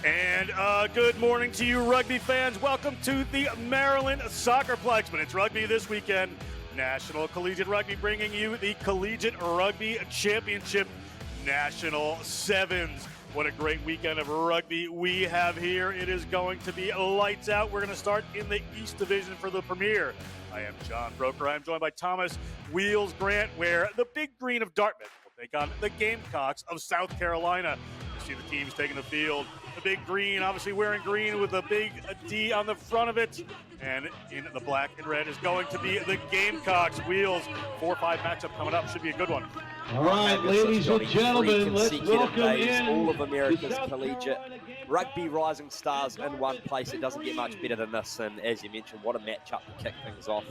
And good morning to you, rugby fans. Welcome to the Maryland Soccerplex. But it's rugby this weekend. National Collegiate Rugby bringing you the Collegiate Rugby Championship National Sevens. What a great weekend of rugby we have here. It is going to be lights out. We're going to start in the East Division for the premiere. I am John Broker. I'm joined by Thomas Wheels Grant, where the Big Green of Dartmouth will take on the Gamecocks of South Carolina. You see the teams taking the field. The Big Green, obviously wearing green with a big D on the front of it. And in the black and red is going to be the Gamecocks. Wheels, 4-5 matchup coming up. Should be a good one. All right, ladies and gentlemen, let's welcome in all of America's collegiate rugby rising stars in one place. It doesn't get much better than this, and as you mentioned, what a matchup to kick things off.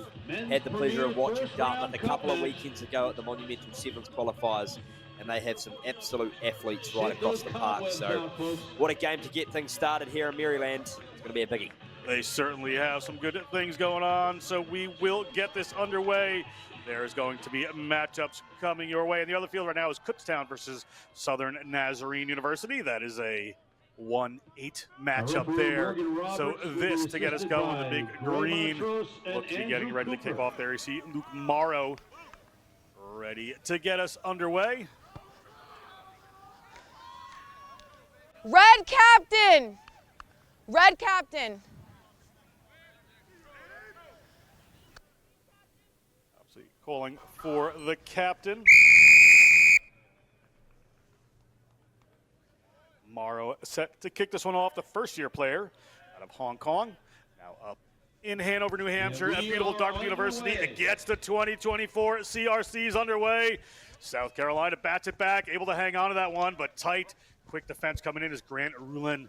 Had the pleasure of watching Dartmouth a couple of weekends ago at the Monumental Sevens qualifiers, and they have some absolute athletes right across the park. So what a game to get things started here in Maryland. It's going to be a biggie. They certainly have some good things going on, so we will get this underway. There's going to be matchups coming your way. And the other field right now is Kutztown versus Southern Nazarene University. That is a 1-8 matchup there. So this to get us going, the Big Green looks to be getting ready to kick off there. You see Luke Morrow ready to get us underway. Red captain! Red captain! Calling for the captain. Morrow set to kick this one off, the first-year player out of Hong Kong. Now up in Hanover, New Hampshire at beautiful Dartmouth University. It gets the 2024 CRCs underway. South Carolina bats it back, able to hang on to that one, but tight. Quick defense coming in as Grant Rulin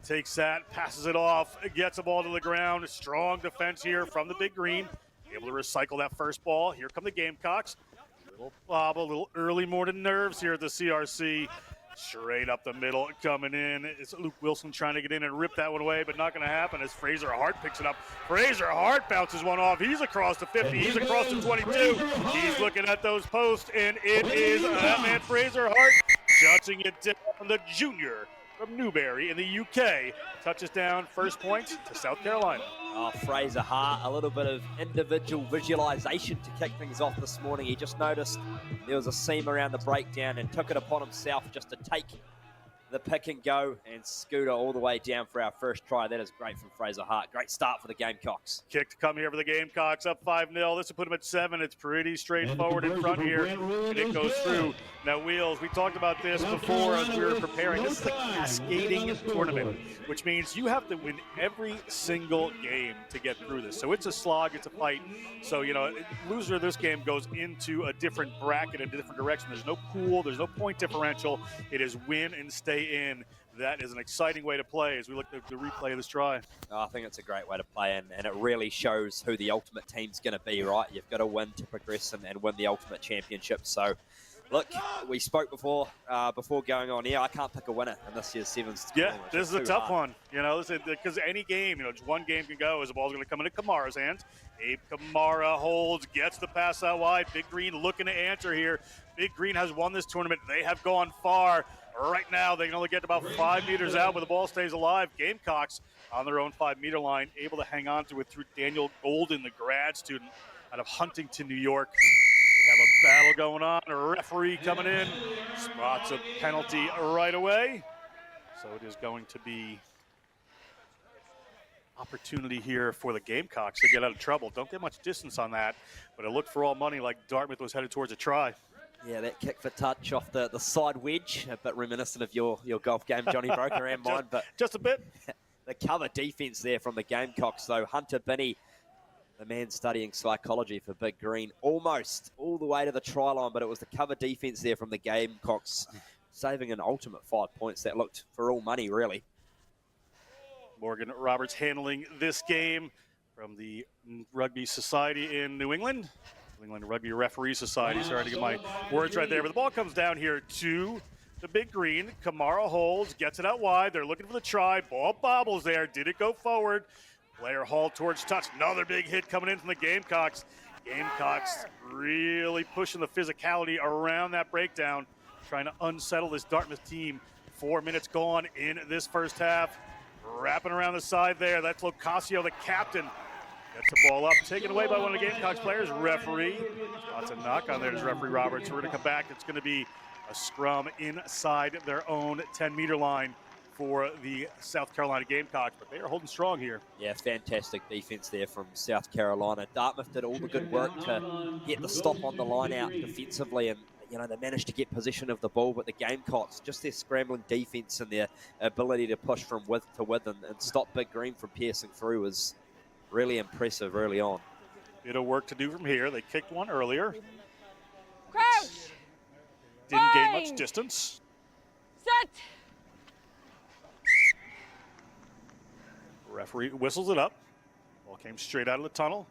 takes that, passes it off, gets the ball to the ground. Strong defense here from the Big Green. Able to recycle that first ball. Here come the Gamecocks. A little bobble, a little early morning nerves here at the CRC. Straight up the middle coming in. It's Luke Wilson trying to get in and rip that one away, but not going to happen as Fraser Hart picks it up. Fraser Hart bounces one off. He's across the 50. He's across the 22. He's looking at those posts, and it is that man Fraser Hart shutting it down. The junior from Newbury in the UK touches down first point to South Carolina. Oh, Fraser Hart, a little bit of individual visualization to kick things off this morning. He just noticed there was a seam around the breakdown and took it upon himself just to take the pick and go and scooter all the way down for our first try. That is great from Fraser Hart. Great start for the Gamecocks. Kick to come here for the Gamecocks, up 5-0. This will put them at 7. It's pretty straightforward in front here, and it goes through. Now, Wheels, we talked about this before as we were preparing. This is a cascading tournament, which means you have to win every single game to get through this. So it's a slog, it's a fight. So, you know, loser of this game goes into a different bracket, a different direction. There's no pool, there's no point differential. It is win and stay in. That is an exciting way to play as we look at the replay of this try. Oh, I think it's a great way to play, and it really shows who the ultimate team's going to be, right? You've got to win to progress and win the ultimate championship. So, look, we spoke before going on here. I can't pick a winner in this year's Sevens. Yeah, this is a tough one. You know, because any game, you know, just one game can go as the ball's going to come into Kamara's hands. Abe Kamara holds, gets the pass out wide. Big Green looking to answer here. Big Green has won this tournament. They have gone far. Right now, they can only get about 5 meters out, but the ball stays alive. Gamecocks on their own 5-meter line, able to hang on to it through Daniel Golden, the grad student out of Huntington, New York. We have a battle going on. A referee coming in, spots a penalty right away. So it is going to be opportunity here for the Gamecocks to get out of trouble. Don't get much distance on that, but it looked for all money like Dartmouth was headed towards a try. Yeah, that kick for touch off the side wedge, a bit reminiscent of your golf game, Johnny Broker, and mine. But just a bit. The cover defense there from the Gamecocks, though. Hunter Binney, the man studying psychology for Big Green, almost all the way to the try line, but it was the cover defense there from the Gamecocks, saving an ultimate 5 points that looked for all money, really. Morgan Roberts handling this game from the Rugby Society in New England. New England Rugby Referee Society. Sorry to get my words right there. But the ball comes down here to the Big Green. Kamara holds, gets it out wide. They're looking for the try. Ball bobbles there. Did it go forward? Player hauled towards touch. Another big hit coming in from the Gamecocks. Gamecocks really pushing the physicality around that breakdown, trying to unsettle this Dartmouth team 4 minutes gone in this first half. Wrapping around the side there. That's Locasio, the captain. Gets the ball up, taken away by one of the Gamecocks players. Referee. Lots of knock on there. There's referee Roberts. We're going to come back. It's going to be a scrum inside their own 10-meter line for the South Carolina Gamecocks, but they are holding strong here. Yeah, fantastic defense there from South Carolina. Dartmouth did all the good work to get the stop on the line out defensively, and they managed to get possession of the ball, but the Gamecocks, just their scrambling defense and their ability to push from width to width and stop Big Green from piercing through was really impressive early on. Bit of work to do from here. They kicked one earlier. Crouch. Didn't gain much distance. Set. Referee whistles it up. Ball came straight out of the tunnel.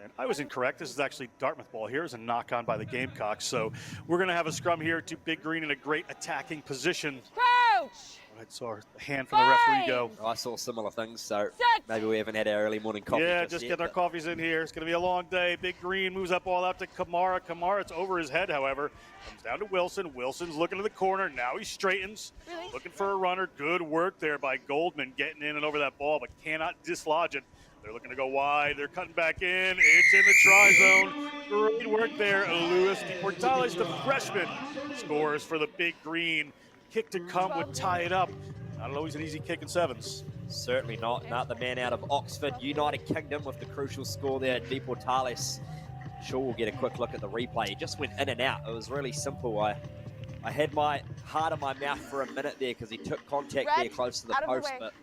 And I was incorrect. This is actually Dartmouth ball here. It's a knock on by the Gamecocks. So we're going to have a scrum here to Big Green in a great attacking position. Crouch. I saw the hand from the referee go. I saw similar things, so Set. maybe we haven't had our early morning coffee. Yeah, just getting our coffees in here. It's going to be a long day. Big Green moves up all out to Kamara. Kamara, it's over his head, however. Comes down to Wilson. Wilson's looking to the corner. Now he straightens. Really? Looking for a runner. Good work there by Goldman getting in and over that ball, but cannot dislodge it. They're looking to go wide. They're cutting back in. It's in the try zone. Great work there. Luis DePortales, the freshman, scores for the Big Green. Kick to come would tie it up. Not always an easy kick in sevens. Certainly not. Not the man out of Oxford, United Kingdom, with the crucial score there. DePortales. Sure, we'll get a quick look at the replay. It just went in and out. It was really simple. I had my heart in my mouth for a minute there because he took contact there close to the post. But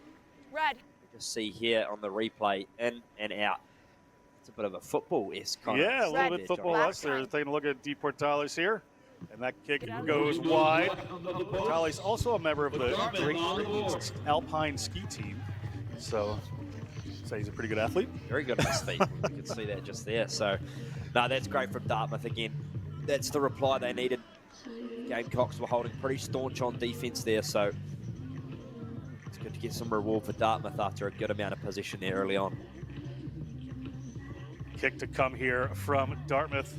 Red. just see here on the replay, in and out. It's a bit of a football-esque kind of. Yeah, a little bit football-esque. They're taking a look at DePortales here. And that kick goes wide. DePortales also a member of the Great Britain Alpine ski team. So he's a pretty good athlete. Very good on his feet. You can see that just there. So, no, that's great from Dartmouth again. That's the reply they needed. Gamecocks were holding pretty staunch on defense there, so it's good to get some reward for Dartmouth after a good amount of possession there early on. Kick to come here from Dartmouth.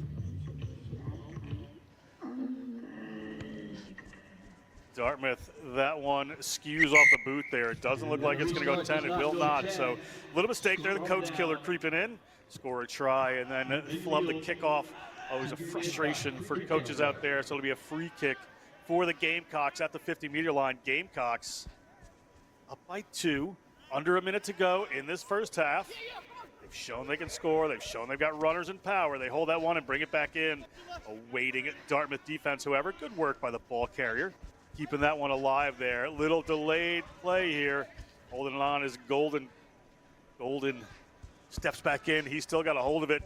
Dartmouth, that one skews off the boot there. It doesn't look like it's going to go 10. It will not. So a little mistake there. The coach killer creeping in. Score a try and then flub the kickoff. Always a frustration for coaches out there. So it'll be a free kick for the Gamecocks at the 50-meter line. Gamecocks up by 2. Under a minute to go in this first half. They've shown they can score. They've shown they've got runners and power. They hold that one and bring it back in. Awaiting Dartmouth defense, however. Good work by the ball carrier. Keeping that one alive there. Little delayed play here. Holding it on is Golden. Golden steps back in. He's still got a hold of it.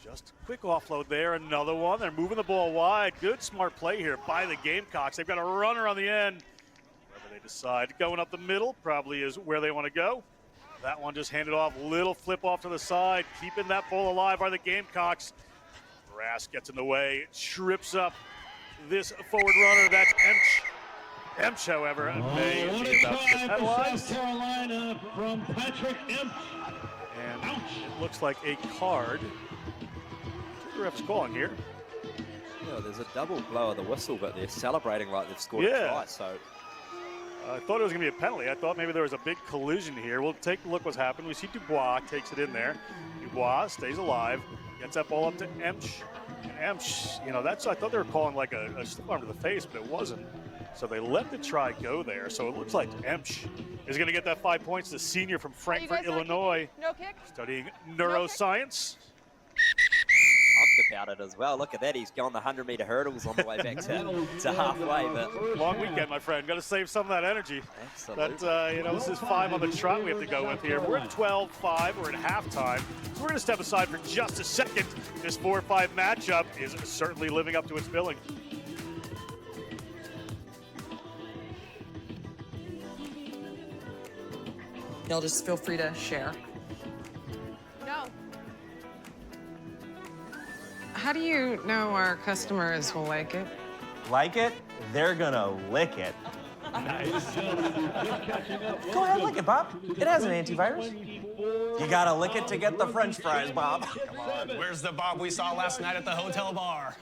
Just a quick offload there. Another one. They're moving the ball wide. Good smart play here by the Gamecocks. They've got a runner on the end. Wherever they decide. Going up the middle probably is where they want to go. That one just handed off. Little flip off to the side. Keeping that ball alive are the Gamecocks. Brass gets in the way. Trips up this forward runner. That's Emch. Emch, however, may be about to get penalized. South Carolina from Patrick Emch. And it looks like a card. What the ref's calling here? Yeah, there's a double blow of the whistle, but they're celebrating like they've scored a try. So I thought it was going to be a penalty. I thought maybe there was a big collision here. We'll take a look what's happened. We see Dubois takes it in there. Dubois stays alive. Gets that ball up to Emch. And Emch, I thought they were calling like a slip arm to the face, but it wasn't. So they let the try go there. So it looks like Emch is going to get that 5 points. The senior from Frankfort, Illinois, No kick. studying neuroscience. pumped about it as well. Look at that. He's gone the 100-meter hurdles on the way back to halfway. But long weekend, my friend. Got to save some of that energy. Absolutely. But, this is 5 on the trot we have to go with here. We're at 12-5. We're at halftime. So we're going to step aside for just a second. This 4-5 matchup is certainly living up to its billing. Y'all just feel free to share. No. How do you know our customers will like it? Like it? They're gonna lick it. Go ahead, lick it, Bob. It has an antivirus. You gotta lick it to get the French fries, Bob. Come on, where's the Bob we saw last night at the hotel bar?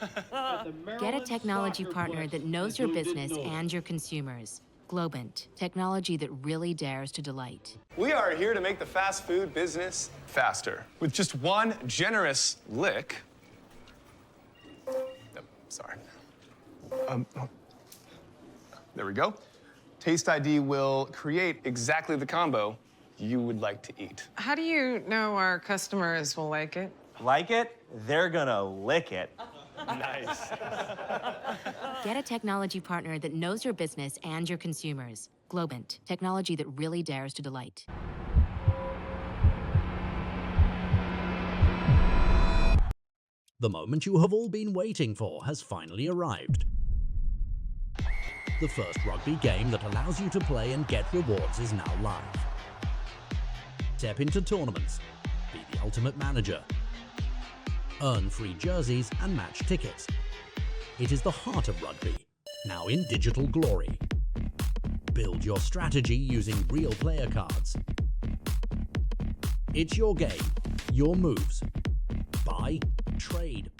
Get a technology partner that knows your business and your consumers. Globant, technology that really dares to delight. We are here to make the fast food business faster. With just one generous lick. Sorry. There we go. Taste ID will create exactly the combo you would like to eat. How do you know our customers will like it? Like it? They're gonna lick it. Nice. Get a technology partner that knows your business and your consumers. Globant, technology that really dares to delight. The moment you have all been waiting for has finally arrived. The first rugby game that allows you to play and get rewards is now live. Step into tournaments, be the ultimate manager, earn free jerseys and match tickets. It is the heart of rugby, now in digital glory. Build your strategy using real player cards. It's your game, your moves. Buy, trade.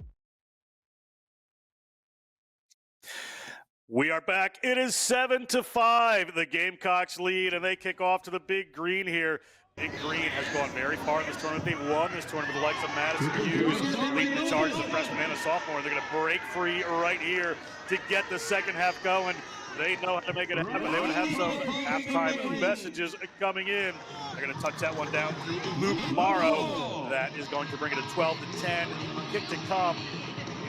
We are back. It is 7-5. The Gamecocks lead, and they kick off to the Big Green here. Big Green has gone very far in this tournament. They've won this tournament with the likes of Madison Hughes, leading the charge as a freshman and a sophomore. They're going to break free right here to get the second half going. They know how to make it happen. They would have some halftime messages coming in. They're going to touch that one down through Luke Morrow. That is going to bring it to 12-10. Kick to come.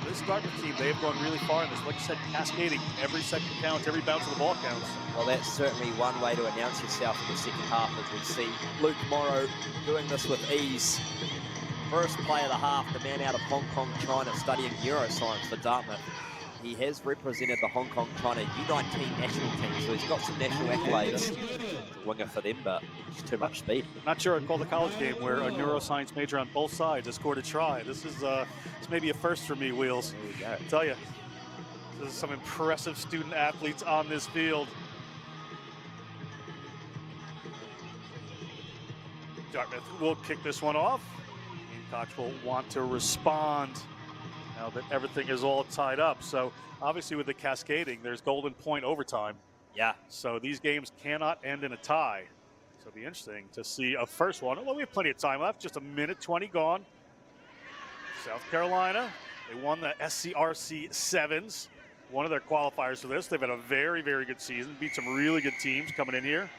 This Dartmouth team, they have gone really far in this. Like I said, cascading. Every second counts, every bounce of the ball counts. Well, that's certainly one way to announce yourself in the second half, as we see Luke Morrow doing this with ease. First play of the half, the man out of Hong Kong, China, studying neuroscience for Dartmouth. He has represented the Hong Kong, China U19 national team, so he's got some national accolades. A winger for them, but just too much speed. Not sure I'd call the college game where a neuroscience major on both sides has scored a try. This is maybe a first for me, Wheels. There you go. I tell you, there's some impressive student athletes on this field. Dartmouth will kick this one off. Gamecocks will want to respond now that everything is all tied up. So obviously with the cascading, there's golden point overtime. Yeah. So these games cannot end in a tie. So it'll be interesting to see a first one. Although we have plenty of time left, just a minute 20 gone. South Carolina, they won the SCRC Sevens, one of their qualifiers for this. They've had a very, very good season, beat some really good teams coming in here.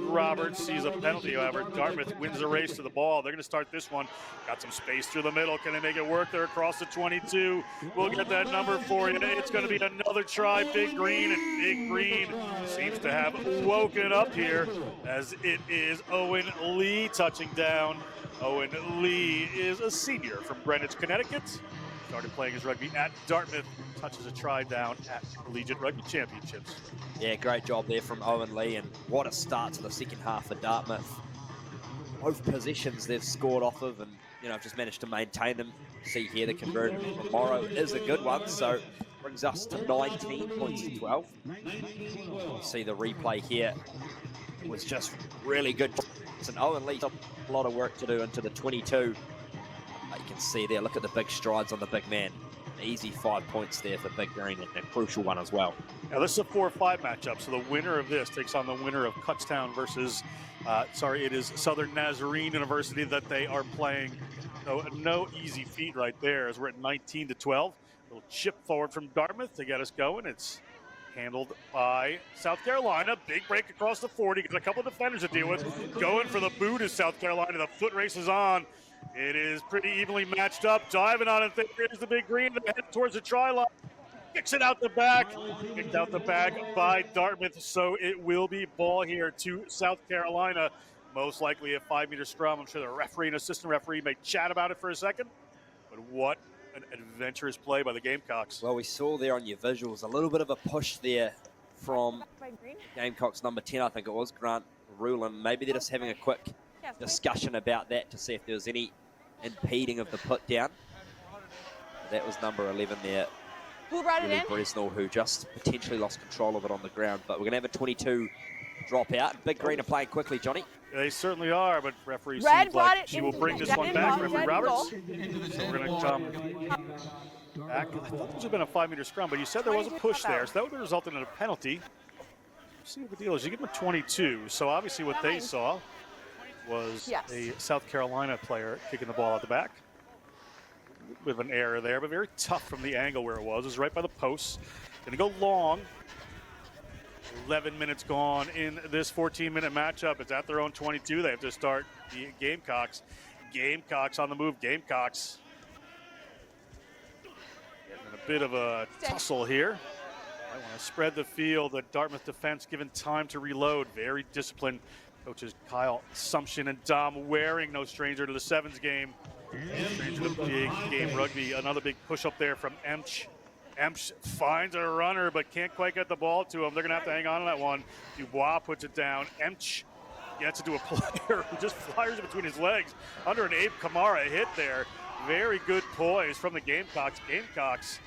Roberts sees a penalty, however. Dartmouth wins the race to the ball. They're going to start this one. Got some space through the middle. Can they make it work? They're across the 22. We'll get that number for you. It's going to be another try. Big Green, and Big Green seems to have woken up here as it is Owen Lee touching down. Owen Lee is a senior from Greenwich, Connecticut. Started playing his rugby at Dartmouth. Touches a try down at Collegiate Rugby Championships. Yeah, great job there from Owen Lee, and what a start to the second half for Dartmouth. Both positions they've scored off of, and just managed to maintain them. See here, the conversion from Morrow is a good one, so brings us to 19 points to 12. You see the replay here. It was just really good. And Owen Lee, a lot of work to do into the 22. You can see there, look at the big strides on the big man. Easy 5 points there for Big Green, and a crucial one as well. Now this is a 4-5 matchup, so the winner of this takes on the winner of Kutztown versus, it is Southern Nazarene University that they are playing. So no easy feat right there, as we're at 19-12. A little chip forward from Dartmouth to get us going. It's handled by South Carolina. Big break across the 40. Got a couple of defenders to deal with. Going for the boot is South Carolina. The foot race is on. It is pretty evenly matched up. Diving on it, there's the Big Green. Head towards the try line. Kicks it out the back. Kicked out the back by Dartmouth. So it will be ball here to South Carolina. Most likely a 5-meter scrum. I'm sure the referee and assistant referee may chat about it for a second. But what an adventurous play by the Gamecocks. Well, we saw there on your visuals a little bit of a push there from Gamecocks number 10, I think it was, Grant Rulin. Maybe they're just having a quick discussion about that to see if there was any impeding of the put down. That was number 11 there. Who brought it in? Bresnell, who just potentially lost control of it on the ground. But we're going to have a 22 drop out. Big Green are playing quickly, Johnny. They certainly are, but referee Red seems brought like it she in. will bring this one back, referee Roberts. So we're going to come back. I thought this would have been a 5-meter scrum, but you said there was a push there, so that would have resulted in a penalty. See what the deal is. You give them a 22. So obviously what they saw was a South Carolina player kicking the ball out the back. With an error there, but very tough from the angle where it was. It was right by the post. Going to go long. 11 minutes gone in this 14-minute matchup. It's at their own 22. They have to start the Gamecocks. Gamecocks on the move. Gamecocks getting in a bit of a tussle here. I want to spread the field. The Dartmouth defense given time to reload. Very disciplined. Coaches Kyle Sumption and Dom Waring, no stranger to the sevens game. Stranger to the big game rugby. Another big push up there from Emch. Emch finds a runner but can't quite get the ball to him. They're going to have to hang on to that one. Dubois puts it down. Emch gets it to a player who just fires it between his legs. Under an Abe Kamara hit there. Very good poise from the Gamecocks. Gamecocks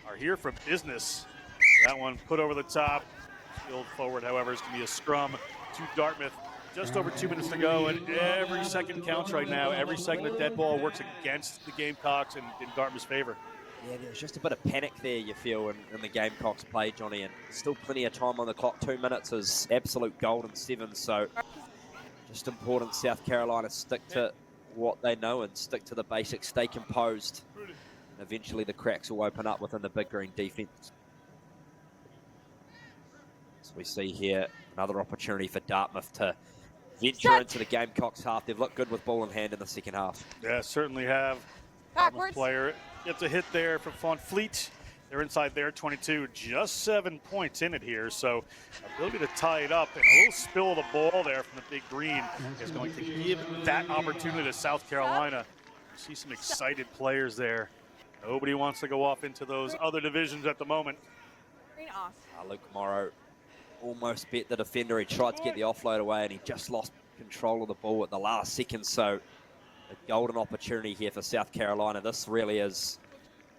are here for business. That one put over the top. Field forward, however, is going to be a scrum to Dartmouth. Just over 2 minutes to go, and every second counts right now. Every second the dead ball works against the Gamecocks and in Dartmouth's favor. Yeah, there's just a bit of panic there, you feel, in the Gamecocks play, Johnny, and still plenty of time on the clock. 2 minutes is absolute golden 7, so just important South Carolina stick to what they know and stick to the basics, stay composed. And eventually the cracks will open up within the Big Green defense. So we see here another opportunity for Dartmouth to venture into the Gamecocks half. They've looked good with ball in hand in the second half. Yeah, certainly have. Backwards. Player gets a hit there from Fawn Fleet. They're inside their 22. Just 7 points in it here, so ability to tie it up, and a little spill of the ball there from the Big Green is going to give that opportunity to South Carolina. See some excited players there. Nobody wants to go off into those other divisions at the moment. Green off. Luke Morrow almost bit the defender. He tried to get the offload away, and he just lost control of the ball at the last second. So a golden opportunity here for South Carolina. This really is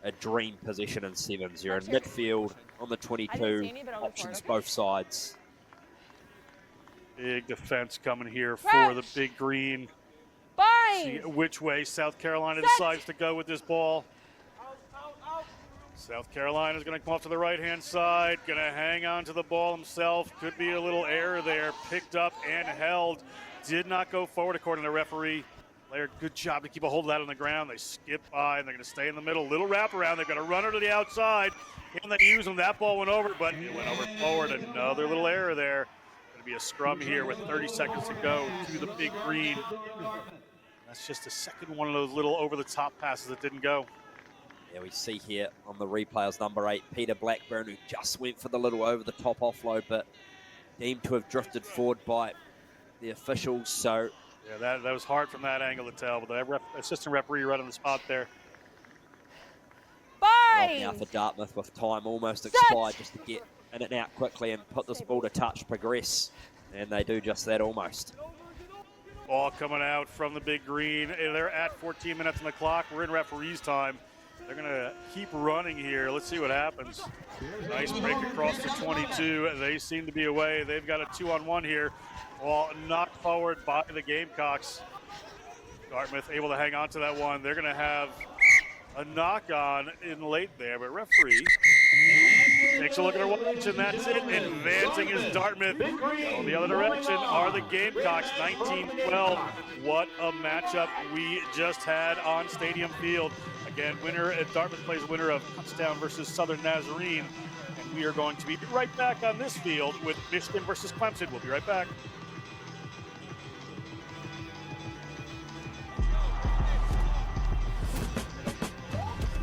a dream position in sevens. You're in midfield on the 22, options both sides. Big defense coming here for the Big Green. See which way South Carolina decides to go with this ball. South Carolina is going to come off to the right-hand side, going to hang on to the ball himself. Could be a little error there. Picked up and held. Did not go forward, according to the referee. Player, good job to keep a hold of that on the ground. They skip by, and they're going to stay in the middle. Little wraparound. They've got a runner to the outside. Can they use them? That ball went over, but it went over forward. Another little error there. Going to be a scrum here with 30 seconds to go to the Big Green. That's just the second one of those little over-the-top passes that didn't go. Yeah, we see here on the replay is number 8, Peter Blackburn, who just went for the little over-the-top offload, but deemed to have drifted forward by the officials. So yeah, that was hard from that angle to tell, but the assistant referee right on the spot there. Now for Dartmouth with time almost expired, just to get in and out quickly and put this ball to touch, progress, and they do just that almost. Ball coming out from the Big Green. They're at 14 minutes on the clock. We're in referee's time. They're going to keep running here. Let's see what happens. Nice break across the 22. They seem to be away. They've got a 2-on-1 here. Ball knocked forward by the Gamecocks. Dartmouth able to hang on to that one. They're going to have a knock-on in late there, but referee takes a look at her watch, and that's it. Advancing is Dartmouth. Going the other direction are the Gamecocks, 19-12. What a matchup we just had on Stadium Field. Again, Dartmouth plays winner of Kutztown versus Southern Nazarene, and we are going to be right back on this field with Michigan versus Clemson. We'll be right back.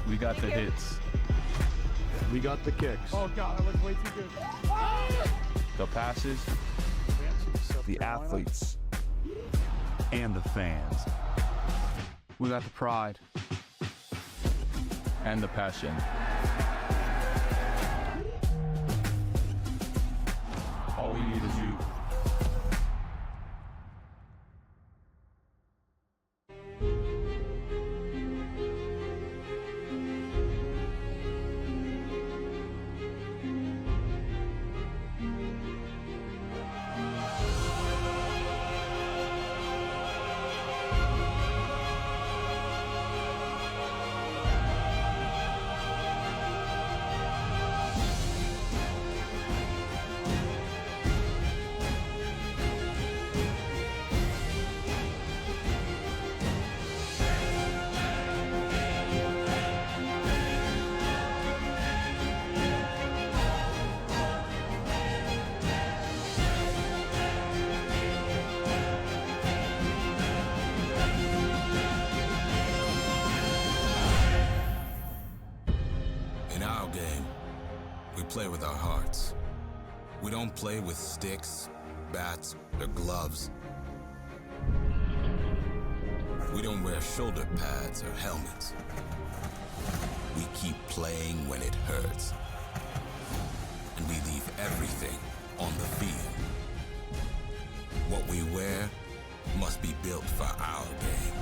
We got the hits. We got the kicks. Oh God, that looks way too good. The passes, the athletes, and the fans. We got the pride and the passion. All we need is you. In our game, we play with our hearts. We don't play with sticks, bats, or gloves. We don't wear shoulder pads or helmets. We keep playing when it hurts. And we leave everything on the field. What we wear must be built for our game.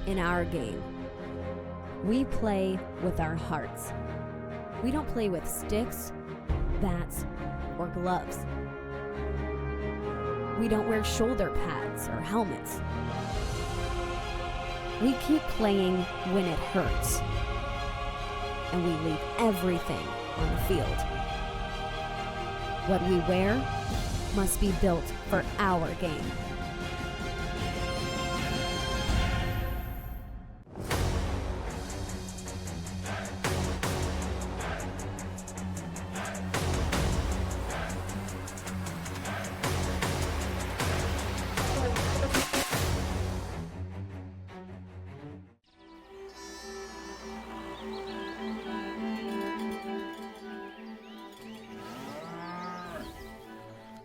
In our game, we play with our hearts. We don't play with sticks, bats, or gloves. We don't wear shoulder pads or helmets. We keep playing when it hurts. And we leave everything on the field. What we wear must be built for our game.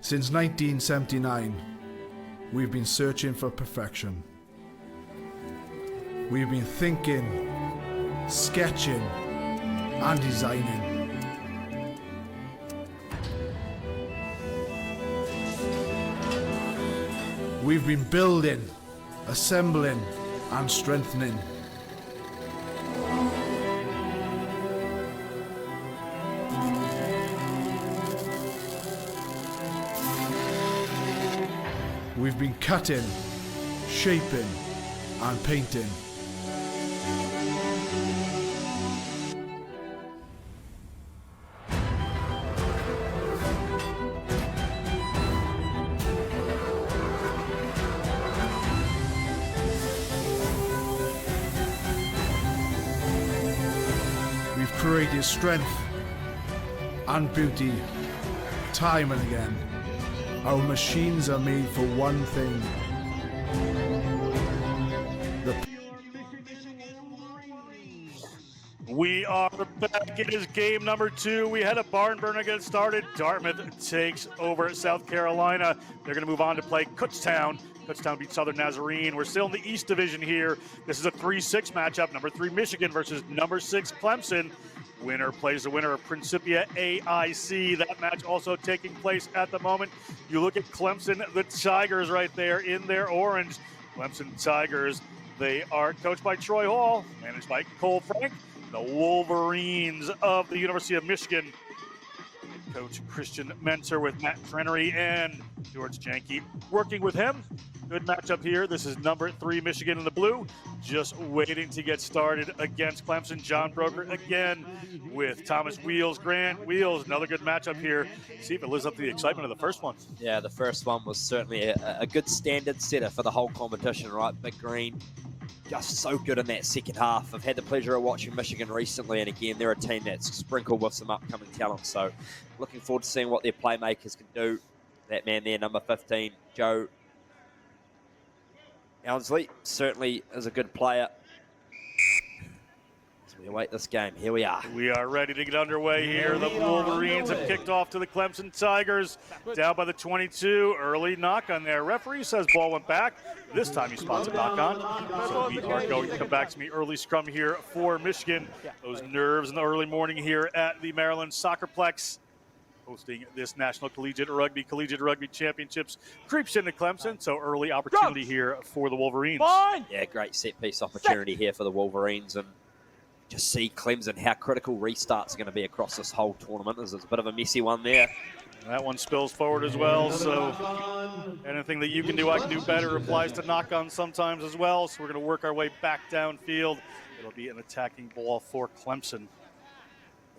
Since 1979, we've been searching for perfection. We've been thinking, sketching, and designing. We've been building, assembling, and strengthening. We've been cutting, shaping, and painting. We've created strength and beauty time and again. Our machines are made for one thing. We are back. It is game number 2. We had a barn burner get started. Dartmouth takes over South Carolina. They're going to move on to play Kutztown. Kutztown beat Southern Nazarene. We're still in the East Division here. This is a 3-6 matchup. Number 3 Michigan versus number 6 Clemson. Winner plays the winner of Principia AIC. That match also taking place at the moment. You look at Clemson, the Tigers right there in their orange. Clemson Tigers, they are coached by Troy Hall, managed by Cole Frank. The Wolverines of the University of Michigan. Coach Christian Mentor with Matt Trenery and George Janke working with him. Good matchup here. This is number 3 Michigan in the blue, just waiting to get started against Clemson. John Broker again with Thomas Wheels. Grant Wheels, another good matchup here. See if it lives up to the excitement of the first one. Yeah, the first one was certainly a good standard setter for the whole competition, right? Big Green, just so good in that second half. I've had the pleasure of watching Michigan recently, and again, they're a team that's sprinkled with some upcoming talent. So looking forward to seeing what their playmakers can do. That man there, number 15, Joe Elmsley, certainly is a good player. So We await this game. Here we are. We are ready to get underway here. The Wolverines have kicked off to the Clemson Tigers. Down by the 22. Early knock on there. Referee says ball went back. This time he spots a knock on. So we are going to come back to me early scrum here for Michigan. Those nerves in the early morning here at the Maryland Soccerplex, hosting this National Collegiate Rugby Championships. Creeps into Clemson, so early opportunity here for the Wolverines. Yeah, great set-piece opportunity here for the Wolverines. And just see Clemson, how critical restarts are going to be across this whole tournament. There's a bit of a messy one there. That one spills forward as well, so anything that you can do, I can do better applies to knock-on sometimes as well. So we're going to work our way back downfield. It'll be an attacking ball for Clemson.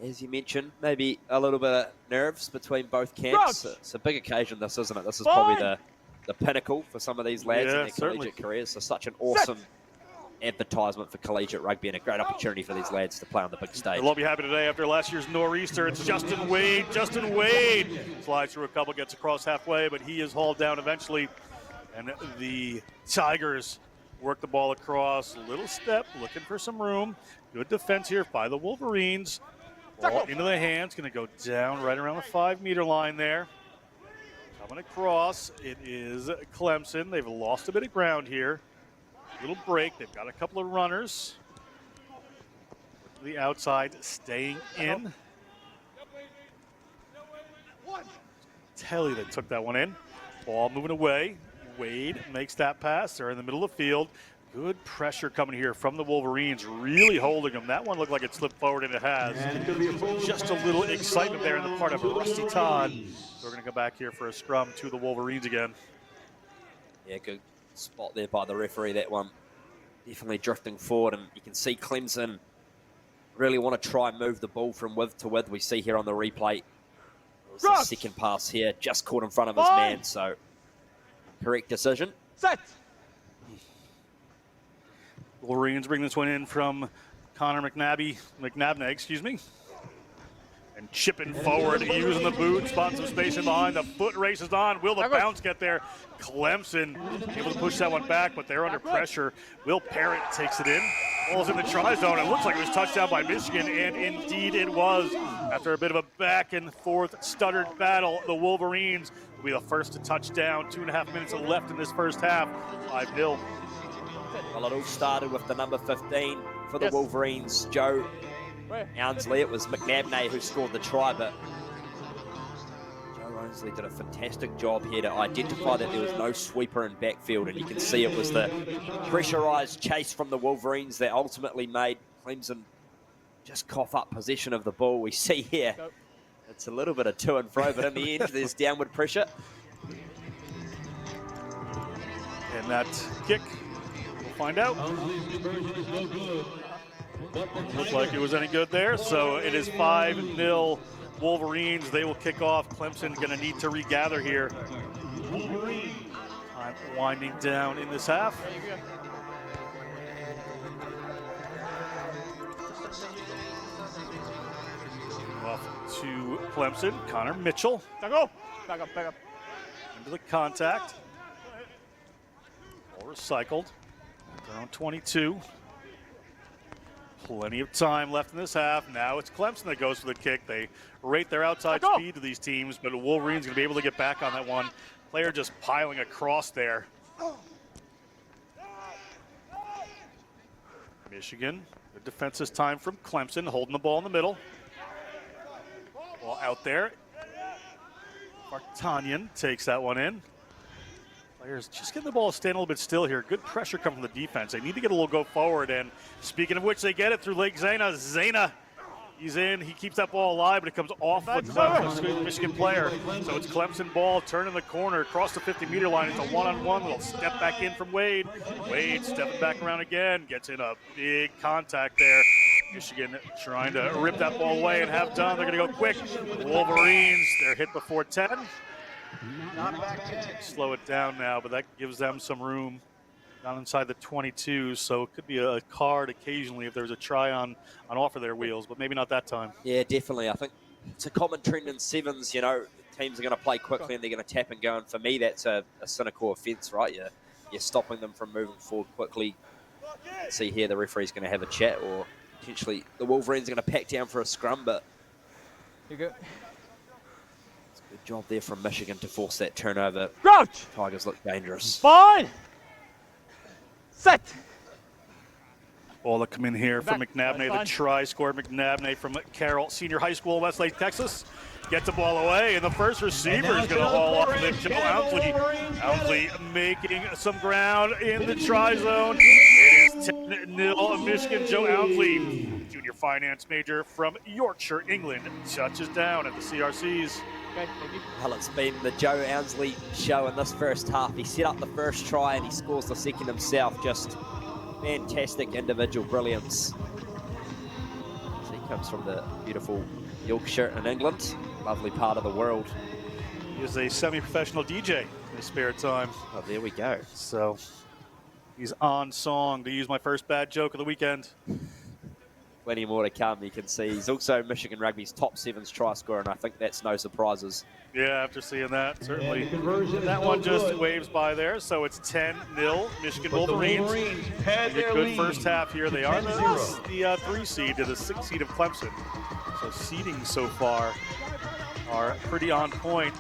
As you mentioned, maybe a little bit of nerves between both camps. It's a big occasion, this, isn't it? This is probably the pinnacle for some of these lads in their collegiate careers. So such an awesome advertisement for collegiate rugby and a great opportunity for these lads to play on the big stage. They'll be happy today after last year's nor'easter. It's Justin Wade. Justin Wade slides through a couple, gets across halfway, but he is hauled down eventually. And the Tigers work the ball across. Little step, looking for some room. Good defense here by the Wolverines. Ball into the hands, going to go down right around the 5-meter line there. Coming across, it is Clemson. They've lost a bit of ground here. Little break. They've got a couple of runners. To the outside, staying in. Telly that took that one in. Ball moving away. Wade makes that pass. They're in the middle of the field. Good pressure coming here from the Wolverines, really holding them. That one looked like it slipped forward, and it has. Just a little excitement there on the part of Rusty Todd. So we're going to go back here for a scrum to the Wolverines again. Yeah, good spot there by the referee, that one. Definitely drifting forward, and you can see Clemson really want to try and move the ball from width to width. We see here on the replay. It was the second pass here, just caught in front of his man, so correct decision. Set. Wolverines bring this one in from Connor McNabney, excuse me. And chipping forward, using the boot, spotting some space in behind. The foot races on. Will the bounce get there? Clemson able to push that one back, but they're under pressure. Will Parrott takes it in. Ball's in the try zone. It looks like it was touched down by Michigan, and indeed it was. After a bit of a back and forth stuttered battle, the Wolverines will be the first to touch down. 2.5 minutes left in this first half. 5-0. Well, it all started with the number 15 for the Wolverines, Joe Ounsley. It was McNabney who scored the try, but Joe Ounsley did a fantastic job here to identify that there was no sweeper in backfield, and you can see it was the pressurised chase from the Wolverines that ultimately made Clemson just cough up possession of the ball. We see here it's a little bit of to and fro, but in the end there's downward pressure. And that kick, find out. Looked like it was any good there. So it is 5-0 Wolverines. They will kick off. Clemson going to need to regather here. Time winding down in this half. Off to Clemson. Connor Mitchell. Back up. Back up. Back up. Into the contact. Ball recycled. Down 22. Plenty of time left in this half. Now it's Clemson that goes for the kick. They rate their outside speed to these teams, but Wolverine's going to be able to get back on that one. Player just piling across there. Michigan, good defense this time from Clemson, holding the ball in the middle. Ball out there. Vartanian takes that one in. Players just getting the ball to stand a little bit still here. Good pressure coming from the defense. They need to get a little go forward. And speaking of which, they get it through Lake Zena. Zena, he's in. He keeps that ball alive, but it comes off the Michigan player. So it's Clemson ball, turning the corner, across the 50-meter line. It's a one-on-one. Little step back in from Wade. Wade stepping back around again. Gets in a big contact there. Michigan trying to rip that ball away and have done. They're going to go quick. Wolverines, they're hit before 10. Slow it down now, but that gives them some room down inside the 22, so it could be a card occasionally if there's a try on off of their wheels, but maybe not that time. Yeah, definitely. I think it's a common trend in sevens, you know, teams are going to play quickly and they're going to tap and go, and for me that's a cynical offence, right? You're stopping them from moving forward quickly. See here the referee's going to have a chat or Potentially, the Wolverines are going to pack down for a scrum, but you go. It's a good job there from Michigan to force that turnover. Crouch! Tigers look dangerous. Fine. Set. Ball that come in here from McNabney. The try scored McNabney from Carroll Senior High School, Westlake, Texas. Gets the ball away, and the first receiver is going to haul off the Joe Ounsley. Ounsley making some ground in the try zone. It is 10-0 Michigan. Joe Ounsley, junior finance major from Yorkshire, England, touches down at the CRCs. Well, it's been the Joe Ounsley show in this first half. He set up the first try and he scores the second himself. Just fantastic individual brilliance. So he comes from the beautiful Yorkshire in England. Lovely part of the world. He is a semi-professional DJ in his spare time. Oh, there we go. So he's on song, to use my first bad joke of the weekend. Plenty more to come, you can see. He's also Michigan Rugby's top 7s try scorer, and I think that's no surprises. Yeah, after seeing that, certainly. That one just waves by there, so it's 10-0 Michigan Wolverines. A good first half here. They are the 3 seed to the 6 seed of Clemson. So seeding so far are pretty on point.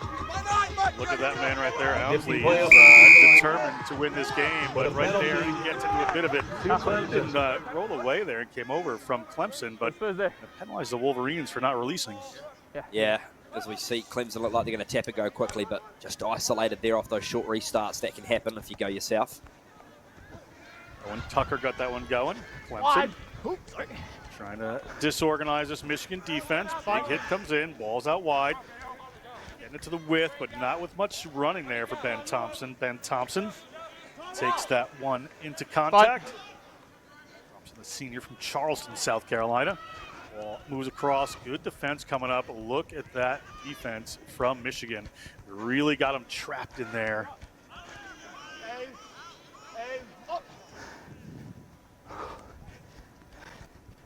Look at that man right there. Ounsley is determined to win this game, but right there he gets into a bit of it. Didn't roll away there and came over from Clemson, but penalized the Wolverines for not releasing. Yeah, as we see, Clemson look like they're going to tap it go quickly, but just isolated there off those short restarts. That can happen if you go yourself. When Tucker got that one going, Clemson trying to disorganize this Michigan defense. Big hit comes in, ball's out wide. Getting it to the width, but not with much running there for Ben Thompson. Ben Thompson takes that one into contact. Thompson, the senior from Charleston, South Carolina. Ball moves across, good defense coming up. Look at that defense from Michigan. Really got them trapped in there.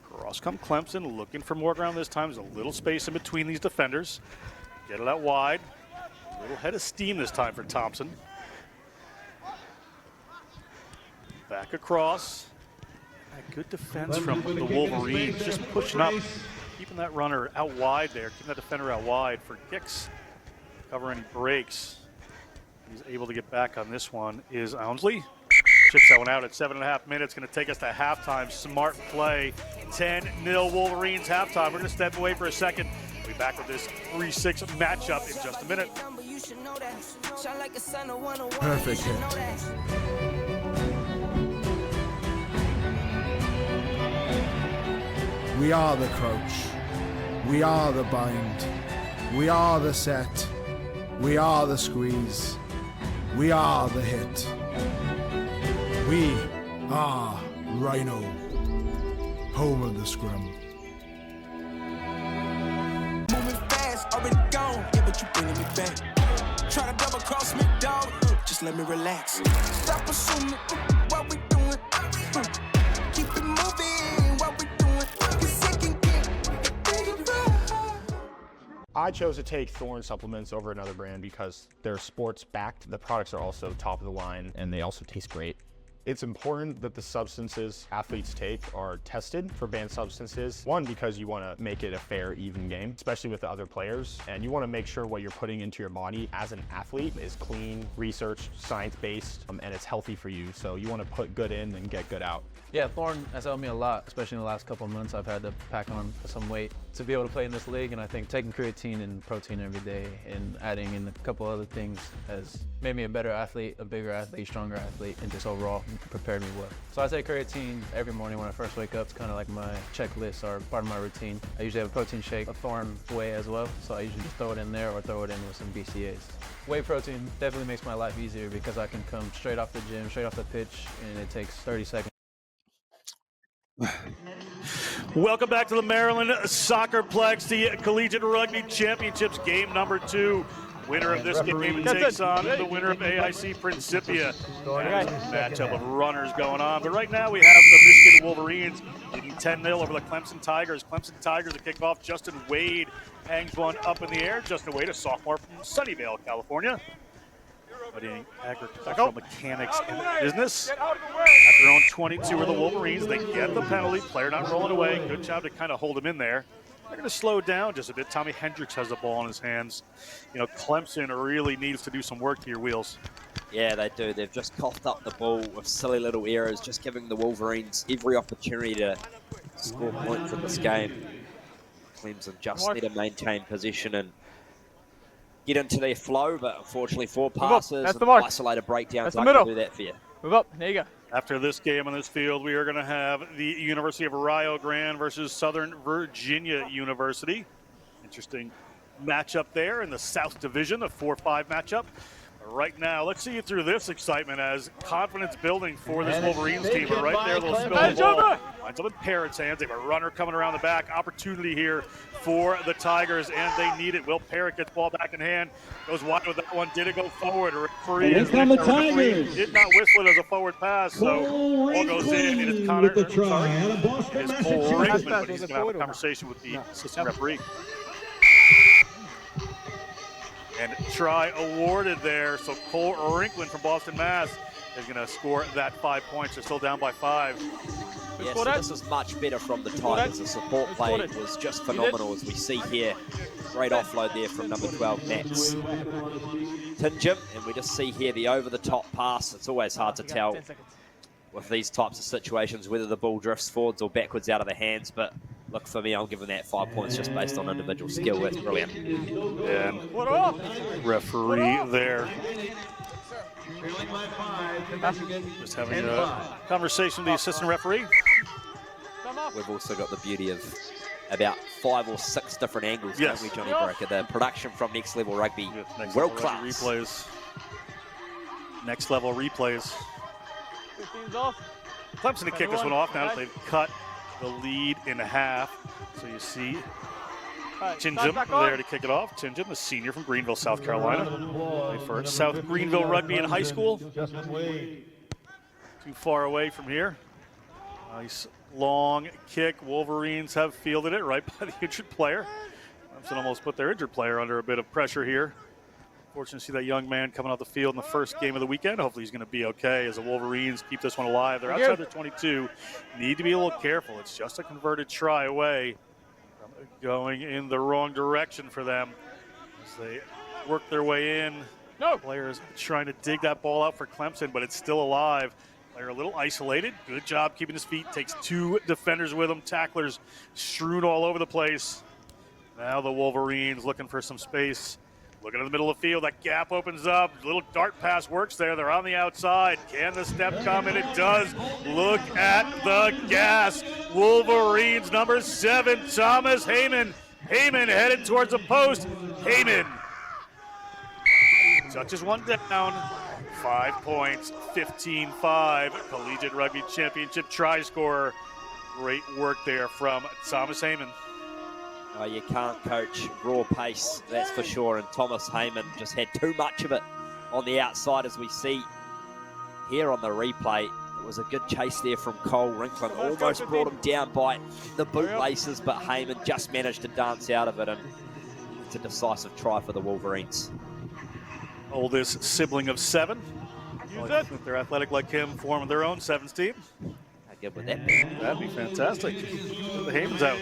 Cross come Clemson, looking for more ground this time. There's a little space in between these defenders. Get it out wide. A little head of steam this time for Thompson. Back across. Good defense from the Wolverines, just pushing up, keeping that runner out wide there, keeping that defender out wide for Gicks. Cover any breaks. He's able to get back on this one is Ounsley. Chips that one out at 7.5 minutes. Going to take us to halftime. Smart play. 10-0 Wolverines halftime. We're going to step away for a second. We'll be back with this 3-6 matchup in just a minute. Perfect hit. We are the crouch. We are the bind. We are the set. We are the squeeze. We are the hit. We are Rhino, home of the scrum. Moving fast, already gone. Yeah, but you bringing me back. Try to double cross me, dog. Just let me relax. Stop assuming what we doing. Keep it moving. What we doing. I chose to take Thorne supplements over another brand because they're sports backed. The products are also top of the line and they also taste great. It's important that the substances athletes take are tested for banned substances. One, because you want to make it a fair, even game, especially with the other players. And you want to make sure what you're putting into your body as an athlete is clean, researched, science-based, and it's healthy for you. So you want to put good in and get good out. Yeah, Thorne has helped me a lot, especially in the last couple of months. I've had to pack on some weight to be able to play in this league, and I think taking creatine and protein every day and adding in a couple other things has made me a better athlete, a bigger athlete, stronger athlete, and just overall prepared me well. So I take creatine every morning when I first wake up. It's kind of like my checklist or part of my routine. I usually have a protein shake, a Thorne whey as well, so I usually just throw it in there or throw it in with some BCAAs. Whey protein definitely makes my life easier because I can come straight off the gym, straight off the pitch, and it takes 30 seconds. Welcome back to the Maryland Soccerplex, the Collegiate Rugby Championships, game number 2. Winner of this game takes on the winner of AIC Principia. Matchup of runners going on. But right now we have the Michigan Wolverines leading 10-0 over the Clemson Tigers. Clemson Tigers to kick off. Justin Wade hangs one up in the air. Justin Wade, a sophomore from Sunnyvale, California. Studying agricultural mechanics and business. At their own 22 are the Wolverines. They get the penalty. Player not rolling away. Good job to kind of hold him in there. They're going to slow down just a bit. Tommy Hendricks has the ball in his hands. You know, Clemson really needs to do some work to your wheels. Yeah, they do. They've just coughed up the ball with silly little errors, just giving the Wolverines every opportunity to score points in this game. Clemson just need to maintain position and get into their flow, but unfortunately 4 passes and isolated breakdowns aren't going to do that for you. Move up. There you go. After this game on this field, we are going to have the University of Rio Grande versus Southern Virginia University. Interesting matchup there in the South Division, a 4-5 matchup. Right now, let's see you through this excitement as confidence building for this Wolverines team. But right there, they'll spill the ball. Winds up in Parrott's hands. They have a runner coming around the back. Opportunity here for the Tigers, and they need it. Will Parrott gets ball back in hand. Goes wide with that one. Did it go forward? Referee did not whistle it as a forward pass, so ball goes in. It is Connor. It is Cole Rickman, but he's going to have a conversation with the assistant referee. And try awarded there. So Cole Rinkland from Boston, Mass. is going to score that 5 points. They're still down by 5. Yes, so this is much better from the Tigers. The support play was just phenomenal, as we see here. Great offload there from number 12, Max Tingham. And we just see here the over-the-top pass. It's always hard to tell with these types of situations whether the ball drifts forwards or backwards out of the hands. But look, for me, I'm giving that 5 points just based on individual skill. That's brilliant. And referee there. Just having a conversation with the assistant referee. We've also got the beauty of about 5 or 6 different angles, don't we, Johnny Breaker? The production from Next Level Rugby, world class. Replays. Next level replays. Clemson to kick this one off now that they've cut the lead in half. So you see Tingham there to kick it off. Tingham, a senior from Greenville, South Carolina. Played for South Greenville Rugby in high school. Too far away from here. Nice long kick. Wolverines have fielded it right by the injured player. Clemson almost put their injured player under a bit of pressure here. Fortunate to see that young man coming off the field in the first game of the weekend. Hopefully he's going to be okay as the Wolverines keep this one alive. They're outside their 22. Need to be a little careful. It's just a converted try away from going in the wrong direction for them as they work their way in. Players trying to dig that ball out for Clemson, but it's still alive. Player a little isolated. Good job keeping his feet. Takes 2 defenders with him. Tacklers strewn all over the place. Now the Wolverines looking for some space. Looking in the middle of the field, that gap opens up. Little dart pass works there. They're on the outside. Can the step come? And it does. Look at the gas. Wolverines, number 7, Thomas Heyman. Heyman headed towards the post. Heyman touches one down. 5 points, 15-5. Collegiate Rugby Championship try scorer. Great work there from Thomas Heyman. Oh, you can't coach raw pace, that's for sure. And Thomas Heyman just had too much of it on the outside, as we see here on the replay. It was a good chase there from Cole Rinkland. Almost brought him down by the bootlaces, but Heyman just managed to dance out of it. And it's a decisive try for the Wolverines. Oldest sibling of 7. If they're athletic like him, forming their own 7s team. How good would that be? That'd be fantastic. The Heyman's out.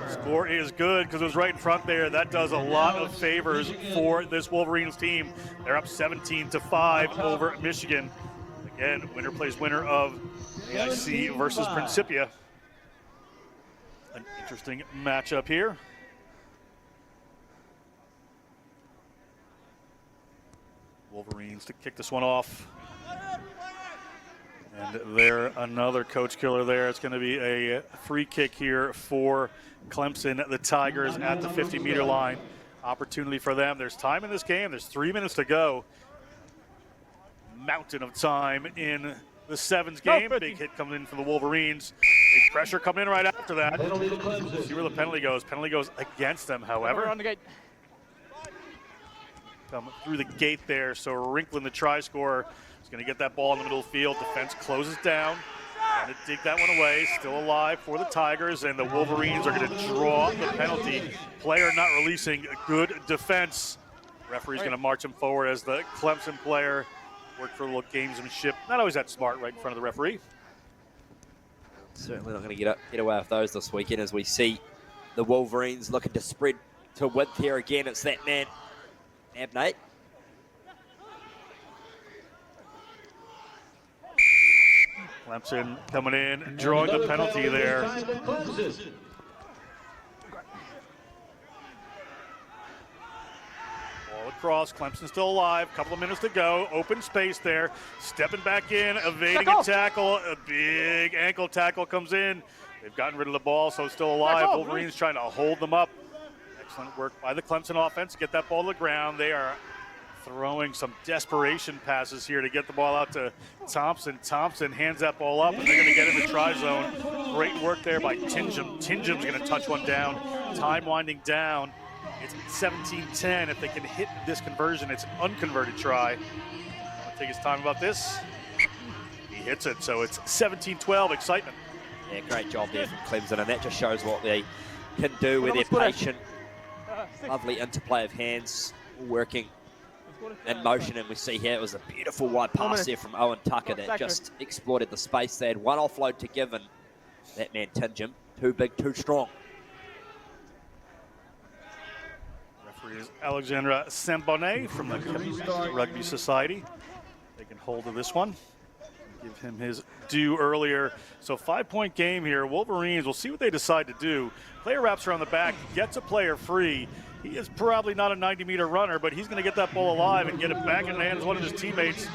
Score is good because it was right in front there. That does a lot of favors for this Wolverines team. They're up 17-5 over Michigan. Again, winner plays winner of AIC versus Principia. An interesting matchup here. Wolverines to kick this one off. And there, another coach killer there. It's going to be a free kick here for Clemson, the Tigers at the 50-meter line. Opportunity for them. There's time in this game. There's 3 minutes to go. Mountain of time in the 7s game. Big hit coming in for the Wolverines. Big pressure coming in right after that. See where the penalty goes. Penalty goes against them, however. On the gate. Come through the gate there. So Rinkland, the try scorer, is going to get that ball in the middle of the field. Defense closes down. Trying to dig that one away. Still alive for the Tigers, and the Wolverines are going to draw the penalty. Player not releasing. Good defense. Referee's going to march him forward as the Clemson player Work for a little gamesmanship. Not always that smart right in front of the referee. Certainly not going to get away with those this weekend as we see the Wolverines looking to spread to width here again. It's that man, Abnate. Clemson coming in, drawing the penalty there. Ball across, Clemson still alive, couple of minutes to go, open space there, stepping back in, evading a tackle, a big ankle tackle comes in. They've gotten rid of the ball, so it's still alive. Wolverines trying to hold them up. Excellent work by the Clemson offense, get that ball to the ground. They are throwing some desperation passes here to get the ball out to Thompson. Thompson hands that ball up, and they're going to get in the try zone. Great work there by Tingham. Tingham's going to touch one down. Time winding down. It's 17-10. If they can hit this conversion, it's an unconverted try. I'll take his time about this. He hits it, so it's 17-12. Excitement. Yeah, great job there from Clemson, and that just shows what they can do with their patient, lovely interplay of hands, working in motion. And we see here it was a beautiful wide pass there from Owen Tucker that just exploited the space. They had one offload to give, and that man Tingham, too big, too strong. Referee is Alexandra Sambonnet from the Collegiate Rugby Society. Taking hold of this one. Give him his due earlier. So 5-point game here. Wolverines, we'll see what they decide to do. Player wraps around the back, gets a player free. He is probably not a 90-meter runner, but he's going to get that ball alive and get it back in the hands of one of his teammates.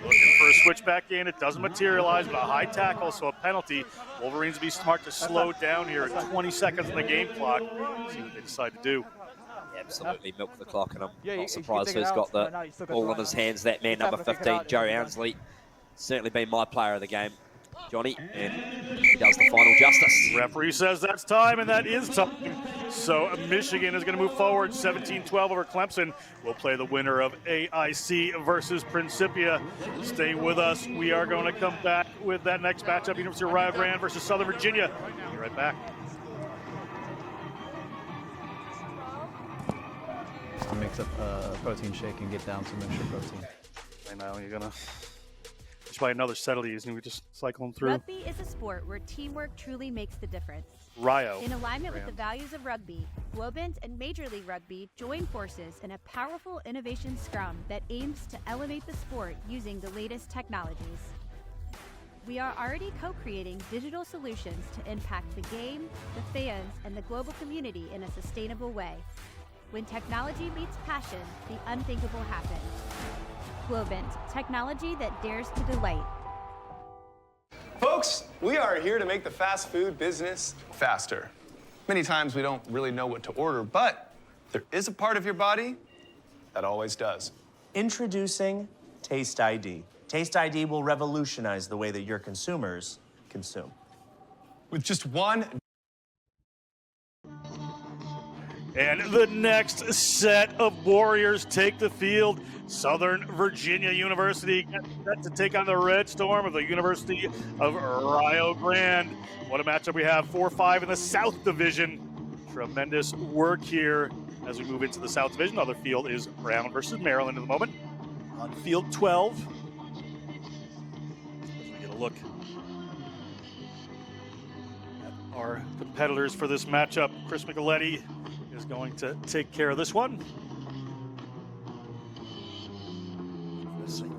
Looking for a switch back in. It doesn't materialize, but a high tackle, so a penalty. Wolverines be smart to slow down here at 20 seconds on the game clock. See what they decide to do. Absolutely milk the clock, and I'm not surprised who's got the ball in his hands. That man, number 15, Joe Ounsley. Certainly been my player of the game, Johnny, and he does the final justice. Referee says that's time, and that is time. So Michigan is going to move forward, 17-12 over Clemson. We'll play the winner of AIC versus Principia. Stay with us. We are going to come back with that next matchup, University of Rio Grande versus Southern Virginia. Be right back. Mix up a protein shake and get down some extra protein. I know, you're going to buy another set of these and we just cycle them through. Rugby is a sport where teamwork truly makes the difference. Rio. In alignment with the values of rugby, Globant and Major League Rugby join forces in a powerful innovation scrum that aims to elevate the sport using the latest technologies. We are already co-creating digital solutions to impact the game, the fans, and the global community in a sustainable way. When technology meets passion, the unthinkable happens. Globant, technology that dares to delight. Folks, we are here to make the fast food business faster. Many times we don't really know what to order, but there is a part of your body that always does. Introducing Taste ID. Taste ID will revolutionize the way that your consumers consume. With just one. And the next set of Warriors take the field. Southern Virginia University gets set to take on the Red Storm of the University of Rio Grande. What a matchup we have, 4-5 in the South Division. Tremendous work here as we move into the South Division. Other field is Brown versus Maryland at the moment. On field 12. Let's get a look at our competitors for this matchup. Chris Micheletti is going to take care of this one.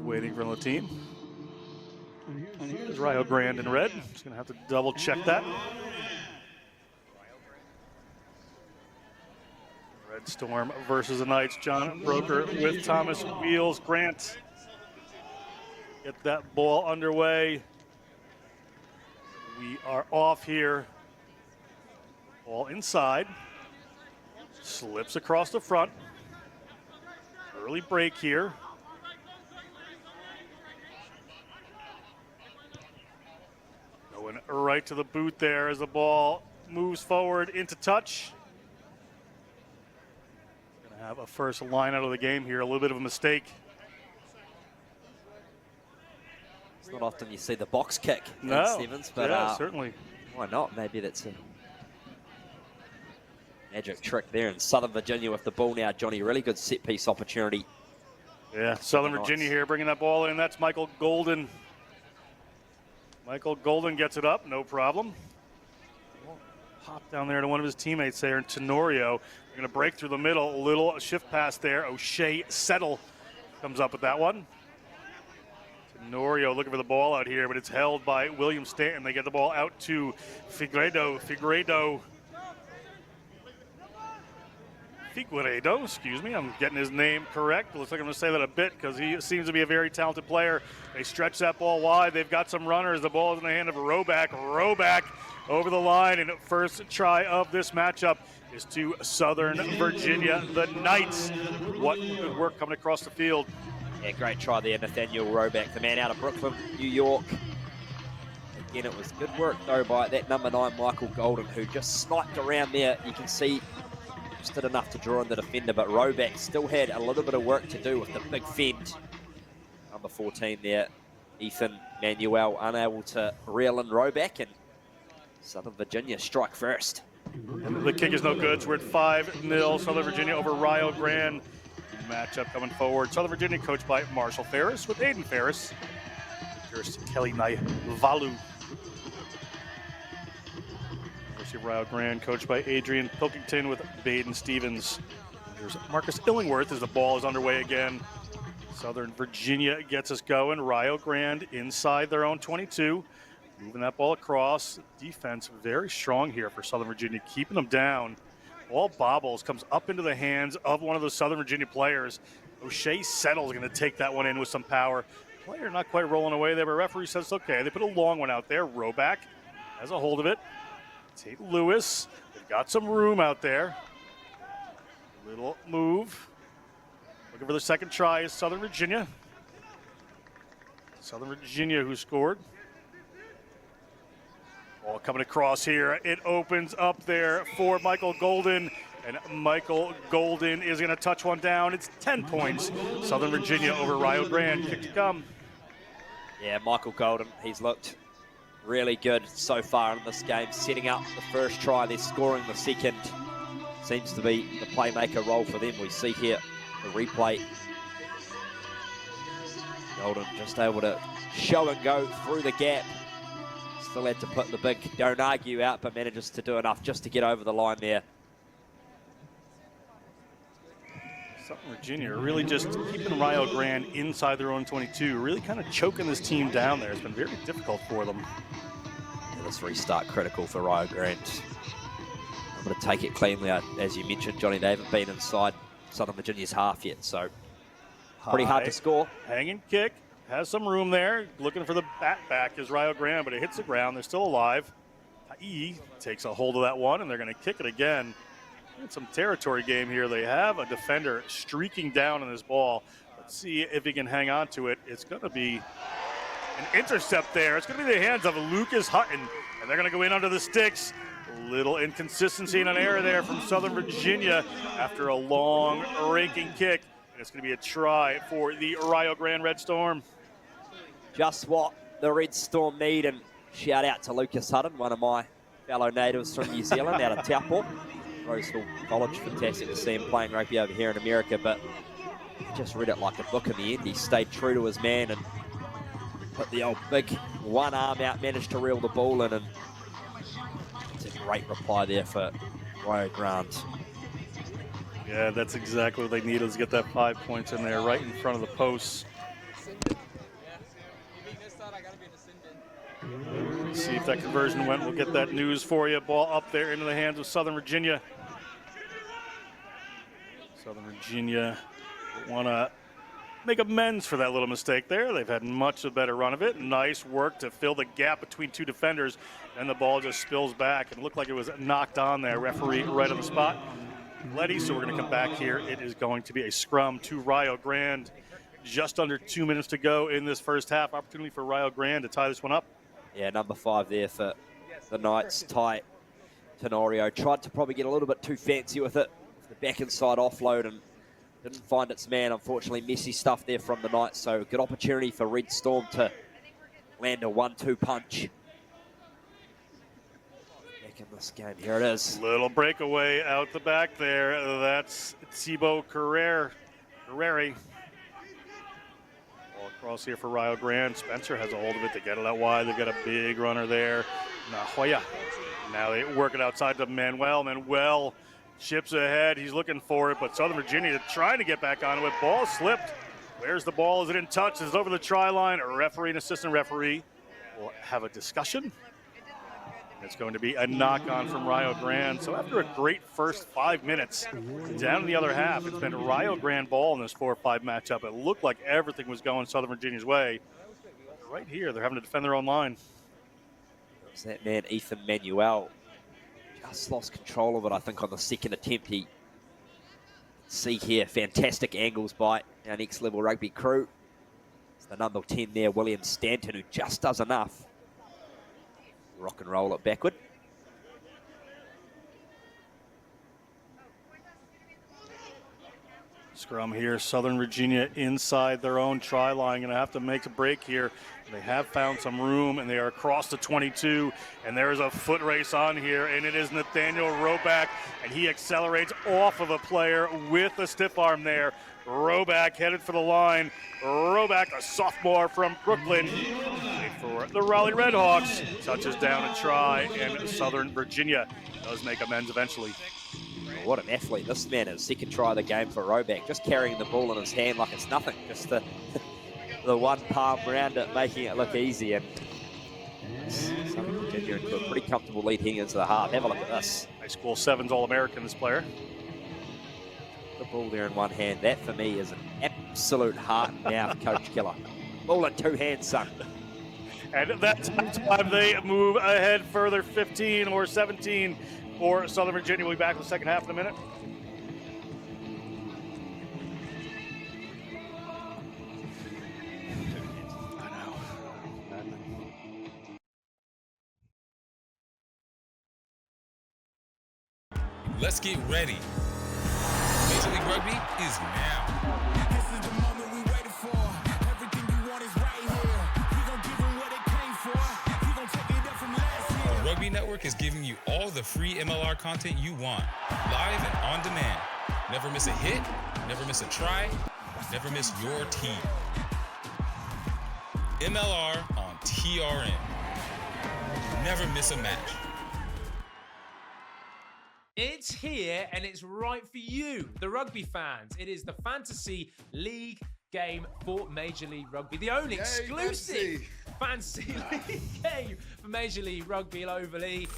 Waiting for the team. Here's Rio Grande in red. Just going to have to double check that. Red Storm versus the Knights. John Broker with Thomas Wheels. Grant. Get that ball underway. We are off here. Ball inside. Slips across the front. Early break here. Going right to the boot there as the ball moves forward into touch. Going to have a first line out of the game here. A little bit of a mistake. It's not often you see the box kick in Sevens, but yeah, certainly. Why not? Maybe that's a magic trick there in Southern Virginia with the ball now. Johnny, really good set piece opportunity Yeah, Southern Virginia here bringing that ball in. That's Michael Golden. Michael Golden gets it up, no problem. Hop down there to one of his teammates there in Tenorio. They're going to break through the middle. A little shift pass there. O'Shea Settle comes up with that one. Tenorio looking for the ball out here, but it's held by William Stanton. They get the ball out to Figueiredo, excuse me. I'm getting his name correct. Looks like I'm going to say that a bit because he seems to be a very talented player. They stretch that ball wide. They've got some runners. The ball is in the hand of Roback. Roback over the line, and first try of this matchup is to Southern Virginia, the Knights. What good work coming across the field. Yeah, great try there, Nathaniel Roback, the man out of Brooklyn, New York. Again, it was good work, though, by that number 9, Michael Golden, who just sniped around there. You can see just did enough to draw in the defender, but Roback still had a little bit of work to do with the big fend. Number 14 there, Ethan Manuel, unable to reel in Roback, and Southern Virginia strike first. And the kick is no good, so we're at 5-0, Southern Virginia over Rio Grande. Matchup coming forward. Southern Virginia coached by Marshall Ferris with Aiden Ferris. Here's Kelly Naivalu. University of Rio Grande coached by Adrian Pilkington with Baden Stevens. Here's Marcus Illingworth as the ball is underway again. Southern Virginia gets us going. Rio Grande inside their own 22. Moving that ball across. Defense very strong here for Southern Virginia, keeping them down. Ball bobbles, comes up into the hands of one of those Southern Virginia players. O'Shea Settle's going to take that one in with some power. Player not quite rolling away there, but referee says it's okay. They put a long one out there. Roback has a hold of it. Tate Lewis, they've got some room out there. Little move. Looking for the second try is Southern Virginia. Southern Virginia who scored. Ball coming across here. It opens up there for Michael Golden. And Michael Golden is going to touch one down. It's 10 points. Southern Virginia over Rio Grande. Kick to come. Yeah, Michael Golden, he's looked really good so far in this game. Setting up the first try, they're scoring the second. Seems to be the playmaker role for them. We see here the replay. Golden just able to show and go through the gap. Still had to put the big don't argue out, but manages to do enough just to get over the line there. Southern Virginia really just keeping Rio Grande inside their own 22, really kind of choking this team down there. It's been very difficult for them. Yeah, this restart critical for Rio Grande. I'm going to take it cleanly. As you mentioned, Johnny, they haven't been inside Southern Virginia's half yet, so pretty hard to score. Hanging kick. Has some room there. Looking for the bat back is Rio Grande, but it hits the ground. They're still alive. Ha'i takes a hold of that one, and they're going to kick it again. It's some territory game here. They have a defender streaking down on this ball. Let's see if he can hang on to it. It's going to be an intercept there. It's going to be the hands of Lucas Hutton, and they're going to go in under the sticks. A little inconsistency and an error there from Southern Virginia after a long raking kick. And it's going to be a try for the Rio Grande Red Storm. Just what the Red Storm need, and shout out to Lucas Hutton, one of my fellow natives from New Zealand, out of Taupo, Roseville College. Fantastic to see him playing rugby over here in America, but he just read it like a book in the end. He stayed true to his man and put the old big one arm out, managed to reel the ball in, and it's a great reply there for Rio Grande. Yeah, that's exactly what they need, is get that 5 points in there right in front of the posts. See if that conversion went. We'll get that news for you. Ball up there into the hands of Southern Virginia. Southern Virginia want to make amends for that little mistake there. They've had much a better run of it. Nice work to fill the gap between two defenders, and the ball just spills back. It looked like it was knocked on there. Referee right on the spot. Letty, so we're going to come back here. It is going to be a scrum to Rio Grande. Just under 2 minutes to go in this first half. Opportunity for Rio Grande to tie this one up. Yeah, number 5 there for the Knights. Ty Tenorio tried to probably get a little bit too fancy with it. The back inside offload and didn't find its man. Unfortunately, messy stuff there from the Knights. So good opportunity for Red Storm to land a 1-2 punch. Back in this game, here it is. Little breakaway out the back there. That's Thibaut Carrere. Cross here for Rio Grande. Spencer has a hold of it. They get it out wide. They've got a big runner there. Nahoya. Now they work it outside to Manuel. Manuel chips ahead. He's looking for it, but Southern Virginia trying to get back onto it. Ball slipped. Where's the ball? Is it in touch? Is it over the try line? A referee and assistant referee will have a discussion. It's going to be a knock-on from Rio Grande. So after a great first 5 minutes, down in the other half, it's been a Rio Grande ball in this 4-5 matchup. It looked like everything was going Southern Virginia's way. Right here, they're having to defend their own line. There's that man, Ethan Manuel. Just lost control of it, I think, on the second attempt. He see here, fantastic angles by our next level rugby crew. It's the number 10 there, William Stanton, who just does enough. Rock and roll it backward. Scrum here, Southern Virginia inside their own try line. Going to have to make a break here. They have found some room, and they are across the 22. And there's a foot race on here, and it is Nathaniel Roback, and he accelerates off of a player with a stiff arm there. Roback headed for the line. Roback, a sophomore from Brooklyn, played for the Raleigh Redhawks, touches down a try, and Southern Virginia does make amends eventually. What an athlete this man is. Second try of the game for Roback, just carrying the ball in his hand like it's nothing. Just the one palm around it, making it look easy. And Southern Virginia into a pretty comfortable lead heading into the half. Have a look at this. High school sevens All-American, this player. The ball there in one hand. That for me is an absolute heart and mouth coach killer. Ball in two hands, son. And at that time, they move ahead further, 15 or 17 for Southern Virginia. We'll be back in the second half in a minute. Let's get ready. Major League Rugby is now. This is the moment we waited for. Everything you want is right here. We gon' give them what they came for. We gon' take it up from last year. The Rugby Network is giving you all the free MLR content you want, live and on demand. Never miss a hit, never miss a try, never miss your team. MLR on TRN. Never miss a match. It's here and it's right for you, the rugby fans. It is the Fantasy League game for Major League Rugby. The only exclusive Fantasy League game for Major League Rugby globally.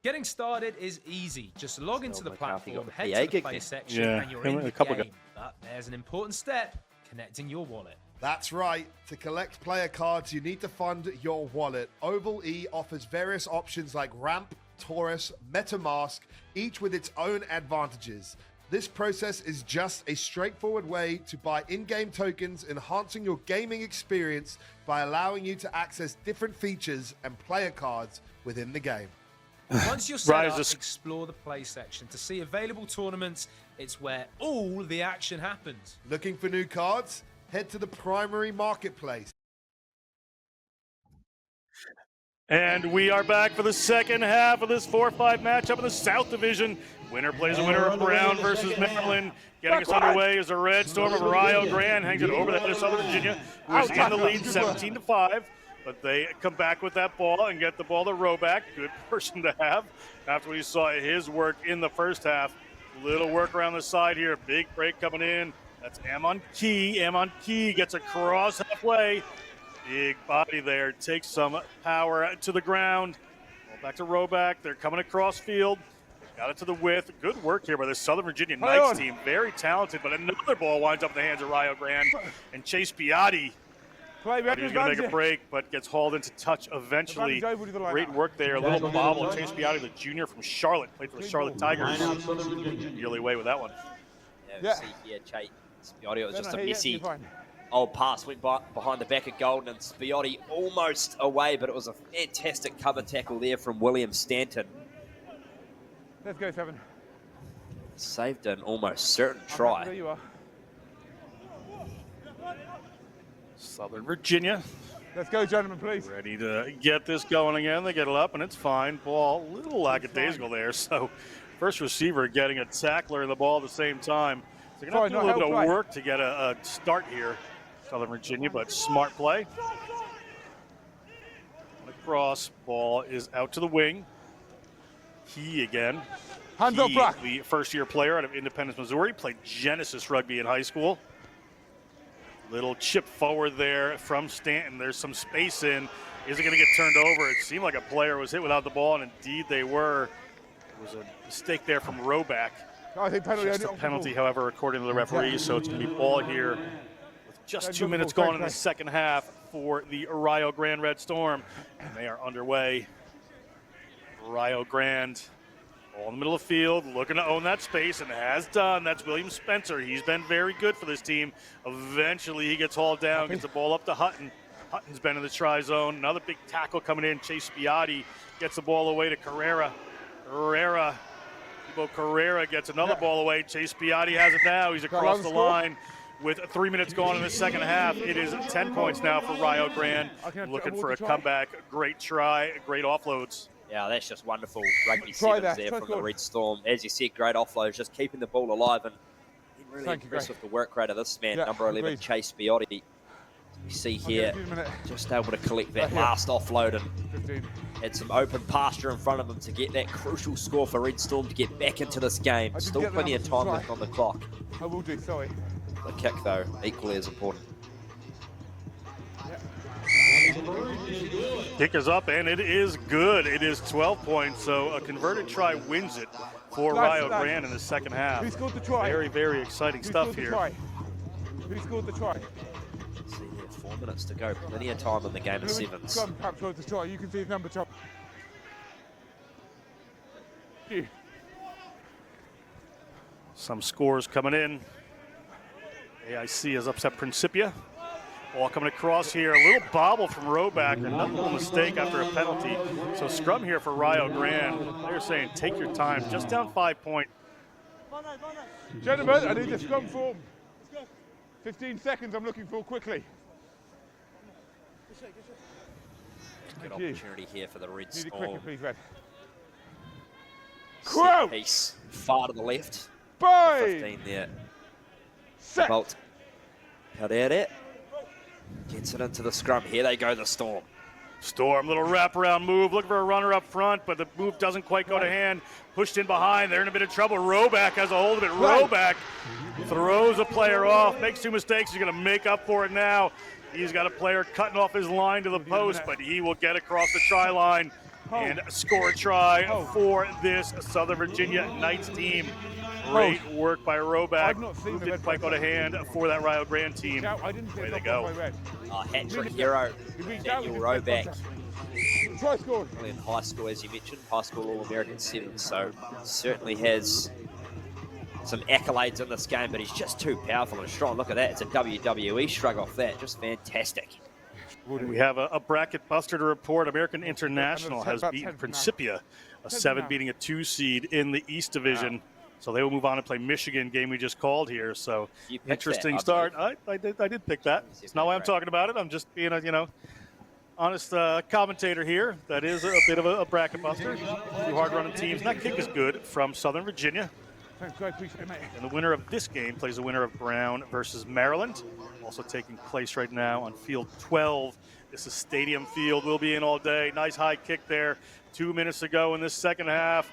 Getting started is easy. Just log into the platform, head to the play section, and you're in the game. But there's an important step, connecting your wallet. That's right. To collect player cards, you need to fund your wallet. Oval E offers various options like Ramp, Taurus, MetaMask, each with its own advantages. This process is just a straightforward way to buy in-game tokens, enhancing your gaming experience by allowing you to access different features and player cards within the game. Once you're set up, explore the play section to see available tournaments. It's where all the action happens. Looking for new cards? Head to the primary marketplace. And we are back for the second half of this 4-5 matchup in the South Division. Winner plays a winner of Brown versus Maryland. Getting us underway is a Red Storm of Rio Grande. Hangs it over the head of Southern Virginia, who is in the lead 17-5. But they come back with that ball and get the ball to Roback. Good person to have after we saw his work in the first half. Little work around the side here. Big break coming in. That's Amon Key. Amon Key gets across halfway. Big body there, takes some power to the ground. Ball back to Roback. They're coming across field. Got it to the width. Good work here by the Southern Virginia Knights team. Very talented, but another ball winds up in the hands of Rio Grande. And Chase Piatti. He's going to make a break, but gets hauled into touch eventually. Great work there. A little bobble. Chase Piatti, the junior from Charlotte, played for the Charlotte Tigers. Nearly away with that one. Yeah, see here, Chase Piatti. It was just a messy old pass, went behind the back of Golden, and Spiotti almost away, but it was a fantastic cover tackle there from William Stanton. Let's go, Seven. Saved an almost certain try. There you are. Southern Virginia. Let's go, gentlemen, please. Ready to get this going again. They get it up, and it's fine. Ball, a little lackadaisical there. So, first receiver getting a tackler and the ball at the same time. So, they're going to have to do a little bit of work to get a start here. Southern Virginia, but smart play. Across, ball is out to the wing. He again. Hands up, Brock. The first-year player out of Independence, Missouri, played Genesis rugby in high school. Little chip forward there from Stanton. There's some space in. Is it going to get turned over? It seemed like a player was hit without the ball, and indeed they were. There was a mistake there from Roback. I think penalty. Just a penalty, however, according to the referee. So it's going to be ball here with just 2 minutes gone in the second half for the Rio Grande Red Storm. And they are underway. Rio Grande, all in the middle of the field, looking to own that space, and has done. That's William Spencer. He's been very good for this team. Eventually, he gets hauled down, gets the ball up to Hutton. Hutton's been in the try zone. Another big tackle coming in. Chase Spiotti gets the ball away to Carrera. Carrera gets another ball away. Chase Spiotti has it now. He's across the line with 3 minutes gone in the second half. It is 10 points now for Rio Grande. Looking for a comeback. Great try, great offloads. Yeah, that's just wonderful rugby sevens there from the Red Storm. As you said, great offloads, just keeping the ball alive, and really impressed with the work rate of this man, number 11, Chase Spiotti. We see here, just able to collect that last offload and had some open pasture in front of him to get that crucial score for Red Storm to get back into this game. Still plenty of time left on the clock. I will do, sorry. The kick, though, equally as important. Kick is up, and it is good. It is 12 points, so a converted try wins it for Rio Grande in the second half. Who scored the try? Very, very exciting stuff here. Who scored the try? See here, 4 minutes to go. Plenty of time in the game of sevens. Scrum perhaps scored the try. You can see his number 12. Some scores coming in. AIC has upset Principia. Ball coming across here. A little bobble from Roback. Another little mistake after a penalty. So scrum here for Rio Grande. They're saying take your time. Just down 5 points. Gentlemen, I need the scrum form. 15 seconds I'm looking for quickly. Good opportunity here for the Red Storm. Quicker, please, Red. Set piece far to the left. 15 there. Bolt. Cut out it. Gets it into the scrum. Here they go, the Storm. Storm, little wraparound move. Looking for a runner up front, but the move doesn't quite go to hand. Pushed in behind. They're in a bit of trouble. Roback has a hold of it. Roback throws a player off. Makes 2 mistakes. He's going to make up for it now. He's got a player cutting off his line to the post, but he will get across the try line and score a try for this Southern Virginia Knights team. Great work by Roback. Who didn't quite go to hand for that Rio Grande team. Way they go. Hat-trick hero, Daniel Roback. Try scored. In high school, as you mentioned, high school All-American 7, so certainly has some accolades in this game, but he's just too powerful and strong. Look at that. It's a WWE shrug off that. Just fantastic. We have a bracket buster to report. American International has beaten Principia, a 7 beating a 2 seed in the East Division. So they will move on and play Michigan, game we just called here. So interesting start. I did pick that. It's not why I'm talking about it. I'm just being a honest commentator here. That is a bit of a bracket buster. 2 hard-running teams. And that kick is good from Southern Virginia. Thanks, I appreciate it, mate. And the winner of this game plays the winner of Brown versus Maryland. Also taking place right now on field 12. This is Stadium Field. We'll be in all day. Nice high kick there. 2 minutes to go in this second half.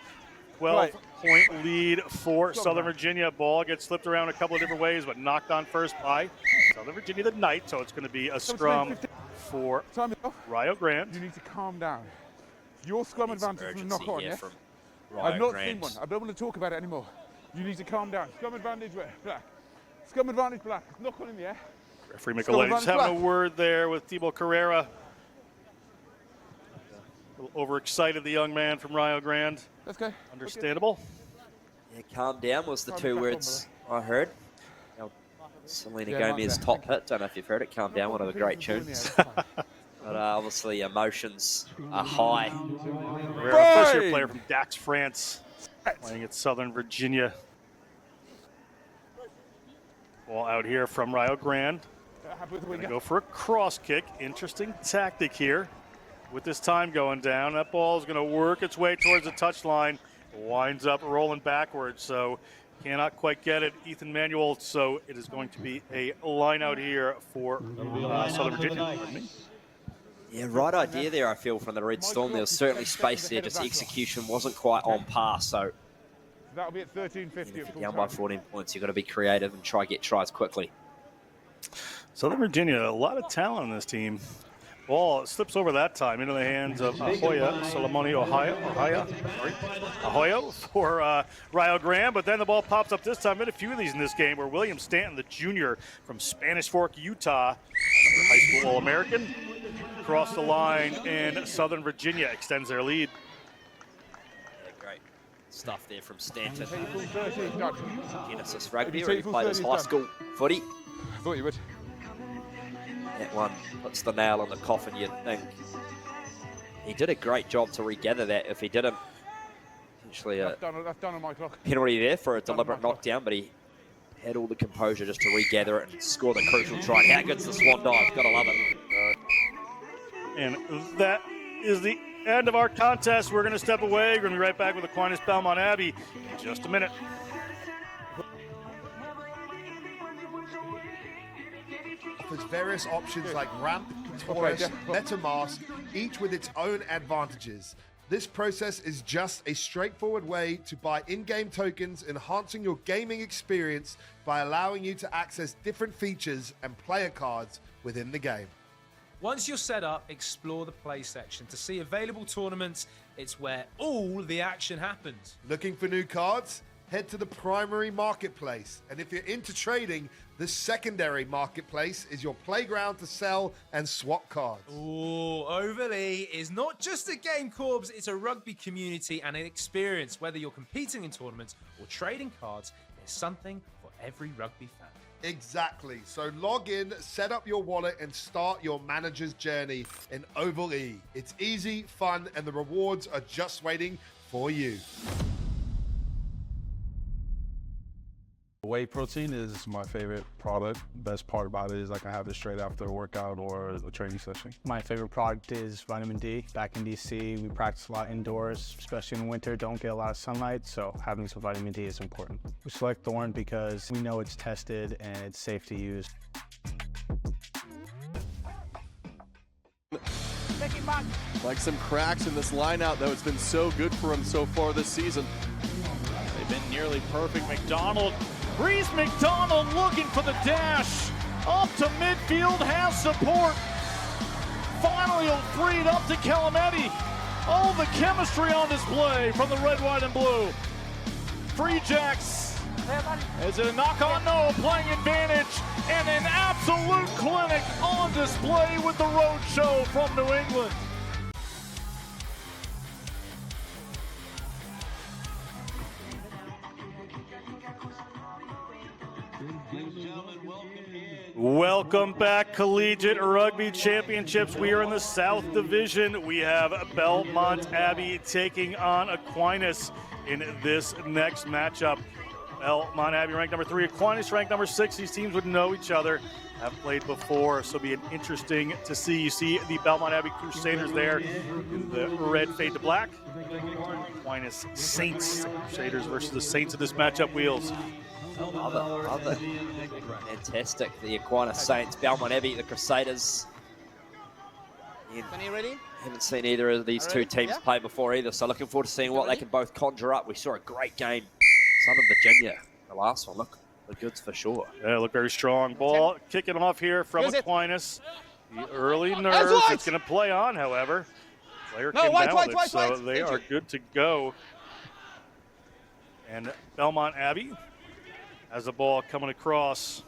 12-point lead for Southern Virginia. Ball gets slipped around a couple of different ways, but knocked on first by Southern Virginia, the Knights. So it's going to be a scrum for Rio Grande. You need to calm down. Your scrum advantage will knock on, yes? I've not seen one. I don't want to talk about it anymore. You need to calm down. Scrum advantage, black. Scrum advantage, black. Knock on in the air. Referee Micheletti having a word there with Thibaut Carrera. A little overexcited, the young man from Rio Grande. Let's go. Understandable. Yeah, calm down was the 2 words I heard. Selena Gomez's top hit. Don't know if you've heard it. Calm down, one of the great tunes. But obviously emotions are high. First-year player from Dax, France, playing at Southern Virginia. Ball out here from Rio Grande. Going to go for a cross kick. Interesting tactic here. With this time going down, that ball is going to work its way towards the touchline. Winds up rolling backwards. So Cannot quite get it, Ethan Manuel, so it is going to be a line out here for Southern Virginia. Pardon me. Yeah, right idea there, I feel, from the Red Storm. There was certainly space there, just execution wasn't quite on par. So That'll be at 13:50. if you're down by 14 points, you've got to be creative and try to get tries quickly. Southern Virginia, a lot of talent on this team. Ball slips over that time into the hands of Ahoya for Rio Grande, but then the ball pops up this time. Been a few of these in this game where William Stanton, the junior from Spanish Fork, Utah, high school All-American, across the line, and Southern Virginia extends their lead. Yeah, great stuff there from Stanton. Genesis Rugby, where he played his high school footy. I thought you would. That one puts the nail on the coffin, you'd think. He did a great job to regather that. If he didn't, potentially a That's done on my clock. penalty there for a deliberate knockdown, but he had all the composure just to regather it and score the crucial try. How good's the swan dive? Gotta love it. And that is the end of our contest. We're going to step away. We're going to be right back with Aquinas Belmont Abbey in just a minute. Offers various options like ramp, Taurus, MetaMask, each with its own advantages. This process is just a straightforward way to buy in-game tokens, enhancing your gaming experience by allowing you to access different features and player cards within the game. Once you're set up, explore the play section. To see available tournaments, it's where all the action happens. Looking for new cards? Head to the primary marketplace. And if you're into trading, the secondary marketplace is your playground to sell and swap cards. Ooh, Overley is not just a game, Corbs, it's a rugby community and an experience. Whether you're competing in tournaments or trading cards, there's something for every rugby fan. Exactly. So log in, set up your wallet, and start your manager's journey in Oval E. It's easy, fun, and the rewards are just waiting for you. Whey protein is my favorite product. Best part about it is I can have it straight after a workout or a training session. My favorite product is vitamin D. Back in DC, we practice a lot indoors, especially in the winter, don't get a lot of sunlight, so having some vitamin D is important. We select Thorn because we know it's tested and it's safe to use. Like some cracks in this lineout, though. It's been so good for him so far this season. They've been nearly perfect. McDonald, Reese McDonald looking for the dash. Up to midfield, has support. Finally, he'll free it up to Calametti. Oh, the chemistry on display from the red, white, and blue. Free Jacks. Is it a knock on? No, playing advantage. And an absolute clinic on display with the road show from New England. Welcome back, Collegiate Rugby Championships. We are in the South Division. We have Belmont Abbey taking on Aquinas in this next matchup. Belmont Abbey ranked number 3, Aquinas ranked number 6. These teams would know each other, have played before, so it'll be interesting to see. You see the Belmont Abbey Crusaders there in the red fade to black. Aquinas Saints, Crusaders versus the Saints of this matchup. Wheels. Other. Fantastic. The Aquinas Saints, Belmont Abbey, the Crusaders. Ready? Haven't seen either of these two teams play before either, so looking forward to seeing what they can both conjure up. We saw a great game. Southern Virginia, the last one, look goods for sure. Yeah, look very strong. Ball kicking off here from Aquinas. The early nerves. It's going to play on, however. Player came down with it, so they are good to go. And Belmont Abbey has the ball coming across.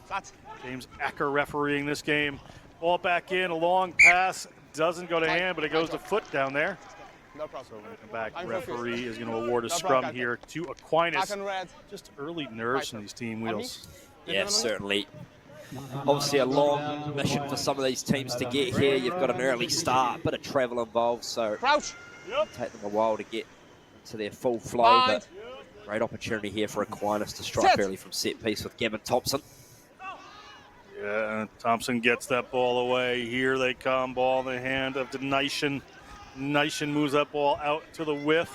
James Acker refereeing this game. Ball back in, a long pass. Doesn't go to hand, but it goes to foot down there. No problem. So welcome back. Referee is going to award a scrum here to Aquinas. Just early nerves from these team wheels. Yeah, certainly. Obviously a long mission for some of these teams to get here. You've got an early start, bit of travel involved, so take them a while to get to their full flow. But great opportunity here for Aquinas to strike early from set piece with Gavin Thompson. Yeah, Thompson gets that ball away. Here they come. Ball in the hand of Denison. Nation moves that ball out to the whiff.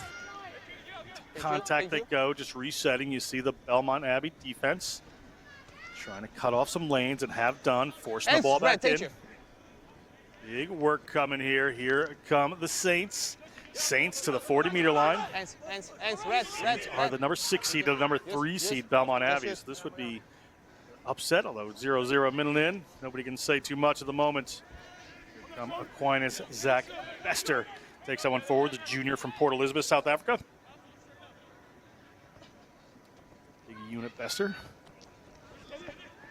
contact they go, just resetting. You see the Belmont Abbey defense trying to cut off some lanes and have done, forcing the ball back in. Big work coming here. Here come the Saints. Saints to the 40-meter line. Saints are the number 6 seed to the number 3 seed, Belmont Abbey. So this would be upset, although 0-0 minute in. Nobody can say too much at the moment. Here come Aquinas. Zach Bester takes that one forward, the junior from Port Elizabeth, South Africa. Big unit Bester.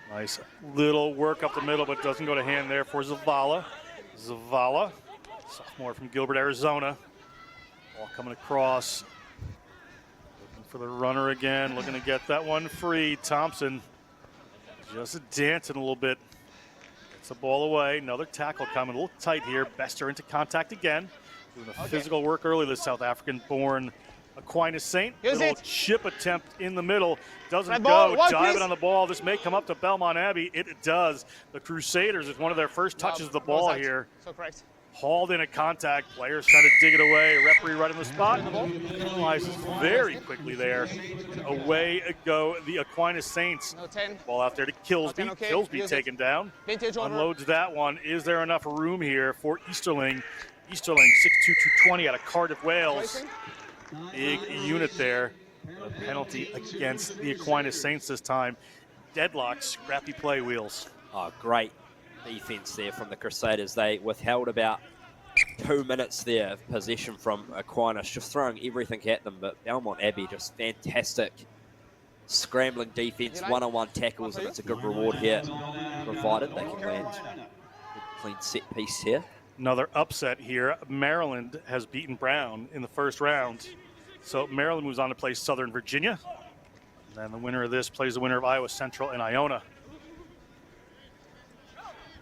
Nice little work up the middle, but doesn't go to hand there for Zavala. Zavala, sophomore from Gilbert, Arizona. Ball coming across. Looking for the runner again, looking to get that one free. Thompson just dancing a little bit. Gets the ball away. Another tackle coming, a little tight here. Bester into contact again. Doing a physical work early, this South African-born Aquinas Saint. Little chip attempt in the middle. Doesn't go. Diving on the ball. This may come up to Belmont Abbey. It does. The Crusaders, it's one of their first touches of the ball here. Hauled in at contact. Players trying to dig it away. Referee right on the spot. Analyzes very quickly there. Away go the Aquinas Saints. Ball out there to Kilsby. Kilsby taken down. Unloads that one. Is there enough room here for Easterling? Easterling, 6'2", 220 out of Cardiff, Wales. Big unit there. A penalty against the Aquinas Saints this time. Deadlock, scrappy play, Wheels. Oh, great defense there from the Crusaders. They withheld about 2 minutes there of possession from Aquinas, just throwing everything at them. But Belmont Abbey, just fantastic scrambling defense, one-on-one tackles, and it's a good reward here, provided they can land a clean set piece here. Another upset here. Maryland has beaten Brown in the first round. So Maryland moves on to play Southern Virginia. And then the winner of this plays the winner of Iowa Central and Iona.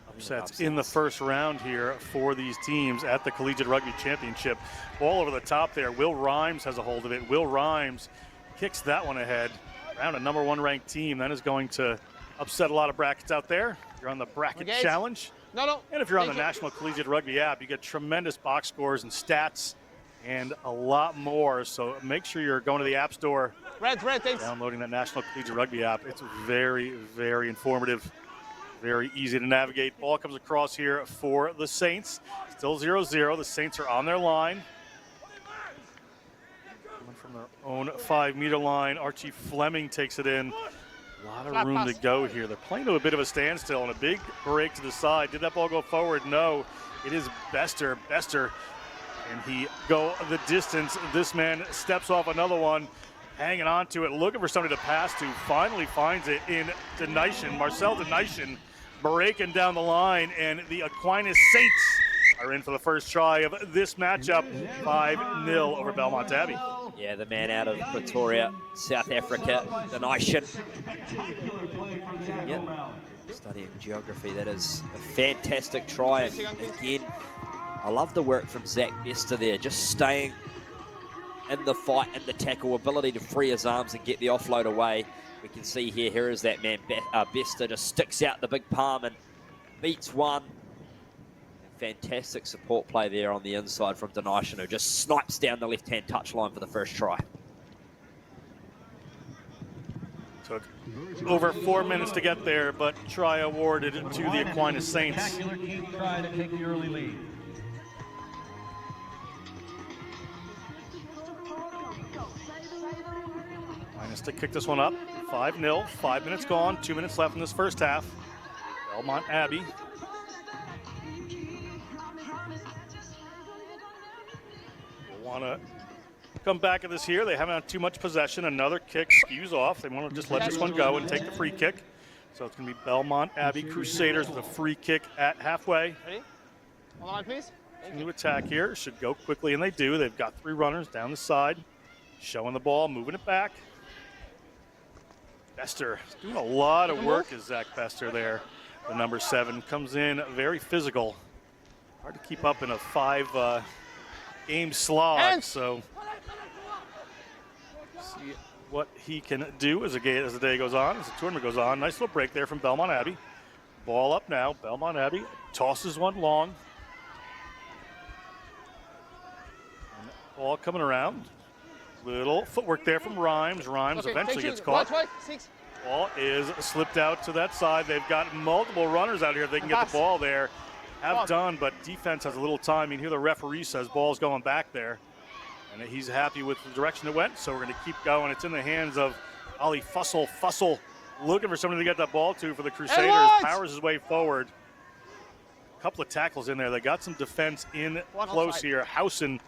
Upsets in the first round here for these teams at the Collegiate Rugby Championship. Ball over the top there. Will Rhymes has a hold of it. Will Rhymes kicks that one ahead. Brown, a number 1 ranked team. That is going to upset a lot of brackets out there. You're on the bracket challenge. And if you're on the National Collegiate Rugby app, you get tremendous box scores and stats and a lot more. So make sure you're going to the App Store, downloading that National Collegiate Rugby app. It's very, very informative, very easy to navigate. Ball comes across here for the Saints. Still 0-0. The Saints are on their line. Coming from their own 5-meter line, Archie Fleming takes it in. A lot of room to go here. They're playing to a bit of a standstill and a big break to the side. Did that ball go forward? No. It is Bester. Bester. And he go the distance. This man steps off another one, hanging on to it, looking for somebody to pass to. Finally finds it in Denishan. Marcel Denishan breaking down the line, and the Aquinas Saints are in for the first try of this matchup. 5-0 over Belmont Abbey. Yeah, the man out of Pretoria, South Africa, Denishan. Yep, studying geography. That is a fantastic try. Again, I love the work from Zach Bester there, just staying in the fight and the tackle, ability to free his arms and get the offload away. We can see here is that man, Bester just sticks out the big palm and beats one. Fantastic support play there on the inside from Denishan, who just snipes down the left-hand touchline for the first try. Took over 4 minutes to get there, but try awarded to the Aquinas Saints. Try to take the early lead. Aquinas to kick this one up. 5-0. 5 minutes gone. 2 minutes left in this first half. Belmont Abbey. Want to come back at this here. They haven't had too much possession. Another kick skews off. They want to just let this one go and take the free kick. So it's going to be Belmont Abbey Crusaders with a free kick at halfway. Ready? Hold on, please. New attack here. Should go quickly, and they do. They've got 3 runners down the side, showing the ball, moving it back. Bester doing a lot of work as Zach Bester there. The number 7 comes in very physical. Hard to keep up in a 5 game slog, so see what he can do as the day goes on, as the tournament goes on. Nice little break there from Belmont Abbey. Ball up now. Belmont Abbey tosses one long. And ball coming around. Little footwork there from Rhymes. Rhymes eventually gets caught. Ball is slipped out to that side. They've got multiple runners out here. If they can get the ball there. Have done, but defense has a little time. You hear the referee says ball's going back there. And he's happy with the direction it went, so we're going to keep going. It's in the hands of Ali Fussell. Fussell looking for somebody to get that ball to for the Crusaders. Powers his way forward. A couple of tackles in there. They got some defense in close here. Housen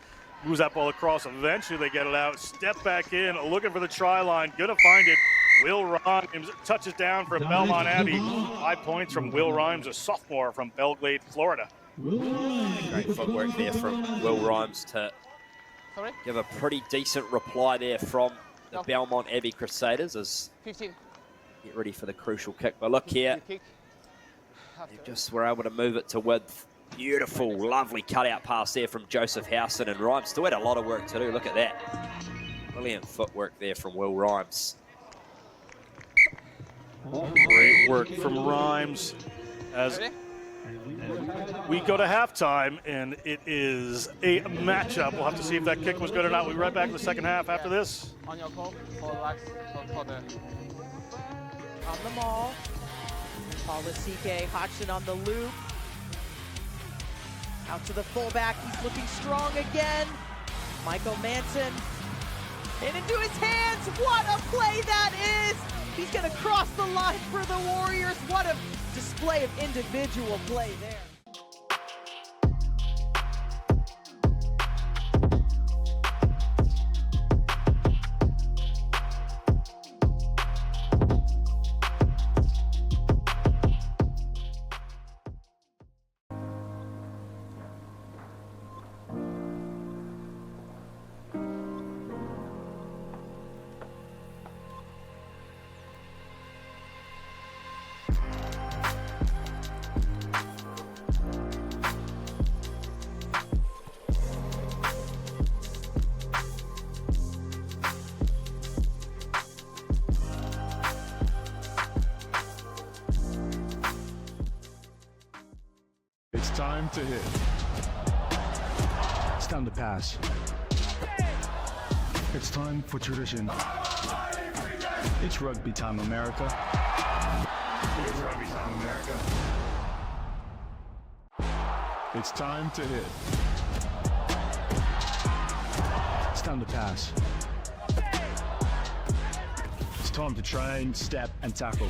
moves that ball across. Eventually they get it out. Step back in, looking for the try line. Gonna find it. Will Rhymes touches down for Belmont Abbey. 5 points from Will Rhymes, a sophomore from Belgrade, Florida. Great footwork there from Will Rhymes to give a pretty decent reply there from the Belmont Abbey Crusaders as 15. Get ready for the crucial kick. But look here, they just were able to move it to width. Beautiful, lovely cutout pass there from Joseph Housen, and Rhymes still had a lot of work to do. Look at that. Brilliant footwork there from Will Rhymes. Great work from Rhymes as we go to halftime, and it is a matchup. We'll have to see if that kick was good or not. We'll be right back in the second half after this. On your call, relax, for the... On the maul. Paul Lasike, Hodgson on the loop. Out to the fullback, he's looking strong again. Michael Manson, and into his hands, what a play that is! He's gonna cross the line for the Warriors. What a display of individual play there. It's time to hit. It's time to pass. It's time for tradition. It's rugby time, America. It's rugby time, America. It's time to hit. It's time to pass. It's time to train, step, and tackle.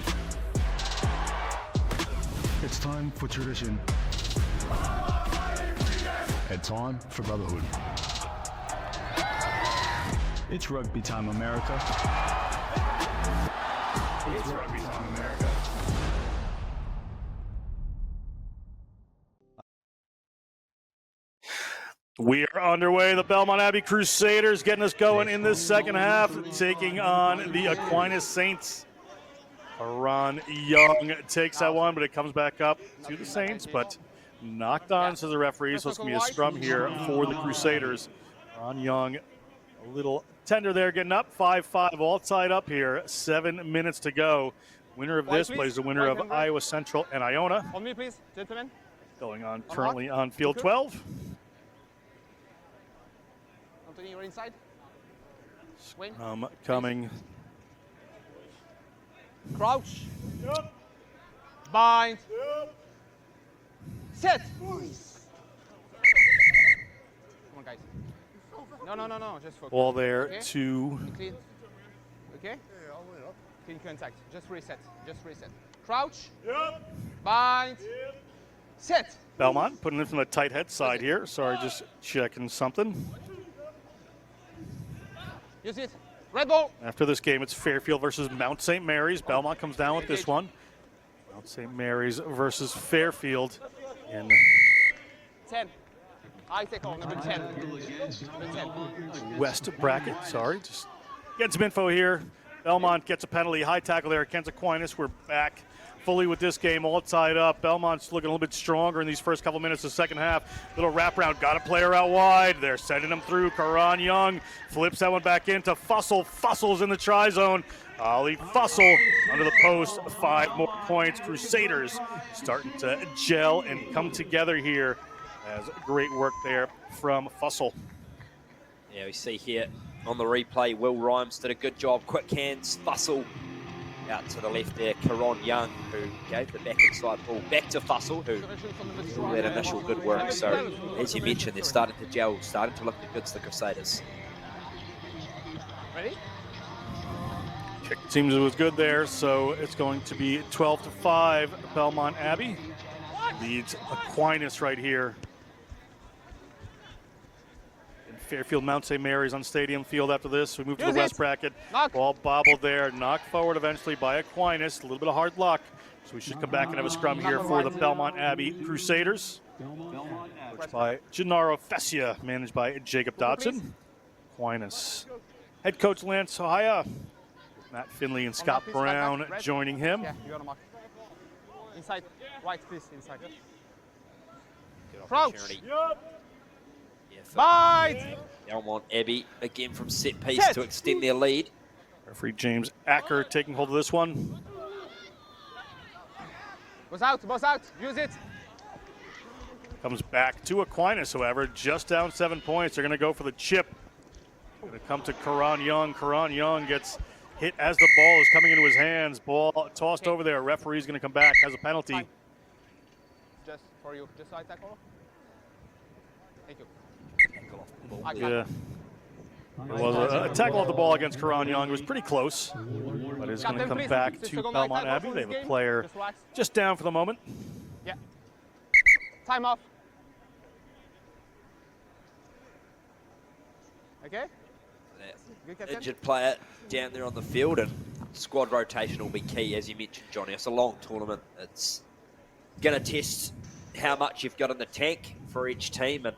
It's time for tradition. And time for brotherhood. It's rugby time, America. It's rugby time, America. We are underway. The Belmont Abbey Crusaders getting us going in this second half, taking on the Aquinas Saints. Ron Young takes that one, but it comes back up to the Saints, but knocked on to the referee, so it's going to be a scrum here for the Crusaders. Ron Young, a little tender there, getting up 5-5, all tied up here. 7 minutes to go. Winner of this plays the winner of Iowa Central and Iona. On me, please, gentlemen. Going on currently on field 12. Anthony, you're inside. Wayne. Coming. Crouch. Yep. Bind. Yep. Set. Come on, guys. No. Just focus. Ball there okay? to. Clean. Okay? Clean contact. Just reset. Crouch. Yep. Bind. Yep. Set. Belmont putting it from the tight head side here. Sorry, just checking something. Use it. Red ball. After this game, it's Fairfield versus Mount St. Mary's. Belmont comes down with this one. Mount St. Mary's versus Fairfield. In 10. I take on number 10. Number 10. West bracket. Sorry, just getting some info here. Belmont gets a penalty. High tackle there against Aquinas. We're back fully with this game all tied up. Belmont's looking a little bit stronger in these first couple minutes of the second half. Little wraparound, got a player out wide. They're sending him through. Karan Young flips that one back into Fussell. Fussell's in the try zone. Ali Fussell under the post. 5 more points. Crusaders starting to gel and come together here. As great work there from Fussell. Yeah, we see here on the replay. Will Rhymes did a good job. Quick hands, Fussell out to the left there. Karon Young, who gave the back inside ball back to Fussell, who did all that initial good work. So, as you mentioned, they're starting to gel, starting to look against the Crusaders. Ready? Kick seems it was good there, so it's going to be 12-5. Belmont Abbey leads Aquinas right here. Fairfield Mount St. Mary's on Stadium Field after this. We move to the west bracket. Ball bobbled there, knocked forward eventually by Aquinas. A little bit of hard luck. So we should come back and have a scrum here for the Belmont Abbey Crusaders. Coached by Gennaro Fessia, managed by Jacob Dodson. Aquinas. Head coach Lance Haya. Matt Finley and Scott Brown joining him. Yeah, you got to mark. Inside. Right, please, inside. Crouch. Bite! Belmont Abbey again from set piece to extend their lead. Referee James Acker taking hold of this one. Boss out, use it. Comes back to Aquinas, however, just down 7 points. They're going to go for the chip. Going to come to Karan Young. Karan Young gets hit as the ball is coming into his hands. Ball tossed over there. Referee's going to come back, has a penalty. Fine. Just for you, just side tackle. Thank you. Yeah. It was a tackle off the ball against Karan Young. It was pretty close, but it's going to come back to Belmont Abbey. They have a player just down for the moment. Yeah. Time off. Okay. Injured player down there on the field, and squad rotation will be key, as you mentioned, Johnny. It's a long tournament. It's going to test how much you've got in the tank for each team, and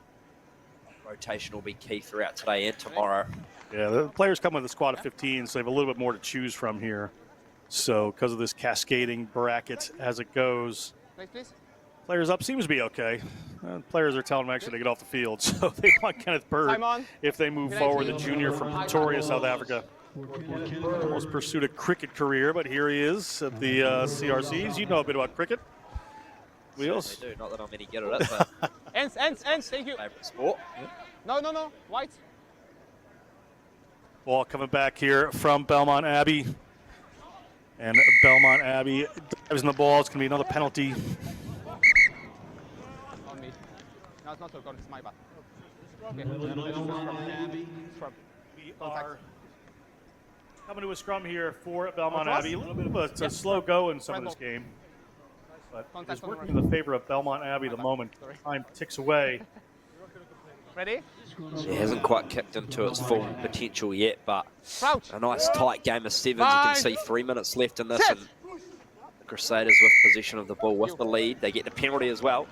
rotation will be key throughout today and tomorrow. Yeah, the players come with a squad of 15, so they have a little bit more to choose from here. So because of this cascading bracket as it goes, players up seems to be okay. Players are telling them actually to get off the field, so they want Kenneth Bird if they move forward, the junior from Pretoria, South Africa. Almost pursued a cricket career, but here he is at the CRCs. You know a bit about cricket. Wheels? They do, not that I'm any good at it, but Ends, thank you. Favorite sport. No, white. Ball coming back here from Belmont Abbey. And Belmont Abbey dives in the ball. It's going to be another penalty. On me. No, it's not so good. It's my bad. Okay. We are coming to a scrum here for Belmont Abbey. A little bit of a slow go in some of this game. But it's working in the favor of Belmont Abbey at the moment. Time ticks away. Ready? It hasn't quite kicked into its full potential yet, but a nice tight game of sevens. You can see 3 minutes left in this, and the Crusaders with possession of the ball with the lead. They get the penalty as well.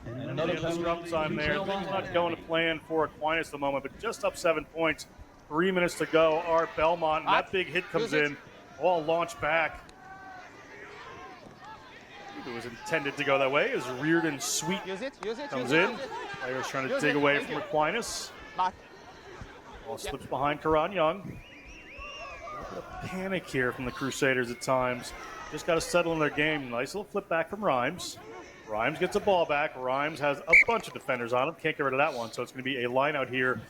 Another scrum time there. Things not going to plan for Aquinas at the moment, but just up 7 points. 3 minutes to go are Belmont, and that big hit comes in. Ball launched back. It was intended to go that way. It was Reardon Sweet comes in. Players trying to dig away from Aquinas. Ball slips behind Karan Young. A little bit of panic here from the Crusaders at times. Just got to settle in their game. Nice little flip back from Rhymes. Rhymes gets the ball back. Rhymes has a bunch of defenders on him. Can't get rid of that one. So it's going to be a line out here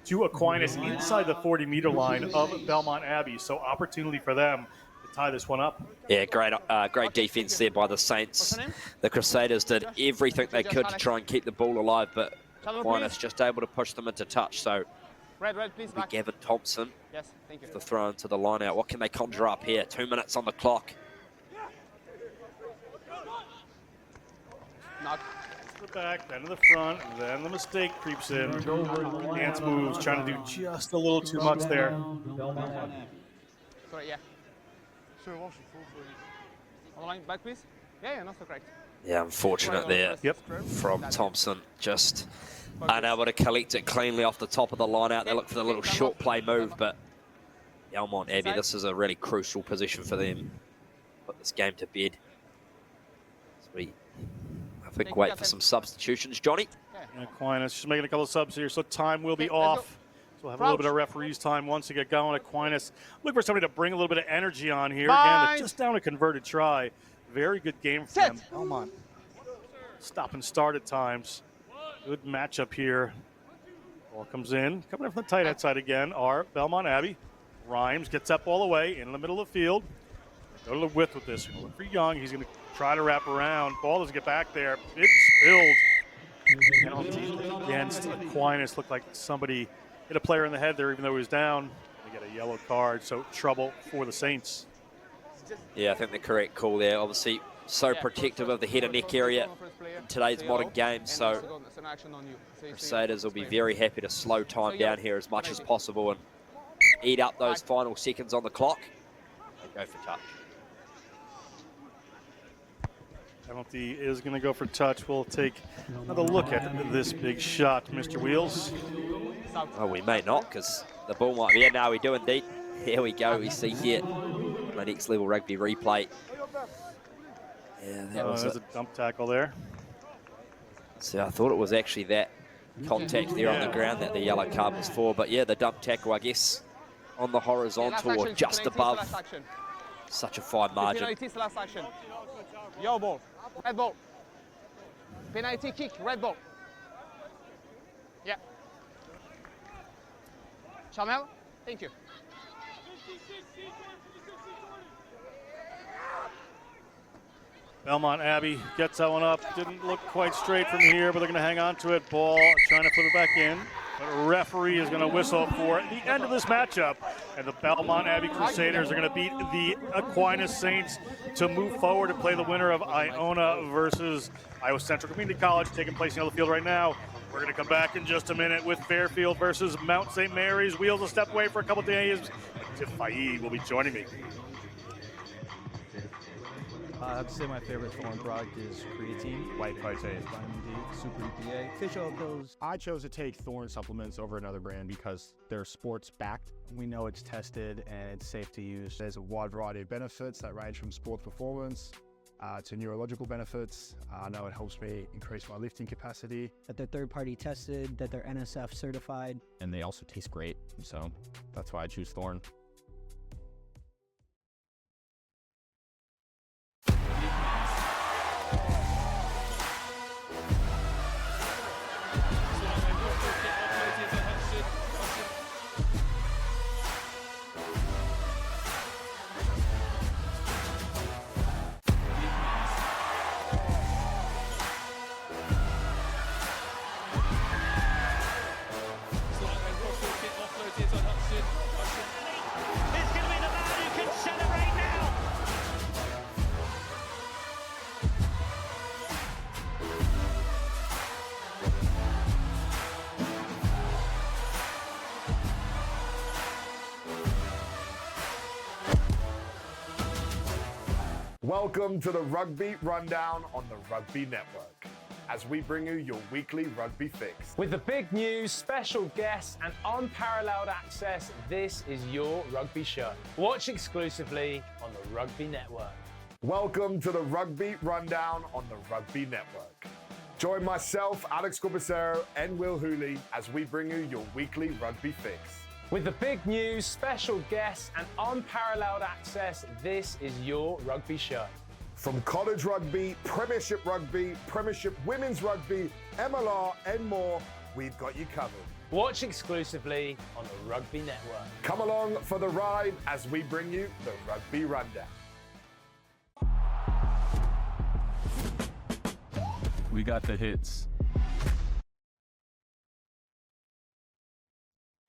to Aquinas inside the 40-meter line of Belmont Abbey. So opportunity for them to tie this one up. Yeah, great defense there by the Saints. The Crusaders did everything they could to try and keep the ball alive, but Aquinas just able to push them into touch. So Red, please. Gavin Thompson Yes, thank you. the throw into the line out. What can they conjure up here? 2 minutes on the clock. Flip back, then to the front, then the mistake creeps in. Dance moves, trying to do just a little too much there. Sorry, yeah. Sure, on the line, back, please. Yeah, not so great. Yeah, unfortunate there from Thompson. Just unable to collect it cleanly off the top of the line out. They look for the little short play move, but Belmont Abbey, this is a really crucial position for them. Put this game to bed. Sweet. I think wait for some substitutions. Johnny? Aquinas just making a couple of subs here, so time will be off. So we'll have a little bit of referees time once to get going. Aquinas look for somebody to bring a little bit of energy on here. Again, they're just down a converted try. Very good game for them. Belmont stop and start at times. Good matchup here. Ball comes in. Coming in from the tight end side again are Belmont Abbey. Rhymes gets that ball away in the middle of the field. Go to the width with this. Look for Young. He's going to try to wrap around. Ball doesn't get back there. It's spilled. Penalty against Aquinas. Looked like somebody hit a player in the head there, even though he was down. They get a yellow card, so trouble for the Saints. Yeah, I think the correct call there. Obviously, so protective of the head and neck area in today's modern game, so Crusaders will be very happy to slow time down here as much as possible and eat up those final seconds on the clock and go for touch. Penalty is going to go for touch. We'll take another look at this big shot, Mr. Wheels. Oh, we may not, because the ball might be in. Now we do indeed. Here we go. We see here my next level rugby replay. Yeah, that was there's a dump tackle there. So I thought it was actually that contact there on the ground that the yellow card was for. But yeah, the dump tackle, I guess, on the horizontal or just above. Such a fine margin. Penalty, last action. Yellow ball, red ball. Penalty kick, red ball. Yeah. Chamel, thank you. Belmont Abbey gets that one up. Didn't look quite straight from here, but they're going to hang on to it. Ball trying to flip it back in. But a referee is going to whistle for the end of this matchup. And the Belmont Abbey Crusaders are going to beat the Aquinas Saints to move forward and play the winner of Iona versus Iowa Central Community College, taking place on the field right now. We're going to come back in just a minute with Fairfield versus Mount St. Mary's. Wheels will step away for a couple days. Tiff Faid will be joining me. I'd say my favorite foreign product is creatine, white protein, vitamin D, super EPA, fish oil pills. I chose to take Thorne supplements over another brand because they're sports backed. We know it's tested and it's safe to use. There's a wide variety of benefits that range from sports performance to neurological benefits. I know it helps me increase my lifting capacity. That they're third-party tested, that they're NSF certified. And they also taste great, so that's why I choose Thorne. Welcome to the Rugby Rundown on the Rugby Network, as we bring you your weekly rugby fix. With the big news, special guests, and unparalleled access, this is your rugby show. Watch exclusively on the Rugby Network. Welcome to the Rugby Rundown on the Rugby Network. Join myself, Alex Corbacero, and Will Hooley as we bring you your weekly rugby fix. With the big news, special guests, and unparalleled access, this is your rugby show. From college rugby, premiership women's rugby, MLR, and more, we've got you covered. Watch exclusively on the Rugby Network. Come along for the ride as we bring you the Rugby Rundown. We got the hits.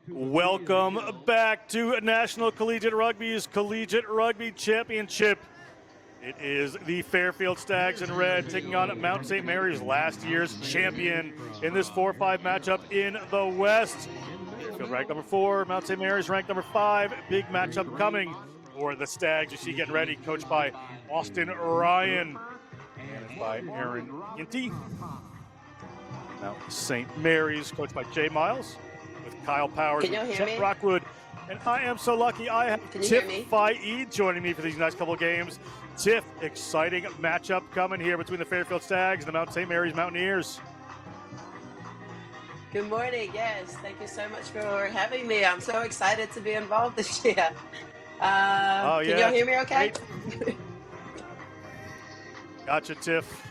Welcome back to National Collegiate Rugby's Collegiate Rugby Championship. It is the Fairfield Stags in red taking on Mount St. Mary's, last year's champion, in this 4-5 matchup in the West. Fairfield ranked number 4, Mount St. Mary's ranked number 5. Big matchup coming for the Stags. You see getting ready, coached by Austin Ryan and by Aaron Ginty. Mount St. Mary's coached by Jay Miles, with Kyle Powers and Chet Rockwood. And I am so lucky I have Tiff Faid joining me for these next couple of games. Tiff, exciting matchup coming here between the Fairfield Stags and the Mount St. Mary's Mountaineers. Good morning. Yes, thank you so much for having me. I'm so excited to be involved this year. Can y'all hear me okay? Gotcha, Tiff.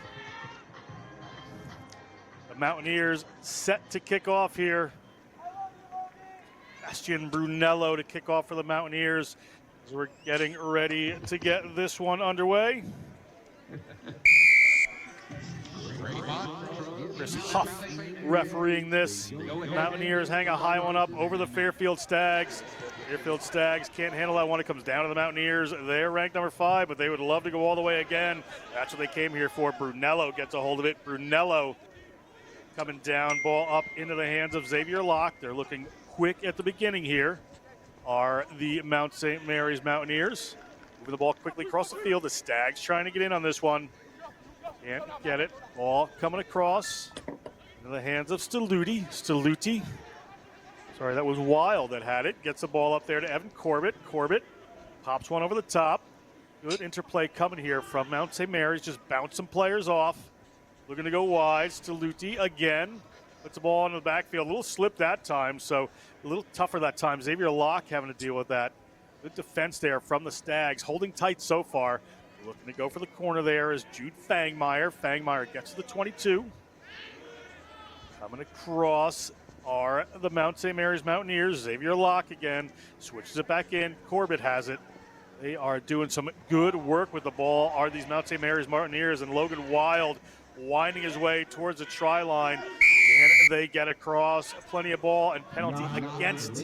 The Mountaineers set to kick off here. Sebastian Brunello to kick off for the Mountaineers as we're getting ready to get this one underway. Chris Huff refereeing this. Mountaineers hang a high one up over the Fairfield Stags. Fairfield Stags can't handle that one. It comes down to the Mountaineers. They're ranked number 5, but they would love to go all the way again. That's what they came here for. Brunello gets a hold of it. Brunello coming down, ball up into the hands of Xavier Locke. They're looking quick at the beginning here, are the Mount St. Mary's Mountaineers. Moving the ball quickly across the field. The Stags trying to get in on this one. Can't get it. Ball coming across into the hands of Stelluti. Sorry, that was Wild that had it. Gets the ball up there to Evan Corbett. Corbett pops one over the top. Good interplay coming here from Mount St. Mary's. Just bounce some players off. Looking to go wide. Stelluti again. Puts the ball into the backfield. A little slip that time, so a little tougher that time. Xavier Locke having to deal with that. Good defense there from the Stags. Holding tight so far. Looking to go for the corner there is Jude Fangmeyer. Fangmeyer gets to the 22. Coming across are the Mount St. Mary's Mountaineers. Xavier Locke again. Switches it back in. Corbett has it. They are doing some good work with the ball, are these Mount St. Mary's Mountaineers. And Logan Wild winding his way towards the try line. And they get across. Plenty of ball and penalty against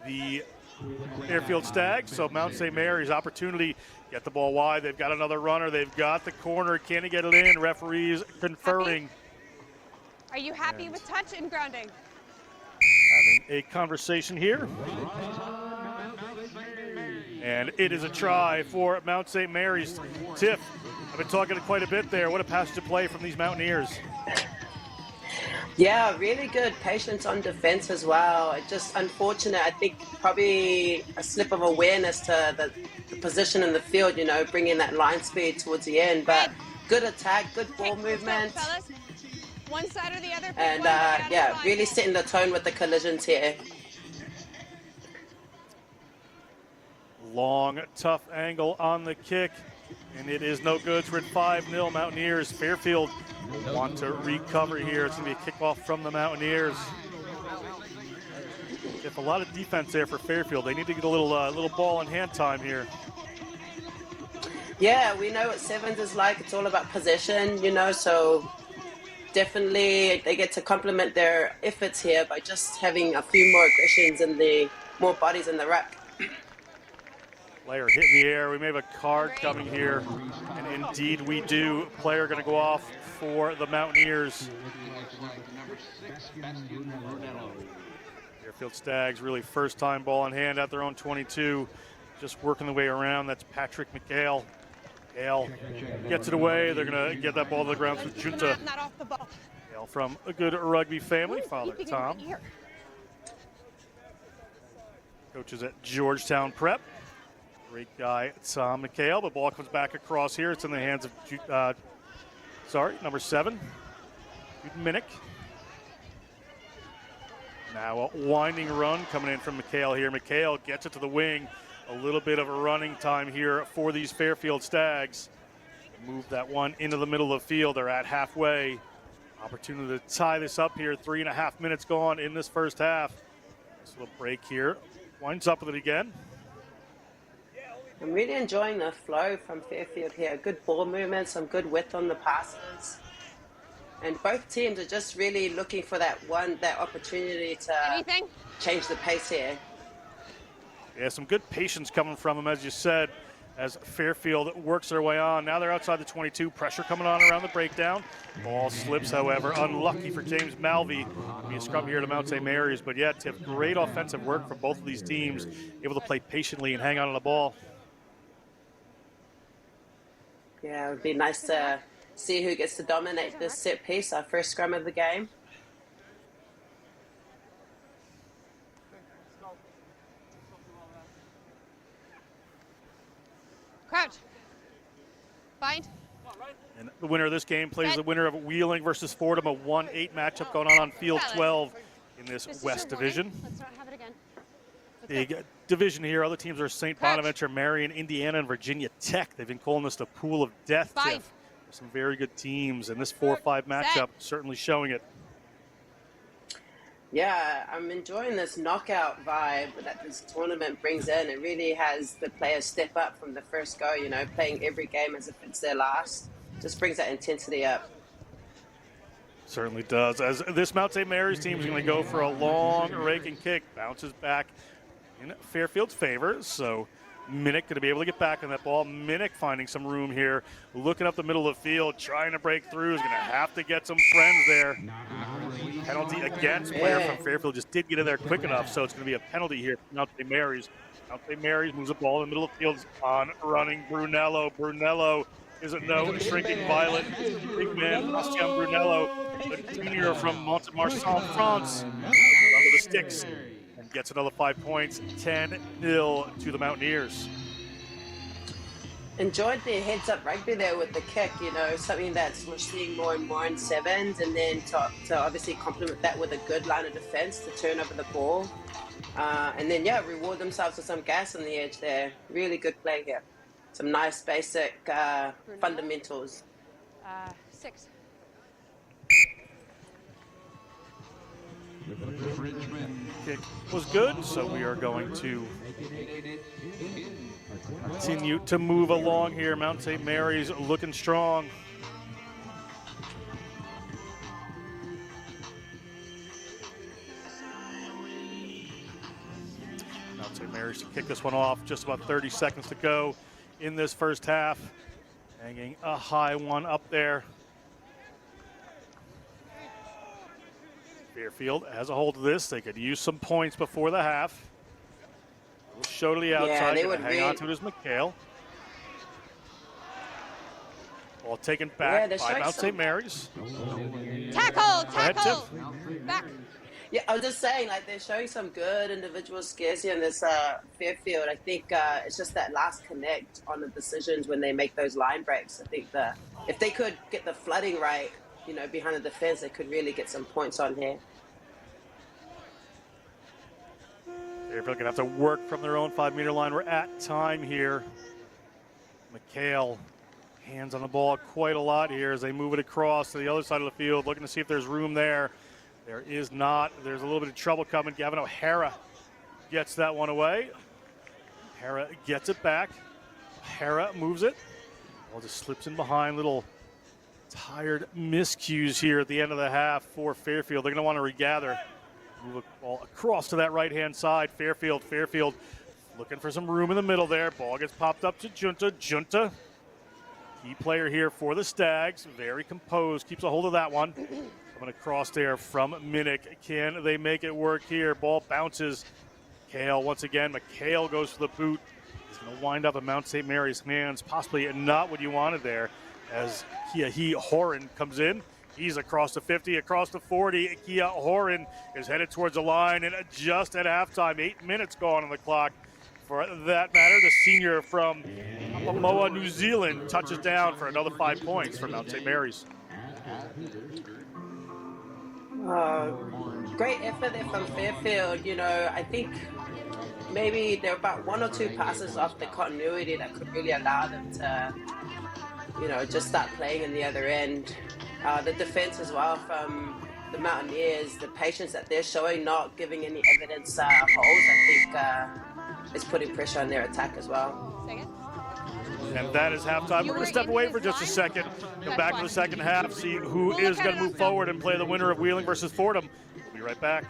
the Fairfield Stags. So Mount St. Mary's opportunity, get the ball wide. They've got another runner. They've got the corner. Can he get it in? Referees conferring. Are you happy with touch and grounding? Having a conversation here. And it is a try for Mount St. Mary's. Tiff, I've been talking quite a bit there. What a passage of play from these Mountaineers. Yeah, really good patience on defense as well. Just unfortunate, I think probably a slip of awareness to the position in the field, you know, bringing that line speed towards the end. But good attack, good ball movement. One side or the other. And yeah, really setting the tone with the collisions here. Long, tough angle on the kick. And it is no good. We're at 5-0 Mountaineers. Fairfield want to recover here. It's going to be a kickoff from the Mountaineers. If a lot of defense there for Fairfield. They need to get a little ball in hand time here. Yeah, we know what sevens is like. It's all about possession, you know, so definitely they get to complement their efforts here by just having a few more aggressions and more bodies in the ruck. Player hit in the air. We may have a card coming here. And indeed we do. Player going to go off for the Mountaineers. Fairfield Stags really first time ball in hand at their own 22. Just working the way around. That's Patrick McHale. Hale gets it away. They're going to get that ball to the ground through Junta. Hale from a good rugby family. Father Tom. Coaches at Georgetown Prep. Great guy, Tom McHale. The ball comes back across here. It's in the hands of, number 7, Jude Minnick. Now a winding run coming in from McHale here. McHale gets it to the wing. A little bit of a running time here for these Fairfield Stags. Move that one into the middle of the field. They're at halfway. Opportunity to tie this up here. 3.5 minutes gone in this first half. This little break here. Winds up with it again. I'm really enjoying the flow from Fairfield here. Good ball movement, some good width on the passes. And both teams are just really looking for that opportunity to change the pace here. Yeah, some good patience coming from them, as you said, as Fairfield works their way on. Now they're outside the 22. Pressure coming on around the breakdown. Ball slips, however. Unlucky for James Malvey. Be a scrum here to Mount St. Mary's. But yeah, Tiff, great offensive work from both of these teams. Able to play patiently and hang on to the ball. Yeah, it would be nice to see who gets to dominate this set piece, our first scrum of the game. Crouch. Bind. And the winner of this game plays the winner of Wheeling versus Fordham, a 1-8 matchup going on field 12 in this West Division. Let's not have it again. Big division here. Other teams are St. Bonaventure, Marian, Indiana, and Virginia Tech. They've been calling this the pool of death. Some very good teams, and this 4-5 matchup certainly showing it. Yeah, I'm enjoying this knockout vibe that this tournament brings in. It really has the players step up from the first go, you know, playing every game as if it's their last. Just brings that intensity up. Certainly does. As this Mount St. Mary's team is going to go for a long raking kick. Bounces back in Fairfield's favor. So Minnick going to be able to get back on that ball. Minnick finding some room here. Looking up the middle of the field, trying to break through. Is going to have to get some friends there. Penalty against player from Fairfield. Just didn't get in there quick enough. So it's going to be a penalty here for Mount St. Mary's. Mount St. Mary's moves the ball in the middle of the field. On running Brunello. Brunello is it no shrinking violet. Big man, Bastian Brunello, the junior from Mont-de-Marsan, France, under the sticks and gets another 5 points, 10-0 to the Mountaineers. Enjoyed their heads-up rugby there with the kick, you know, something that's we're seeing more and more in sevens, and then to obviously complement that with a good line of defense to turn over the ball. And then, yeah, reward themselves with some gas on the edge there. Really good play here. Some nice basic fundamentals. 6. Kick was good, so we are going to continue to move along here. Mount St. Mary's looking strong. Mount St. Mary's to kick this one off. Just about 30 seconds to go in this first half. Hanging a high one up there. Fairfield has a hold of this. They could use some points before the half. Show to the outside. They would hang on to it as McHale. Ball taken back by Mount St. Mary's. Tackle! Back. Yeah, I was just saying, like, they're showing some good individual skills here in this Fairfield. I think it's just that last connect on the decisions when they make those line breaks. I think if they could get the flooding right, you know, behind the defense, they could really get some points on here. Fairfield going to have to work from their own 5-meter line. We're at time here. McHale hands on the ball quite a lot here as they move it across to the other side of the field, looking to see if there's room there. There is not. There's a little bit of trouble coming. Gavin O'Hara gets that one away. O'Hara gets it back. O'Hara moves it. Ball just slips in behind. Little tired miscues here at the end of the half for Fairfield. They're going to want to regather. Move the ball across to that right-hand side. Fairfield looking for some room in the middle there. Ball gets popped up to Junta. Junta, key player here for the Stags. Very composed. Keeps a hold of that one. Coming across there from Minnick. Can they make it work here? Ball bounces. McHale once again. McHale goes for the boot. He's going to wind up in Mount St. Mary's hands. Possibly not what you wanted there as Kia Horan comes in. He's across the 50, across the 40. Kia Horan is headed towards the line, and just at halftime, 8 minutes gone on the clock. For that matter, the senior from Samoa, New Zealand, touches down for another 5 points for Mount St. Mary's. Great effort there from Fairfield. You know, I think maybe there were about 1 or 2 passes off the continuity that could really allow them to, you know, just start playing in the other end. The defense as well from the Mountaineers, the patience that they're showing, not giving any evidence holes, I think is putting pressure on their attack as well. And that is halftime. We're going to step away for just a second. Come back to the second half, see who is going to move forward and play the winner of Wheeling versus Fordham. We'll be right back.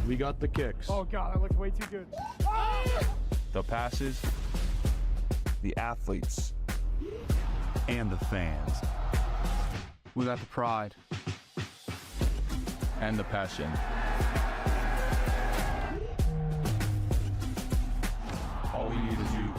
We got the kicks. Oh, God, that looked way too good. The passes. The athletes. And the fans. We got the pride. And the passion. All we need is you.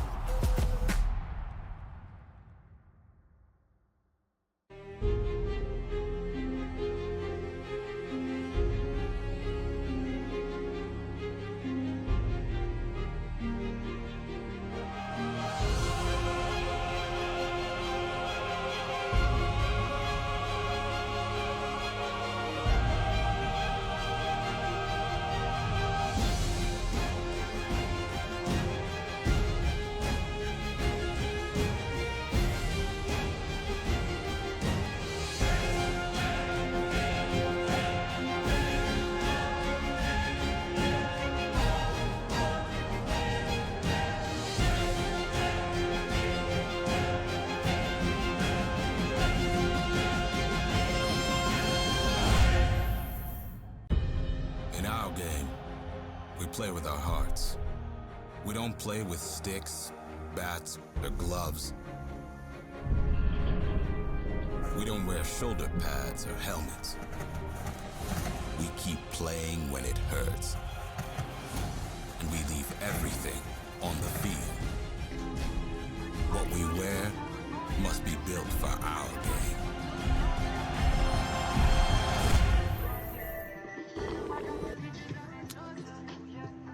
play with our hearts. We don't play with sticks, bats, or gloves. We don't wear shoulder pads or helmets. We keep playing when it hurts. And we leave everything on the field. What we wear must be built for our game.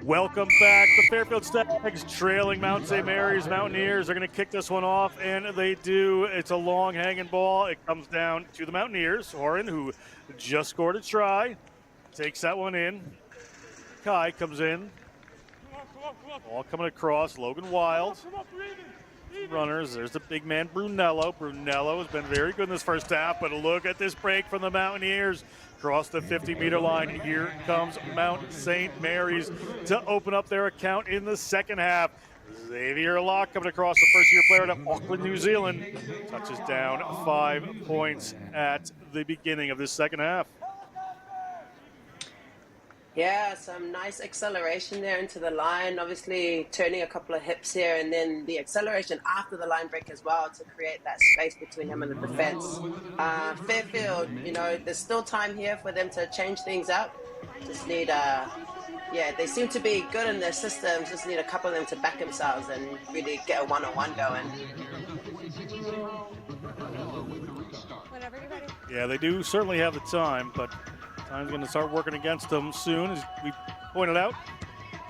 Welcome back. The Fairfield Stags trailing Mount St. Mary's Mountaineers are going to kick this one off, and they do. It's a long hanging ball. It comes down to the Mountaineers. Horan, who just scored a try, takes that one in. Kai comes in. Ball coming across. Logan Wild. Runners. There's the big man Brunello. Brunello has been very good in this first half, but look at this break from the Mountaineers. Across the 50-meter line, here comes Mount St. Mary's to open up their account in the second half. Xavier Locke coming across, the first-year player out of Auckland, New Zealand. Touches down 5 points at the beginning of this second half. Yeah, some nice acceleration there into the line. Obviously turning a couple of hips here, and then the acceleration after the line break as well to create that space between him and the defense. Fairfield, you know, there's still time here for them to change things up. Just need, yeah, they seem to be good in their systems. Just need a couple of them to back themselves and really get a one-on-one going. Whenever you're ready. Yeah, they do certainly have the time, but time's going to start working against them soon. As we pointed out,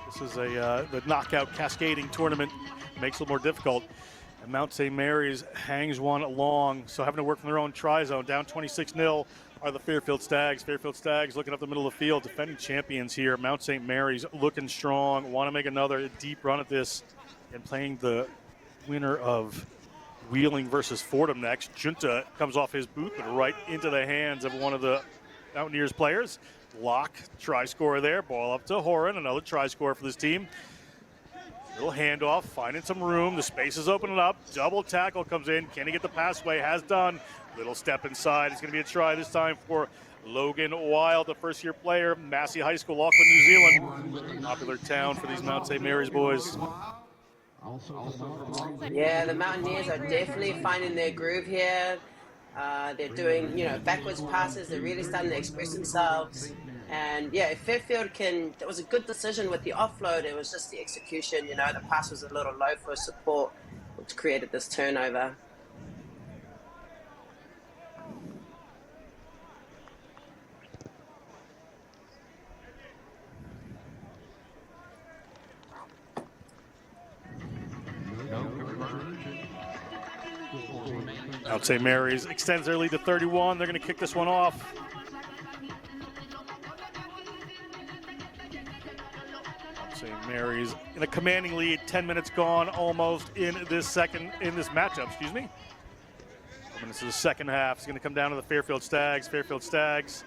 this is the knockout cascading tournament. Makes it a little more difficult. And Mount St. Mary's hangs one long, so having to work from their own try zone. Down 26-0 are the Fairfield Stags. Fairfield Stags looking up the middle of the field, defending champions here. Mount St. Mary's looking strong, want to make another deep run at this, and playing the winner of Wheeling versus Fordham next. Junta comes off his boot, but right into the hands of one of the Mountaineers players. Locke, try scorer there. Ball up to Horan, another try scorer for this team. Little handoff, finding some room. The space is opening up. Double tackle comes in. Can he get the pass away? Has done. Little step inside. It's going to be a try this time for Logan Wild, the first-year player. Massey High School, Auckland, New Zealand. Popular town for these Mount St. Mary's boys. Yeah, the Mountaineers are definitely finding their groove here. They're doing, you know, backwards passes. They're really starting to express themselves. And yeah, if Fairfield can, it was a good decision with the offload. It was just the execution, you know, the pass was a little low for support, which created this turnover. Mount St. Mary's extends their lead to 31. They're going to kick this one off. Mount St. Mary's in a commanding lead. 10 minutes gone almost in this matchup, excuse me. 4 minutes of the second half. It's going to come down to the Fairfield Stags. Fairfield Stags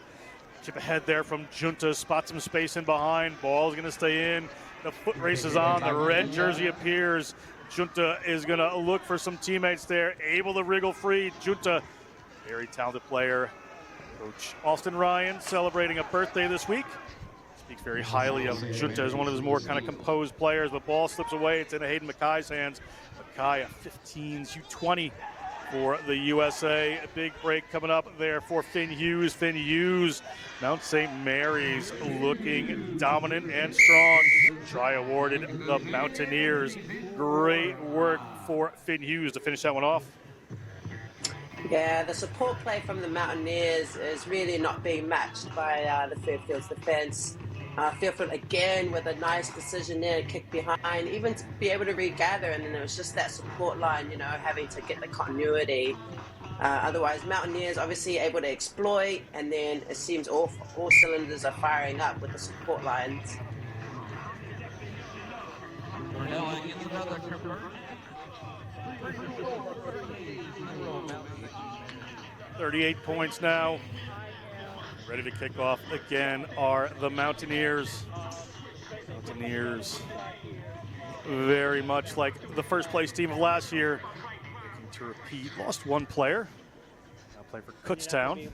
chip ahead there from Junta. Spot some space in behind. Ball is going to stay in. The foot race is on. The red jersey appears. Junta is going to look for some teammates there, able to wriggle free. Junta, very talented player. Coach Austin Ryan celebrating a birthday this week. Speaks very highly of Junta as one of his more kind of composed players, but ball slips away. It's in Hayden Mackay's hands. Mackay, a 15's U20 for the USA. A big break coming up there for Finn Hughes. Finn Hughes, Mount St. Mary's looking dominant and strong. Try awarded the Mountaineers. Great work for Finn Hughes to finish that one off. Yeah, the support play from the Mountaineers is really not being matched by the Fairfield's defense. Fairfield again with a nice decision there, kick behind, even to be able to regather, and then it was just that support line, you know, having to get the continuity. Otherwise, Mountaineers obviously able to exploit, and then it seems all cylinders are firing up with the support lines. 38 points now. Ready to kick off again are the Mountaineers. Mountaineers, very much like the first place team of last year, looking to repeat. Lost one player. Now playing for Kutztown.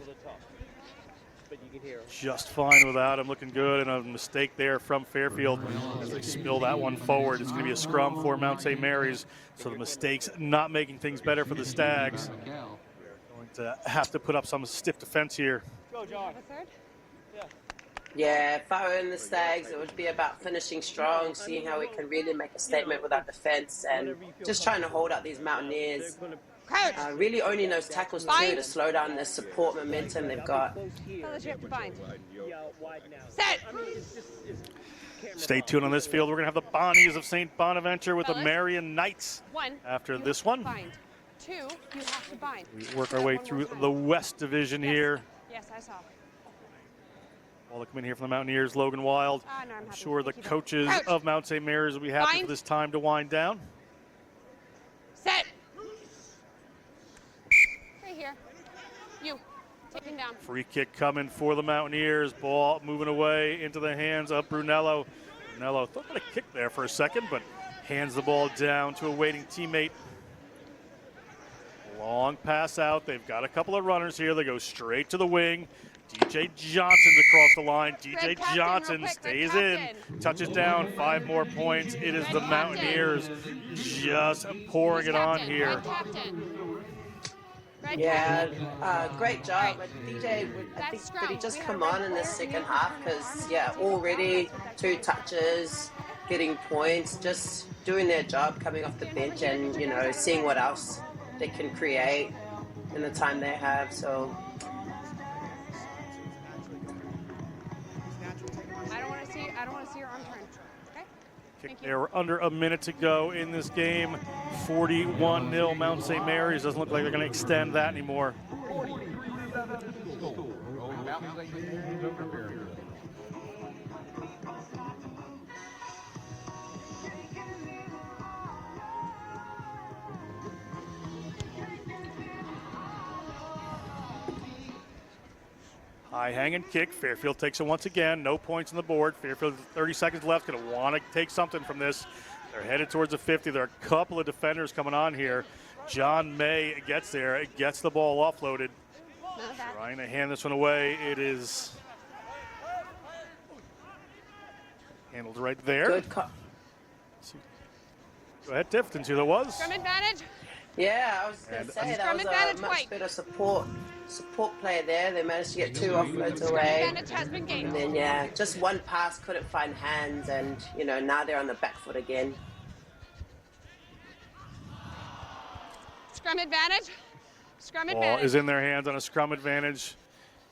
just fine without him, looking good, and a mistake there from Fairfield as they spill that one forward. It's going to be a scrum for Mount St. Mary's, so the mistakes not making things better for the Stags. Going to have to put up some stiff defense here. Go, John. Yeah, if I were in the Stags, it would be about finishing strong, seeing how we can really make a statement with our defense, and just trying to hold out these Mountaineers. Really owning those tackles too to slow down the support momentum they've got. Fellas, you have to bind. Set! Stay tuned on this field. We're going to have the Bonnies of St. Bonaventure with the Marian Knights after this one. Bind. 2, you have to bind. We work our way through the West Division here. Yes, I saw. Ball coming here from the Mountaineers, Logan Wild. I'm sure the coaches of Mount St. Mary's will be happy for this time to wind down. Set! Right here. You. Take him down. Free kick coming for the Mountaineers. Ball moving away into the hands of Brunello. Brunello thought about a kick there for a second, but hands the ball down to a waiting teammate. Long pass out. They've got a couple of runners here. They go straight to the wing. DJ Johnson's across the line. DJ Johnson stays in, touches down, 5 more points. It is the Mountaineers just pouring it on here. Yeah, great job. But DJ, I think, did he just come on in the second half? Because, yeah, already 2 touches, getting points, just doing their job, coming off the bench and, you know, seeing what else they can create in the time they have. So I don't want to see your arm turn. Okay? Kick there, under a minute to go in this game. 41-0 Mount St. Mary's. Doesn't look like they're going to extend that anymore. High hanging kick. Fairfield takes it once again. No points on the board. Fairfield, 30 seconds left, going to want to take something from this. They're headed towards the 50. There are a couple of defenders coming on here. John May gets there. It gets the ball offloaded. Trying to hand this one away. It is handled right there. Good Go ahead, Tiff. Didn't see who that was. Scrum advantage. yeah, I was going to say that was a much better support player there. They managed to get 2 offloads away. Advantage has been gained. And then, yeah, just one pass, couldn't find hands, and, you know, now they're on the back foot again. Scrum advantage. Scrum Ball advantage. is in their hands on a scrum advantage.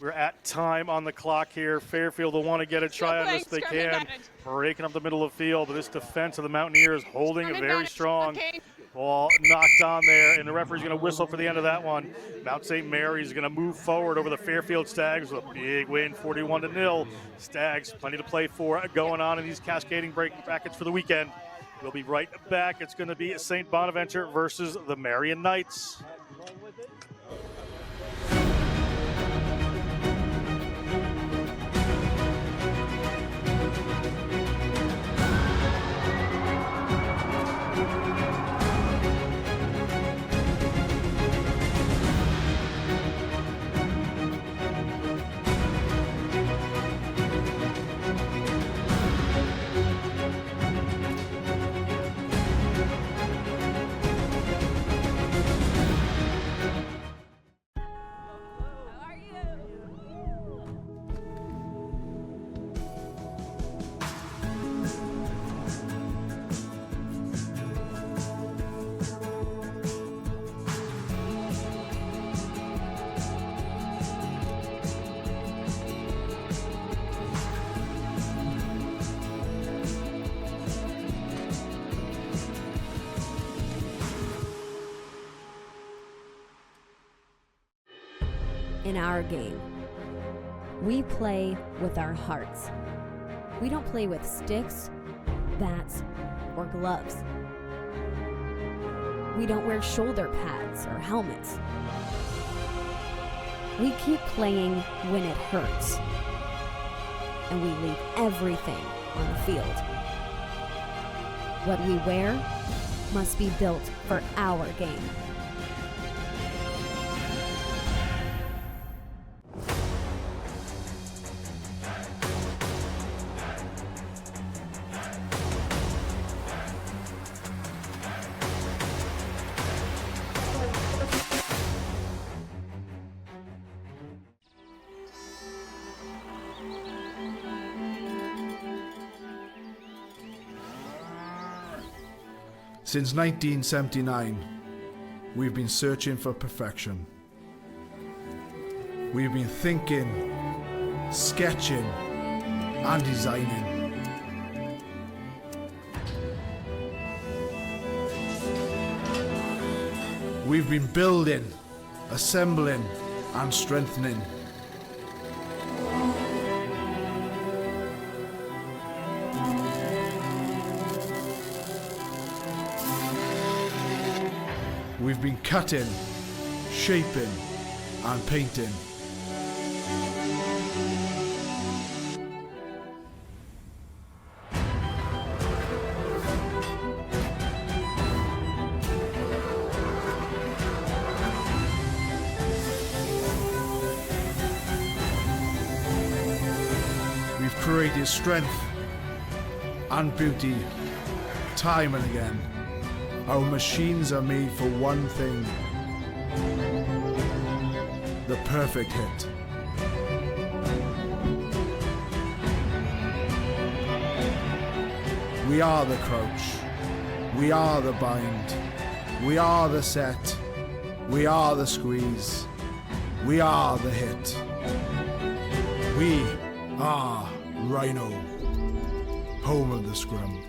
We're at time on the clock here. Fairfield will want to get a try on this if they can. Breaking up the middle of the field, but this defense of the Mountaineers holding it very strong. Okay. Ball knocked on there, and the referee's going to whistle for the end of that one. Mount St. Mary's is going to move forward over the Fairfield Stags with a big win, 41-0. Stags, plenty to play for going on in these cascading brackets for the weekend. We'll be right back. It's going to be St. Bonaventure versus the Marian Knights. In our game, we play with our hearts. We don't play with sticks, bats, or gloves. We don't wear shoulder pads or helmets. We keep playing when it hurts. And we leave everything on the field. What we wear must be built for our game. Since 1979, we've been searching for perfection. We've been thinking, sketching, and designing. We've been building, assembling, and strengthening. We've been cutting, shaping, and painting. We've created strength and beauty time and again. Our machines are made for one thing: the perfect hit. We are the crouch. We are the bind. We are the set. We are the squeeze. We are the hit. We are Rhino, home of the scrum.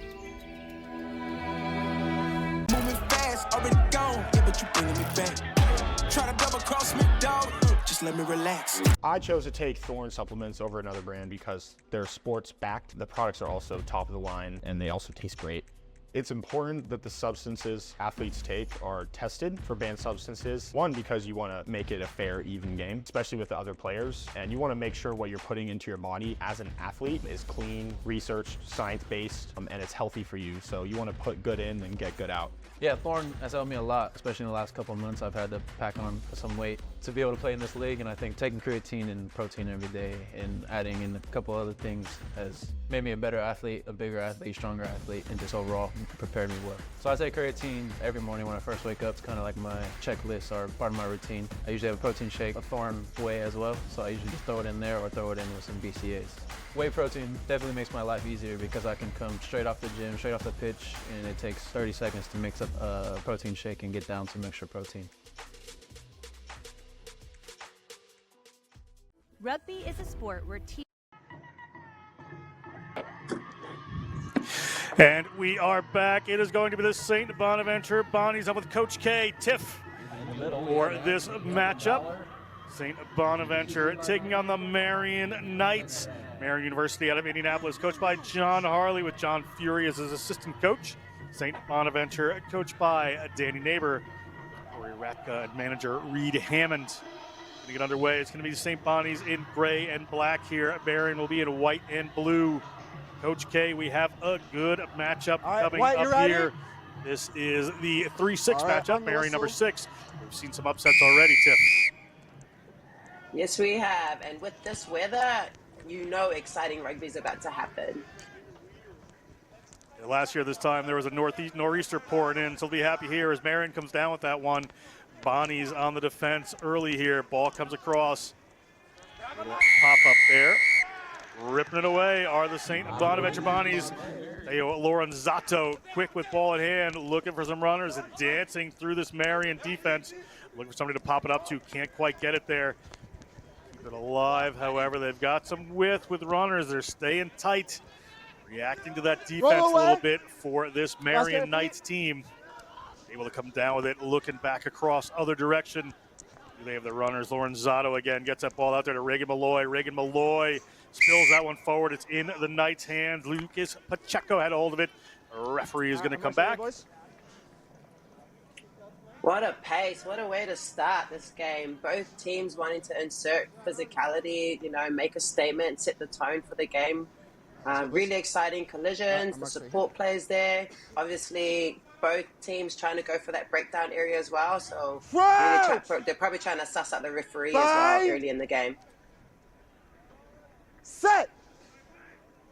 Already gone, yeah, but you bringing me back. Try to double cross me, dog. Just let me relax. I chose to take Thorne supplements over another brand because they're sports backed. The products are also top of the line and they also taste great. It's important that the substances athletes take are tested for banned substances. One, because you want to make it a fair, even game, especially with the other players. And you want to make sure what you're putting into your body as an athlete is clean, researched, science-based, and it's healthy for you. So you want to put good in and get good out. Yeah, Thorne has helped me a lot, especially in the last couple of months. I've had to pack on some weight to be able to play in this league, and I think taking creatine and protein every day and adding in a couple other things has made me a better athlete, a bigger athlete, stronger athlete, and just overall prepared me well. So I take creatine every morning when I first wake up. It's kind of like my checklist or part of my routine. I usually have a protein shake, a Thorne whey as well, so I usually just throw it in there or throw it in with some BCAAs. Whey protein definitely makes my life easier because I can come straight off the gym, straight off the pitch, and it takes 30 seconds to mix up a protein shake and get down some extra protein. Rugby is a sport where And we are back. It is going to be the St. Bonaventure Bonnies up with Coach K, Tiff, for this matchup. St. Bonaventure taking on the Marian Knights. Marian University out of Indianapolis, coached by John Harley with John Fury as his assistant coach. St. Bonaventure coached by Danny Neighbor, Corey Ratka, and manager Reed Hammond. Going to get underway. It's going to be the St. Bonnies in gray and black here. Marian will be in white and blue. Coach K, we have a good matchup coming up here. This is the 3-6 matchup, Marian number 6. We've seen some upsets already, Tiff. Yes, we have. And with this weather, you know exciting rugby is about to happen. Last year, this time, there was a nor'easter pouring in, so we'll be happy here as Marian comes down with that one. Bonnie's on the defense early here. Ball comes across. Little pop-up there. Ripping it away are the St. Bonaventure Bonnies. Lorenzato, quick with ball in hand, looking for some runners and dancing through this Marian defense. Looking for somebody to pop it up to. Can't quite get it there. Keep it alive, however. They've got some width with runners. They're staying tight. Reacting to that defense a little bit for this Marian Knights team. Able to come down with it, looking back across other direction. They have the runners. Lorenzato again gets that ball out there to Reagan Malloy. Reagan Malloy spills that one forward. It's in the Knights' hands. Lucas Pacheco had a hold of it. The referee is going to come back. What a pace. What a way to start this game. Both teams wanting to insert physicality, make a statement, set the tone for the game. Really exciting collisions. The support plays there. Obviously, both teams trying to go for that breakdown area as well. So really they're probably trying to suss out the referee as well early in the game. Set.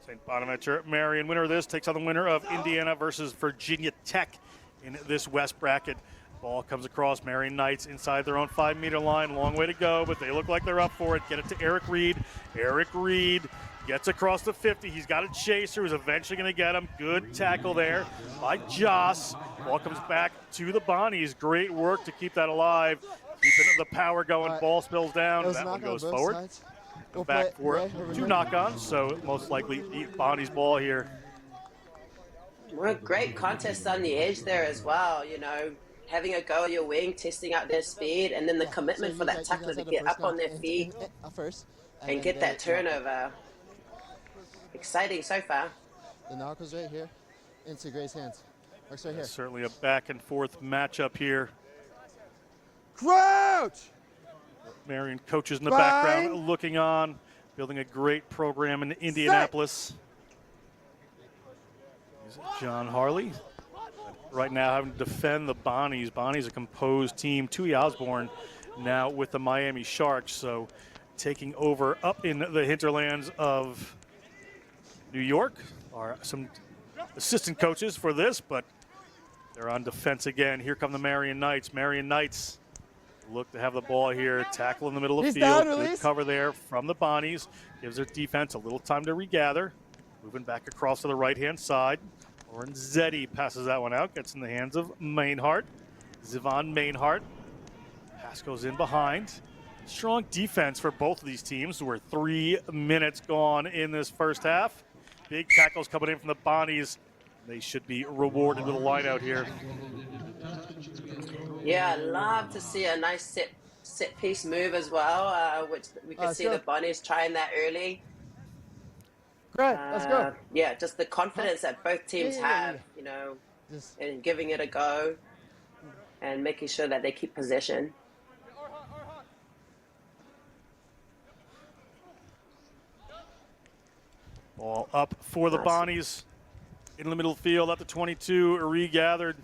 St. Bonaventure Marian, winner of this, takes on the winner of Indiana versus Virginia Tech in this West bracket. Ball comes across. Marian Knights inside their own 5-meter line. Long way to go, but they look like they're up for it. Get it to Eric Reed. Eric Reed Gets across the 50. He's got a chaser who's eventually going to get him. Good tackle there by Joss. Ball comes back to the Bonnies. Great work to keep that alive. Keeping the power going. Ball spills down. That one goes forward. Come back for 2 knock-ons, so most likely the Bonnies ball here. Well, great contest on the edge there as well, you know, having a go at your wing, testing out their speed, and then the commitment for that tackler to get up on their feet and get that turnover. Exciting so far. The knock was right here into Gray's hands. Mark's right here. Certainly a back and forth matchup here. Crouch! Marian coaches in the background looking on, building a great program in Indianapolis. John Harley right now having to defend the Bonnies. Bonnies a composed team. Tui Osborne now with the Miami Sharks, so taking over up in the hinterlands of New York are some assistant coaches for this, but they're on defense again. Here come the Marian Knights. Marian Knights look to have the ball here. Tackle in the middle of the field. Good cover there from the Bonnies. Gives their defense a little time to regather. Moving back across to the right-hand side. Lorenzetti passes that one out. Gets in the hands of Mainhart. Zivan Mainhart. Pass goes in behind. Strong defense for both of these teams. We're 3 minutes gone in this first half. Big tackles coming in from the Bonnies. They should be rewarded with a line out here. Yeah, I love to see a nice set piece move as well, which we could see the Bonnies trying that early. Great, let's go. Yeah, just the confidence that both teams have, you know, and giving it a go and making sure that they keep possession. Ball up for the Bonnies in the middle field at the 22, regathered.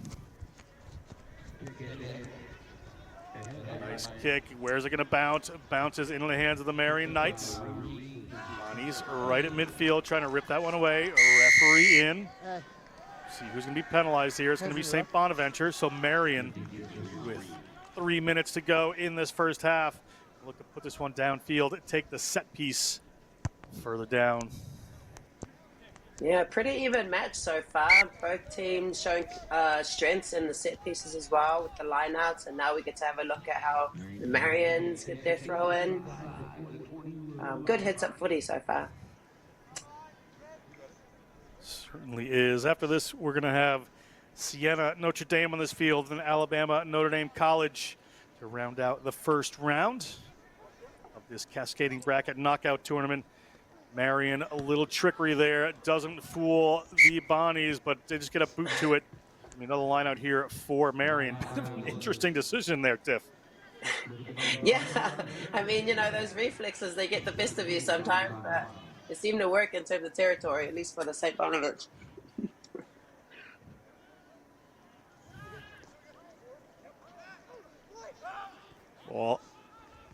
Nice kick. Where's it going to bounce? Bounces into the hands of the Marian Knights. Bonnies right at midfield trying to rip that one away. Referee in. See who's going to be penalized here. It's going to be St. Bonaventure. So Marian with 3 minutes to go in this first half. Look to put this one downfield. Take the set piece further down. Yeah, pretty even match so far. Both teams showing strengths in the set pieces as well with the lineouts, and now we get to have a look at how the Marians get their throw in. Good heads up footy so far. Certainly is. After this, we're going to have Sienna, Notre Dame on this field, and Alabama, Notre Dame College to round out the first round of this cascading bracket knockout tournament. Marian, a little trickery there. Doesn't fool the Bonnies, but they just get a boot to it. Another line out here for Marian. An interesting decision there, Tiff. Yeah, I mean, you know, those reflexes, they get the best of you sometimes, but they seem to work in terms of territory, at least for the St. Bonaventure. Ball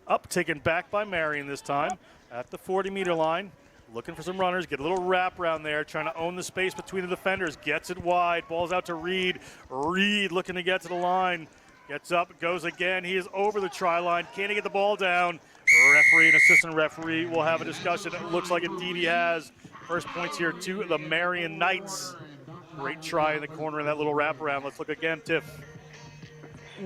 up, taken back by Marian this time at the 40-meter line. Looking for some runners, get a little wrap around there, trying to own the space between the defenders. Gets it wide, ball's out to Reed. Reed looking to get to the line. Gets up, goes again. He is over the try line. Can he get the ball down? Referee and assistant referee will have a discussion. It looks like indeed he has. First points here to the Marian Knights. Great try in the corner of that little wraparound. Let's look again, Tiff.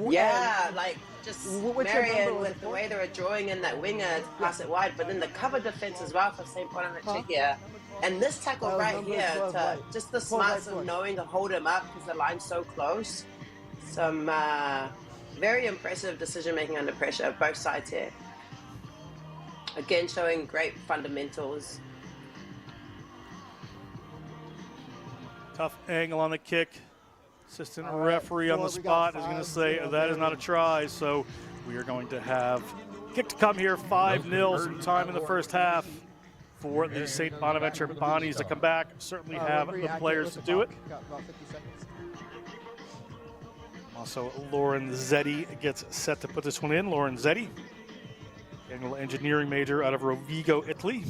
Yeah, like just Marian with the way they were drawing in that winger to pass it wide, but then the cover defense as well for St. Bonaventure here. And this tackle right here, to just the smarts of knowing to hold him up because the line's so close. Some very impressive decision making under pressure, both sides here. Again, showing great fundamentals. Tough angle on the kick. Assistant referee on the spot is going to say that is not a try, so we are going to have kick to come here, 5-0, some time in the first half for the St. Bonaventure Bonnies to come back. Certainly have the players to do it. Also, Lorenzetti gets set to put this one in. Lorenzetti, annual engineering major out of Rovigo, Italy.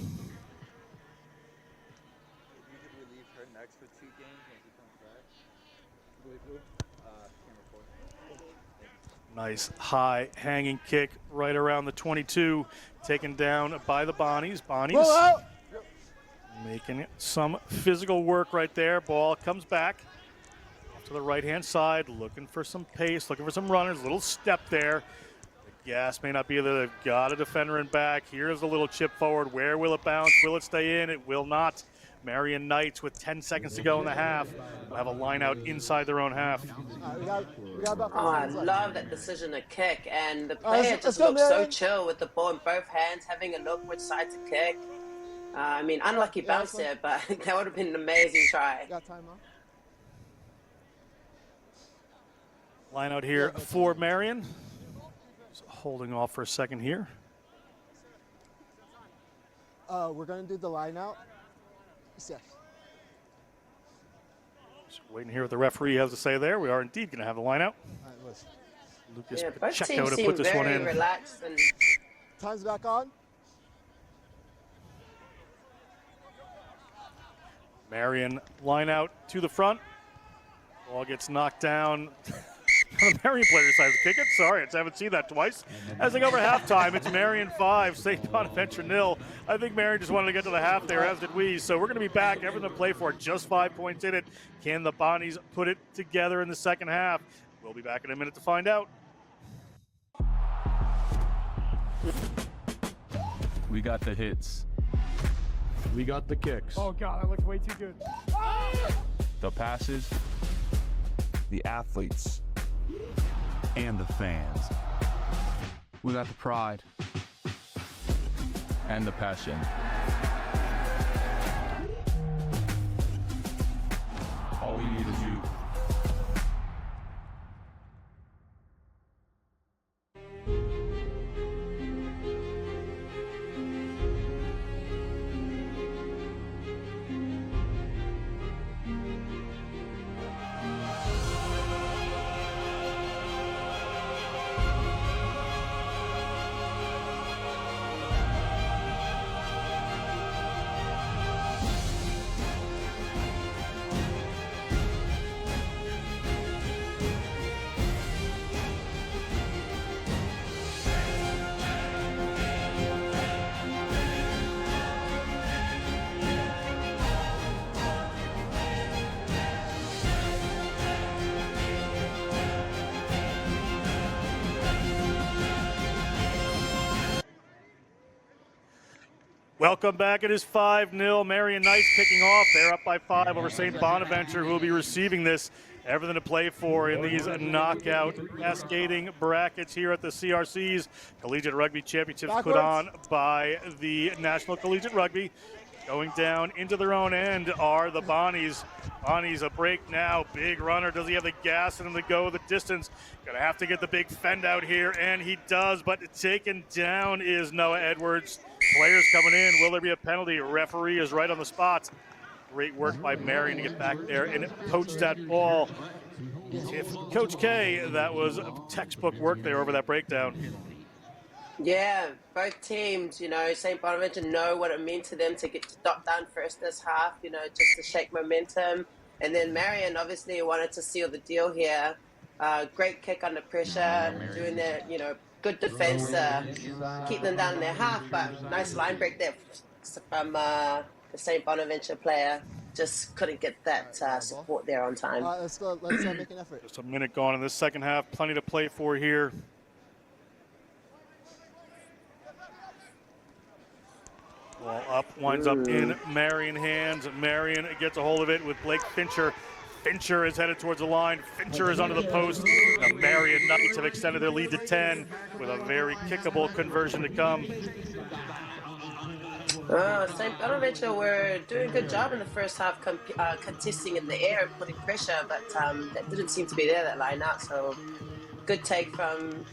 Nice high hanging kick right around the 22, taken down by the Bonnies. Bonnies Making some physical work right there. Ball comes back to the right-hand side, looking for some pace, looking for some runners. Little step there. The gas may not be there. They've got a defender in back. Here's a little chip forward. Where will it bounce? Will it stay in? It will not. Marian Knights with 10 seconds to go in the half will have a line out inside their own half. I love that decision to kick, and the player just looks so chill with the ball in both hands, having a look which side to kick. I mean, unlucky bounce there, but that would have been an amazing try. Line out here for Marian. So holding off for a second here. We're going to do the line out. Yes. Just waiting here what the referee has to say there. We are indeed going to have the line out. Lucas Pacheco to put this one in. Relaxed and time's back on. Marian line out to the front. Ball gets knocked down. The Marian player decides to kick it. Sorry, I haven't seen that twice. As they go over halftime, it's Marian 5, St. Bonaventure 0. I think Marian just wanted to get to the half there, as did we. So we're going to be back. Everything to play for. Just 5 points in it. Can the Bonnies put it together in the second half? We'll be back in a minute to find out. We got the hits. We got the kicks. Oh, God, that looked way too good. The passes. The athletes. And the fans. We got the pride. And the passion. All we need is you. Welcome back. It is 5-0. Marian Knights kicking off. They're up by 5 over St. Bonaventure, who will be receiving this. Everything to play for in these knockout cascading brackets here at the CRC's Collegiate Rugby Championships put on by the National Collegiate Rugby. Going down into their own end are the Bonnies. Bonnies a break now. Big runner. Does he have the gas in him to go the distance? Gonna have to get the big fend out here, and he does, but taken down is Noah Edwards. Players coming in. Will there be a penalty? Referee is right on the spot. Great work by Marian to get back there and poach that ball. If Coach K, that was textbook work there over that breakdown. Yeah, both teams, you know, St. Bonaventure know what it meant to them to get to dot down first this half, you know, just to shake momentum. And then Marian obviously wanted to seal the deal here. Great kick under pressure, doing their, you know, good defense, keep them down in their half, but nice line break there from the St. Bonaventure player. Just couldn't get that support there on time. Let's go. Let's make an effort. Just a minute gone in this second half. Plenty to play for here. Ball up, winds up in Marian hands. Marian gets a hold of it with Blake Fincher. Fincher is headed towards the line. Fincher is under the post. The Marian Knights have extended their lead to 10 with a very kickable conversion to come. St. Bonaventure were doing a good job in the first half, contesting in the air and putting pressure, but that didn't seem to be there, that line out. So good take from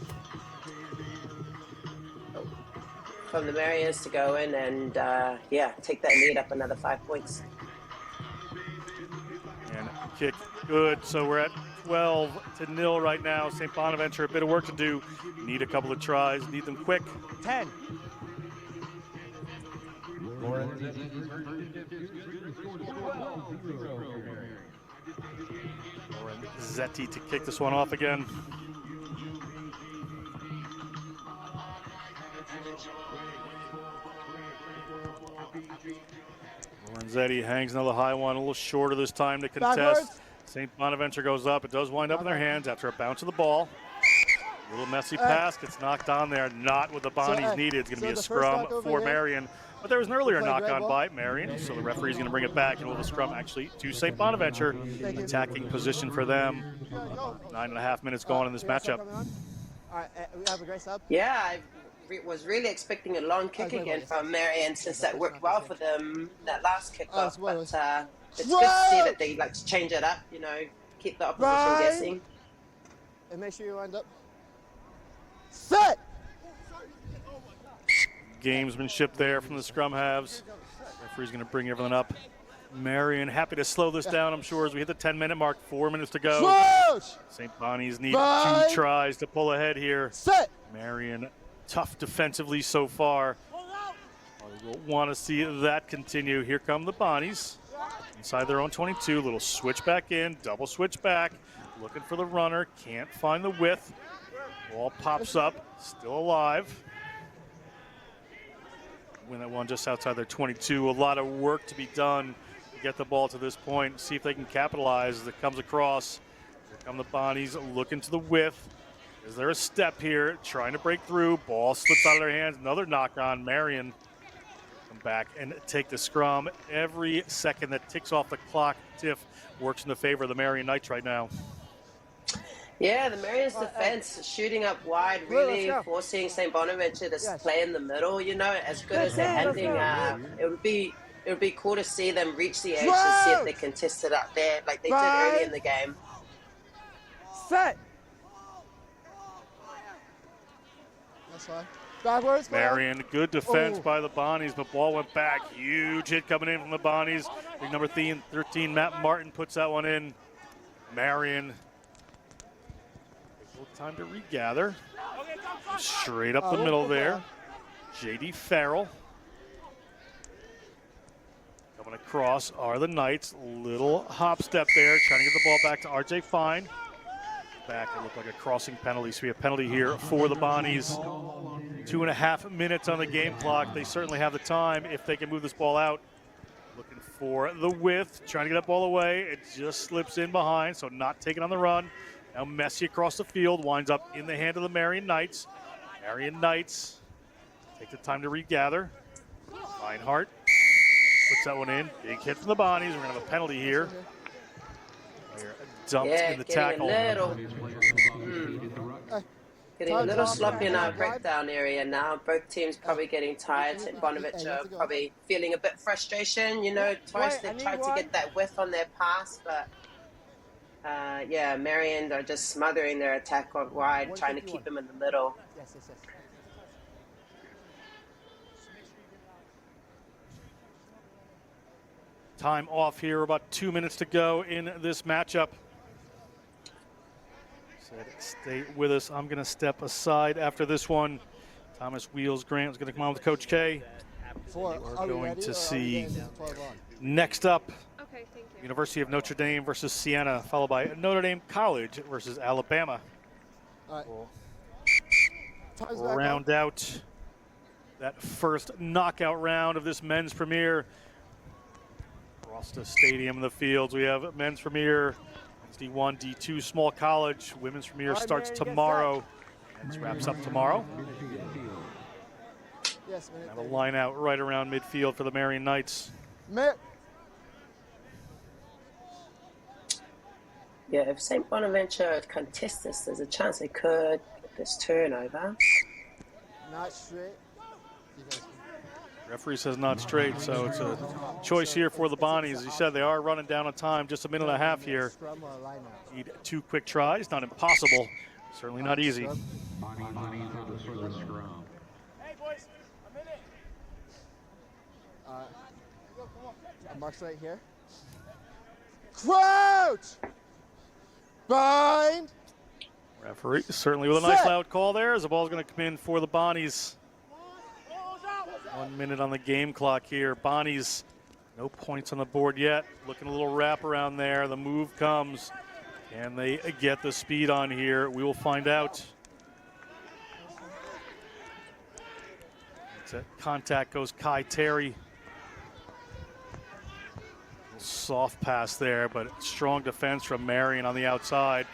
the Marians to go in and, yeah, take that lead up another 5 points. And kick good, so we're at 12-0 right now. St. Bonaventure, a bit of work to do. Need a couple of tries, need them quick. 10. Zetti to kick this one off again. Lorenzetti hangs another high one, a little shorter this time to contest. Backwards. St. Bonaventure goes up. It does wind up in their hands after a bounce of the ball. A little messy pass gets knocked on there. Not what the Bonnies needed. It's going to be a scrum for Marian. But there was an earlier knock-on by Marian, so the referee's going to bring it back, and we'll have a scrum actually to St. Bonaventure. Attacking position for them. 9.5 minutes going in this matchup. All right, we have a great sub. Yeah, I was really expecting a long kick again from Marian since that worked well for them that last kickoff. But it's good to see that they like to change it up, you know, keep the opposition guessing. And make sure you wind up. Set! Gamesmanship there from the scrum halves. Referee's going to bring everything up. Marian happy to slow this down, I'm sure, as we hit the 10-minute mark. 4 minutes to go. St. Bonnie's need 2 tries to pull ahead here. Set! Marian tough defensively so far. We'll want to see that continue. Here come the Bonnies. Inside their own 22, little switch back in, double switch back. Looking for the runner, can't find the width. Ball pops up, still alive. Win that one just outside their 22. A lot of work to be done to get the ball to this point. See if they can capitalize as it comes across. Here come the Bonnies looking to the width. Is there a step here? Trying to break through. Ball slips out of their hands. Another knock on. Marian come back and take the scrum. Every second that ticks off the clock, Tiff, works in the favor of the Marian Knights right now. Yeah, the Marian's defense shooting up wide, really forcing St. Bonaventure to play in the middle, you know, as good as they're handling. It would be cool to see them reach the edge to see if they can test it up there like they did early in the game. Set! That's fine. Backwards. Marian, good defense by the Bonnies, but ball went back. Huge hit coming in from the Bonnies. Big number 13, Matt Martin puts that one in. Marian. Time to regather. Straight up the middle there. J.D. Farrell. Coming across are the Knights. Little hop step there, trying to get the ball back to R.J. Fine. Back, it looked like a crossing penalty, so we have a penalty here for the Bonnies. 2.5 minutes on the game clock. They certainly have the time if they can move this ball out. Looking for the width, trying to get that ball away. It just slips in behind, so not taking on the run. Now Messi across the field, winds up in the hand of the Marian Knights. Marian Knights take the time to regather. Reinhardt puts that one in. Big hit from the Bonnies. We're going to have a penalty here. They're dumped in the tackle. Getting a little sloppy in our breakdown area now. Both teams probably getting tired. St. Bonaventure probably feeling a bit frustration. You know, twice they've tried to get that width on their pass, but yeah, Marian are just smothering their attack on wide, trying to keep them in the middle. Time off here, about 2 minutes to go in this matchup. Said, stay with us. I'm going to step aside after this one. Thomas Wheels Grant is going to come on with Coach K. We're going to see next up University of Notre Dame versus Sienna, followed by Notre Dame College versus Alabama. We'll round out that first knockout round of this men's premier. Across the stadium and the fields, we have men's premier, D1, D2 small college. Women's premier starts tomorrow. Men's wraps up tomorrow. Have a line out right around midfield for the Marian Knights. Yeah, if St. Bonaventure contest this, there's a chance they could get this turnover. Not straight. Referee says not straight, so it's a choice here for the Bonnies. As you said, they are running down on time, just a minute and a half here. Need 2 quick tries, not impossible, certainly not easy. Hey boys, a minute. Mark's right here. Crouch! Bind! Referee certainly with a nice loud call there as the ball's going to come in for the Bonnies. 1 minute on the game clock here. Bonnies, no points on the board yet. Looking a little wrap around there. The move comes. Can they get the speed on here? We will find out. It's a contact goes Kai Terry. Soft pass there, but strong defense from Marian on the outside.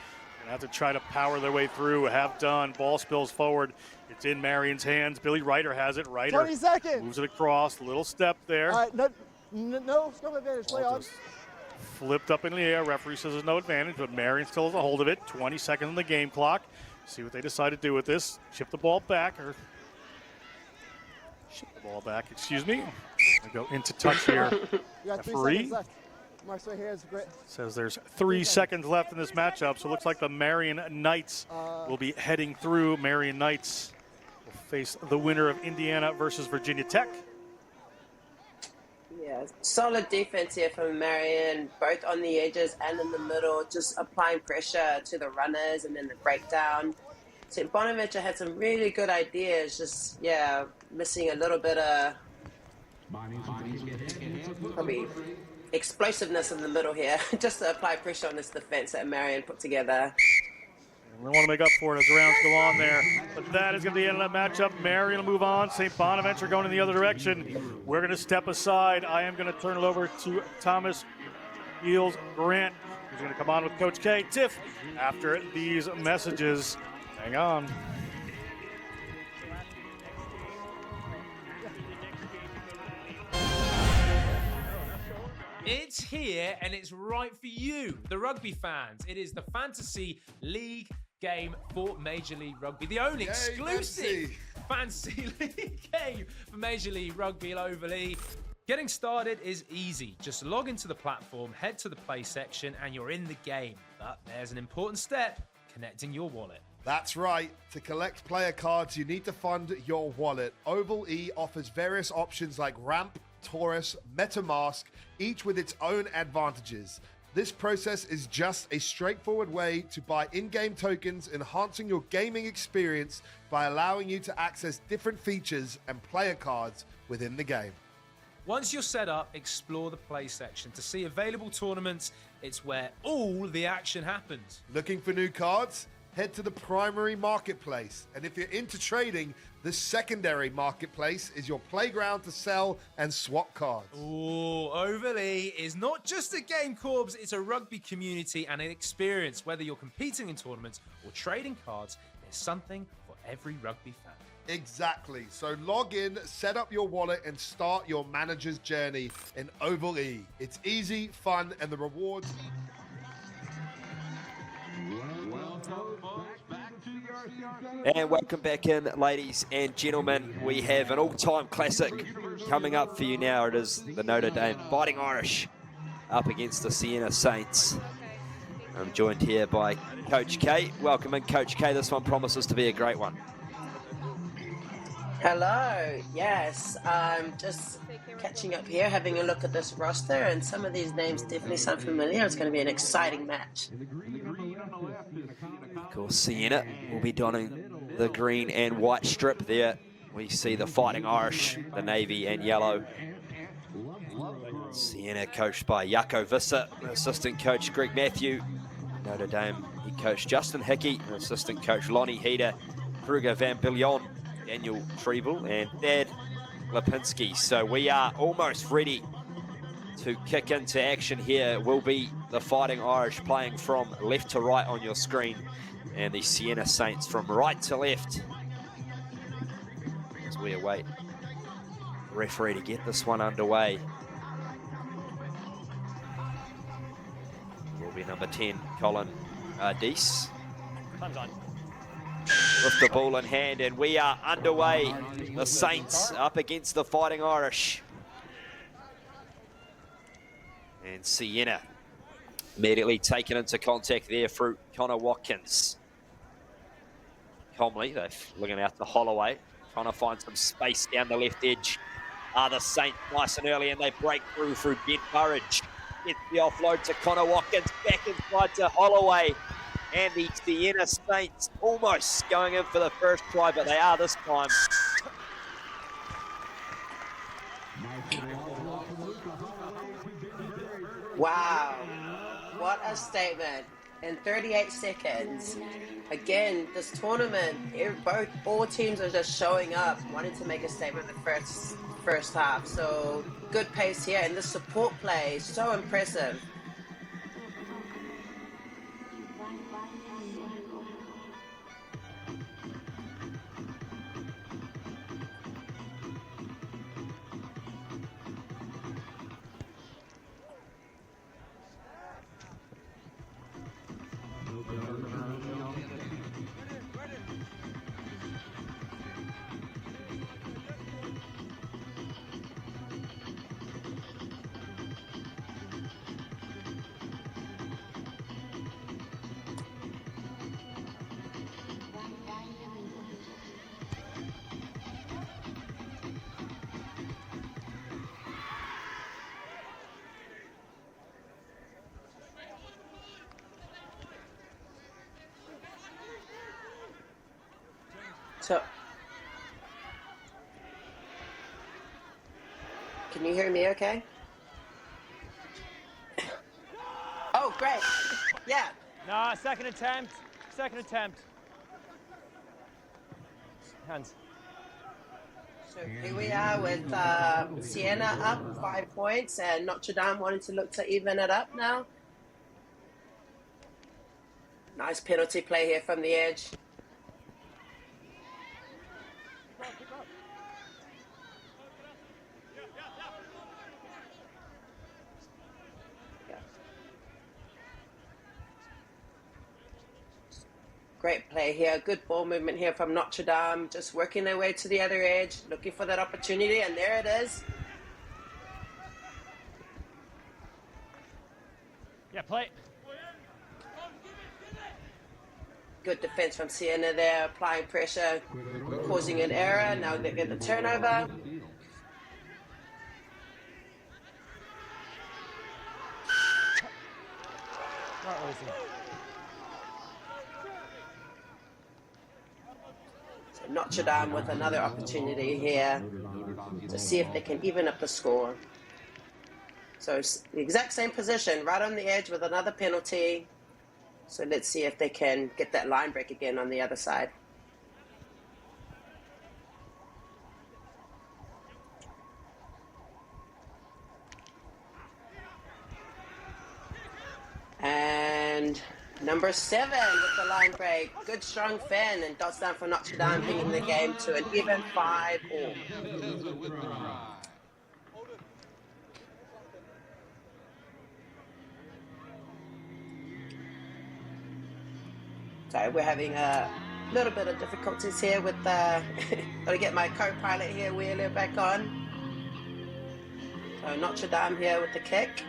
And have to try to power their way through. Have done. Ball spills forward. It's in Marian's hands. Billy Ryder has it. Ryder 20 seconds. moves it across. Little step there. All right, no scrum advantage. Play on. Flipped up in the air. Referee says there's no advantage, but Marian still has a hold of it. 20 seconds on the game clock. See what they decide to do with this. Ship the ball back, or ship the ball back, excuse me. I go into touch here. You got 3 Referee seconds left. Mark's right here is great. says there's 3 seconds left in this matchup, so it looks like the Marian Knights will be heading through. Marian Knights will face the winner of Indiana versus Virginia Tech. Yeah, solid defense here from Marian, both on the edges and in the middle, just applying pressure to the runners and then the breakdown. So Bonaventure had some really good ideas, just, yeah, missing a little bit of probably explosiveness in the middle here, just to apply pressure on this defense that Marian put together. We want to make up for it as the rounds go on there. But that is going to be the end of that matchup. Marian will move on. St. Bonaventure going in the other direction. We're going to step aside. I am going to turn it over to Thomas Beals Grant, who's going to come on with Coach K. Tiff after these messages. Hang on. It's here and it's right for you, the rugby fans. It is the Fantasy League game for Major League Rugby. The only exclusive Fantasy League game for Major League Rugby globally. Getting started is easy. Just log into the platform, head to the play section, and you're in the game. But there's an important step, connecting your wallet. That's right. To collect player cards, you need to fund your wallet. Oval E offers various options like Ramp, Taurus, MetaMask, each with its own advantages. This process is just a straightforward way to buy in-game tokens, enhancing your gaming experience by allowing you to access different features and player cards within the game. Once you're set up, explore the play section to see available tournaments. It's where all the action happens. Looking for new cards? Head to the primary marketplace. And if you're into trading, the secondary marketplace is your playground to sell and swap cards. Ooh, Oval E is not just a game, Corbs, it's a rugby community and an experience. Whether you're competing in tournaments or trading cards, there's something for every rugby fan. Exactly. So log in, set up your wallet, and start your manager's journey in Oval E. It's easy, fun, and the rewards. And welcome back in, ladies and gentlemen. We have an all-time classic coming up for you now. It is the Notre Dame Fighting Irish up against the Sienna Saints. I'm joined here by Coach K. Welcome in, Coach K. This one promises to be a great one. Hello, yes, just catching up here, having a look at this roster, and some of these names definitely sound familiar. It's going to be an exciting match. Of course, Sienna will be donning the green and white strip there. We see the Fighting Irish, the navy and yellow. Sienna coached by Jaco Visser, assistant coach Greg Matthew. Notre Dame head coach Justin Hickey, assistant coach Lonnie Heder, Kruger Van Billion, Daniel Treble, and Thad Lipinski. So we are almost ready to kick into action here. Will be the Fighting Irish playing from left to right on your screen, and the Sienna Saints from right to left. As we await the referee to get this one underway. Will be number 10, Colin Deese. Time's on. With the ball in hand, and we are underway. The Saints up against the Fighting Irish. And Sienna immediately taken into contact there through Connor Watkins. Comley, they're looking out to Holloway, trying to find some space down the left edge. The Saints nice and early, and they break through Ben Burridge. Gets the offload to Connor Watkins, back inside to Holloway. And the Sienna Saints almost going in for the first try, but they are this time. Wow, what a statement. and 38 seconds. Again, this tournament, all teams are just showing up, wanting to make a statement in the first half. So good pace here, and the support play is so impressive. So, can you hear me okay? Oh, great. Yeah. No, second attempt. Second attempt. Hands. So here we are with Sienna up 5 points and Notre Dame wanting to look to even it up now. Nice penalty play here from the edge. Great play here, good ball movement here from Notre Dame, just working their way to the other edge, looking for that opportunity, and there it is. Yeah, play. Good defense from Sienna there, applying pressure, causing an error. Now they get the turnover. So Notre Dame with another opportunity here to see if they can even up the score. So it's the exact same position, right on the edge with another penalty. So let's see if they can get that line break again on the other side. And number 7 with the line break. Good strong fin and dots down for Notre Dame, bringing the game to an even 5-all. So we're having a little bit of difficulties here with got to get my co-pilot here, Wheeler, back on. So Notre Dame here with the kick.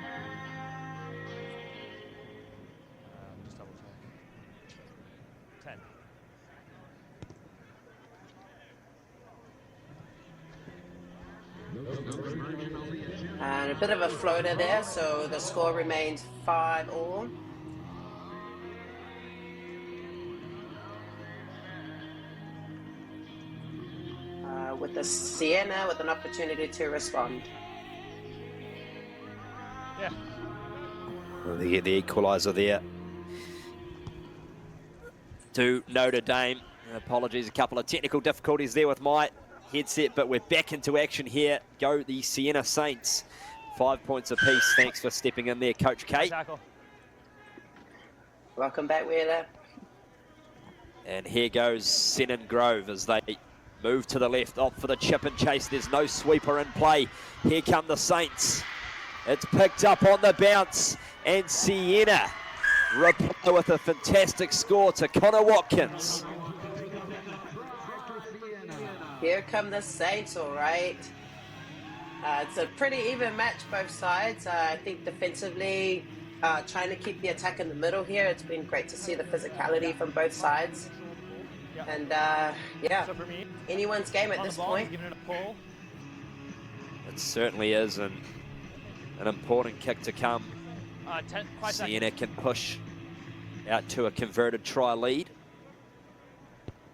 Just double check. 10. And a bit of a floater there, so the score remains 5-all. With the Sienna with an opportunity to respond. Yeah. Well, they get the equaliser there to Notre Dame. Apologies, a couple of technical difficulties there with my headset, but we're back into action here. Go the Sienna Saints. 5 points apiece. Thanks for stepping in there, Coach Kate. Welcome back, Wheeler. And here goes Senan Grove as they move to the left, opt for the chip and chase. There's no sweeper in play. Here come the Saints. It's picked up on the bounce, and Sienna reply with a fantastic score to Connor Watkins. Here come the Saints, all right. It's a pretty even match, both sides. I think defensively, trying to keep the attack in the middle here. It's been great to see the physicality from both sides. And yeah, anyone's game at this point. It certainly is, and an important kick to come. Sienna can push out to a converted try lead.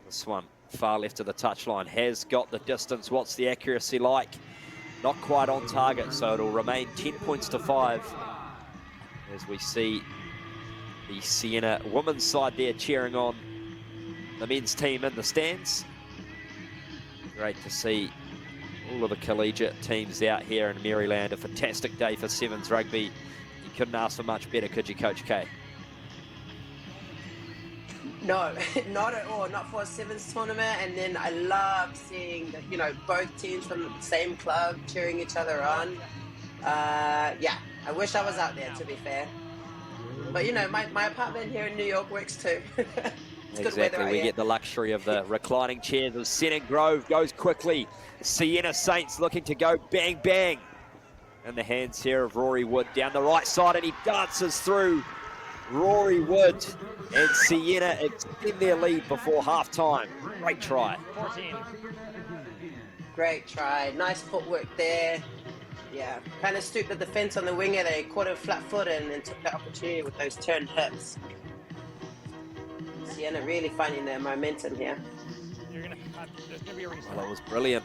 This one far left of the touchline has got the distance. What's the accuracy like? Not quite on target, so it'll remain 10 points to 5 as we see The Sienna women's side there cheering on the men's team in the stands. Great to see all of the collegiate teams out here in Maryland. A fantastic day for Sevens rugby. You couldn't ask for much better, could you, Coach K? No, not at all. Not for a sevens tournament. And then I love seeing, you know, both teams from the same club cheering each other on. Yeah, I wish I was out there, to be fair. But, you know, my apartment here in New York works too. It's good weather Exactly, we get the luxury of the reclining chairs. As Senate Grove goes quickly. Sienna Saints looking to go bang, bang. In the hands here of Rory Wood down the right side, and he dances through. Rory Wood and Sienna extend their lead before half-time. Great try. 14. Great try. Nice footwork there. Yeah, kind of stooped the defense on the winger. They caught him flat-footed and then took the opportunity with those turned hips. Sienna really finding their momentum here. There's gonna be a restart. Well, it was brilliant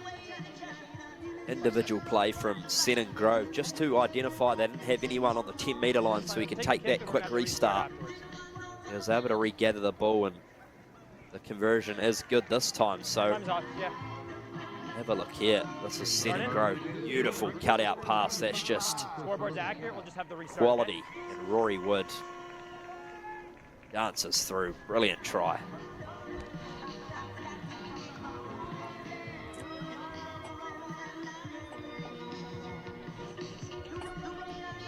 individual play from Senna Grove just to identify they didn't have anyone on the 10-metre line so he could take that quick restart. He was able to regather the ball, and the conversion is good this time. So have a look here. This is Senna Grove. Beautiful cutout pass. That's just Scoreboard's accurate. We'll just have the restart. quality. And Rory Wood dances through. Brilliant try.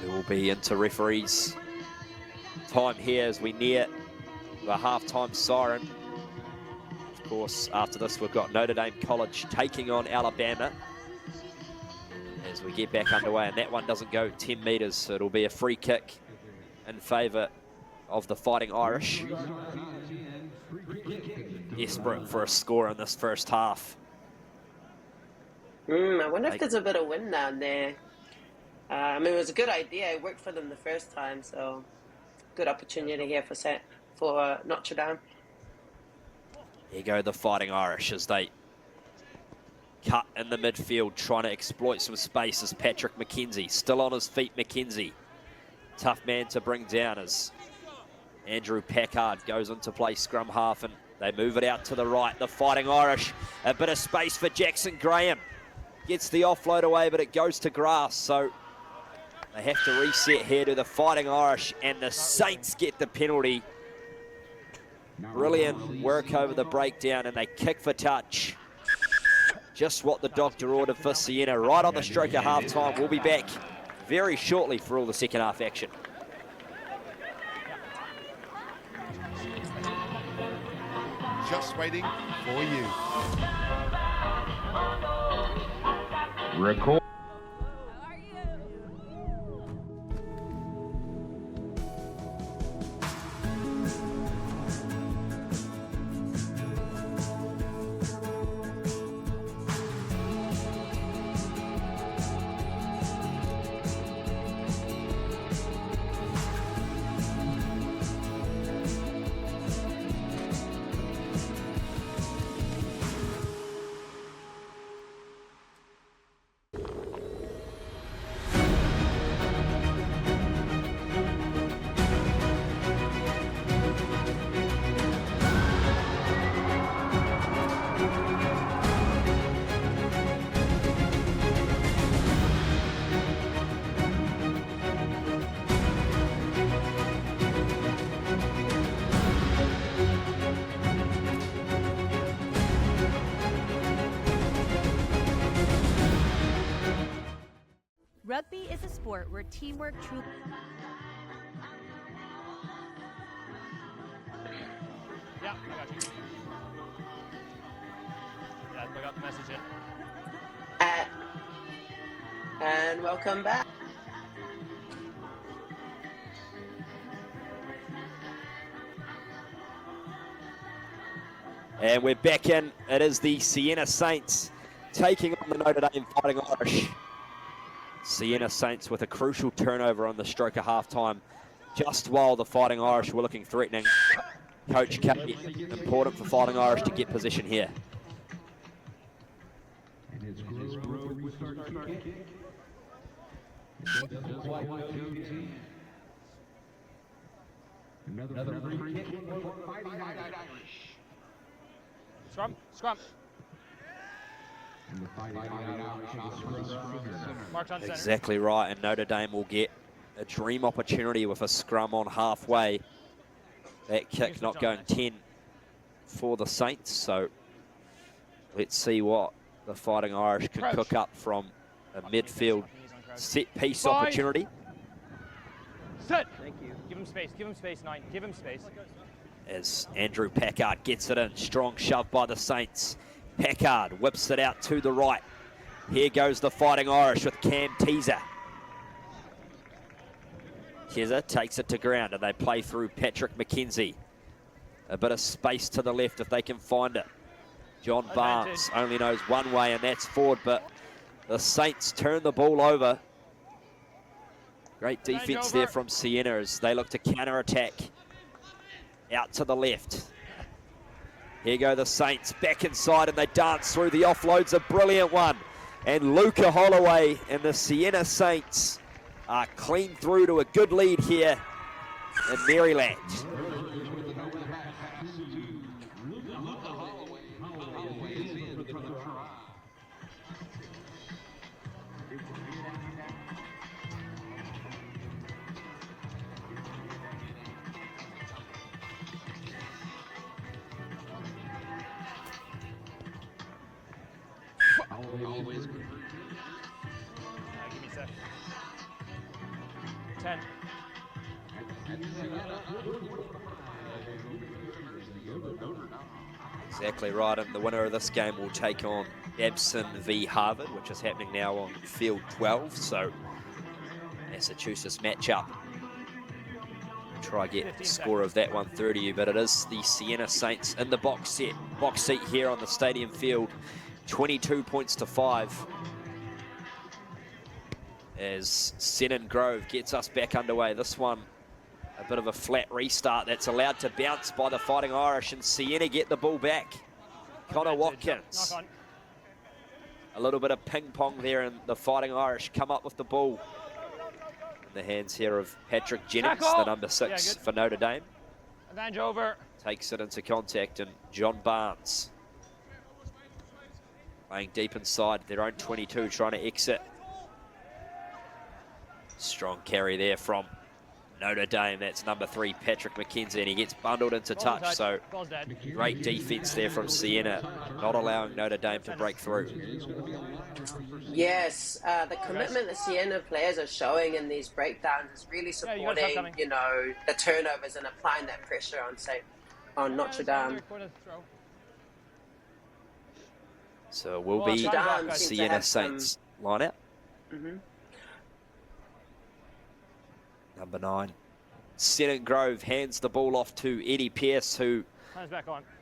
We will be into referees' time here as we near the halftime siren. Of course, after this, we've got Notre Dame College taking on Alabama as we get back underway, and that one doesn't go 10 metres, so it'll be a free kick in favour of the Fighting Irish. Desperate for a score in this first half. I wonder if there's a bit of wind down there. I mean, it was a good idea. It worked for them the first time, so good opportunity here for Notre Dame. Here go the Fighting Irish as they cut in the midfield, trying to exploit some space as Patrick McKenzie. Still on his feet, McKenzie. Tough man to bring down as Andrew Packard goes into play scrum half, and they move it out to the right. The Fighting Irish, a bit of space for Jackson Graham. Gets the offload away, but it goes to grass, so they have to reset here to the Fighting Irish, and the Saints get the penalty. Brilliant work over the breakdown, and they kick for touch. Just what the doctor ordered for Sienna. Right on the stroke of half-time. We'll be back very shortly for all the second half action. Just waiting for you. Record. Rugby is a sport where teamwork truly... Yeah, I got you. Yeah, I got the message in. And welcome back. And we're back in. It is the Sienna Saints taking on the Notre Dame Fighting Irish. Sienna Saints with a crucial turnover on the stroke of half-time, just while the Fighting Irish were looking threatening. Coach K, important for Fighting Irish to get position here. Scrum, scrum. Marks on center. Exactly right, and Notre Dame will get a dream opportunity with a scrum on halfway. That kick not going 10 for the Saints, so let's see what the Fighting Irish can cook up from a midfield set piece opportunity. Set. Thank you. Give him space, 9. Give him space. As Andrew Packard gets it in, strong shove by the Saints. Packard whips it out to the right. Here goes the Fighting Irish with Cam Teaser. Teaser takes it to ground and they play through Patrick McKenzie. A bit of space to the left if they can find it. John Barnes only knows one way and that's forward, but the Saints turn the ball over. Great defense there from Sienna as they look to counter-attack. Out to the left. Here go the Saints back inside and they dance through. The offload's a brilliant one. And Luca Holloway and the Sienna Saints are clean through to a good lead here in Maryland. Always. Give me a sec. 10. Exactly right, and the winner of this game will take on Babson v Harvard, which is happening now on field 12, so Massachusetts matchup. Try get the score of that one through to you, but it is the Sienna Saints in the box seat here on the stadium field. 22 points to 5 as Senan Grove gets us back underway. This one, a bit of a flat restart that's allowed to bounce by the Fighting Irish, and Sienna get the ball back. Connor Watkins. A little bit of ping pong there, and the Fighting Irish come up with the ball. In the hands here of Patrick Jennings, the number 6 for Notre Dame. Advantage over. Takes it into contact, and John Barnes playing deep inside their own 22, trying to exit. Strong carry there from Notre Dame. That's number 3, Patrick McKenzie, and he gets bundled into touch. So great defense there from Sienna, not allowing Notre Dame to break through. Yes, the commitment the Sienna players are showing in these breakdowns is really supporting, you know, the turnovers and applying that pressure on Notre Dame. So it will be Sienna Saints line out. Number 9. Senan Grove hands the ball off to Eddie Pearce, who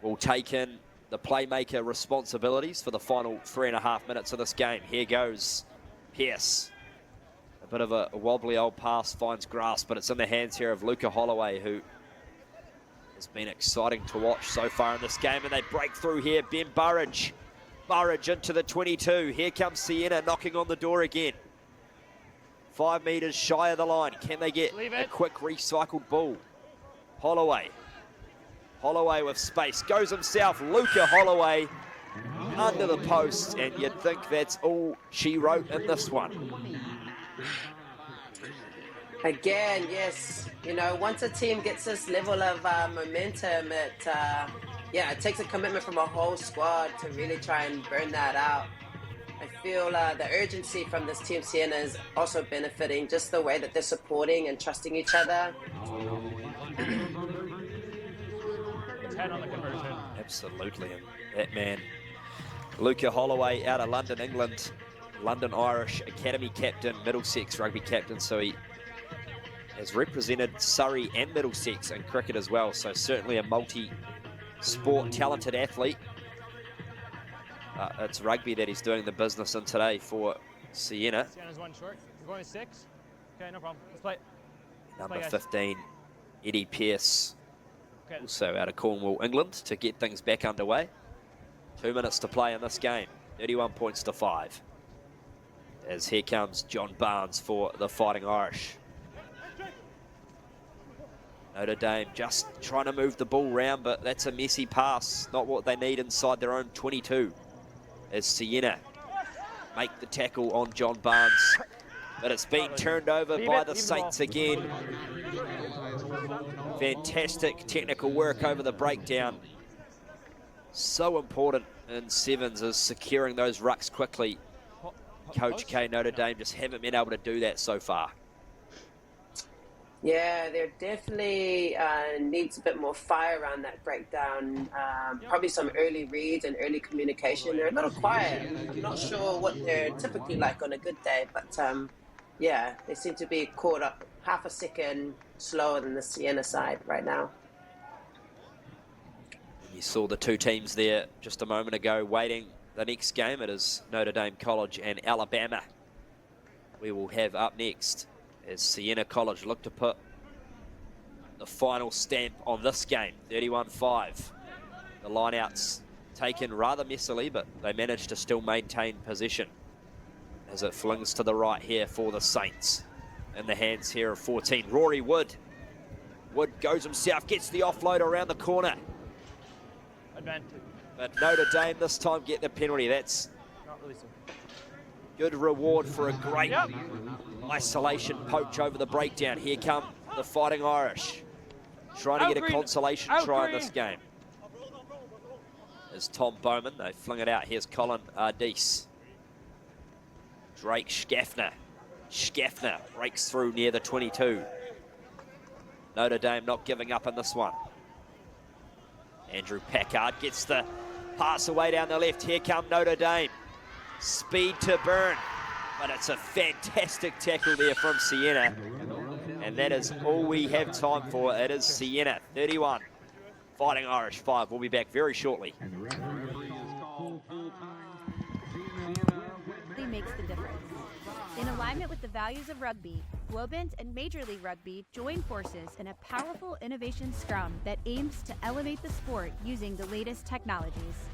will take in the playmaker responsibilities for the final 3.5 minutes of this game. Here goes Pearce. A bit of a wobbly old pass, finds grass, but it's in the hands here of Luca Holloway, who has been exciting to watch so far in this game. And they break through here. Ben Burridge. Burridge into the 22. Here comes Sienna knocking on the door again. 5 metres shy of the line. Can they get a quick recycled ball? Holloway. Holloway with space. Goes himself. Luca Holloway under the post. And you'd think that's all she wrote in this one. Again, yes. You know, once a team gets this level of momentum, it takes a commitment from a whole squad to really try and burn that out. I feel the urgency from this team, Sienna, is also benefiting just the way that they're supporting and trusting each other. 10 on the conversion. Absolutely, and that man, Luca Holloway, out of London, England, London Irish Academy captain, Middlesex rugby captain, so he has represented Surrey and Middlesex in cricket as well, so certainly a multi-sport talented athlete. It's rugby that he's doing the business in today for Sienna. Sienna's one short. You're going to 6. Okay, no problem. Let's play. Number 15, Eddie Pearce, also out of Cornwall, England, to get things back underway. 2 minutes to play in this game. 31 points to 5. As here comes John Barnes for the Fighting Irish. Notre Dame just trying to move the ball round, but that's a messy pass. Not what they need inside their own 22. As Sienna make the tackle on John Barnes. But it's been turned over by the Saints again. Fantastic technical work over the breakdown. So important in sevens is securing those rucks quickly. Coach K, Notre Dame just haven't been able to do that so far. Yeah, there definitely needs a bit more fire around that breakdown. Probably some early reads and early communication. They're a little quiet. I'm not sure what they're typically like on a good day, but yeah, they seem to be caught up half a second slower than the Sienna side right now. You saw the two teams there just a moment ago waiting the next game. It is Notre Dame College and Alabama. We will have up next as Sienna College look to put the final stamp on this game, 31-5. The lineouts taken rather messily, but they managed to still maintain position as it flings to the right here for the Saints. In the hands here of 14, Rory Wood. Wood goes himself, gets the offload around the corner. Advantage. But Notre Dame this time get the penalty. That's Not really so. good reward for a great isolation poach over the breakdown. Here come the Fighting Irish, trying to get a consolation try in this game. There's Tom Bowman, they fling it out. Here's Colin Ardis. Drake Schaffner. Schaffner breaks through near the 22. Notre Dame not giving up in this one. Andrew Packard gets the pass away down the left. Here come Notre Dame. Speed to burn. But it's a fantastic tackle there from Sienna. And that is all we have time for. It is Sienna 31. Fighting Irish 5. We'll be back very shortly. Makes the difference. In alignment with the values of rugby, Globant and Major League Rugby join forces in a powerful innovation scrum that aims to elevate the sport using the latest technologies.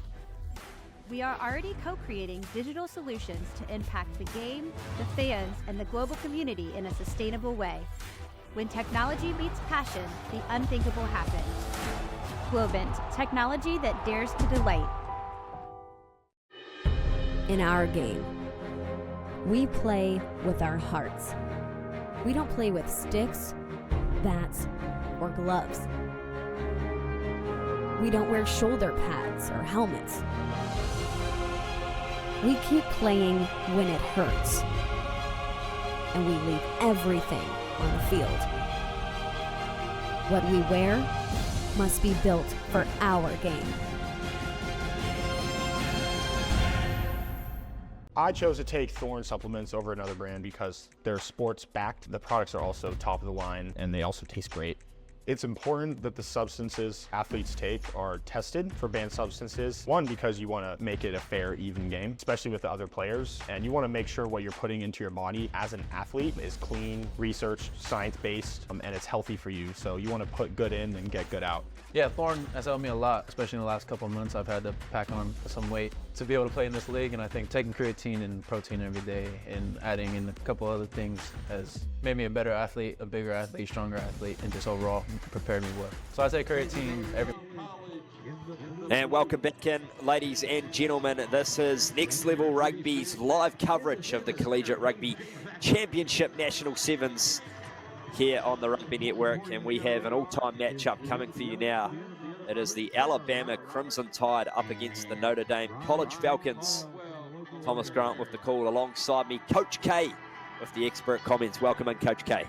We are already co-creating digital solutions to impact the game, the fans, and the global community in a sustainable way. When technology meets passion, the unthinkable happens. Globant, technology that dares to delight. In our game, we play with our hearts. We don't play with sticks, bats, or gloves. We don't wear shoulder pads or helmets. We keep playing when it hurts. And we leave everything on the field. What we wear must be built for our game. I chose to take Thorne supplements over another brand because they're sports backed. The products are also top of the line and they also taste great. It's important that the substances athletes take are tested for banned substances. One, because you want to make it a fair, even game, especially with the other players. And you want to make sure what you're putting into your body as an athlete is clean, researched, science-based, and it's healthy for you. So you want to put good in and get good out. Yeah, Thorne has helped me a lot, especially in the last couple of months. I've had to pack on some weight to be able to play in this league, and I think taking creatine and protein every day and adding in a couple other things has made me a better athlete, a bigger athlete, stronger athlete, and just overall prepared me well. So I take creatine every. And welcome back in, ladies and gentlemen. This is Next Level Rugby's live coverage of the Collegiate Rugby Championship National Sevens here on the Rugby Network, and we have an all-time matchup coming for you now. It is the Alabama Crimson Tide up against the Notre Dame College Falcons. Thomas Grant with the call alongside me, Coach K with the expert comments. Welcome in, Coach K.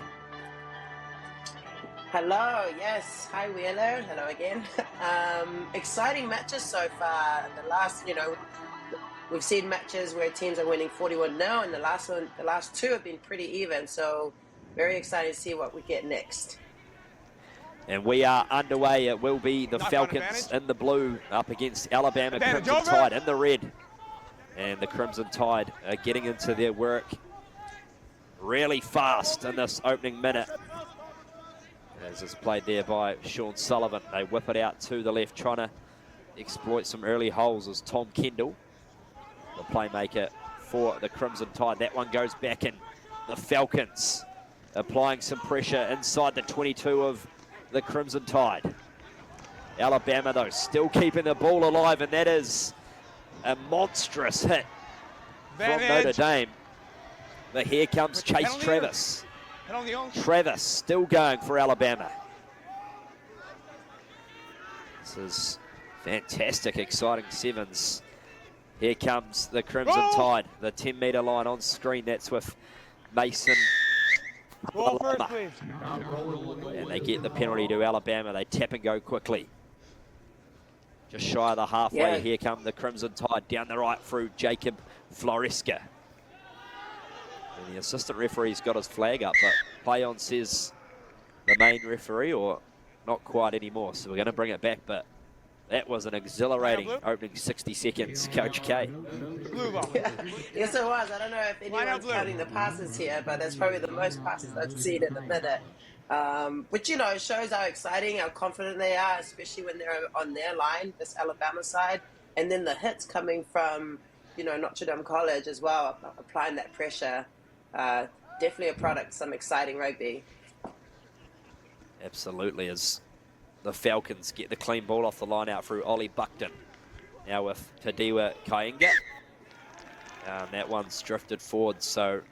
Hello, yes. Hi, Wheeler. Hello again. Exciting matches so far. The last, we've seen matches where teams are winning 41-0, and the last two have been pretty even. So very excited to see what we get next. And we are underway. It will be the Falcons in the blue up against Alabama Crimson Tide in the red. And the Crimson Tide are getting into their work really fast in this opening minute. As is played there by Sean Sullivan. They whip it out to the left, trying to exploit some early holes as Tom Kendall, the playmaker for the Crimson Tide. That one goes back in. The Falcons applying some pressure inside the 22 of the Crimson Tide. Alabama, though, still keeping the ball alive, and that is a monstrous hit from Notre Dame. But here comes Chase Travis. Travis still going for Alabama. This is fantastic, exciting sevens. Here comes the Crimson Tide. The 10-metre line on screen. That's with Mason. And they get the penalty to Alabama. They tap and go quickly. Just shy of the halfway. Yeah. Here come the Crimson Tide down the right through Jacob Floresca. And the assistant referee's got his flag up, but play on says the main referee, or not quite anymore. So we're going to bring it back, but that was an exhilarating opening 60 seconds, Coach K. Yes, it was. I don't know if anyone's counting the passes here, but that's probably the most passes I've seen in a minute. Which, you know, shows how exciting, how confident they are, especially when they're on their line, this Alabama side. And then the hits coming from, you know, Notre Dame College as well, applying that pressure. Definitely a product, some exciting rugby. Absolutely, as the Falcons get the clean ball off the line out through Ollie Buckton. Now with Tadiwa Kainga. And that one's drifted forward, so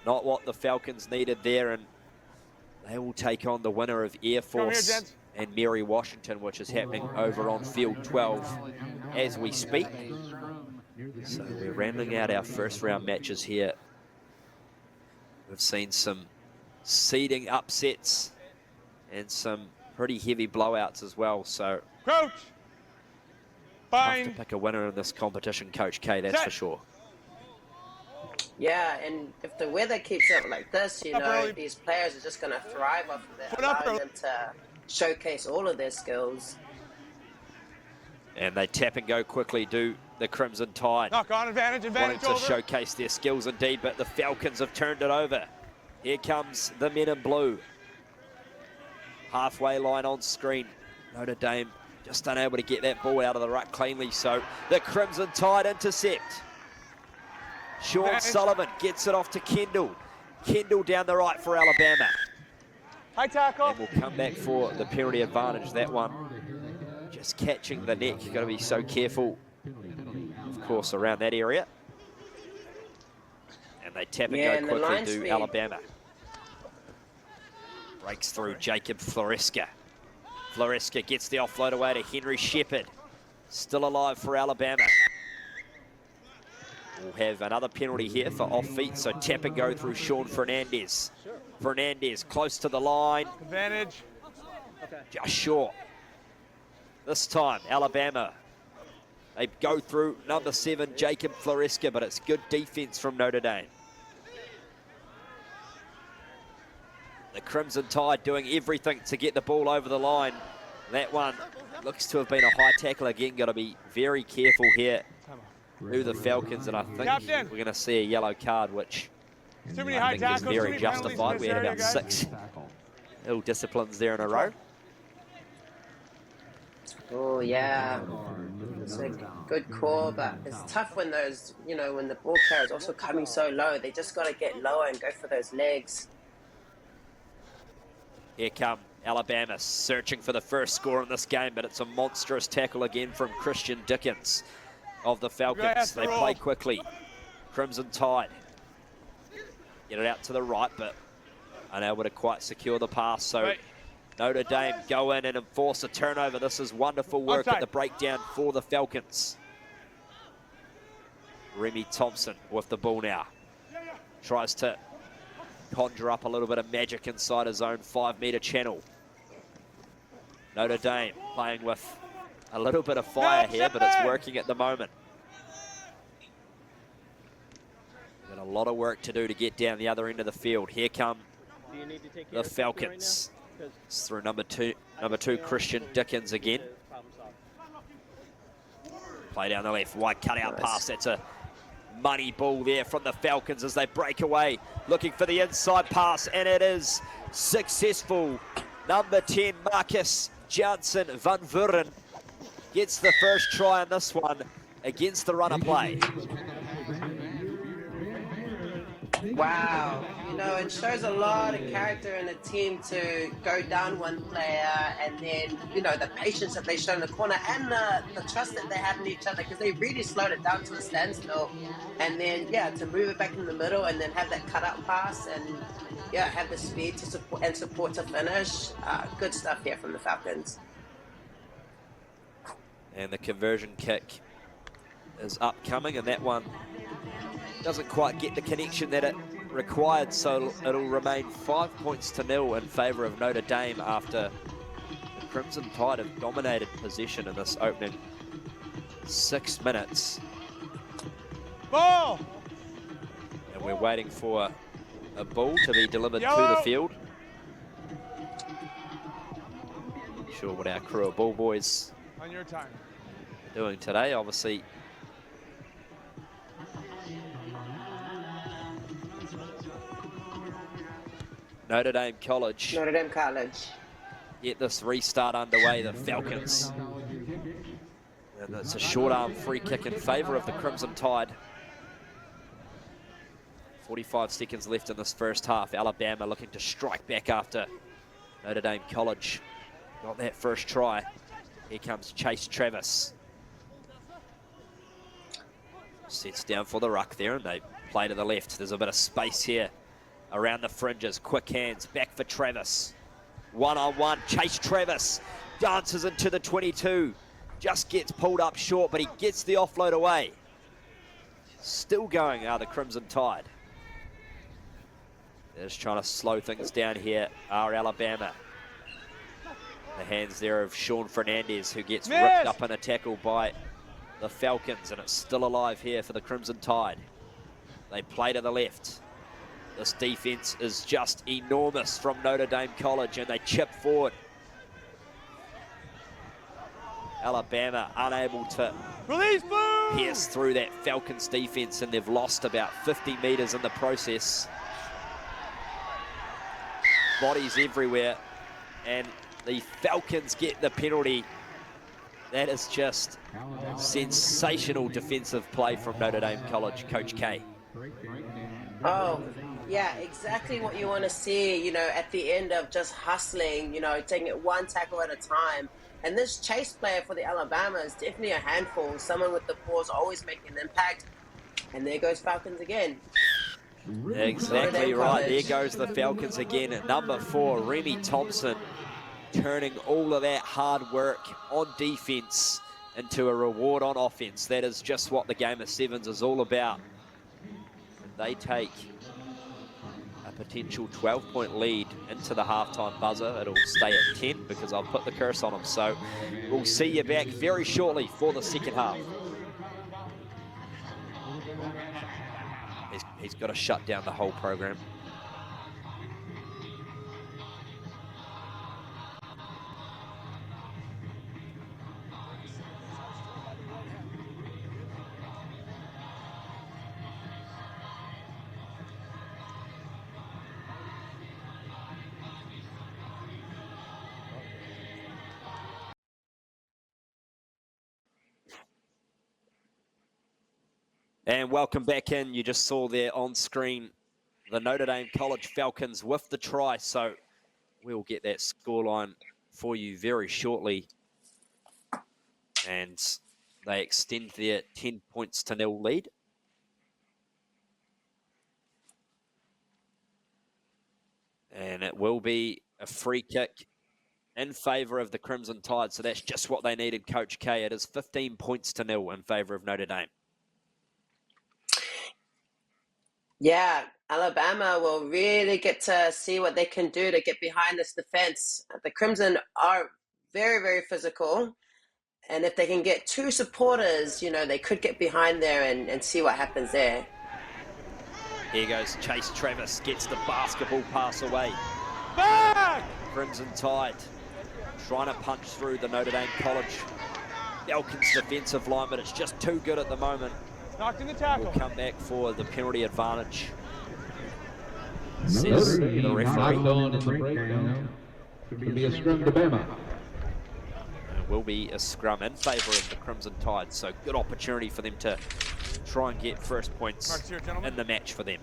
not what the Falcons needed there, and they will take on the winner of Air Force and Mary Washington, which is happening over on field 12 as we speak. So we're rounding out our first round matches here. We've seen some seeding upsets and some pretty heavy blowouts as well. So Coach, tough to pick a winner in this competition, Coach K, that's for sure. Yeah, and if the weather keeps up like this, you know, these players are just going to thrive off of it, allowing them to showcase all of their skills. And they tap and go quickly, do the Crimson Tide. Knock on, advantage wanting to over. showcase their skills indeed, but the Falcons have turned it over. Here comes the men in blue. Halfway line on screen. Notre Dame just unable to get that ball out of the ruck cleanly, so the Crimson Tide intercept. Sean Sullivan gets it off to Kendall. Kendall down the right for Alabama. High tackle. And we'll come back for the penalty advantage. That one just catching the neck. You've got to be so careful, of course, around that area. And they tap and go quickly to Alabama. Breaks through Jacob Floresca. Floresca gets the offload away to Henry Shepherd. Still alive for Alabama. We'll have another penalty here for off feet, so tap and go through Sean Fernandez. Fernandez close to the line. Advantage. Just short. This time, Alabama. They go through number 7, Jacob Floresca, but it's good defense from Notre Dame. The Crimson Tide doing everything to get the ball over the line. That one looks to have been a high tackle again. Got to be very careful here. To the Falcons, and I think we're going to see a yellow card, which I think is very justified. We had about 6 ill disciplines there in a row. Oh, yeah. It's a good call, but it's tough when those, you know, when the ball carrier is also coming so low. They just got to get lower and go for those legs. Here come Alabama, searching for the first score in this game, but it's a monstrous tackle again from Christian Dickens of the Falcons. They play quickly. Crimson Tide get it out to the right, but unable to quite secure the pass. So Notre Dame go in and enforce a turnover. This is wonderful work at the breakdown for the Falcons. Remy Thompson with the ball now. Tries to conjure up a little bit of magic inside his own 5-metre channel. Notre Dame playing with a little bit of fire here, but it's working at the moment. Got a lot of work to do to get down the other end of the field. Here come the Falcons. It's through number two Christian Dickens again. Play down the left, wide cutout pass. That's a money ball there from the Falcons as they break away, looking for the inside pass, and it is successful. Number 10, Marcus Janssen van Vuren, gets the first try on this one against the runner play. Wow. You know, it shows a lot of character in a team to go down one player, and then, you know, the patience that they show in the corner and the trust that they have in each other, because they really slowed it down to a standstill. And then, yeah, to move it back in the middle and then have that cutout pass and, yeah, have the speed to support to finish. Good stuff here from the Falcons. And the conversion kick is upcoming, and that one doesn't quite get the connection that it required, so it'll remain 5-0 in favour of Notre Dame after the Crimson Tide have dominated possession in this opening 6 minutes. Ball! And we're waiting for a ball to be delivered to the field. Not sure what our crew of ball boys On your time. are doing today, obviously. Notre Dame College. Notre Dame College. Get this restart underway, the Falcons. And it's a short arm free kick in favour of the Crimson Tide. 45 seconds left in this first half. Alabama looking to strike back after Notre Dame College got that first try. Here comes Chase Travis. Sets down for the ruck there, and they play to the left. There's a bit of space here around the fringes. Quick hands, back for Travis. One-on-one, Chase Travis dances into the 22. Just gets pulled up short, but he gets the offload away. Still going are the Crimson Tide. They're just trying to slow things down here are Alabama. The hands there of Sean Fernandez, who gets ripped up in a tackle by the Falcons, and it's still alive here for the Crimson Tide. They play to the left. This defense is just enormous from Notre Dame College, and they chip forward. Alabama unable to pierce through that Falcons defense, and they've lost about 50 meters in the process. Bodies everywhere, and the Falcons get the penalty. That is just sensational defensive play from Notre Dame College, Coach K. Oh, yeah, exactly what you want to see, you know, at the end of just hustling, you know, taking it one tackle at a time. And this Chase player for the Alabama is definitely a handful. Someone with the paws always making an impact. And there goes Falcons again. Exactly right. There goes the Falcons again. At number 4, Remy Thompson, turning all of that hard work on defense into a reward on offense. That is just what the game of sevens is all about. And they take a potential 12-point lead into the halftime buzzer. It'll stay at 10 because I'll put the curse on them. So we'll see you back very shortly for the second half. He's got to shut down the whole program. And welcome back in. You just saw there on screen the Notre Dame College Falcons with the try. So we'll get that scoreline for you very shortly. And they extend their 10-0 lead. And it will be a free kick in favour of the Crimson Tide. So that's just what they needed, Coach K. It is 15-0 in favour of Notre Dame. Yeah, Alabama will really get to see what they can do to get behind this defense. The Crimson are very, very physical. And if they can get 2 supporters, you know, they could get behind there and see what happens there. Here goes Chase Travis, gets the basketball pass away. Back! Crimson Tide trying to punch through the Notre Dame College Falcons defensive line, but it's just too good at the moment. Knocked in the tackle. We'll come back for the penalty advantage. Says the referee. Could be a scrum to Bama. It will be a scrum in favour of the Crimson Tide, so good opportunity for them to try and get first points in the match for them.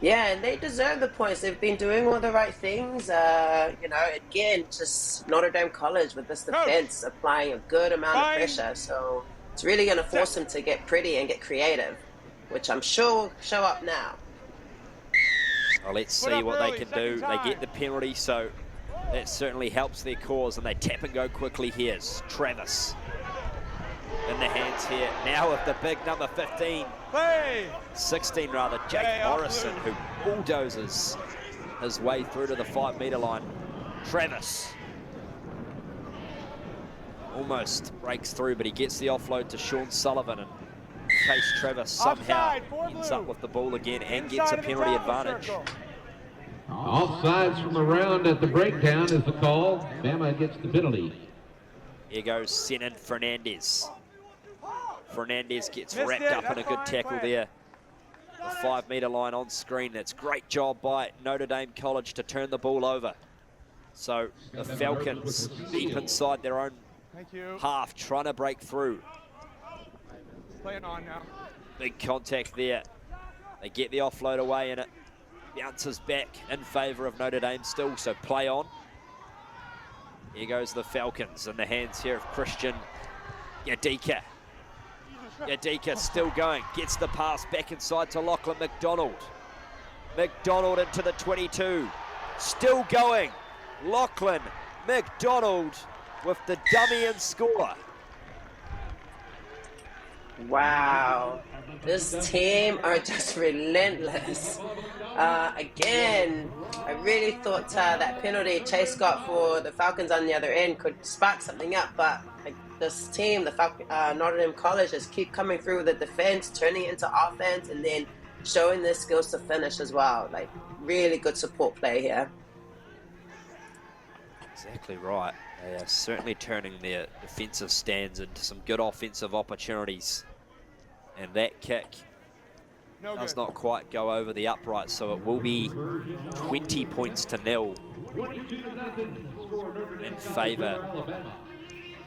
Yeah, and they deserve the points. They've been doing all the right things. You know, again, just Notre Dame College with this defense applying a good amount of pressure. So it's really going to force them to get pretty and get creative, which I'm sure will show up now. Well, let's see what they can do. They get the penalty, so that certainly helps their cause, and they tap and go quickly here. Travis in the hands here. Now with the big number 15. 16 rather, Jake Morrison, who bulldozes his way through to the 5-meter line. Travis almost breaks through, but he gets the offload to Sean Sullivan, and Chase Travis somehow ends up with the ball again and gets a penalty advantage. Offsides from around at the breakdown is the call. Bama gets the penalty. Here goes Senan Fernandez. Fernandez gets wrapped up in a good tackle there. The 5-meter line on screen. That's great job by Notre Dame College to turn the ball over. So the Falcons deep inside their own half, trying to break through. Playing on now. Big contact there. They get the offload away and it bounces back in favor of Notre Dame still, so play on. Here goes the Falcons in the hands here of Christian Yadika. Yadika still going, gets the pass back inside to Lachlan McDonald. McDonald into the 22, still going. Lachlan McDonald with the dummy and score. Wow, this team are just relentless. Again, I really thought that penalty Chase got for the Falcons on the other end could spark something up, but this team, the Notre Dame College, just keep coming through with the defense, turning it into offense, and then showing their skills to finish as well. Like, really good support play here. Exactly right. They are certainly turning their defensive stands into some good offensive opportunities. And that kick does not quite go over the upright, so it will be 20 points to 0 in favor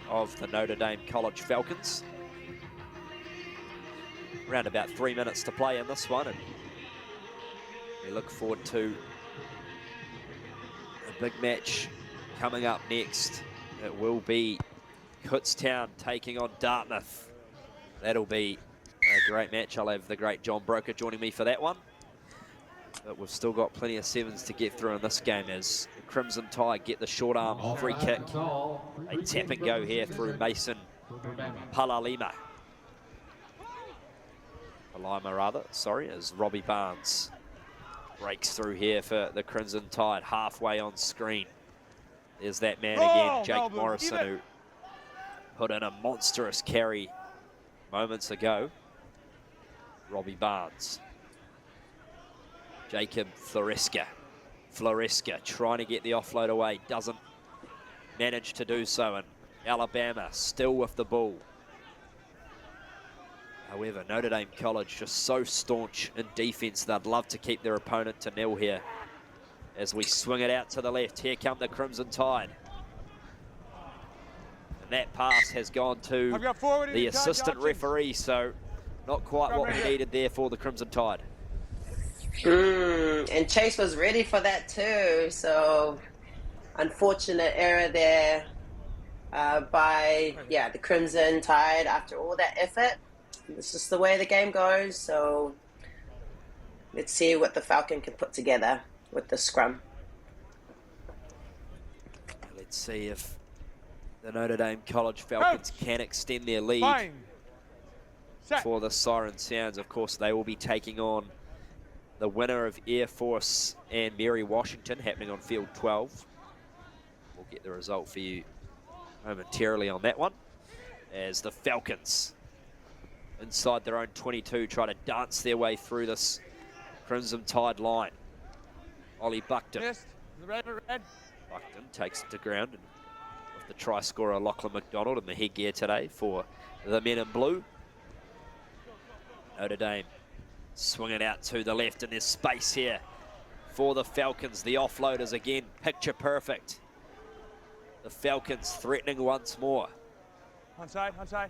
of the Notre Dame College Falcons. Around about 3 minutes to play in this one, and we look forward to a big match coming up next. It will be Kutztown taking on Dartmouth. That'll be a great match. I'll have the great John Broker joining me for that one. But we've still got plenty of sevens to get through in this game as the Crimson Tide get the short arm free kick. They tap and go here through Mason Palalima. As Robbie Barnes breaks through here for the Crimson Tide, halfway on screen. There's that man again, Jake Morrison, who put in a monstrous carry moments ago. Robbie Barnes. Jacob Floresca trying to get the offload away, doesn't manage to do so, and Alabama still with the ball. However, Notre Dame College just so staunch in defense, they'd love to keep their opponent to 0 here. As we swing it out to the left, here come the Crimson Tide. And that pass has gone to the assistant referee, so not quite what we needed there for the Crimson Tide. And Chase was ready for that too, so unfortunate error there by the Crimson Tide after all that effort. It's just the way the game goes, so let's see what the Falcon can put together with the scrum. Let's see if the Notre Dame College Falcons can extend their lead for the siren sounds. Of course, they will be taking on the winner of Air Force and Mary Washington, happening on field 12. We'll get the result for you momentarily on that one, as the Falcons inside their own 22 try to dance their way through this Crimson Tide line. Ollie Buckton. Buckton takes it to ground, and with the try scorer Lachlan McDonald in the headgear today for the men in blue. Notre Dame swinging out to the left, and there's space here for the Falcons. The offload is again picture perfect. The Falcons threatening once more. Onside.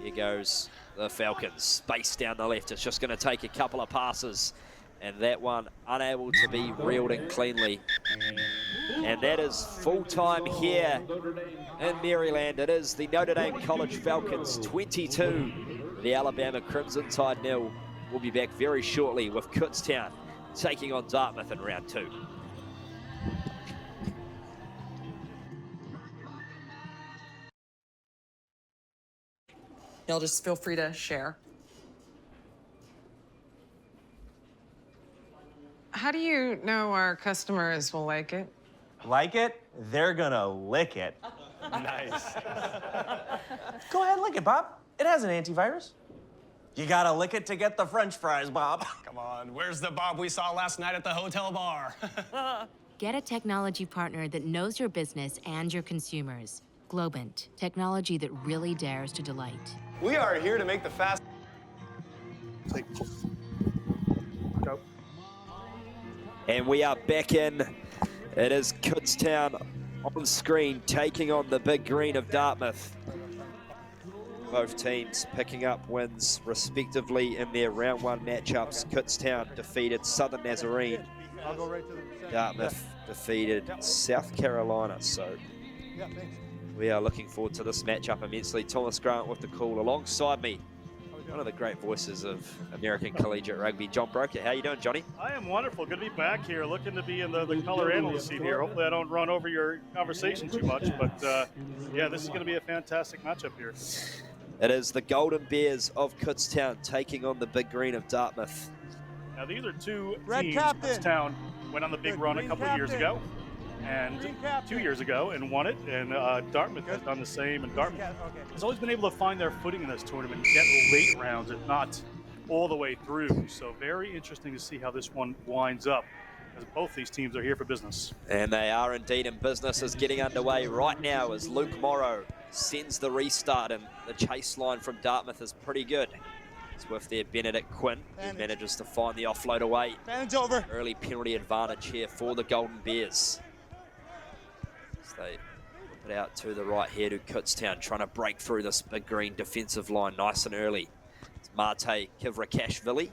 Here goes the Falcons. Space down the left. It's just going to take a couple of passes. And that one unable to be reeled in cleanly. And that is full time here in Maryland. It is the Notre Dame College Falcons 22, the Alabama Crimson Tide 0. We'll be back very shortly with Kutztown taking on Dartmouth in round 2. Y'all just feel free to share. How do you know our customers will like it? Like it? They're gonna lick it. Nice. Go ahead, lick it, Bob. It has an antivirus. You gotta lick it to get the French fries, Bob. Come on, where's the Bob we saw last night at the hotel bar? Get a technology partner that knows your business and your consumers. Globant, technology that really dares to delight. We are here to make the fast. Go. And we are back in. It is Kutztown on screen taking on the Big Green of Dartmouth. Both teams picking up wins respectively in their round 1 matchups. Kutztown defeated Southern Nazarene. Dartmouth defeated South Carolina. So we are looking forward to this matchup immensely. Thomas Grant with the call alongside me. One of the great voices of American Collegiate Rugby, John Broker. How you doing, Johnny? I am wonderful. Good to be back here. Looking to be in the color analyst seat here. Hopefully I don't run over your conversation too much. But, yeah, this is going to be a fantastic matchup here. It is the Golden Bears of Kutztown taking on the Big Green of Dartmouth. Now, these are two teams. Kutztown went on the big run a couple of years ago. And 2 years ago and won it, and Dartmouth has done the same, and Dartmouth has always been able to find their footing in this tournament, get late rounds, if not all the way through. So very interesting to see how this one winds up, as both these teams are here for business. And they are indeed in business. Is getting underway right now as Luke Morrow sends the restart, and the chase line from Dartmouth is pretty good. It's with their Benedict Quinn, who manages to find the offload away. Over. Early penalty advantage here for the Golden Bears. They whip it out to the right here to Kutztown, trying to break through this Big Green defensive line nice and early. It's Mate Kivrakashvili,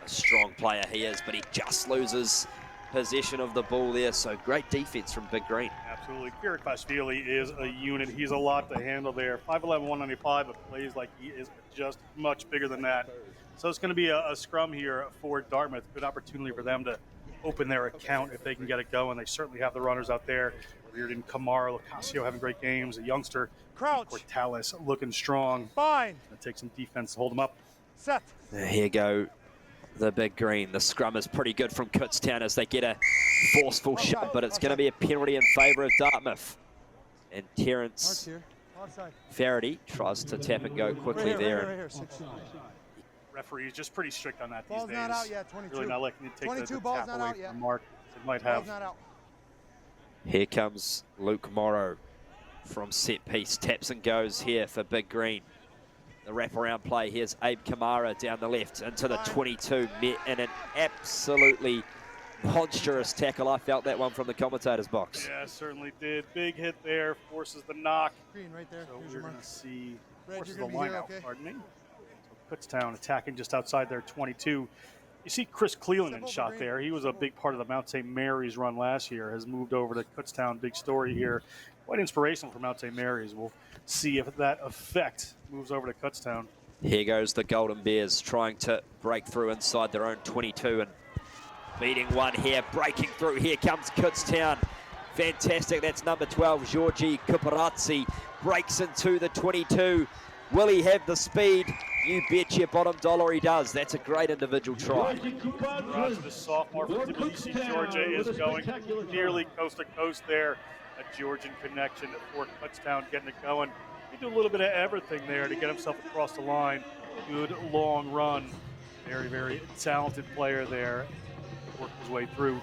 a strong player he is, but he just loses possession of the ball there, so great defense from Big Green. Absolutely. Kivrakashvili is a unit. He's a lot to handle there. 5'11", 195, but plays like he is just much bigger than that. So it's going to be a scrum here for Dartmouth. Good opportunity for them to open their account if they can get it going. They certainly have the runners out there. Reardon, Kamara, Locasio having great games. A youngster, Cortalis, looking strong. Fine. Gonna take some defense to hold them up. Set. Here go the Big Green. The scrum is pretty good from Kutztown as they get a forceful shot, but it's going to be a penalty in favour of Dartmouth. And Terence Faraday tries to tap and go quickly there. Referee's just pretty strict on that Ball's these days. not out yet, 22. Really not letting you take the ball's tap not away out yet. from Mark. It might have. Ball's not out. Here comes Luke Morrow from set piece. Taps and goes here for Big Green. The wraparound play. Here's Abe Kamara down the left into the 22. Met in an absolutely monstrous tackle. I felt that one from the commentator's box. Yeah, certainly did. Big hit there. Forces the knock. Green right there. So we're going to see forces the you're gonna line be here, out. okay? Pardon me. So Kutztown attacking just outside their 22. You see Chris Cleland in shot there. He was a big part of the Mount St. Mary's run last year, has moved over to Kutztown. Big story here. Quite inspirational for Mount St. Mary's. We'll see if that effect moves over to Kutztown. Here goes the Golden Bears trying to break through inside their own 22 and beating one here, breaking through. Here comes Kutztown. Fantastic. That's number 12, Georgi Kuparazzi, breaks into the 22. Will he have the speed? You bet your bottom dollar he does. That's a great individual try. The sophomore from Tbilisi, Georgia, is going nearly coast to coast there. A Georgian connection for Kutztown getting it going. He did a little bit of everything there to get himself across the line. Good long run. Very, very talented player there. Worked his way through.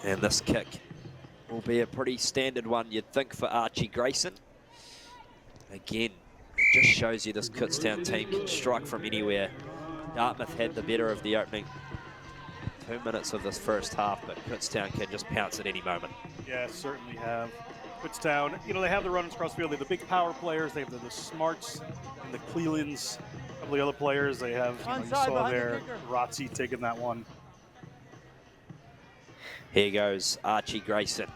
And this kick will be a pretty standard one, you'd think, for Archie Grayson. Again, it just shows you this Kutztown team can strike from anywhere. Dartmouth had the better of the opening 2 minutes of this first half, but Kutztown can just pounce at any moment. Yeah, certainly have. Kutztown, you know, they have the runners across the field. They have the big power players. They have the Smarts and the Clelands couple of the other players. They have, you saw there, Razzi taking that one. Here goes Archie Grayson.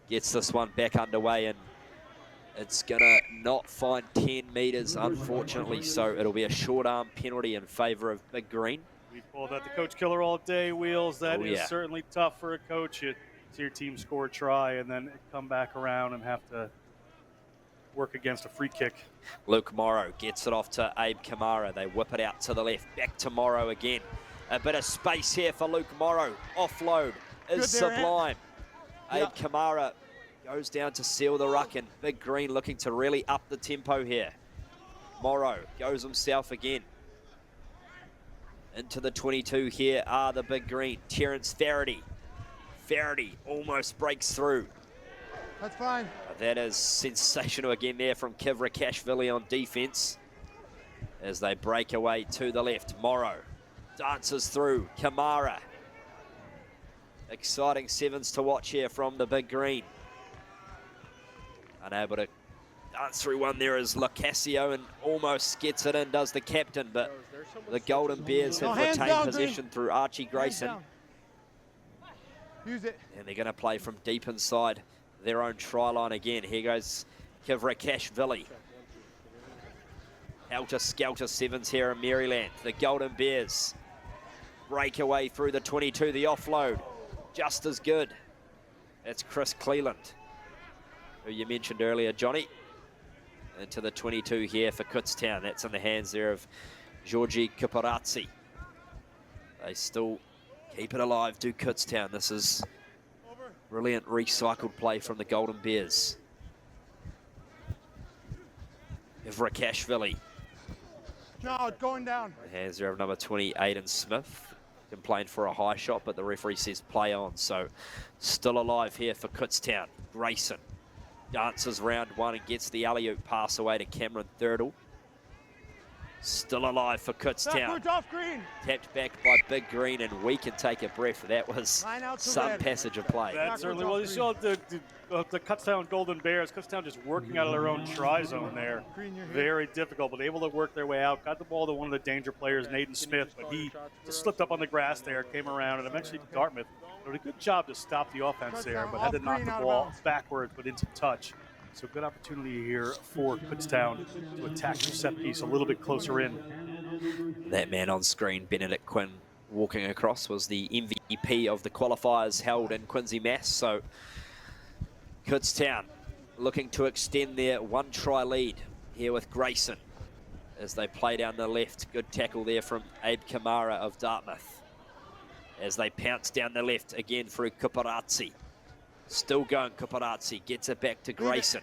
Gets this one back underway, and it's going to not find 10 metres, unfortunately, so it'll be a short arm penalty in favour of Big Green. We've called that the coach killer all day, Wheels. That is certainly tough for a coach. You see your team score a try and then come back around and have to work against a free kick. Luke Morrow gets it off to Abe Kamara. They whip it out to the left. Back to Morrow again. A bit of space here for Luke Morrow. Offload is sublime. Abe Kamara goes down to seal the ruck, and Big Green looking to really up the tempo here. Morrow goes himself again. Into the 22 here are the Big Green. Terence Faraday. Faraday almost breaks through. That's fine. That is sensational again there from Kivrakashvili on defense as they break away to the left. Morrow dances through. Kamara. Exciting sevens to watch here from the Big Green. Unable to dance through one there is Locasio, and almost gets it in, does the captain, but the Golden Bears have retained possession through Archie Grayson. Use it. And they're going to play from deep inside their own try line again. Here goes Kivrakashvili. Helter Skelter sevens here in Maryland. The Golden Bears break away through the 22. The offload, just as good. That's Chris Cleland, who you mentioned earlier, Johnny. Into the 22 here for Kutztown. That's in the hands there of Georgi Kuparazzi. They still keep it alive, do Kutztown. This is brilliant recycled play from the Golden Bears. Ivrakashvili. No, going down. The hands there of number 20, Aidan Smith. Complained for a high shot, but the referee says play on. So still alive here for Kutztown. Grayson dances round one and gets the alley-oop pass away to Cameron Thirdle. Still alive for Kutztown. Off green. Tapped back by Big Green, and we can take a breath. That was some passage of play. That certainly was. You saw the Kutztown Golden Bears. Kutztown just working out of their own try zone there. Very difficult, but able to work their way out. Got the ball to one of the danger players, Nathan Smith, but he just slipped up on the grass there, came around, and eventually Dartmouth did a good job to stop the offense there, but had to knock the ball backwards, but into touch. So good opportunity here for Kutztown to attack the set piece a little bit closer in. That man on screen, Benedict Quinn, walking across, was the MVP of the qualifiers held in Quincy, Mass. So Kutztown looking to extend their one-try lead here with Grayson as they play down the left. Good tackle there from Abe Kamara of Dartmouth as they pounce down the left again through Kuparazzi. Still going, Kuparazzi gets it back to Grayson.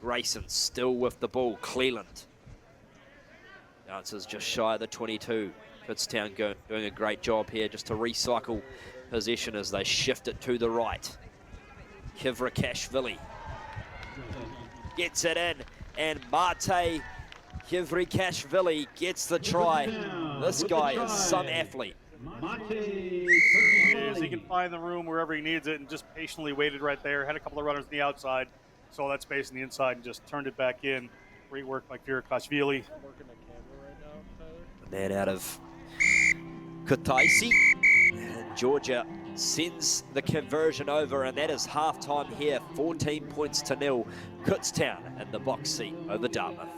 Grayson still with the ball. Cleland dances just shy of the 22. Kutztown doing a great job here just to recycle possession as they shift it to the right. Kivrakashvili gets it in, and Mate Kivrakashvili gets the try. This guy is some athlete. He can find the room wherever he needs it and just patiently waited right there. Had a couple of runners on the outside, saw that space on the inside and just turned it back in. Great work by Kivrakashvili. The man out of Kutaisi. And Georgia sends the conversion over, and that is halftime here. 14 points to 0. Kutztown in the box seat over Dartmouth.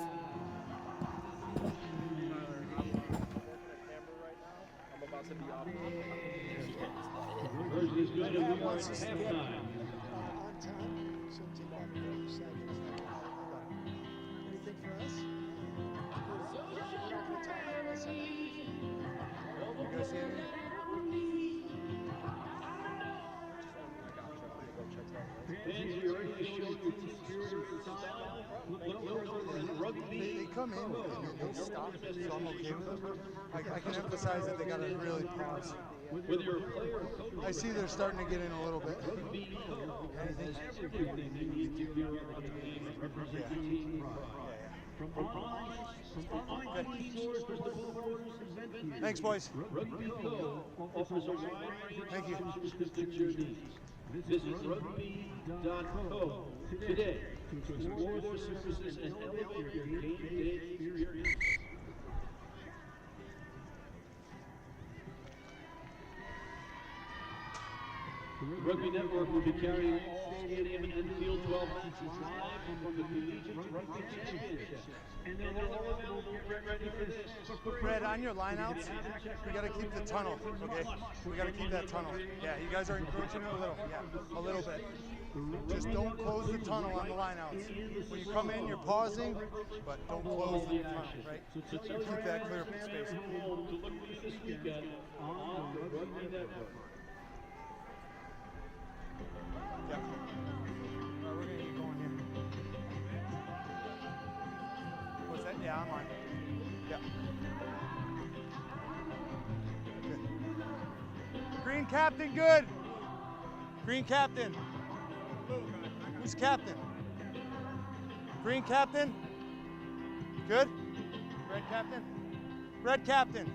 They come in and they stop, so I'm okay with them. I can emphasize that they got to really pause. I see they're starting to get in a little bit. Thanks, boys. Thank you. Visit rugby.co. today to explore their services and elevate your game-day experience. Rugby Network will be carrying all stadium and field 12 matches live from the Collegiate Rugby Championship. And they're all available. Get ready for this. Fred, on your lineouts, we got to keep the tunnel, okay? We got to keep that tunnel. Yeah, you guys are encroaching a little. Yeah, a little bit. Just don't close the tunnel on the lineouts. When you come in, you're pausing, but don't close the tunnel, right? Keep that clear space. This weekend on the Rugby Network. Yeah. We're going to get going here. What's that? Yeah, I'm on. Yeah. Good. Green captain, good. Green captain. Who's captain? Green captain. Good. Red captain. Red captain.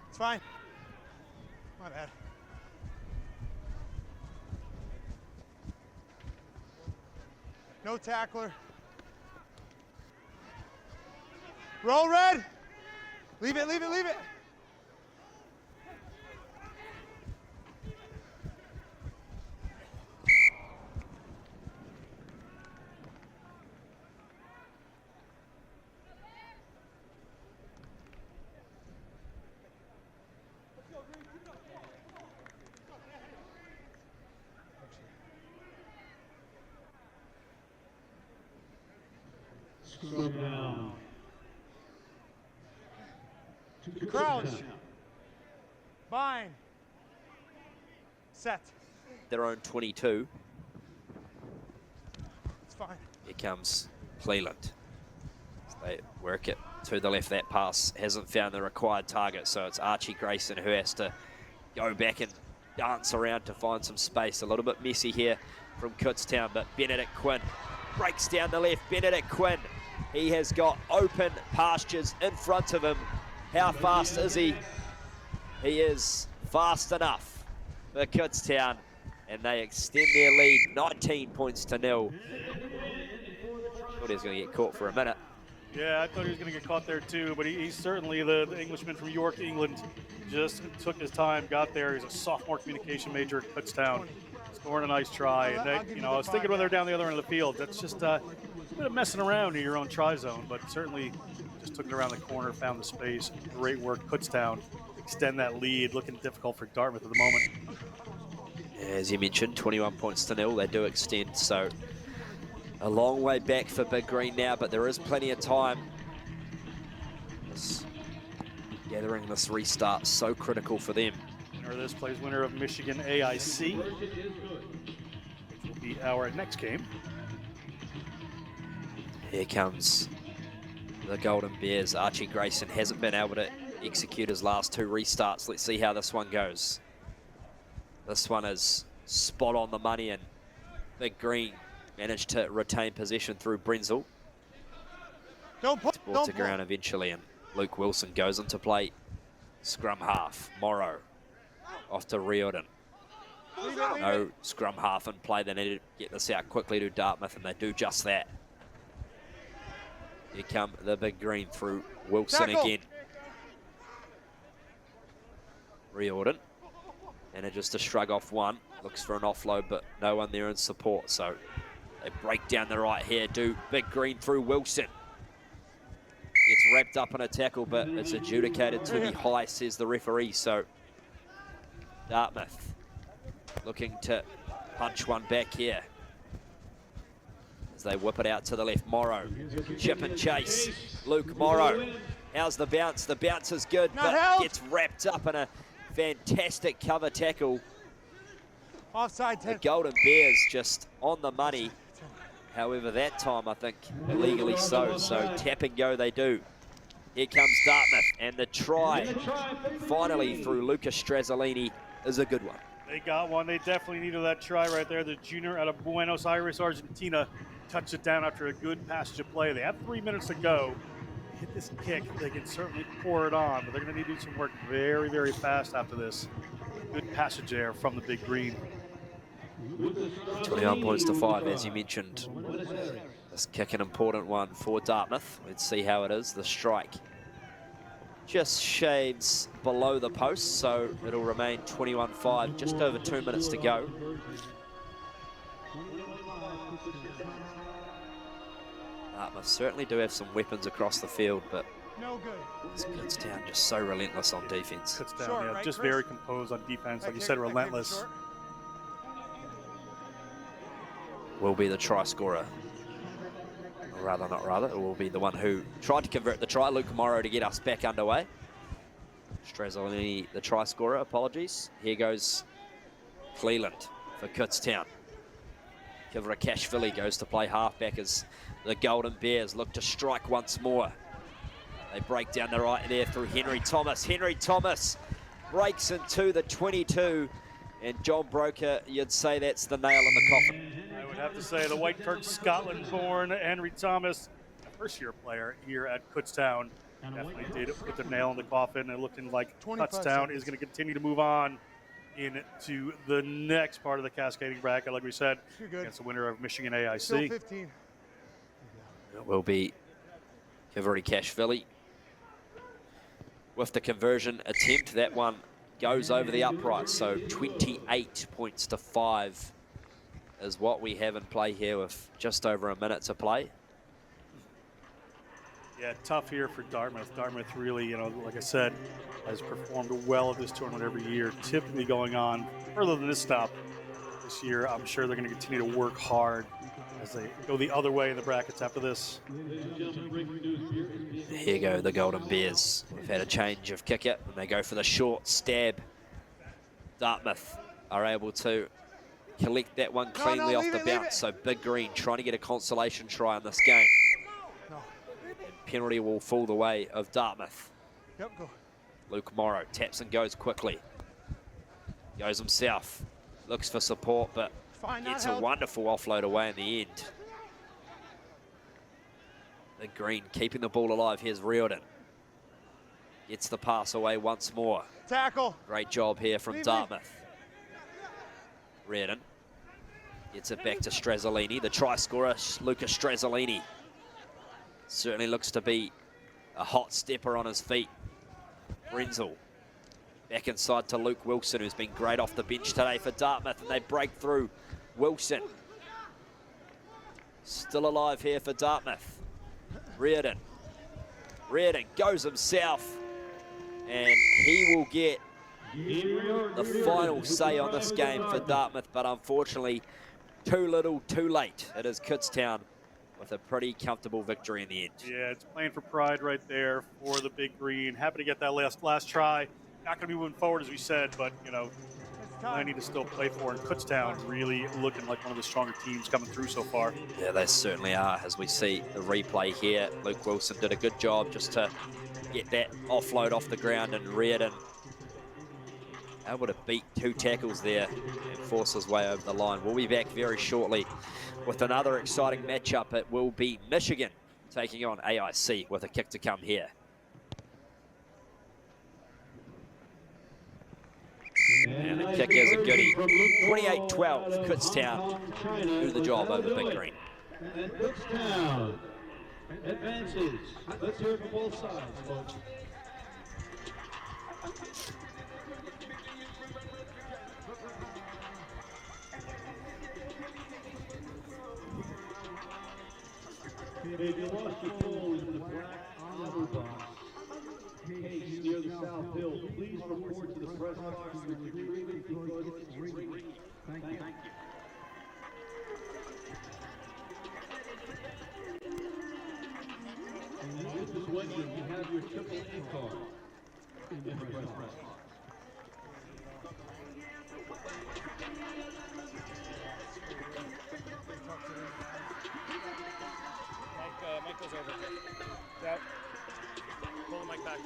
It's fine. My bad. No tackler. Roll red. Leave it, leave it, leave it. Scrub down. Crouch. Bind. Set. Their own 22. It's fine. Here comes Cleland. They work it to the left. That pass hasn't found the required target, so it's Archie Grayson who has to go back and dance around to find some space. A little bit messy here from Kutztown, but Benedict Quinn breaks down the left. Benedict Quinn, he has got open pastures in front of him. How fast is he? He is fast enough for Kutztown, and they extend their lead 19 points to 0. Thought he was going to get caught for a minute. Yeah, I thought he was going to get caught there too, but he's certainly the Englishman from York, England. Just took his time, got there. He's a sophomore communication major at Kutztown, scoring a nice try. And they, you know, I was thinking when they're down the other end of the field, that's just a bit of messing around in your own try zone, but certainly just took it around the corner, found the space. Great work, Kutztown. Extend that lead. Looking difficult for Dartmouth at the moment. As you mentioned, 21 points to 0. They do extend, so a long way back for Big Green now, but there is plenty of time. Gathering this restart, so critical for them. Winner of this plays winner of Michigan AIC, which will be our next game. Here comes the Golden Bears. Archie Grayson hasn't been able to execute his last 2 restarts. Let's see how this one goes. This one is spot on the money, and Big Green managed to retain possession through Brenzel. It's brought to ground eventually, and Luke Wilson goes into play. Scrum half, Morrow off to Riordan. No scrum half in play. They need to get this out quickly to Dartmouth, and they do just that. Here come the Big Green through Wilson again. Riordan. And it just to shrug off one. Looks for an offload, but no one there in support. So they break down the right here. Do Big Green through Wilson. Gets wrapped up in a tackle, but it's adjudicated to be high, says the referee. So Dartmouth looking to punch one back here. As they whip it out to the left. Morrow, chip and chase. Luke Morrow. How's the bounce? The bounce is good, but gets wrapped up in a fantastic cover tackle. Offside 10. The Golden Bears just on the money. However, that time, I think, legally so. So tap and go they do. Here comes Dartmouth, and the try, finally through Lucas Strazzolini, is a good one. They got one. They definitely needed that try right there. The junior out of Buenos Aires, Argentina, touched it down after a good passage of play. They have 3 minutes to go. Hit this kick, they can certainly pour it on, but they're going to need to do some work very, very fast after this. Good passage there from the Big Green. 21 points to 5, as you mentioned. This kick an important one for Dartmouth. Let's see how it is. The strike just shaves below the post, so it'll remain 21-5, just over 2 minutes to go. Dartmouth certainly do have some weapons across the field, but Kutztown just so relentless on defense. Kutztown, yeah, just very composed on defense, like you said, relentless. Will be the try scorer. Or rather, not rather, it will be the one who tried to convert the try, Luke Morrow, to get us back underway. Strazzolini, the try scorer, apologies. Here goes Cleland for Kutztown. Kivrakashvili goes to play halfback as the Golden Bears look to strike once more. They break down the right there through Henry Thomas. Henry Thomas breaks into the 22. And John Broker, you'd say that's the nail in the coffin. I would have to say the White Kirk Scotland-born Henry Thomas, a first-year player here at Kutztown, definitely did put the nail in the coffin. And looking like Kutztown is going to continue to move on into the next part of the cascading bracket, like we said, against the winner of Michigan AIC. Still 15. It will be Kivrakashvili with the conversion attempt. That one goes over the upright, so 28 points to 5 is what we have in play here with just over a minute to play. Yeah, tough here for Dartmouth. Dartmouth really, you know, like I said, has performed well at this tournament every year, typically going on further than this stop this year. I'm sure they're going to continue to work hard as they go the other way in the brackets after this. Here go the Golden Bears. We've had a change of kicker, and they go for the short stab. Dartmouth are able to collect that one cleanly off the bounce. So Big Green trying to get a consolation try in this game. Penalty will fall the way of Dartmouth. Yep, go. Luke Morrow taps and goes quickly. Goes himself. Looks for support, but gets a wonderful offload away in the end. Big Green keeping the ball alive. Here's Riordan. Gets the pass away once more. Tackle. Great job here from Dartmouth. Riordan gets it back to Strazzolini. The try scorer, Lucas Strazzolini. Certainly looks to be a hot stepper on his feet. Renzel back inside to Luke Wilson, who's been great off the bench today for Dartmouth, and they break through. Wilson still alive here for Dartmouth. Riordan goes himself, and he will get the final say on this game for Dartmouth, but unfortunately too little too late. It is Kutztown with a pretty comfortable victory in the end. Yeah, it's playing for pride right there for the Big Green. Happy to get that last try. Not going to be moving forward, as we said, but, you know, I need to still play for. And Kutztown really looking like one of the stronger teams coming through so far. Yeah, they certainly are, as we see the replay here. Luke Wilson did a good job just to get that offload off the ground, and Riordan able to beat 2 tackles there and force his way over the line. We'll be back very shortly with another exciting matchup. It will be Michigan taking on AIC with a kick to come here. And the kick is a goodie. 28-12, Kutztown do the job over Big Green. And Kutztown advances. Let's hear it from both sides, folks. If you lost your phone in the black armor box case near the South Hill, please report to the press box immediately because it's ringing. Thank you. And this is when you have your AAA card in the press box. those over. Yeah. Pull the mic back.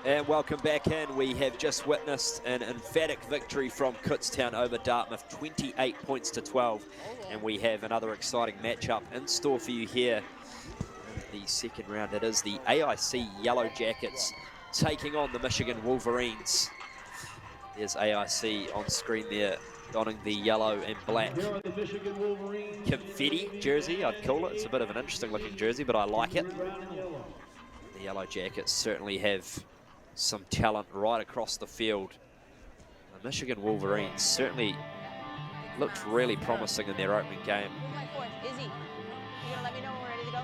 And welcome back in. We have just witnessed an emphatic victory from Kutztown over Dartmouth, 28 points to 12. And we have another exciting matchup in store for you here in the second round. It is the AIC Yellow Jackets taking on the Michigan Wolverines. There's AIC on screen there, donning the yellow and black confetti jersey, I'd call it. It's a bit of an interesting looking jersey, but I like it. The Yellow Jackets certainly have some talent right across the field. The Michigan Wolverines certainly looked really promising in their opening game. Izzy, you gonna let me know when we're ready to go?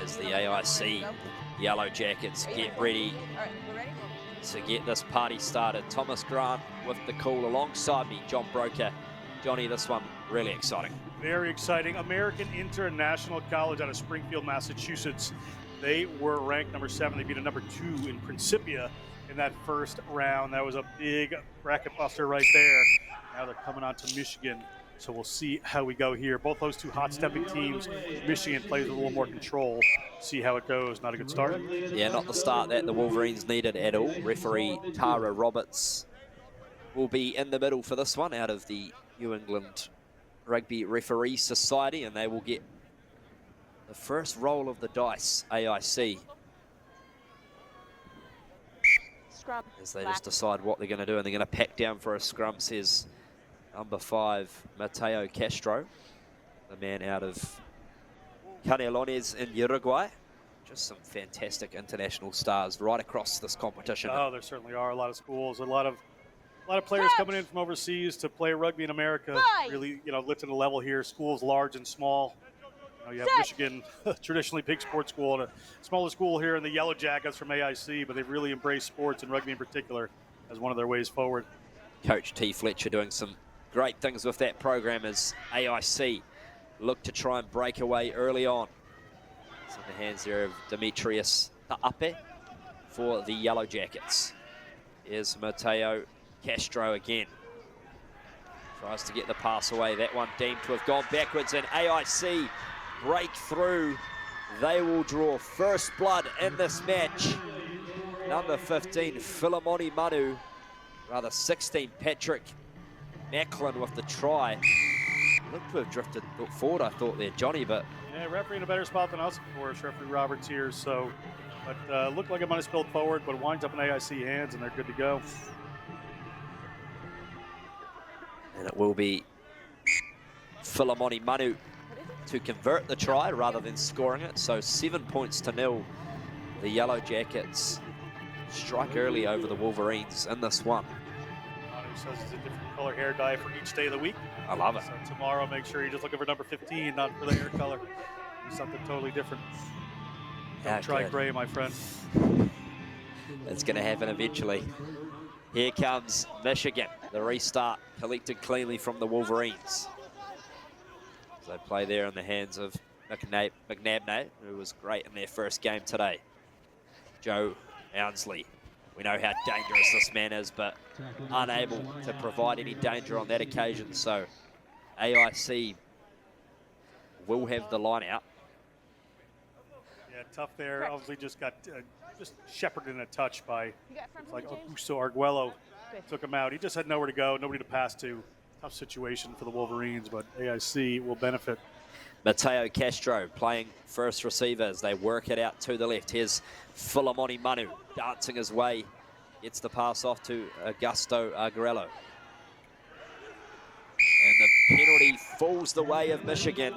As the AIC Yellow Jackets get ready to get this party started. Thomas Grant with the call alongside me, John Broker. Johnny, this one really exciting. Very exciting. American International College out of Springfield, Massachusetts. They were ranked number 7. They beat a number 2 in Principia in that first round. That was a big bracket buster right there. Now they're coming on to Michigan, so we'll see how we go here. Both those two hot-stepping teams. Michigan plays with a little more control. See how it goes. Not a good start. Yeah, not the start that the Wolverines needed at all. Referee Tara Roberts will be in the middle for this one out of the New England Rugby Referee Society, and they will get the first roll of the dice, AIC. Scrum. As they just decide what they're going to do, and they're going to pack down for a scrum, says number 5, Mateo Castro, the man out of Canelones in Uruguay. Just some fantastic international stars right across this competition. Oh, there certainly are a lot of schools, a lot of players coming in from overseas to play rugby in America. Really, lifting the level here. Schools large and small. You have Michigan, traditionally big sports school, and a smaller school here in the Yellow Jackets from AIC, but they've really embraced sports and rugby in particular as one of their ways forward. Coach T. Fletcher doing some great things with that program as AIC look to try and break away early on. It's in the hands there of Demetrius Ta'ape for the Yellow Jackets. Here's Mateo Castro again. Tries to get the pass away. That one deemed to have gone backwards, and AIC break through. They will draw first blood in this match. Number 15, Philemoni Manu. Rather 16, Patrick Macklin with the try. Looked to have drifted forward, I thought there, Johnny, but... Yeah, referee in a better spot than us, of course. Referee Roberts here, so... But looked like it might have spilled forward, but it winds up in AIC hands, and they're good to go. And it will be Philemoni Manu to convert the try rather than scoring it. So 7 points to 0. The Yellow Jackets strike early over the Wolverines in this one. Manu says it's a different color hair dye for each day of the week. I love it. So tomorrow, make sure you're just looking for number 15, not for the hair color. Do something totally different. Don't try gray, my friend. It's going to happen eventually. Here comes Michigan. The restart collected cleanly from the Wolverines. As they play there in the hands of McNabney, who was great in their first game today. Joe Ounsley. We know how dangerous this man is, but unable to provide any danger on that occasion. So AIC will have the line out. Yeah, tough there. Obviously just got just shepherded in a touch by like Augusto Arguello. Took him out. He just had nowhere to go, nobody to pass to. Tough situation for the Wolverines, but AIC will benefit. Mateo Castro playing first receiver as they work it out to the left. Here's Philemoni Manu dancing his way. Gets the pass off to Augusto Arguello. And the penalty falls the way of Michigan.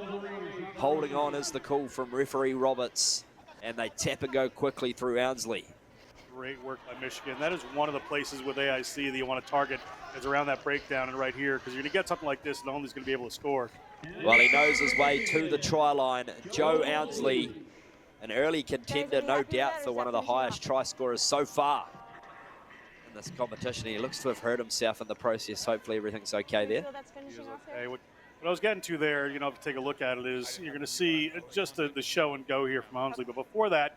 Holding on is the call from referee Roberts. And they tap and go quickly through Ounsley. Great work by Michigan. That is one of the places with AIC that you want to target, is around that breakdown and right here, because you're going to get something like this and only's going to be able to score. Well, he knows his way to the try line. Joe Ounsley, an early contender, no doubt, for one of the highest try scorers so far in this competition. He looks to have hurt himself in the process. Hopefully everything's okay there. Okay, what I was getting to there, to take a look at it, is you're going to see just the show and go here from Ounsley. But before that,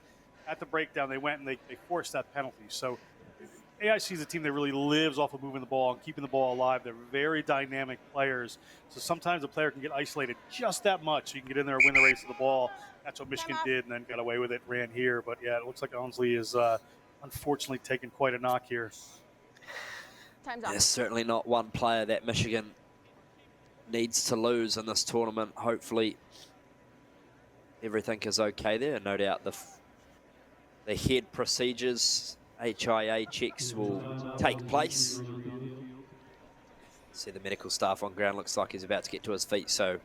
at the breakdown, they went and they forced that penalty. So AIC is a team that really lives off of moving the ball and keeping the ball alive. They're very dynamic players. So sometimes a player can get isolated just that much. So you can get in there and win the race of the ball. That's what Michigan did and then got away with it, ran here. But, yeah, it looks like Onsley is unfortunately taking quite a knock here. There's certainly not one player that Michigan needs to lose in this tournament. Hopefully everything is okay there. No doubt the head procedures, HIA checks will take place. See the medical staff on ground, looks like he's about to get to his feet, so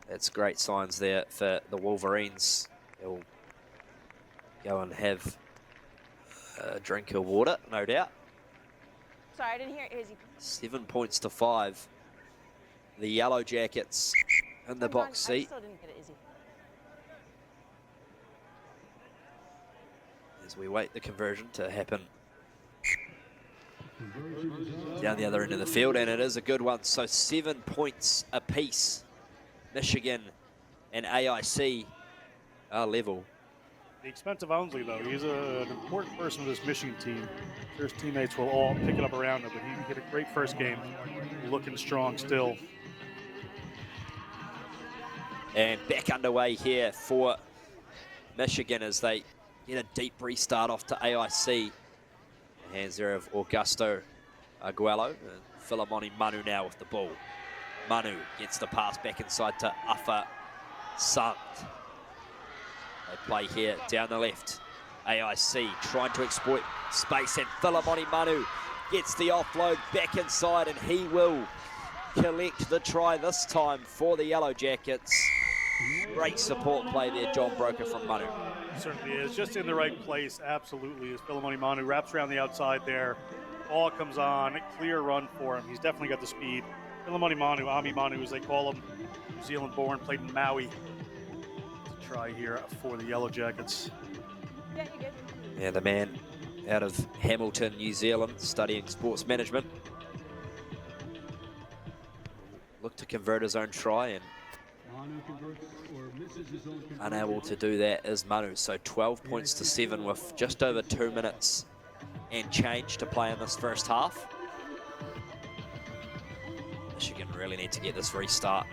that's great signs there for the Wolverines. They'll go and have a drink of water, no doubt. Sorry, I didn't hear it, Izzy. 7 points to 5. The Yellow Jackets in the box seat. I still didn't get it, Izzy. As we wait the conversion to happen down the other end of the field, and it is a good one. So 7 points apiece. Michigan and AIC are level. The expense of Onsley, though, he's an important person with this Michigan team. His teammates will all pick it up around him, but he had a great first game, looking strong still. And back underway here for Michigan as they get a deep restart off to AIC. Hands there of Augusto Aguelo. And Philemoni Manu now with the ball. Manu gets the pass back inside to Afa Sant. They play here down the left. AIC trying to exploit space, and Philemoni Manu gets the offload back inside, and he will collect the try this time for the Yellow Jackets. Great support play there, John Broker from Manu. Certainly is, just in the right place, absolutely, as Philemoni Manu wraps around the outside there. Ball comes on, clear run for him. He's definitely got the speed. Philemoni Manu, Ami Manu as they call him, New Zealand born, played in Maui. To try here for the Yellow Jackets. Yeah, you good. Yeah, the man out of Hamilton, New Zealand, studying sports management. Looked to convert his own try, and unable to do that is Manu. So 12 points to 7 with just over 2 minutes and change to play in this first half. Michigan really need to get this restart.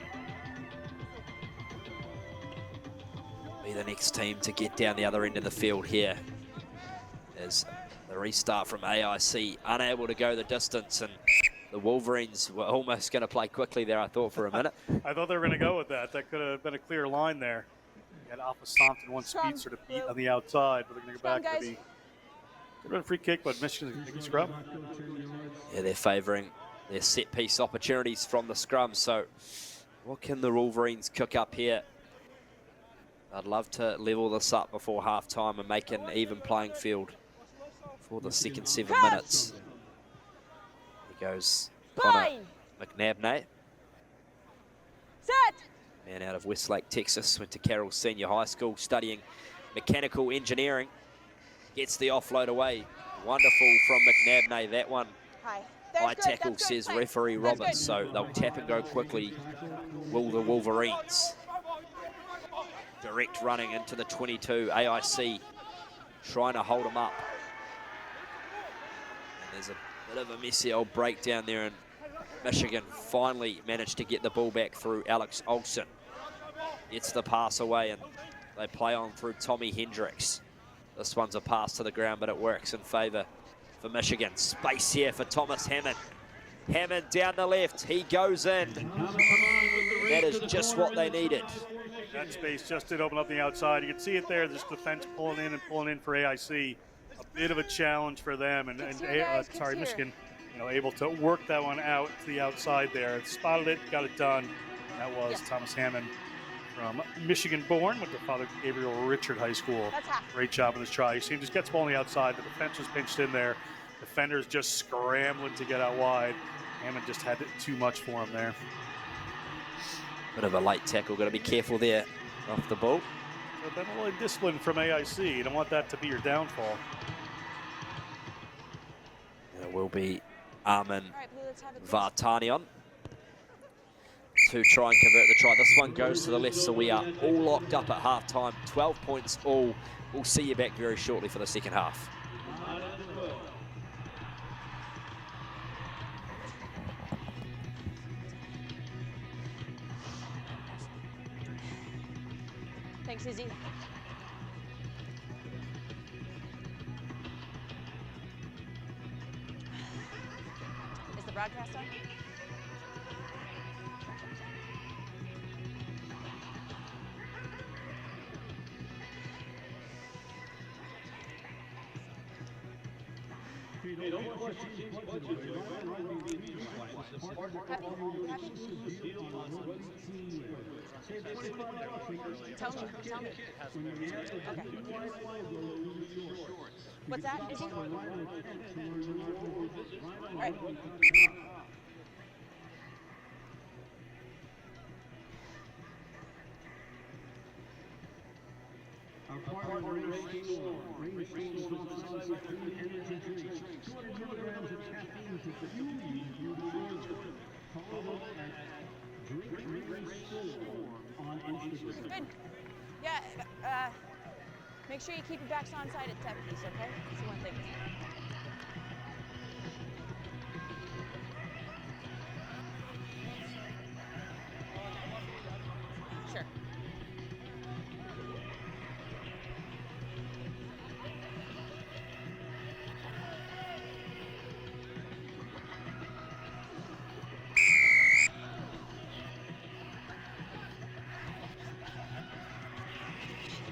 Be the next team to get down the other end of the field here. As the restart from AIC, unable to go the distance, and the Wolverines were almost going to play quickly there, I thought, for a minute. I thought they were going to go with that. That could have been a clear line there. You had Alpha Sant and one speed sort of beat on the outside, but they're going to go back to the good run free kick, but Michigan's going to take a scrum. Yeah, they're favouring their set piece opportunities from the scrum. So what can the Wolverines cook up here? I'd love to level this up before half time and make an even playing field for the second 7 minutes. Here goes Connor McNabney. Set! Man out of Westlake, Texas, went to Carroll Senior High School studying mechanical engineering. Gets the offload away. Wonderful from McNabney, that one. High tackle, says referee Roberts, so they'll tap and go quickly, will the Wolverines. Direct running into the 22, AIC trying to hold them up. And there's a bit of a messy old breakdown there, and Michigan finally managed to get the ball back through Alex Olsen. Gets the pass away, and they play on through Tommy Hendricks. This one's a pass to the ground, but it works in favour for Michigan. Space here for Thomas Hammond. Hammond down the left, he goes in. That is just what they needed. That space just did open up the outside. You can see it there, this defense pulling in for AIC. A bit of a challenge for them, and Michigan, able to work that one out to the outside there. Spotted it, got it done. And that was Thomas Hammond from Michigan born, went to Father Gabriel Richard High School. Great job on this try. You see him just gets the ball on the outside. The defense was pinched in there. Defenders just scrambling to get out wide. Hammond just had too much for him there. Bit of a late tackle, got to be careful there off the ball. So a bit of discipline from AIC. You don't want that to be your downfall. It will be Armin Vartanian to try and convert the try. This one goes to the left, so we are all locked up at halftime. 12 points all. We'll see you back very shortly for the second half. Thanks, Izzy. Is the broadcast on? Tell me. Okay. What's that? Is he? All right. Our partner race 4 brings things on the side with 3 energy drinks, 200 milligrams of caffeine to fuel you Follow at Drink Race 4 on Instagram. Good. Yeah, make sure you keep your backs on side at 10 piece, okay? That's the one thing. Sure.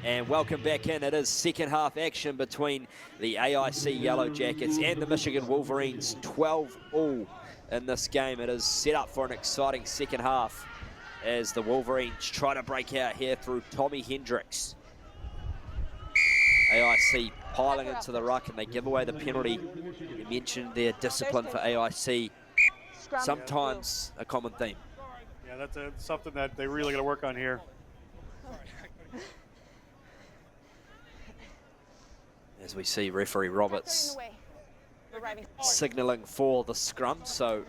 And welcome back in. It is second half action between the AIC Yellow Jackets and the Michigan Wolverines. 12-all in this game. It is set up for an exciting second half as the Wolverines try to break out here through Tommy Hendricks. AIC piling into the ruck and they give away the penalty. You mentioned their discipline for AIC. Sometimes a common theme. Yeah, that's something that they really got to work on here. As we see referee Roberts signaling for the scrum, so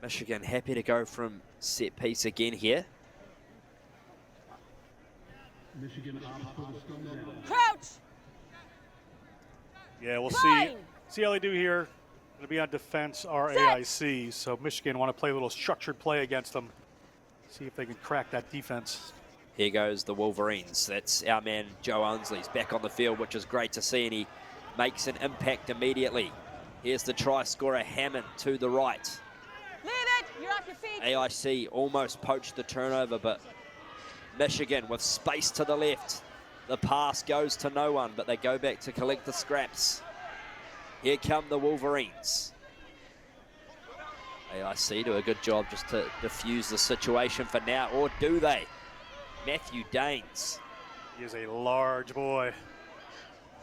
Michigan happy to go from set piece again here. Michigan Crouch! Yeah, we'll see how they do here. Going to be on defense, our AIC, so Michigan want to play a little structured play against them. See if they can crack that defense. Here goes the Wolverines. That's our man Joe Unsley's back on the field, which is great to see, and he makes an impact immediately. Here's the try scorer, Hammond, to the right. Leave it! You're off your feet! AIC almost poached the turnover, but Michigan with space to the left. The pass goes to no one, but they go back to collect the scraps. Here come the Wolverines. AIC do a good job just to diffuse the situation for now, or do they? Matthew Daines. He is a large boy.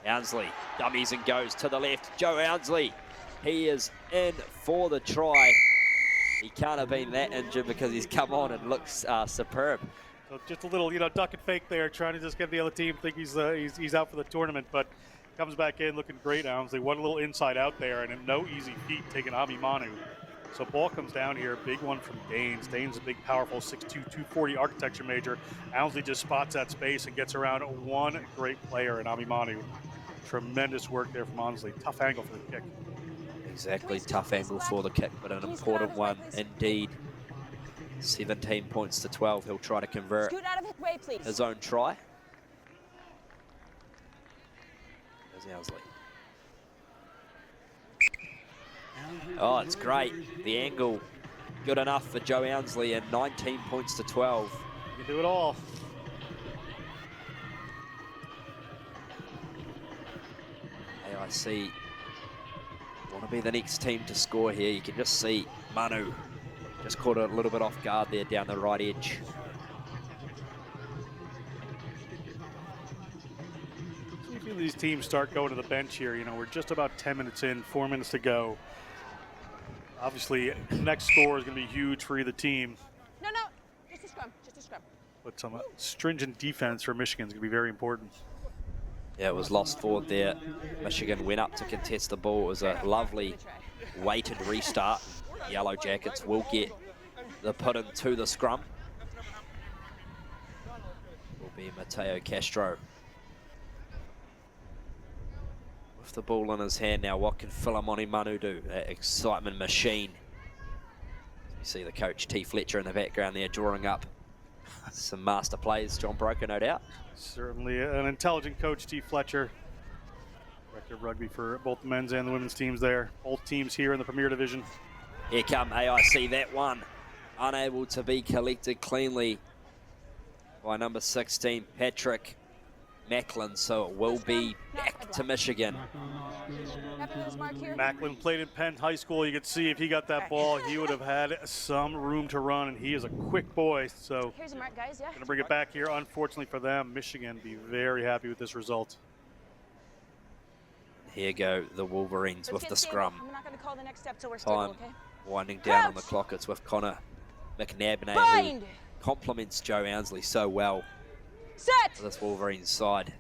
Ounsley dummies and goes to the left. Joe Ounsley, he is in for the try. He can't have been that injured because he's come on and looks superb. So just a little, duck and fake there, trying to just get the other team think he's out for the tournament, but comes back in looking great. Ounsley, one little inside out there, and no easy feat taking Ami Manu. So ball comes down here, big one from Daines. Daines a big, powerful 6'2", 240 architecture major. Ounsley just spots that space and gets around one great player in Ami Manu. Tremendous work there from Ounsley. Tough angle for the kick. Exactly, tough angle for the kick, but an important one indeed. 17 points to 12. He'll try to convert his own try. There's Ounsley. Oh, it's great. The angle good enough for Joe Ounsley, and 19 points to 12. You can do it all. AIC want to be the next team to score here. You can just see Manu just caught a little bit off guard there down the right edge. So these teams start going to the bench here. We're just about 10 minutes in, 4 minutes to go. Obviously, next score is going to be huge for either team. No, just a scrum. But some stringent defense for Michigan is going to be very important. Yeah, it was lost forward there. Michigan went up to contest the ball. It was a lovely weighted restart. Yellow Jackets will get the put into the scrum. Will be Mateo Castro. With the ball in his hand now, what can Philemoni Manu do? That excitement machine. You see the coach T. Fletcher in the background there drawing up Some master plays, John Broker, no doubt. Certainly an intelligent coach, Steve Fletcher. Director of rugby for both the men's and the women's teams there. Both teams here in the Premier Division. Here come AIC, that one. Unable to be collected cleanly by number 16, Patrick Macklin, so it will be back to Michigan. Macklin played in Penn High School. You could see if he got that ball, he would have had some room to run, and he is a quick boy. So Here's a mark, guys. Yeah. Going to bring it back here. Unfortunately for them, Michigan be very happy with this result. Here go the Wolverines with the scrum. I'm not going to call the next step till we're stable, okay? Winding down on the clock. It's with Connor McNabney, who complements Joe Ounsley so well. Set. For this Wolverines side.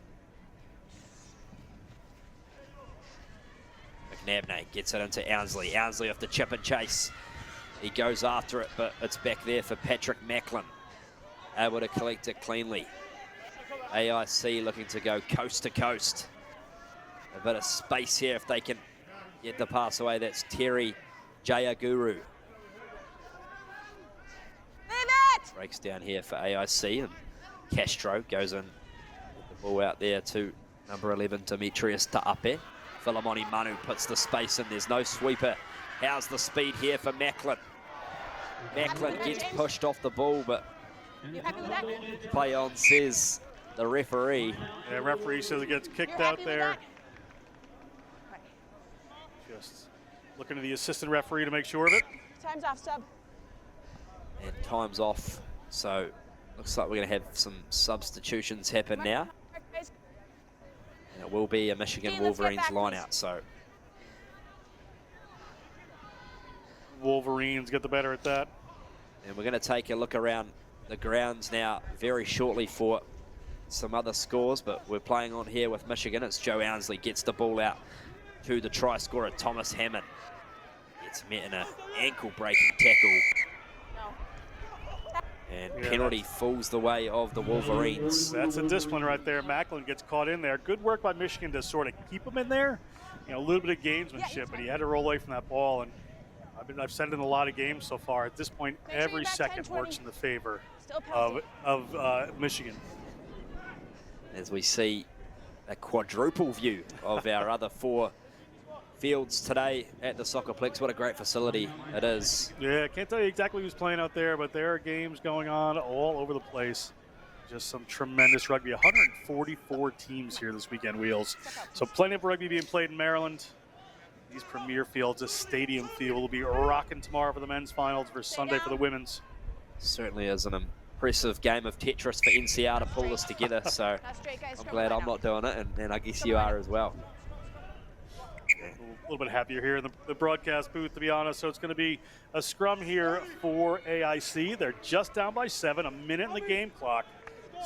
McNabney gets it into Ounsley. Ounsley off the chip and chase. He goes after it, but it's back there for Patrick Macklin. Able to collect it cleanly. AIC looking to go coast to coast. A bit of space here if they can get the pass away. That's Terry Jayaguru. Breaks down here for AIC, and Castro goes in with the ball out there to number 11, Demetrius Ta'ape. Philemoni Manu puts the space in. There's no sweeper. How's the speed here for Macklin? Macklin gets pushed off the ball, but play on, says the referee. Yeah, referee says it gets kicked out there. Just looking to the assistant referee to make sure of it. Time's off, sub. And time's off, so looks like we're going to have some substitutions happen now. And it will be a Michigan Wolverines line-out, so. Wolverines get the better at that. And we're going to take a look around the grounds now very shortly for some other scores, but we're playing on here with Michigan. It's Joe Ounsley gets the ball out to the try scorer, Thomas Hammond. Gets met in an ankle-breaking tackle. And penalty falls the way of the Wolverines. That's a discipline right there. Macklin gets caught in there. Good work by Michigan to sort of keep him in there. You know, a little bit of gamesmanship, but he had to roll away from that ball. And I've said it in a lot of games so far. At this point, every second works in the favor of Michigan. As we see a quadruple view of our other four fields today at the Soccerplex. What a great facility it is. Yeah, I can't tell you exactly who's playing out there, but there are games going on all over the place. Just some tremendous rugby. 144 teams here this weekend, Wheels. So plenty of rugby being played in Maryland. These premier fields, this stadium field will be rocking tomorrow for the men's finals versus Sunday for the women's. Certainly is an impressive game of Tetris for NCR to pull this together, so I'm glad I'm not doing it, and I guess you are as well. A little bit happier here in the broadcast booth, to be honest. So it's going to be a scrum here for AIC. They're just down by 7, a minute in the game clock.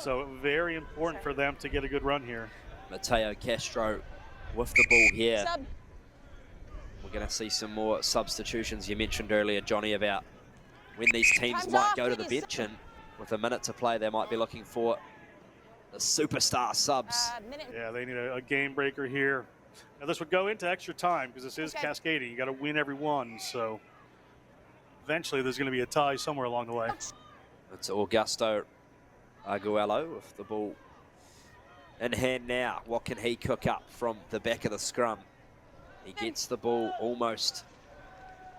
So very important for them to get a good run here. Mateo Castro with the ball here. We're going to see some more substitutions. You mentioned earlier, Johnny, about when these teams might go to the bench, and with a minute to play, they might be looking for the superstar subs. Yeah, they need a game breaker here. Now this would go into extra time because this is cascading. You got to win every one, so eventually there's going to be a tie somewhere along the way. It's Augusto Arguello with the ball in hand now. What can he cook up from the back of the scrum? He gets the ball almost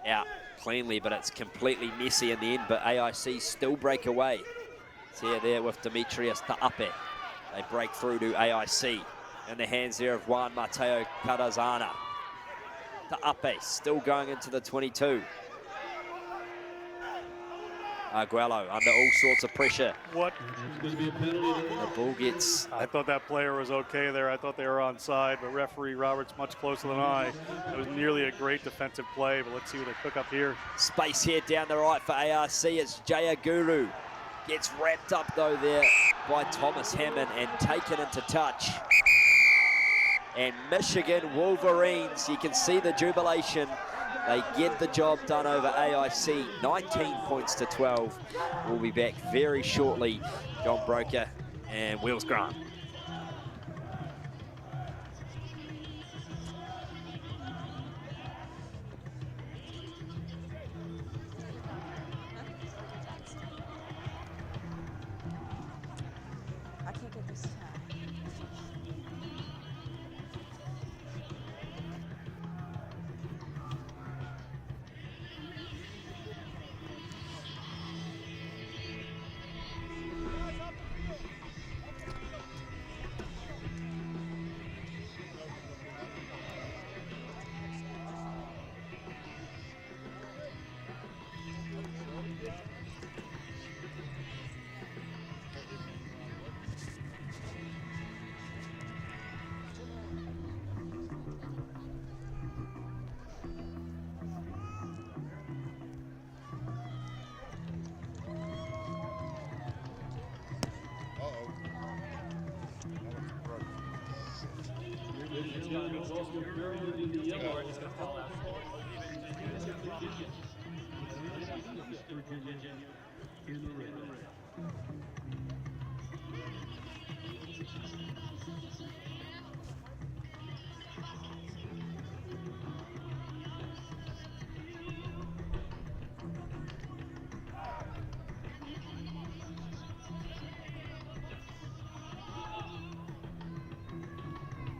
out cleanly, but it's completely messy in the end. But AIC still break away. It's here there with Demetrius Ta'ape. They break through to AIC. In the hands there of Juan Mateo Carazana. Ta'ape still going into the 22. Arguello under all sorts of pressure. What? The ball gets... I thought that player was okay there. I thought they were onside, but referee Roberts much closer than I. It was nearly a great defensive play, but let's see what they cook up here. Space here down the right for ARC. It's Jayaguru. Gets wrapped up, though, there by Thomas Hammond and taken into touch. And Michigan Wolverines, you can see the jubilation. They get the job done over AIC, 19 points to 12. We'll be back very shortly. John Broker and Wheels Grant.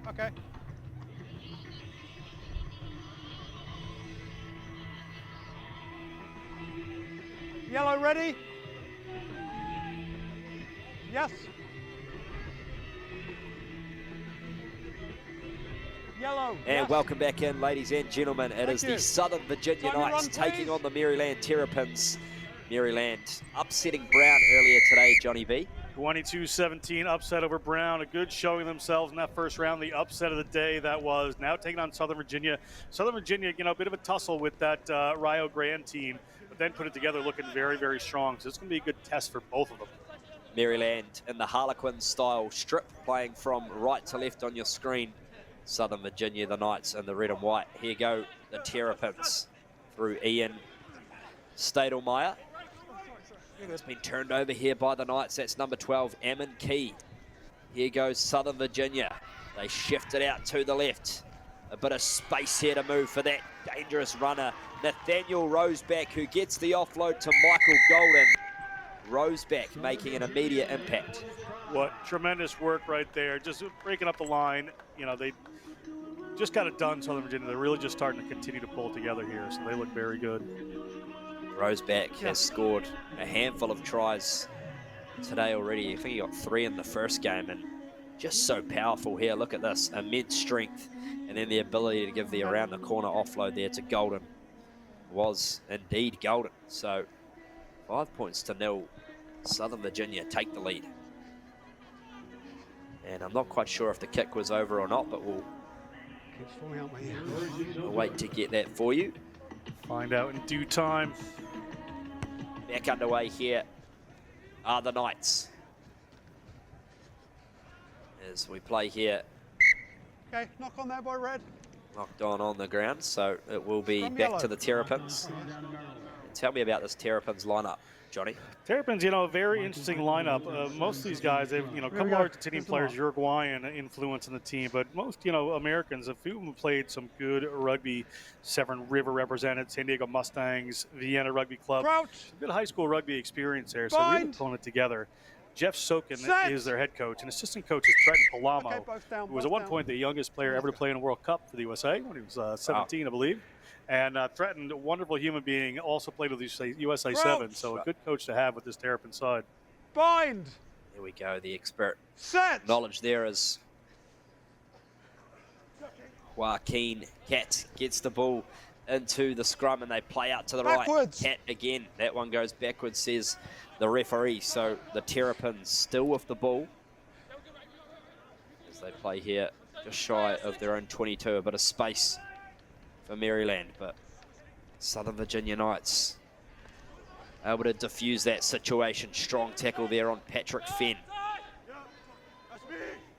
Okay. Yellow ready? Yes. Yellow. And yes. welcome back in, ladies and gentlemen. It is the Southern Virginia Time to Knights run, taking please. on the Maryland Terrapins. Maryland upsetting Brown earlier today, Johnny B. 22-17 upset over Brown. A good showing themselves in that first round. The upset of the day that was. Now taking on Southern Virginia. Southern Virginia, you know, a bit of a tussle with that Rio Grande team, but then put it together looking very, very strong. So it's going to be a good test for both of them. Maryland in the Harlequin style strip, playing from right to left on your screen. Southern Virginia, the Knights in the red and white. Here go the Terrapins through Ian Stadelmeyer. It's been turned over here by the Knights. That's number 12, Ammon Key. Here goes Southern Virginia. They shift it out to the left. A bit of space here to move for that dangerous runner, Nathaniel Roseback, who gets the offload to Michael Golden. Roseback making an immediate impact. What tremendous work right there. Just breaking up the line. You know, they just got it done, Southern Virginia. They're really just starting to continue to pull together here, so they look very good. Roseback has scored a handful of tries today already. I think he got 3 in the first game, and just so powerful here. Look at this, immense strength, and then the ability to give the around the corner offload there to Golden. Was indeed Golden. So 5-0. Southern Virginia take the lead. And I'm not quite sure if the kick was over or not, but we'll wait to get that for you. Find out in due time. Back underway here are the Knights. As we play here, Okay, knock on there by red. knocked on the ground, so it will be From back yellow. to the Terrapins. Tell me about this Terrapins lineup, Johnny. Terrapins, you know, a very interesting lineup. Most of these guys, they've, you know, a couple Argentinian players, Uruguayan influence in the team, but most, you know, Americans, a few of them played some good rugby. Severn River represented, San Diego Mustangs, Vienna Rugby Club. Crouch. Good high school rugby experience there, so really pulling it together. Jeff Sokin is their head coach, and assistant coach is Trenton Palamo, Okay, both down, who was both at one down. point the youngest player ever to play in a World Cup for the USA when he was 17, I believe. And Trenton, a wonderful human being, also played with the USA 7, so a good coach to have with this Terrapin side. Bind. Here we go, the expert Set. knowledge there is Joaquin Cat gets the ball into the scrum and they play out to the Backwards. right. Cat again, that one goes backwards, says the referee. So the Terrapins still with the ball as they play here just shy of their own 22, a bit of space for Maryland, but Southern Virginia Knights able to diffuse that situation. Strong tackle there on Patrick Fenn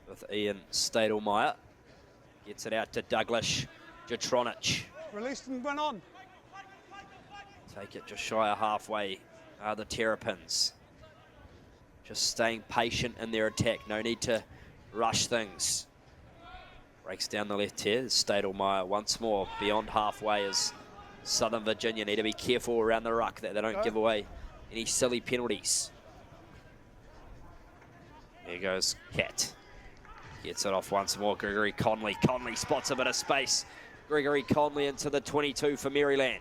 with Ian Stadelmeyer. Gets it out to Douglas Jatronic. Released and went on. Take it just shy of halfway are the Terrapins. Just staying patient in their attack. No need to rush things. Breaks down the left here. Stadelmeyer once more beyond halfway as Southern Virginia need to be careful around the ruck that they don't give away any silly penalties. There goes Cat. Gets it off once more. Gregory Conley. Conley spots a bit of space. Gregory Conley into the 22 for Maryland.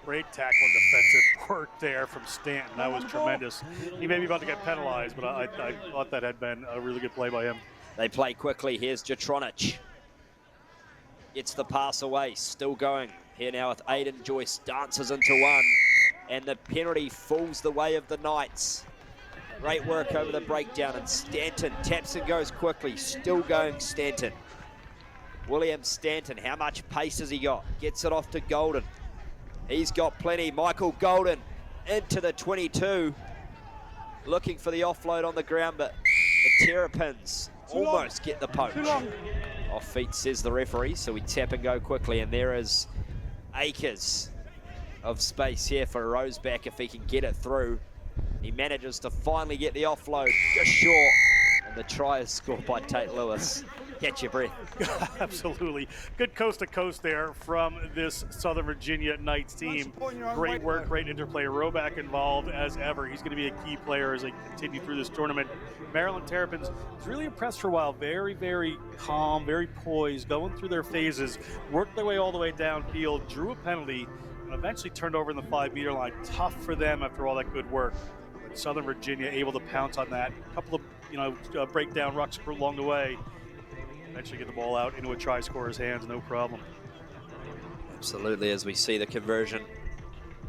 Great tackle and defensive work there from Stanton. That was tremendous. He may be about to get penalized, but I thought that had been a really good play by him. They play quickly. Here's Jatronic. Gets the pass away. Still going. Here now with Aiden Joyce. Dances into one. And the penalty falls the way of the Knights. Great work over the breakdown. And Stanton taps and goes quickly. Still going Stanton. William Stanton. How much pace has he got? Gets it off to Golden. He's got plenty. Michael Golden into the 22. Looking for the offload on the ground, but the Terrapins almost get the poach. Off feet, says the referee, so we tap and go quickly, and there is acres of space here for Roseback if he can get it through. He manages to finally get the offload, just short, and the try is scored by Tate Lewis. Catch your breath. Absolutely. Good coast to coast there from this Southern Virginia Knights team. Great work, great interplay. Roback involved as ever. He's going to be a key player as they continue through this tournament. Maryland Terrapins was really impressed for a while. Very, very calm, very poised, going through their phases, worked their way all the way downfield, drew a penalty, and eventually turned over in the 5-meter line. Tough for them after all that good work. But Southern Virginia able to pounce on that. A couple of breakdown rucks along the way. Eventually get the ball out into a try scorer's hands, no problem. Absolutely, as we see the conversion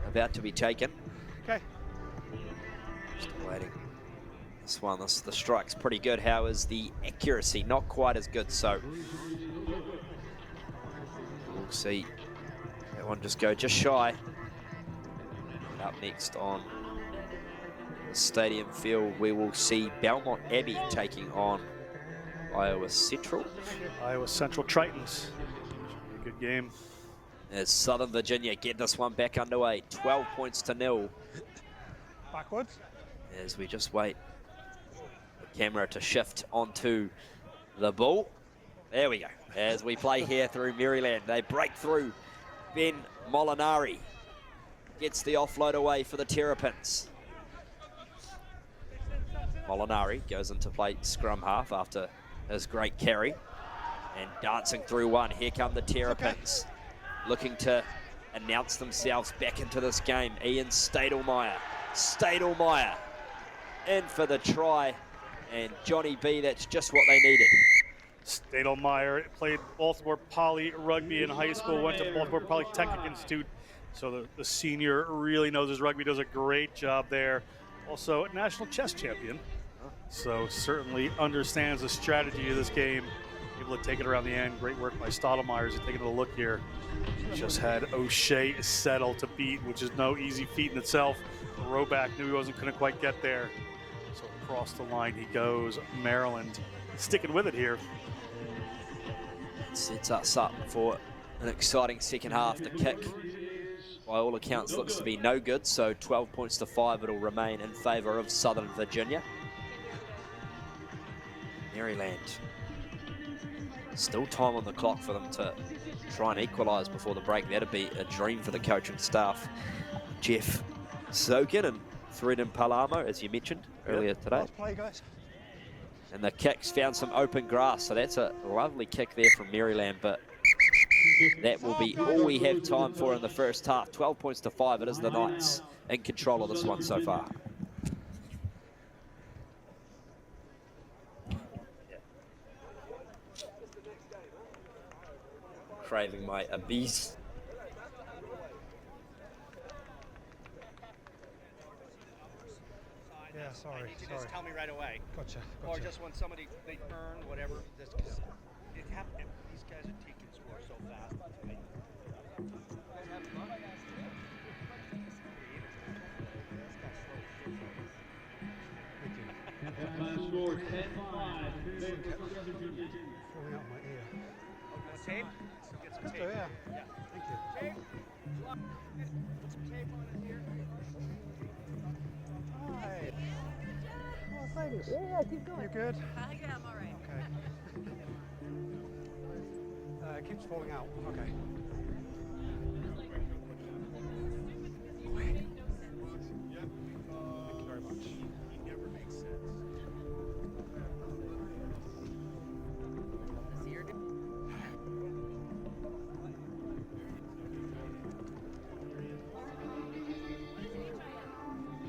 about to be taken. Okay. Just waiting. This one, the strike's pretty good. How is the accuracy? Not quite as good, so we'll see. That one just go just shy. Up next on the stadium field, we will see Belmont Abbey taking on Iowa Central. Iowa Central Tritons. A good game. As Southern Virginia get this one back underway. 12 points to 0. Backwards. As we just wait the camera to shift onto the ball. There we go. As we play here through Maryland. They break through. Ben Molinari gets the offload away for the Terrapins. Molinari goes into play scrum half after his great carry, and dancing through one. Here come the Terrapins, looking to announce themselves back into this game. Ian Stadelmeyer in for the try, and Johnny B, that's just what they needed. Stadelmeyer played Baltimore Poly Rugby in high school, went to Baltimore Polytechnic Institute, so the senior really knows his rugby, does a great job there. Also a national chess champion. So certainly understands the strategy of this game. Able to take it around the end. Great work by Stadelmeyer as he's taking a look here. Just had O'Shea settle to beat, which is no easy feat in itself. Roback knew he couldn't quite get there. So across the line he goes. Maryland sticking with it here. Sets us up for an exciting second half. The kick, by all accounts, looks to be no good. So 12 points to 5, it'll remain in favor of Southern Virginia. Maryland, still time on the clock for them to try and equalise before the break. That'd be a dream for the coaching staff. Jeff Zokin and Threadin Palamo, as you mentioned earlier today. Play, guys. And the kick's found some open grass, so that's a lovely kick there from Maryland, but that will be all we have time for in the first half. 12 points to 5, it is the Knights in control of this one so far. Craving my Abyss. Yeah, sorry. I need you to just tell me right away. Gotcha. Or just when somebody, they burn, whatever. Just, 'cause it happened. These guys are taking score so fast. Score 10-5. Falling out my ear. Tape? Get some tape. Yeah. Yeah. Thank you. Tape? Put some tape on it here. Hi. Oh, thanks. Yeah, keep going. You good? Yeah, I'm all right. Okay. It keeps falling out. Okay. Thank you very much. It never makes sense.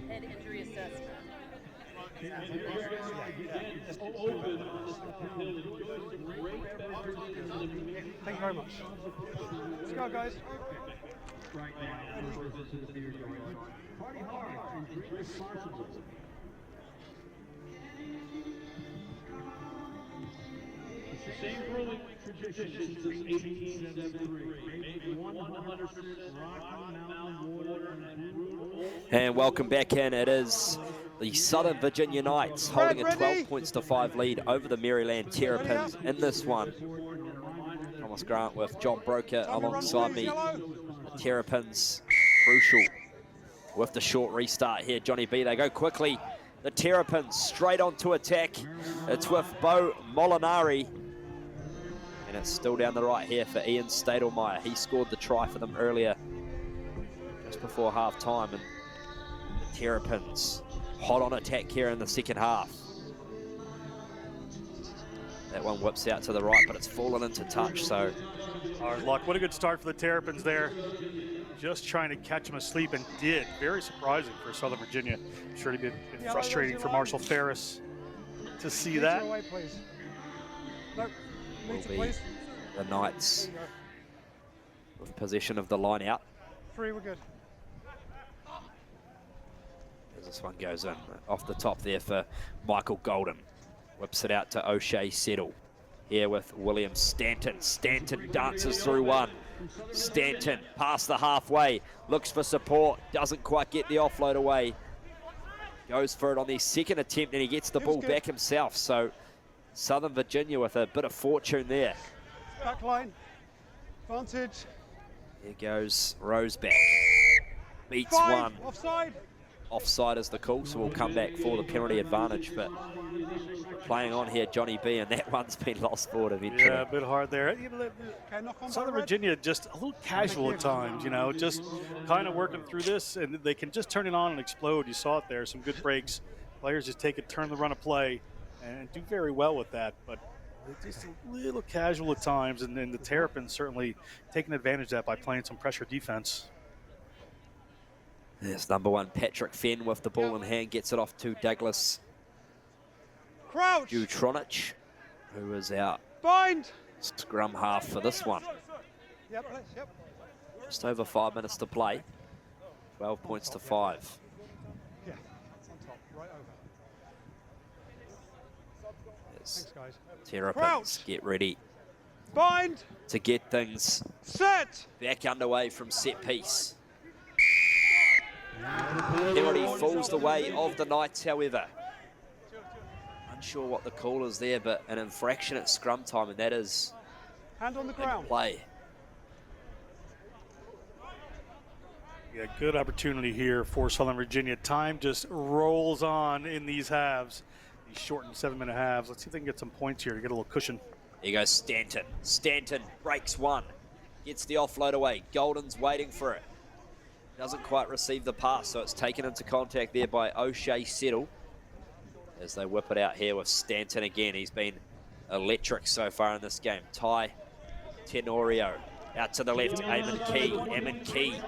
Head injury assessment. Thank you very much. Let's go, guys. Party hard and drink responsibly. It's the same brewing tradition since 1873. Made 100% Rocky Mountain water and brewed. And welcome back in. It is the Southern Virginia Knights holding a 12 points to 5 lead over the Maryland Terrapins in this one. Thomas Grant with John Broker alongside me. The Terrapins, crucial with the short restart here. Johnny B, they go quickly. The Terrapins straight onto attack. It's with Bo Molinari. And it's still down the right here for Ian Stadelmeyer. He scored the try for them earlier, just before half time. And the Terrapins hot on attack here in the second half. That one whips out to the right, but it's fallen into touch, so. Hard luck. What a good start for the Terrapins there. Just trying to catch him asleep, and did. Very surprising for Southern Virginia. I'm sure it'd be frustrating for Marshall Ferris to see that. Away, please. No, Will meter, be please. the Knights with possession of the line out. 3, we're good. As this one goes in off the top there for Michael Golden. Whips it out to O'Shea Settle. Here with William Stanton. Stanton dances through one. Stanton past the halfway. Looks for support. Doesn't quite get the offload away. Goes for it on the second attempt, and he gets the ball back himself. So Southern Virginia with a bit of fortune there. Back line. Advantage. Here goes Roseback. Beats 5, one. offside. Offside is the call, so we'll come back for the penalty advantage. But playing on here, Johnny B, and that one's been lost forward eventually. Yeah, a bit hard there. You know, Southern Virginia just a little casual at times, you know, just kind of working through this, and they can just turn it on and explode. You saw it there, some good breaks. Players just take it, turn the run of play, and do very well with that. But just a little casual at times, and then the Terrapins certainly taking advantage of that by playing some pressure defense. There's number 1, Patrick Fenn with the ball in hand, gets it off to Douglas Jutronich, who is out Bind. scrum half for this one. Yep. Just over 5 minutes to play. 12 points to 5. Yeah, it's on top, right over. Thanks, guys. Terrapins get ready Bind. to get things Set. back underway from set piece. Penalty falls the way of the Knights, however. Unsure what the call is there, but an infraction at scrum time, and that is Hand on the ground. play. Yeah, good opportunity here for Southern Virginia. Time just rolls on in these halves, these shortened 7-minute halves. Let's see if they can get some points here to get a little cushion. Here goes Stanton. Stanton breaks one, gets the offload away. Golden's waiting for it. Doesn't quite receive the pass, so it's taken into contact there by O'Shea Settle as they whip it out here with Stanton again. He's been electric so far in this game. Ty Tenorio out to the left. Eamon Key.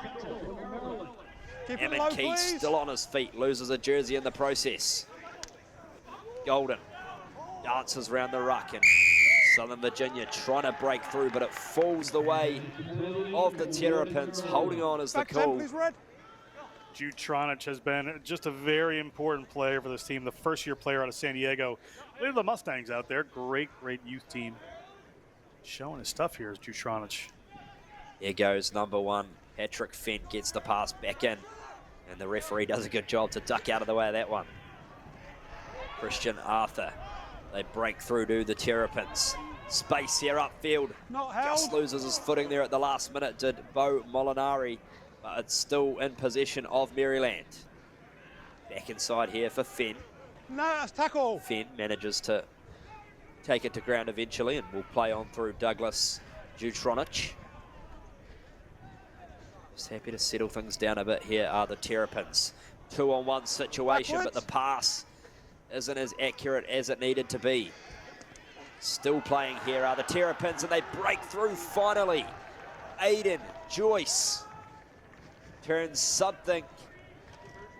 Eamon Key still on his feet, loses a jersey in the process. Golden dances around the ruck, and Southern Virginia trying to break through, but it falls the way of the Terrapins. Holding on is the call. Jutronich has been just a very important player for this team. The first-year player out of San Diego. Look at the Mustangs out there. Great youth team. Showing his stuff here is Jutronich. Here goes number 1. Patrick Fenn gets the pass back in, and the referee does a good job to duck out of the way of that one. Christian Arthur. They break through to the Terrapins. Space here upfield. Just loses his footing there at the last minute, did Bo Molinari, but it's still in possession of Maryland. Back inside here for Fenn. Nice tackle. Fenn manages to take it to ground eventually, and will play on through Douglas Jutronich. Just happy to settle things down a bit here are the Terrapins. 2-on-1 situation, but the pass isn't as accurate as it needed to be. Still playing here are the Terrapins, and they break through finally. Aiden Joyce turns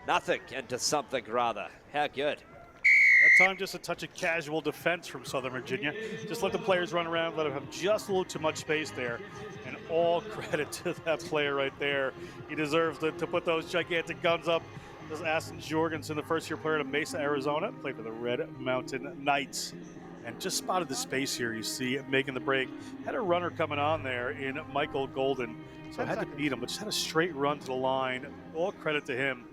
nothing into something rather. How good. That time just a touch of casual defense from Southern Virginia. Just let the players run around, let them have just a little too much space there. And all credit to that player right there. He deserves to put those gigantic guns up. This is Aston Jorgensen, the first-year player to Mesa, Arizona, played for the Red Mountain Knights. And just spotted the space here, you see, making the break. Had a runner coming on there in Michael Golden, so had to beat him, but just had a straight run to the line. All credit to him.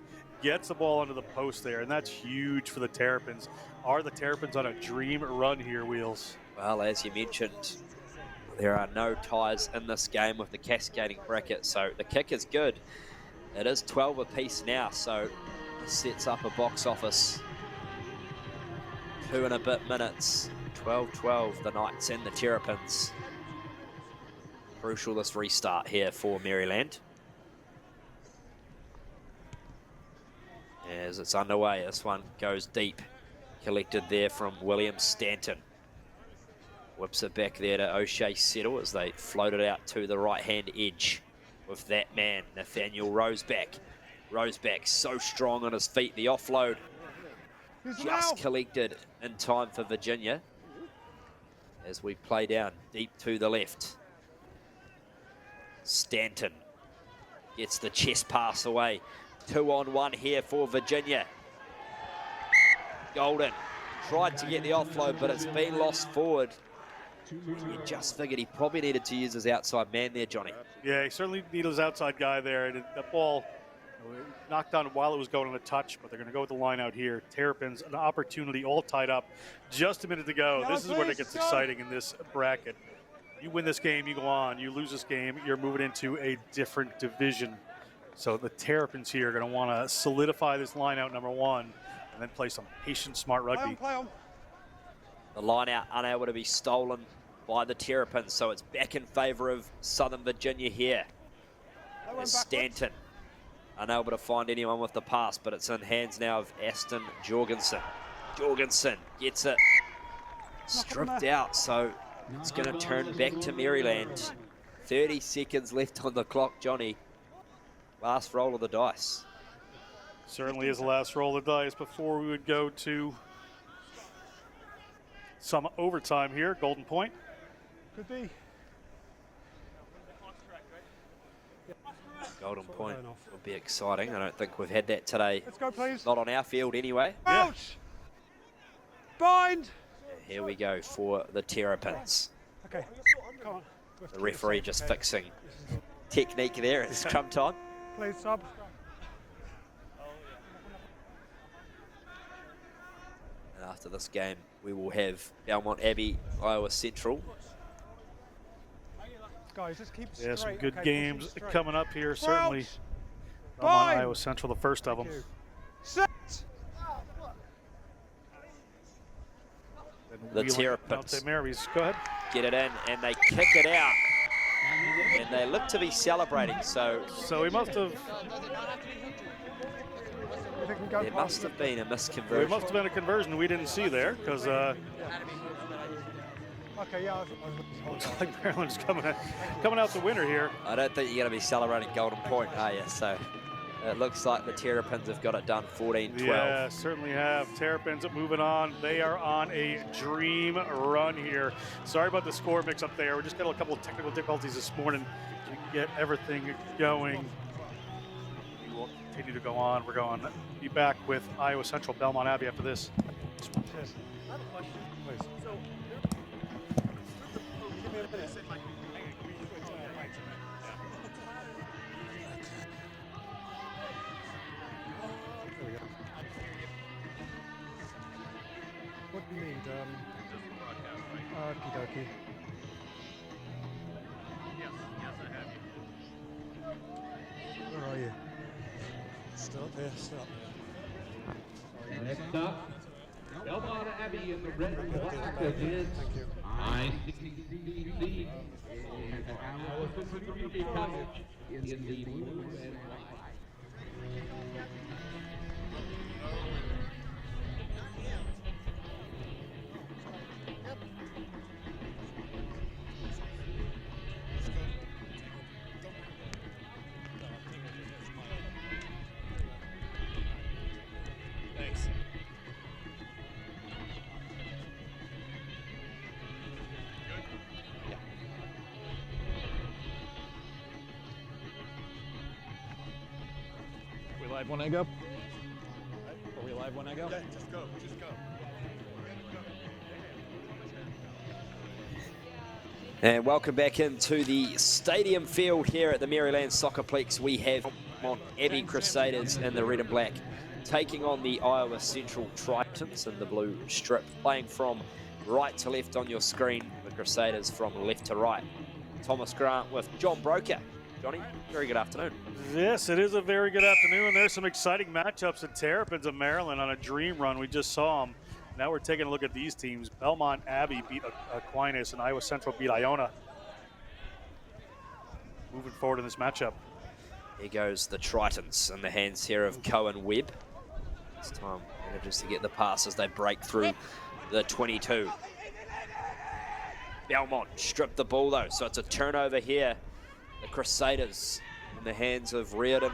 Gets the ball under the post there, and that's huge for the Terrapins. Are the Terrapins on a dream run here, Wheels? Well, as you mentioned, There are no ties in this game with the cascading bracket, so the kick is good. It is 12 apiece now, so this sets up a box office. 2 and a bit minutes, 12-12, the Knights and the Terrapins. Crucial this restart here for Maryland. As it's underway, this one goes deep. Collected there from William Stanton. Whips it back there to O'Shea Settle as they float it out to the right-hand edge with that man, Nathaniel Roseback. Roseback so strong on his feet. The offload just collected in time for Virginia as we play down deep to the left. Stanton gets the chest pass away. 2-on-1 here for Virginia. Golden tried to get the offload, but it's been lost forward. You just figured he probably needed to use his outside man there, Johnny. Yeah, he certainly needed his outside guy there. And that ball knocked down while it was going on a touch, but they're going to go with the line out here. Terrapins, an opportunity all tied up. Just a minute to go. This is where it gets exciting in this bracket. You win this game, you go on. You lose this game, you're moving into a different division. So the Terrapins here are going to want to solidify this line out, number one, and then play some patient, smart rugby. The line out unable to be stolen by the Terrapins, so it's back in favour of Southern Virginia here. As Stanton unable to find anyone with the pass, but it's in hands now of Aston Jorgensen. Jorgensen gets it stripped out, so it's going to turn back to Maryland. 30 seconds left on the clock, Johnny. Last roll of the dice. Certainly is the last roll of the dice before we would go to some overtime here. Golden point. Could be. Golden point will be exciting. I don't think we've had that today. Let's go, please. Not on our field anyway. Ouch! Bind! Here we go for the Terrapins. Okay, come on. The referee just fixing technique there at scrum time. Please, sub. And after this game, we will have Belmont Abbey, Iowa Central. Guys, just keep Yeah, some straight, good okay, games straight. coming up here, certainly. Crouch. Belmont, Bind. Iowa Central, the first of them. Set. The Terrapins go ahead. get it in and they kick it out. And they look to be celebrating, so he must have. There must have been a There misconversion. must have been a conversion we didn't see there, because Okay, yeah. looks like Maryland's coming out the winner here. I don't think you're going to be celebrating Golden Point, are you? So it looks like the Terrapins have got it done 14-12. Yeah, certainly have. Terrapins moving on. They are on a dream run here. Sorry about the score mix-up there. We just got a couple of technical difficulties this morning to get everything going. We will continue to go on. We're going to be back with Iowa Central, Belmont Abbey after this. I have a question. Please. So, give me a minute. There we go. What do you need? Okie dokie. Yes, I have you. Where are you? Still up here, still up here. Next up, Belmont Abbey in the red and black against ICCC and Iowa Central Community College in the blue and white. Thanks. We live when I go? Are we live when I go? Yeah, just go, just go. And welcome back into the stadium field here at the Maryland Soccerplex. We have Belmont Abbey Crusaders in the red and black taking on the Iowa Central Tritons in the blue strip, playing from right to left on your screen. The Crusaders from left to right. Thomas Grant with John Broker. Johnny, very good afternoon. Yes, it is a very good afternoon. There's some exciting matchups at Terrapins of Maryland on a dream run. We just saw them. Now we're taking a look at these teams. Belmont Abbey beat Aquinas and Iowa Central beat Iona. Moving forward in this matchup. Here goes the Tritons in the hands here of Cohen Webb. This time manages to get the pass as they break through the 22. Belmont stripped the ball though, so it's a turnover here. The Crusaders in the hands of Reardon.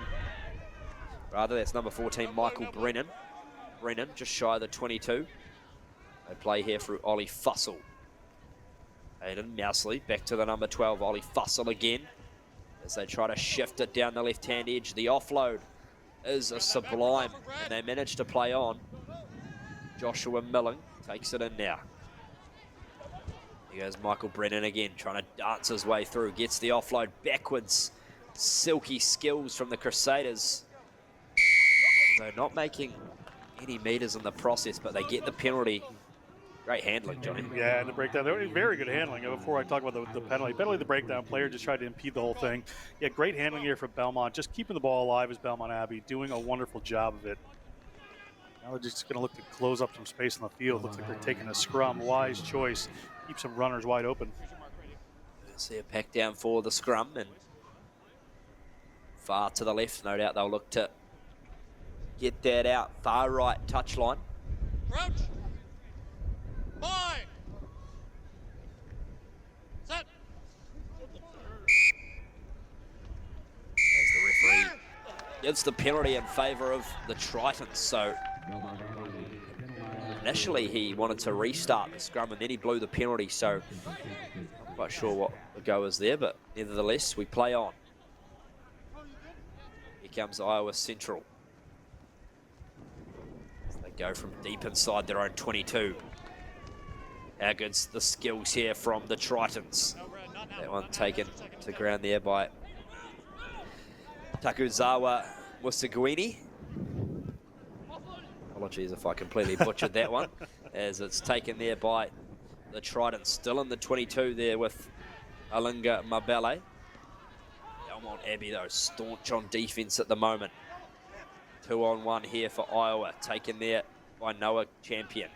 Rather, that's number 14, Michael Brennan. Brennan just shy of the 22. They play here through Ollie Fussell. Aiden Mousley back to the number 12, Ollie Fussell again. As they try to shift it down the left-hand edge. The offload is a sublime, and they manage to play on. Joshua Milling takes it in now. Here goes Michael Brennan again, trying to dance his way through. Gets the offload backwards. Silky skills from the Crusaders. They're not making any meters in the process, but they get the penalty. Great handling, Johnny. Yeah, and the breakdown, very good handling. Before I talk about the penalty, the breakdown, player just tried to impede the whole thing. Yeah, great handling here for Belmont, just keeping the ball alive as Belmont Abbey, doing a wonderful job of it. Now they're just going to look to close up some space on the field. Looks like they're taking a scrum, wise choice. Keep some runners wide open. See a pack down for the scrum, and far to the left, no doubt they'll look to get that out. Far right touchline. Crouch. Bind. Set. As the referee gives the penalty in favour of the Tritons. So initially he wanted to restart the scrum and then he blew the penalty. So not quite sure what the go is there, but nevertheless we play on. Here comes Iowa Central. As they go from deep inside their own 22. How good's the skills here from the Tritons. That one taken to ground there by Takuzawa Musaguini. Apologies if I completely butchered that one, as it's taken there by the Tritons. Still in the 22 there with Alinga Mabele. Belmont Abbey though, staunch on defense at the moment. 2-on-1 here for Iowa, taken there by Noah Champion.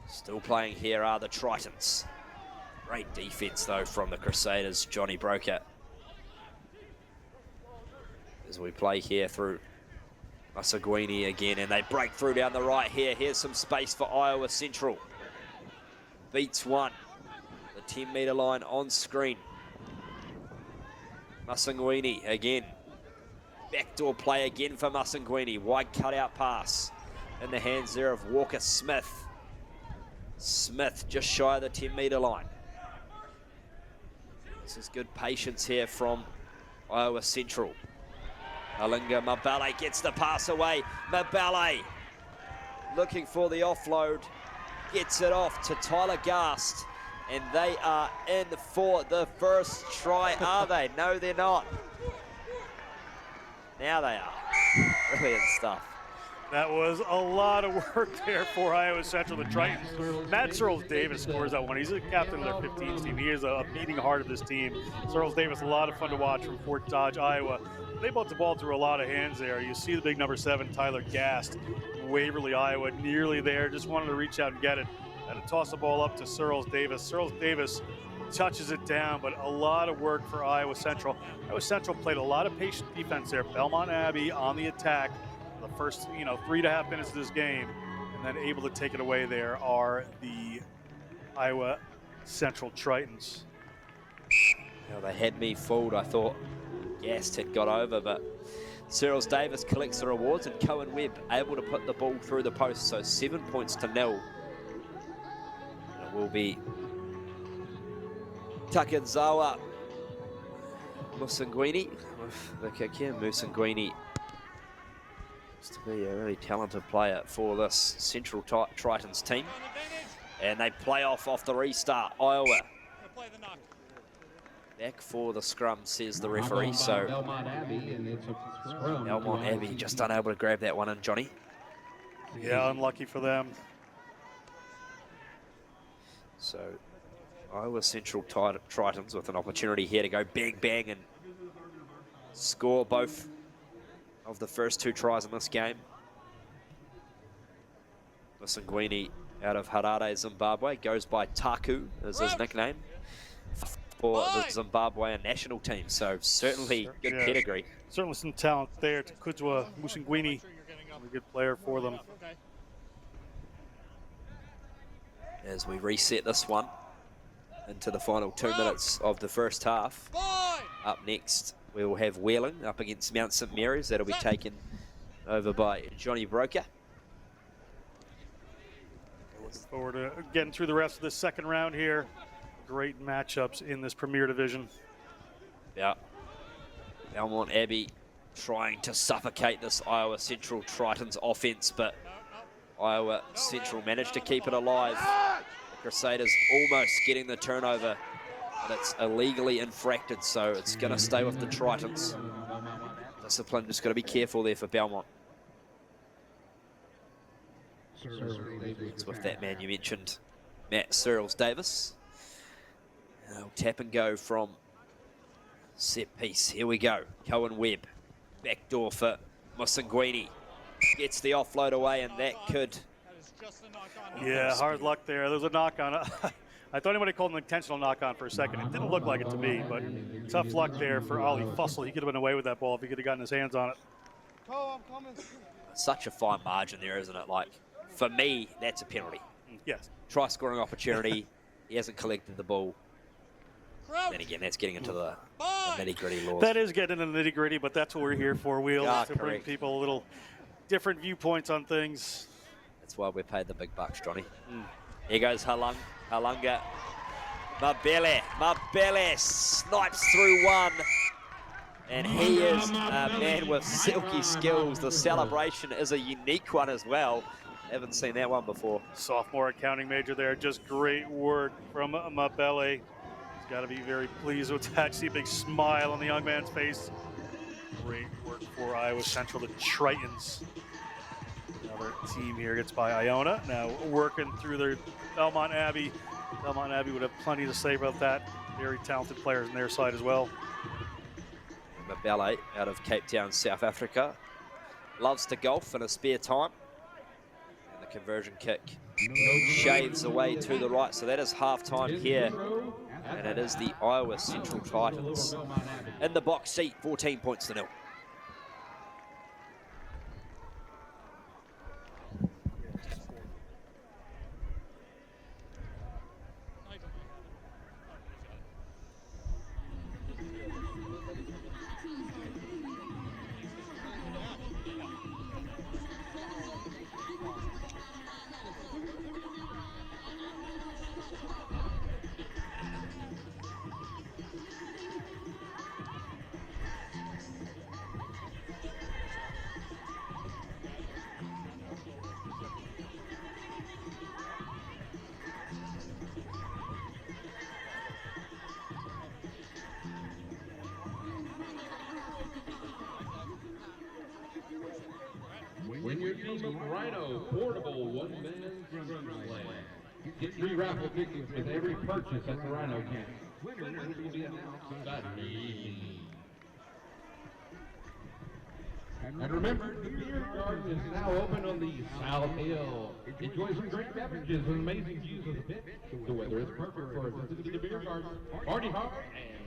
Still playing here are the Tritons. Great defense though from the Crusaders, Johnny Broker. As we play here through Musaguini again, and they break through down the right here. Here's some space for Iowa Central. Beats one. The 10-metre line on screen. Musaguini again. Backdoor play again for Musaguini. Wide cutout pass in the hands there of Walker Smith. Smith just shy of the 10-metre line. This is good patience here from Iowa Central. Alinga Mabele gets the pass away. Mabele looking for the offload. Gets it off to Tyler Gast. And they are in for the first try, are they? No, they're not. Now they are. Brilliant stuff. That was a lot of work there for Iowa Central, the Tritons. Matt Searles Davis scores that one. He's the captain of their 15s team. He is a beating heart of this team. Searles Davis, a lot of fun to watch from Fort Dodge, Iowa. They brought the ball through a lot of hands there. You see the big number 7, Tyler Gast, Waverly, Iowa, nearly there. Just wanted to reach out and get it. And to toss the ball up to Searles Davis. Searles Davis touches it down, but a lot of work for Iowa Central. Iowa Central played a lot of patient defense there. Belmont Abbey on the attack. The first, 3.5 minutes of this game, and then able to take it away there are the Iowa Central Tritons. They had me fooled. I thought Gast had got over, but Searles Davis collects the rewards, and Cohen Webb able to put the ball through the post, so 7 points to 0. It will be Takuzawa Musaguini with the kick here. Musaguini to be a really talented player for this Central Tritons team. And they play off the restart. Iowa back for the scrum, says the referee. So Belmont Abbey just unable to grab that one in, Johnny. Yeah, unlucky for them. So Iowa Central Tritons with an opportunity here to go bang, bang, and score both of the first 2 tries in this game. Musingwini out of Harare, Zimbabwe, goes by Taku as his nickname for the Zimbabwean national team. So certainly good pedigree. Certainly some talent there. Takuzwa Musingwini, a good player for them. As we reset this one into the final 2 minutes of the first half. Up next, we will have Wheeling up against Mount St Mary's. That'll be taken over by Johnny Broker. Looking forward to getting through the rest of the second round here. Great matchups in this Premier Division. Yeah. Belmont Abbey trying to suffocate this Iowa Central Tritons offense, but Iowa Central managed to keep it alive. The Crusaders almost getting the turnover, but it's illegally infracted, so it's going to stay with the Tritons. Discipline, just got to be careful there for Belmont. It's with that man you mentioned, Matt Searles Davis. Tap and go from set piece. Here we go. Cohen Webb. Backdoor for Musingwini. Gets the offload away, and that could... Yeah, hard luck there. There's a knock on. I thought anybody called an intentional knock on for a second. It didn't look like it to me, but tough luck there for Ollie Fussell. He could have been away with that ball if he could have gotten his hands on it. Oh, I'm coming. Such a fine margin there, isn't it? Like, for me, that's a penalty. Yes. Try scoring opportunity. He hasn't collected the ball. Then again, that's getting into the nitty-gritty laws. That is getting into the nitty-gritty, but that's what we're here for, Wheels, to bring people a little different viewpoints on things. That's why we're paid the big bucks, Johnny. Here goes Halunga. Mabele snipes through one. And he is a man with silky skills. The celebration is a unique one as well. Haven't seen that one before. Sophomore accounting major there. Just great work from Mabele. He's got to be very pleased with that. See a big smile on the young man's face. Great work for Iowa Central, the Tritons. Another team here gets by Iona. Now working through their Belmont Abbey. Belmont Abbey would have plenty to say about that. Very talented players on their side as well. Mabele out of Cape Town, South Africa. Loves to golf in his spare time. And the conversion kick shaves away to the right. So that is halftime here. And it is the Iowa Central Tritons in the box seat, 14 points to 0. When your team of Rhino portable one-man drum sled. Get free raffle tickets with every purchase at the Rhino camp. Winners will be announced Saturday evening. And remember, the beer garden is now open on the South Hill. Enjoy some great beverages and amazing views of the pit. The weather is perfect for a visit to the beer garden. Party hard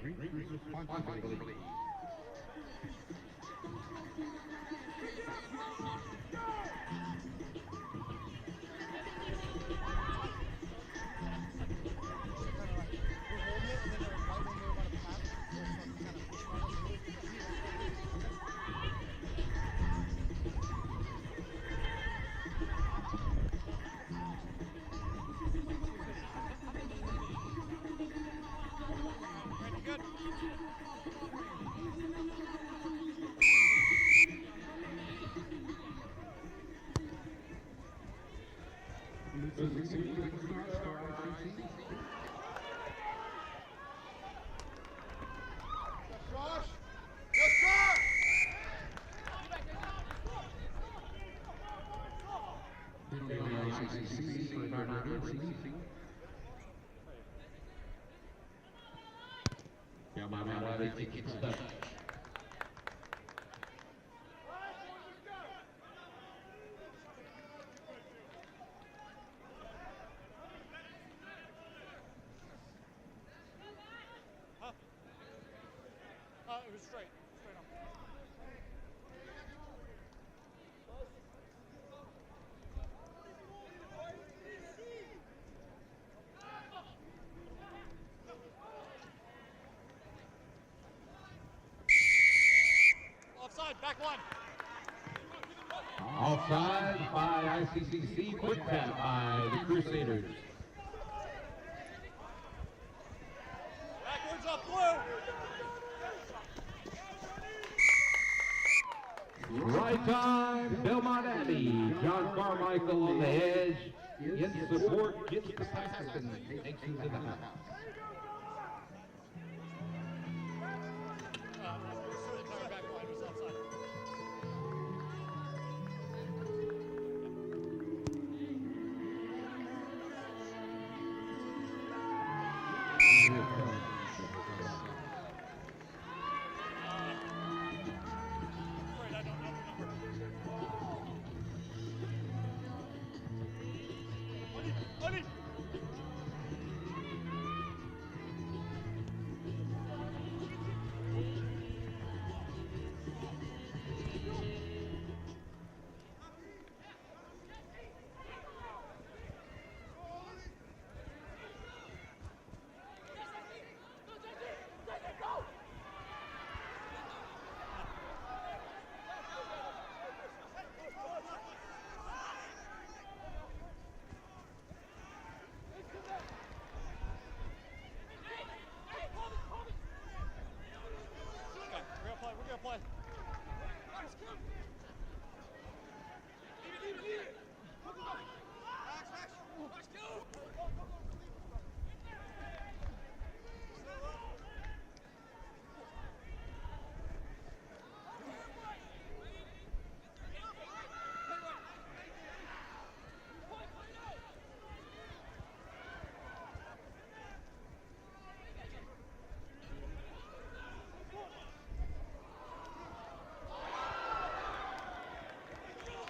and drink responsibly. It was straight on. Offside, back one. Offside by ICCC, quick tap by the Crusaders. Backwards up blue. Right time, Belmont Abbey. John Carmichael on the edge. Gets support, gets the pass, and takes it to the house.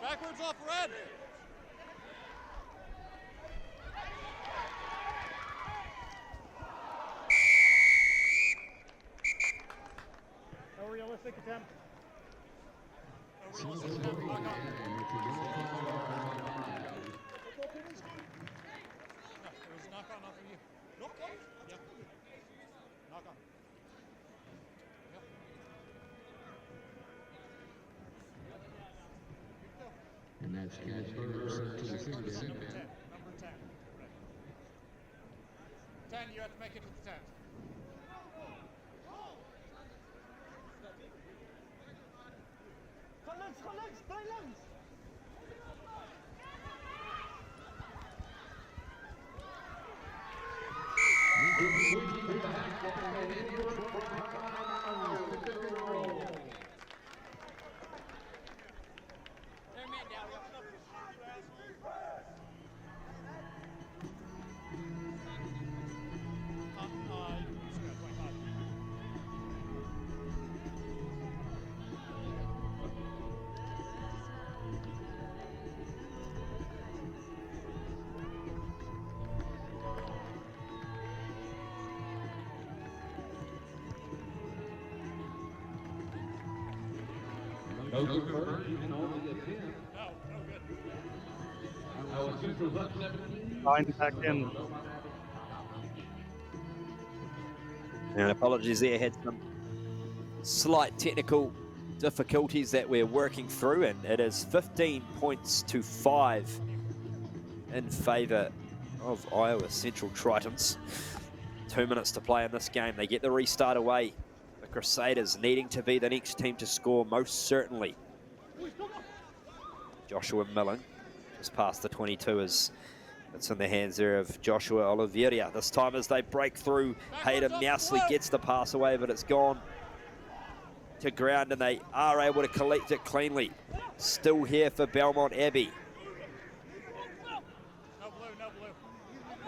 Backwards off red. No realistic attempt. No realistic attempt. Knock on. No, it was knock on, not for you. Knock on? Yeah. Knock on. And that's catch first to the center. Number 10. 10, you have to make it to the 10. No conversion, only a 10. No good. Our Central's up 17. Line back in. And apologies there, had some slight technical difficulties that we're working through, and it is 15 points to 5 in favour of Iowa Central Tritons. 2 minutes to play in this game. They get the restart away. The Crusaders needing to be the next team to score, most certainly. Joshua Millen just past the 22 as it's in the hands there of Joshua Oliveira. This time as they break through, Hayden Mousley gets the pass away, but it's gone to ground and they are able to collect it cleanly. Still here for Belmont Abbey.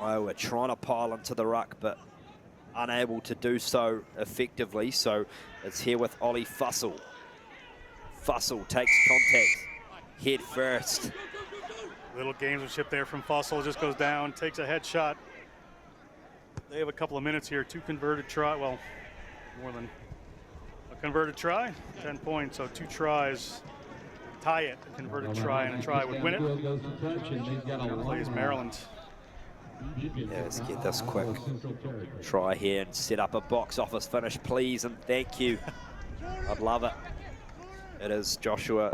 Iowa trying to pile into the ruck, but unable to do so effectively. So it's here with Ollie Fussell. Fussell takes contact, head first. Little gamesmanship there from Fussell, just goes down, takes a headshot. They have a couple of minutes here, 2 converted try, well, more than a converted try, 10 points, so 2 tries. Tie it, a converted try and a try would win it. Plays Maryland. Yeah, let's get this quick try here and set up a box office finish, please, and thank you. I'd love it. It is Joshua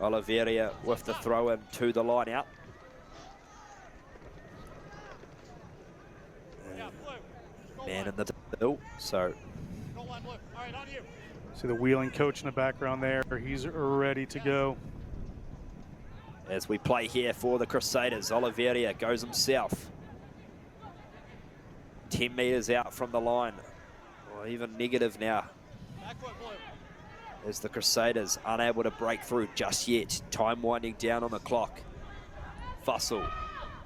Oliveira with the throw in to the line out. Man in the middle, so. See the wheeling coach in the background there. He's ready to go. As we play here for the Crusaders, Oliveira goes himself. 10 meters out from the line, or even negative now. As the Crusaders unable to break through just yet. Time winding down on the clock. Fussell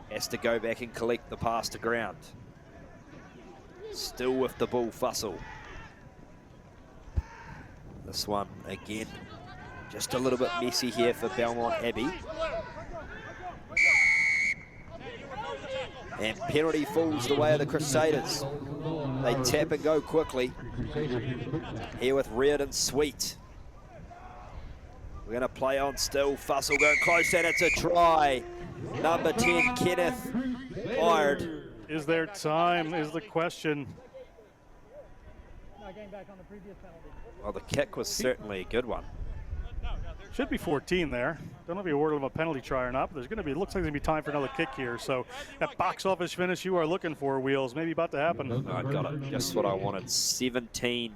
has to go back and collect the pass to ground. Still with the ball, Fussell. This one again, just a little bit messy here for Belmont Abbey. And penalty falls the way of the Crusaders. They tap and go quickly. Here with Reardon Sweet. We're going to play on still. Fussell going close, and it's a try. Number 10, Kenneth, fired. Is there time, is the question. Well, the kick was certainly a good one. Should be 14 there. Don't know if he awarded him a penalty try or not, but there's going to be, looks like there's going to be time for another kick here. So that box office finish you are looking for, Wheels, maybe about to happen. I got it, just what I wanted. 17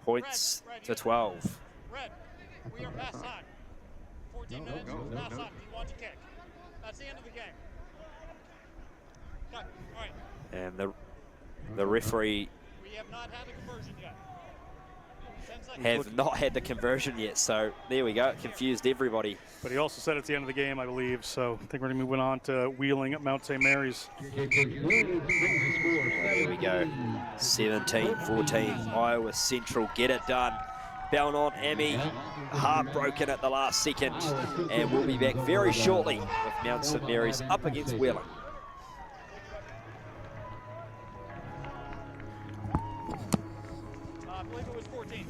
points to 12. We are past time. 14 minutes, past time. You want to kick. That's the end of the game. Cut. All right. And the referee We have not had a conversion yet. 10 seconds. have not had the conversion yet, so there we go. It confused everybody. But he also said it's the end of the game, I believe. So I think we're going to move on to Wheeling at Mount St. Mary's. There we go. 17-14. Iowa Central get it done. Belmont Abbey heartbroken at the last second, and we'll be back very shortly with Mount St. Mary's up against Wheeling. I believe it was 14.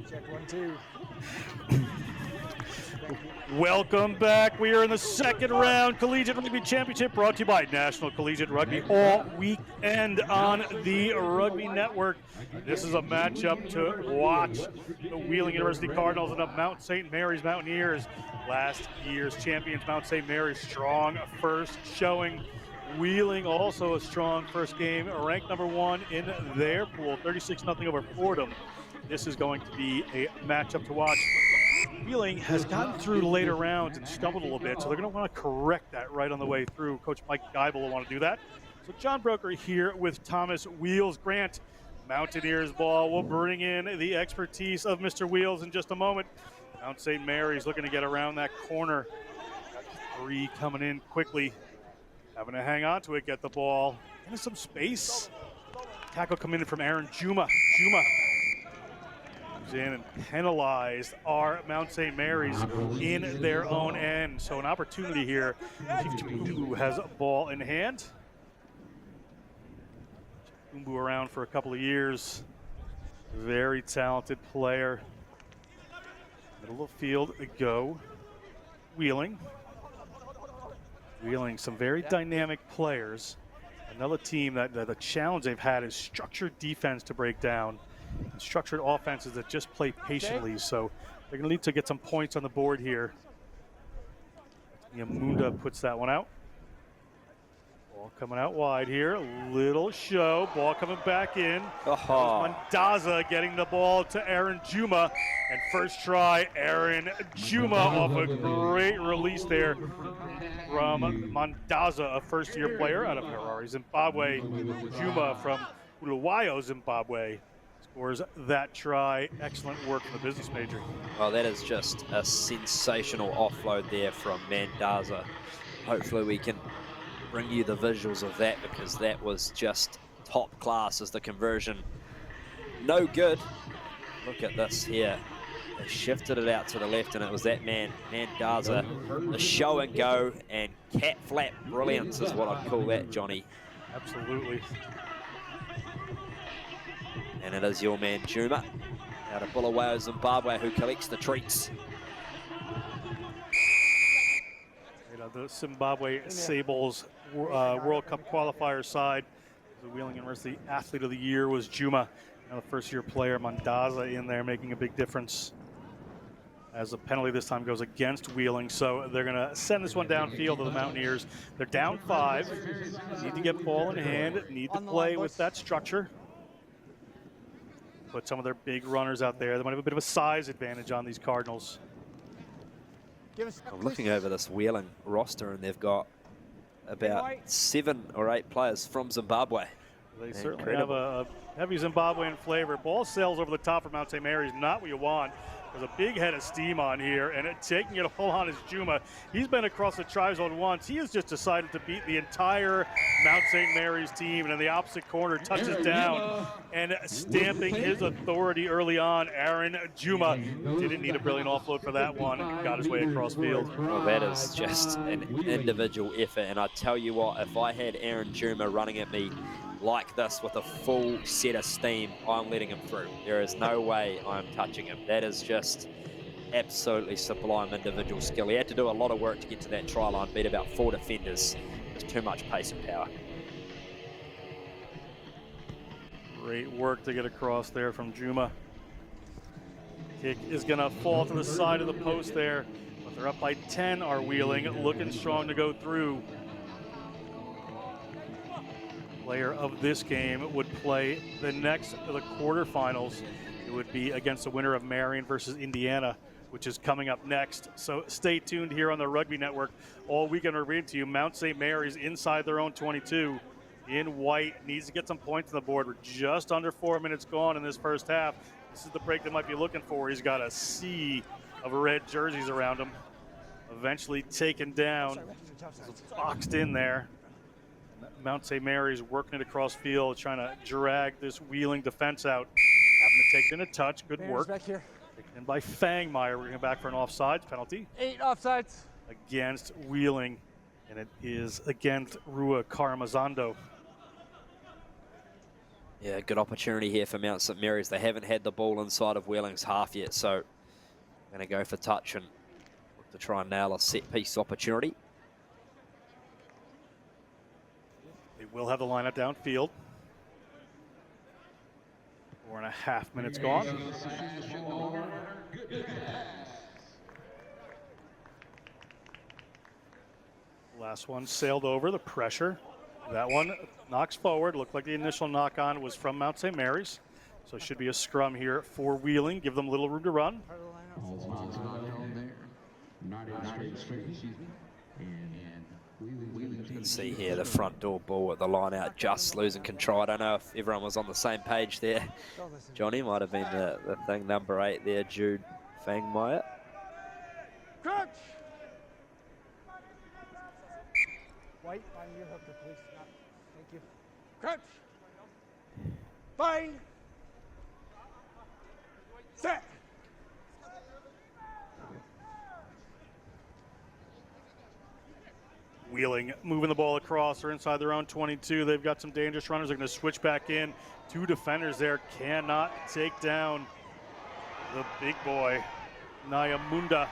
Check 1, 2. Welcome back. We are in the second round Collegiate Rugby Championship, brought to you by National Collegiate Rugby all weekend on the Rugby Network. This is a matchup to watch. The Wheeling University Cardinals and the Mount St. Mary's Mountaineers. Last year's champions, Mount St. Mary's, strong first showing. Wheeling also a strong first game, ranked number 1 in their pool, 36-0 over Fordham. This is going to be a matchup to watch. Wheeling has gotten through the later rounds and stumbled a little bit, so they're going to want to correct that right on the way through. Coach Mike Geibel will want to do that. So John Broker here with Thomas Wheels Grant. Mountaineers ball will bring in the expertise of Mr. Wheels in just a moment. Mount St. Mary's looking to get around that corner. Got 3 coming in quickly. Having to hang on to it, get the ball into some space. Tackle coming in from Aaron Juma. In and penalized our Mount St. Mary's in their own end. So an opportunity here. Chief has a ball in hand. Umbu around for a couple of years. Very talented player. Middle of the field, go. Wheeling, some very dynamic players. Another team that the challenge they've had is structured defense to break down. Structured offenses that just play patiently. So They're going to need to get some points on the board here. Yamunda puts that one out. Ball coming out wide here. Little show. Ball coming back in. Mandaza getting the ball to Aaron Juma. And first try, Aaron Juma off a great release there from Mandaza, a first-year player out of Harare, Zimbabwe. Juma from Bulawayo, Zimbabwe, scores that try. Excellent work from the business major. Well, that is just a sensational offload there from Mandaza. Hopefully we can bring you the visuals of that, because that was just top class as the conversion. No good. Look at this here. They shifted it out to the left, and it was that man, Mandaza. The show and go and cat flap brilliance is what I'd call that, Johnny. Absolutely. And it is your man, Juma, out of Bulawayo, Zimbabwe, who collects the treats. The Zimbabwe Sables World Cup qualifier side. The Wheeling University Athlete of the Year was Juma. Now the first-year player, Mandaza, in there making a big difference. As a penalty this time goes against Wheeling, so they're going to send this one downfield to the Mountaineers. They're down 5. Need to get ball in hand. Need to play with that structure. Put some of their big runners out there. They might have a bit of a size advantage on these Cardinals. I'm looking over this Wheeling roster, and they've got about 7 or 8 players from Zimbabwe. They certainly have a heavy Zimbabwean flavor. Ball sails over the top for Mount St. Mary's, not what you want. There's a big head of steam on here, and taking it full on is Juma. He's been across the tri-zone once. He has just decided to beat the entire Mount St. Mary's team, and in the opposite corner, touches down, and stamping his authority early on. Aaron Juma didn't need a brilliant offload for that one. Got his way across field. Well, that is just an individual effort, and I tell you what, if I had Aaron Juma running at me like this with a full set of steam, I'm letting him through. There is no way I'm touching him. That is just absolutely sublime individual skill. He had to do a lot of work to get to that try line, beat about 4 defenders. There's too much pace and power. Great work to get across there from Juma. Kick is going to fall to the side of the post there, but they're up by 10, are Wheeling, looking strong to go through. Player of this game would play the next of the quarterfinals. It would be against the winner of Marian versus Indiana, which is coming up next. So stay tuned here on the Rugby Network. All weekend we're bringing to you Mount St. Mary's inside their own 22 in white. Needs to get some points on the board. We're just under 4 minutes gone in this first half. This is the break they might be looking for. He's got a sea of red jerseys around him. Eventually taken down. Boxed in there. Mount St. Mary's working it across field, trying to drag this Wheeling defense out. Having to take it in a touch. Good work. Back here. Taken in by Fangmeyer. We're going back for an offsides penalty. 8 offsides. Against Wheeling, and it is against Rua Karamazando. Yeah, good opportunity here for Mount St. Mary's. They haven't had the ball inside of Wheeling's half yet, so I'm going to go for touch and look to try and nail a set-piece opportunity. They will have the lineup downfield. 4.5 minutes gone. Last one sailed over, the pressure. That one knocks forward. Looked like the initial knock on was from Mount St. Mary's. So it should be a scrum here for Wheeling. Give them a little room to run. You can see here the front door ball at the line out, just losing control. I don't know if everyone was on the same page there. Johnny might have been the thing, number 8 there, Jude Fangmeyer. Coach! White on your hooker, please. Thank you. Coach! Fine! Set! Wheeling moving the ball across or inside their own 22. They've got some dangerous runners. They're going to switch back in. 2 defenders there cannot take down the big boy, Nyamunda.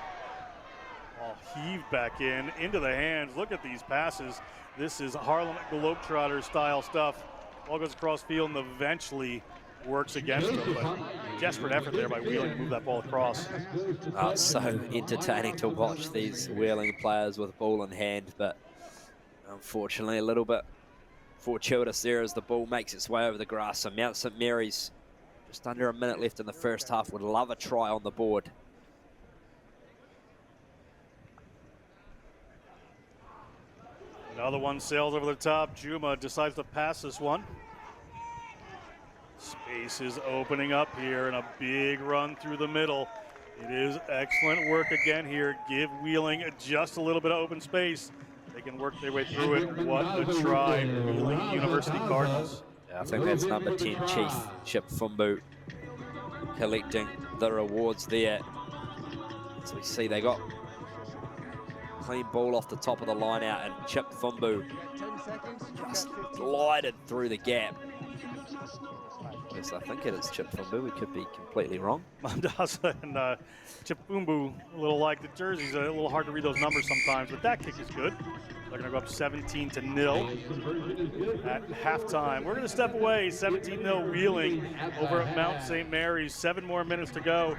Ball heaved back in, into the hands. Look at these passes. This is Harlem Globetrotter style stuff. Ball goes across field and eventually works against them, but desperate effort there by Wheeling to move that ball across. It's so entertaining to watch these Wheeling players with ball in hand, but unfortunately a little bit fortuitous there as the ball makes its way over the grass. So Mount St. Mary's, just under a minute left in the first half, would love a try on the board. Another one sails over the top. Juma decides to pass this one. Space is opening up here and a big run through the middle. It is excellent work again here. Give Wheeling just a little bit of open space. They can work their way through it. What a try, Wheeling University Cardinals. Yeah, I think that's number 10, Chief Chip Fumbu, collecting the rewards there. As we see, they got clean ball off the top of the line out, and Chip Fumbu just glided through the gap. Yes, I think it is Chip Fumbu. We could be completely wrong. Mandaza and Chip Fumbu, a little like the jerseys, a little hard to read those numbers sometimes, but that kick is good. They're going to go up 17-0 at halftime. We're going to step away, 17-0 Wheeling over at Mount St. Mary's. 7 more minutes to go.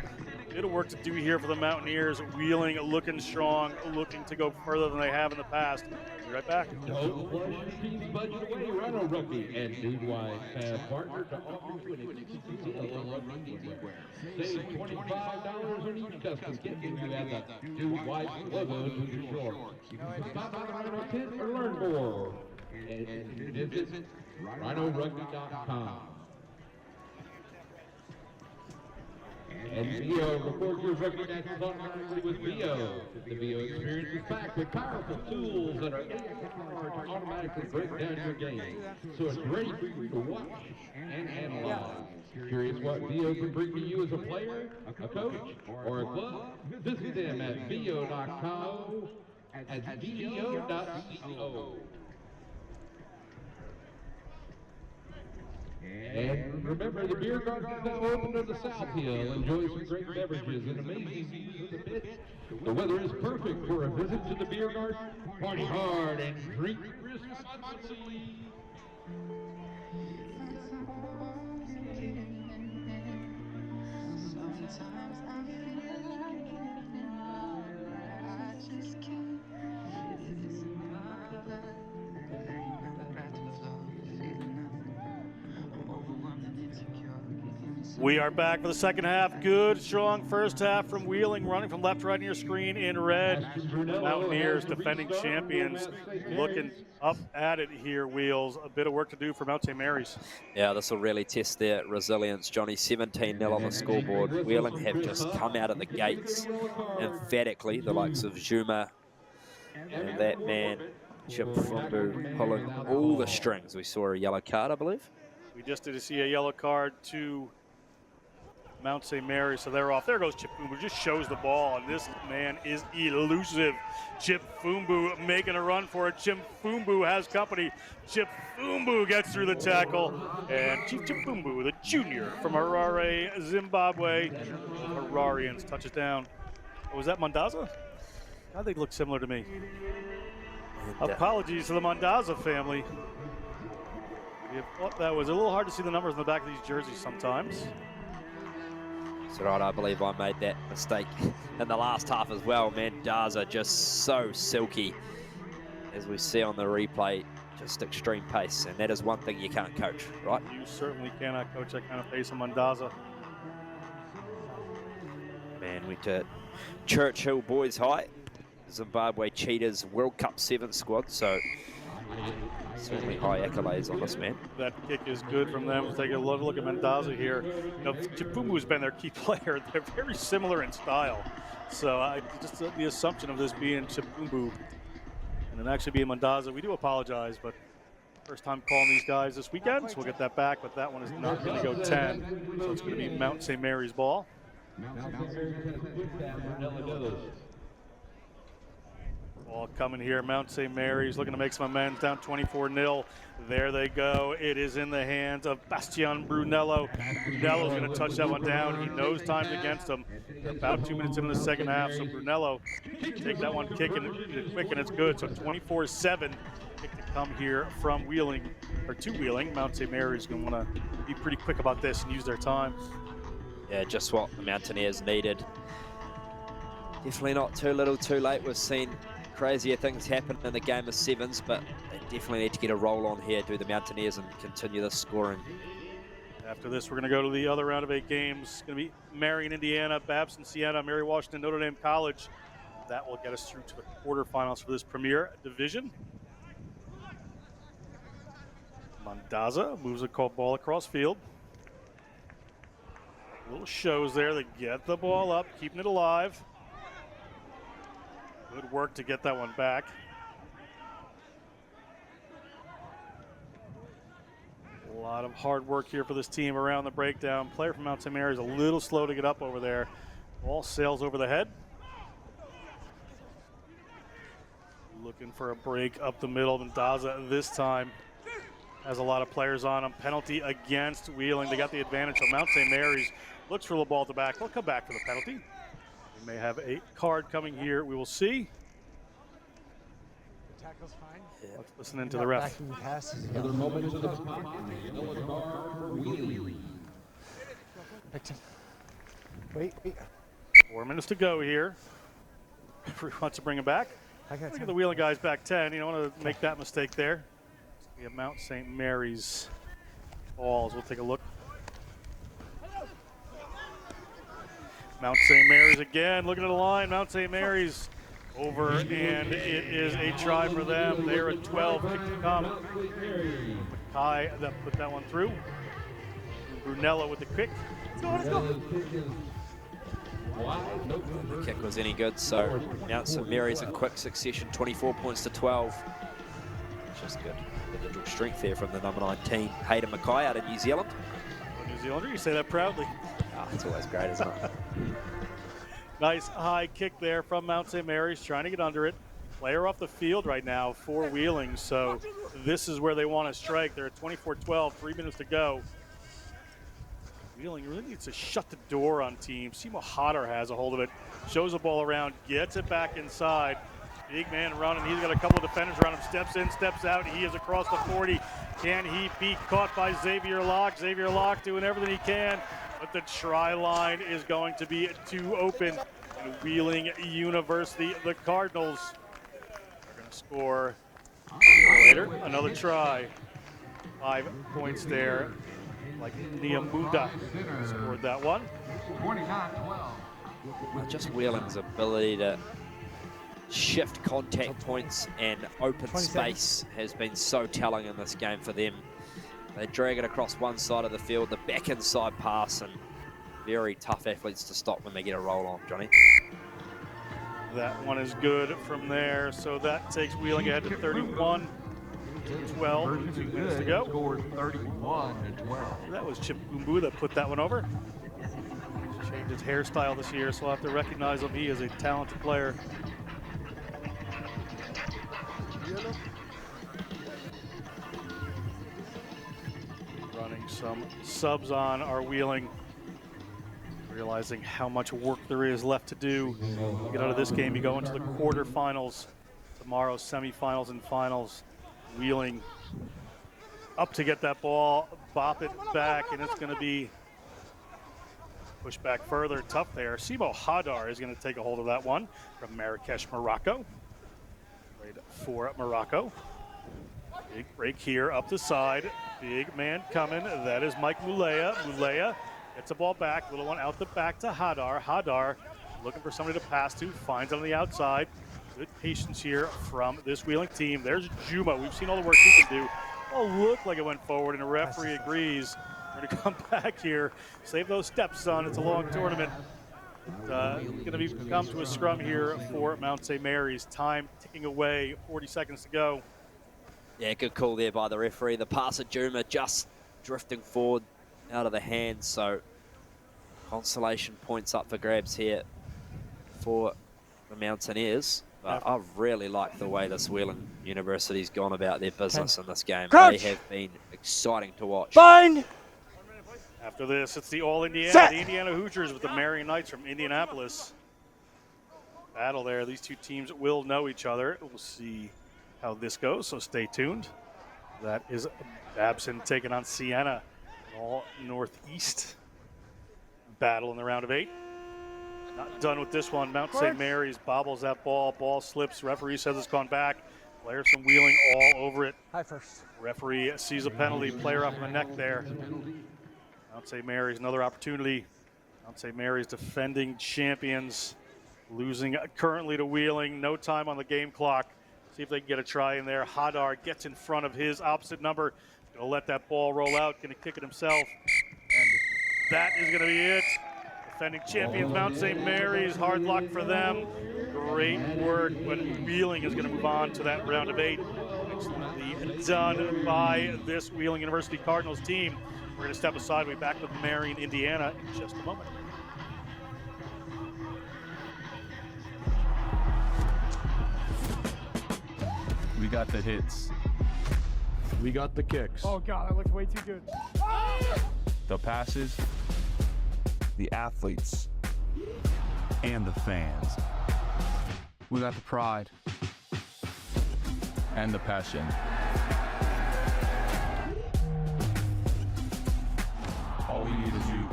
Bit of work to do here for the Mountaineers. Wheeling looking strong, looking to go further than they have in the past. Be right back. Rio Rugby and Newswise have partnered to offer you an exclusive rugby wear. Save $25 on each custom kit when you add the Newswise logo to your short. You can stop by the Rhino tent or learn more. And visit rhinorugby.com. And VO, record your rugby matches automatically with VO. The VO experience is packed with powerful tools that are ASMR to automatically break down your game, so it's ready for you to watch and analyze. Curious what VO can bring to you as a player, a coach, or a club? Visit them at VO.com at VO.co. And remember, the beer garden is now open on the South Hill. Enjoy some great beverages and amazing views of the pitch. The weather is perfect for a visit to the beer garden. Party hard and drink responsibly. We are back for the second half. Good, strong first half from Wheeling, running from left to right on your screen in red. Mountaineers, defending champions, looking up at it here, Wheels. A bit of work to do for Mount St. Mary's. Yeah, this will really test their resilience, Johnny. 17-0 on the scoreboard. Wheeling have just come out of the gates emphatically, the likes of Juma and that man, Chip Fumbu, pulling all the strings. We saw a yellow card, I believe. We just did see a yellow card to Mount St. Mary's, so they're off. There goes Chip Fumbu, just shows the ball, and this man is elusive. Chip Fumbu making a run for it. Chip Fumbu has company. Chip Fumbu gets through the tackle, and Chief Chip Fumbu, the junior from Harare, Zimbabwe. Hararians touch it down. Oh, was that Mandaza? God, they look similar to me. Apologies to the Mandaza family. That was a little hard to see the numbers in the back of these jerseys sometimes. That's right, I believe I made that mistake in the last half as well. Mandaza just so silky, as we see on the replay, just extreme pace, and that is one thing you can't coach, right? You certainly cannot coach that kind of pace in Mandaza. Man, went to Churchill Boys High, Zimbabwe Cheetahs World Cup 7 squad, so certainly high accolades on this man. That kick is good from them. We'll take a look at Mandaza here. You know, Chip Fumbu's been their key player. They're very similar in style. So just the assumption of this being Chip Fumbu and then actually being Mandaza, we do apologize, but first time calling these guys this weekend, so we'll get that back, but that one is not going to go 10. So it's going to be Mount St. Mary's ball. Ball coming here, Mount St. Mary's looking to make some amends, down 24-0. There they go. It is in the hands of Bastian Brunello. Brunello's going to touch that one down. He knows time's against him. About 2 minutes into the second half, so Brunello take that one kicking quick, and it's good. So 24-7 kick to come here from Wheeling, or to Wheeling. Mount St. Mary's going to want to be pretty quick about this and use their time. Yeah, just what the Mountaineers needed. Definitely not too little too late. We've seen crazier things happen in the game of sevens, but they definitely need to get a roll on here, do the Mountaineers, and continue this scoring. After this, we're going to go to the other round of 8 games. It's going to be Marian, Indiana, Babson, Sienna, Mary Washington, Notre Dame College. That will get us through to the quarterfinals for this premier division. Mondaza moves a ball across field. Little shows there. They get the ball up, keeping it alive. Good work to get that one back. A lot of hard work here for this team around the breakdown. Player from Mount St. Mary's a little slow to get up over there. Ball sails over the head. Looking for a break up the middle. Mendoza this time has a lot of players on him. Penalty against Wheeling. They got the advantage. So Mount St. Mary's looks for the ball at the back. They'll come back for the penalty. We may have a card coming here. We will see. The tackle's fine. Yeah. Let's listen into the ref. Another moment to the clock in the yellow bar for Wheeling. Wait. 4 minutes to go here. Referee wants to bring him back. Look at the Wheeling guys back 10. You don't want to make that mistake there. We have Mount St. Mary's balls. We'll take a look. Mount St. Mary's again. Looking at the line. Mount St. Mary's over, and it is a try for them. They're at 12. Kick to come. Mackay that put that one through. Brunello with the kick. Let's go. The kick was any good, so Mount St. Mary's in quick succession, 24 points to 12. Just good individual strength there from the number 19, Hayden Mackay out of New Zealand. New Zealander, you say that proudly. Oh, it's always great, isn't it? Nice high kick there from Mount St. Mary's, trying to get under it. Player off the field right now for Wheeling, so this is where they want to strike. They're at 24-12, 3 minutes to go. Wheeling really needs to shut the door on teams. Simo Hodder has a hold of it, shows the ball around, gets it back inside. Big man running. He's got a couple of defenders around him. Steps in, steps out. He is across the 40. Can he be caught by Xavier Locke? Xavier Locke doing everything he can, but the try line is going to be too open. And Wheeling University, the Cardinals, are going to score later. Another try. 5 points there. Like Niamuda scored that one. 29-12. Just Wheeling's ability to shift contact points and open space has been so telling in this game for them. They drag it across one side of the field, the back inside pass, and very tough athletes to stop when they get a roll on, Johnny. That one is good from there, so that takes Wheeling ahead to 31-12. 2 minutes to go. Scored 31-12. That was Chip Bumbu that put that one over. He's changed his hairstyle this year, so I'll have to recognize him. He is a talented player. Running some subs on our Wheeling, realizing how much work there is left to do. You get out of this game, you go into the quarterfinals. Tomorrow, semifinals and finals. Wheeling up to get that ball, bop it back, and it's going to be pushed back further. Tough there. Simo Hadar is going to take a hold of that one from Marrakesh, Morocco. Played for Morocco. Big break here up the side. Big man coming. That is Mike Mulea. Mulea gets the ball back. Little one out the back to Hadar. Hadar looking for somebody to pass to. Finds it on the outside. Good patience here from this Wheeling team. There's Juma. We've seen all the work he can do. Oh, looked like it went forward, and the referee agrees. We're going to come back here. Save those steps, son. It's a long tournament. Going to come to a scrum here for Mount St. Mary's. Time ticking away. 40 seconds to go. Yeah, good call there by the referee. The pass at Juma just drifting forward out of the hands, so consolation points up for grabs here for the Mountaineers. But I really like the way this Wheeling University's gone about their business in this game. Crouch. They have been exciting to watch. Bind. After this, it's the All-Indiana, Set. the Indiana Hoosiers with the Marian Knights from Indianapolis. Battle there. These two teams will know each other. We'll see how this goes, so stay tuned. That is Babson taking on Sienna, all Northeast battle in the round of 8. Not done with this one. Mount St. Mary's bobbles that ball. Ball slips. Referee says it's gone back. Players from Wheeling all over it. High first. Referee sees a penalty. Player up in the neck there. Mount St. Mary's, another opportunity. Mount St. Mary's defending champions, losing currently to Wheeling. No time on the game clock. See if they can get a try in there. Hadar gets in front of his opposite number. Going to let that ball roll out. Going to kick it himself. And that is going to be it. Defending champions Mount St. Mary's. Hard luck for them. Great work. But Wheeling is going to move on to that round of 8. Excellently done by this Wheeling University Cardinals team. We're going to step aside. We'll be back with Marian, Indiana in just a moment. We got the hits. We got the kicks. Oh God, that looks way too good. The passes. The athletes. And the fans. We got the pride. And the passion. All we need is you.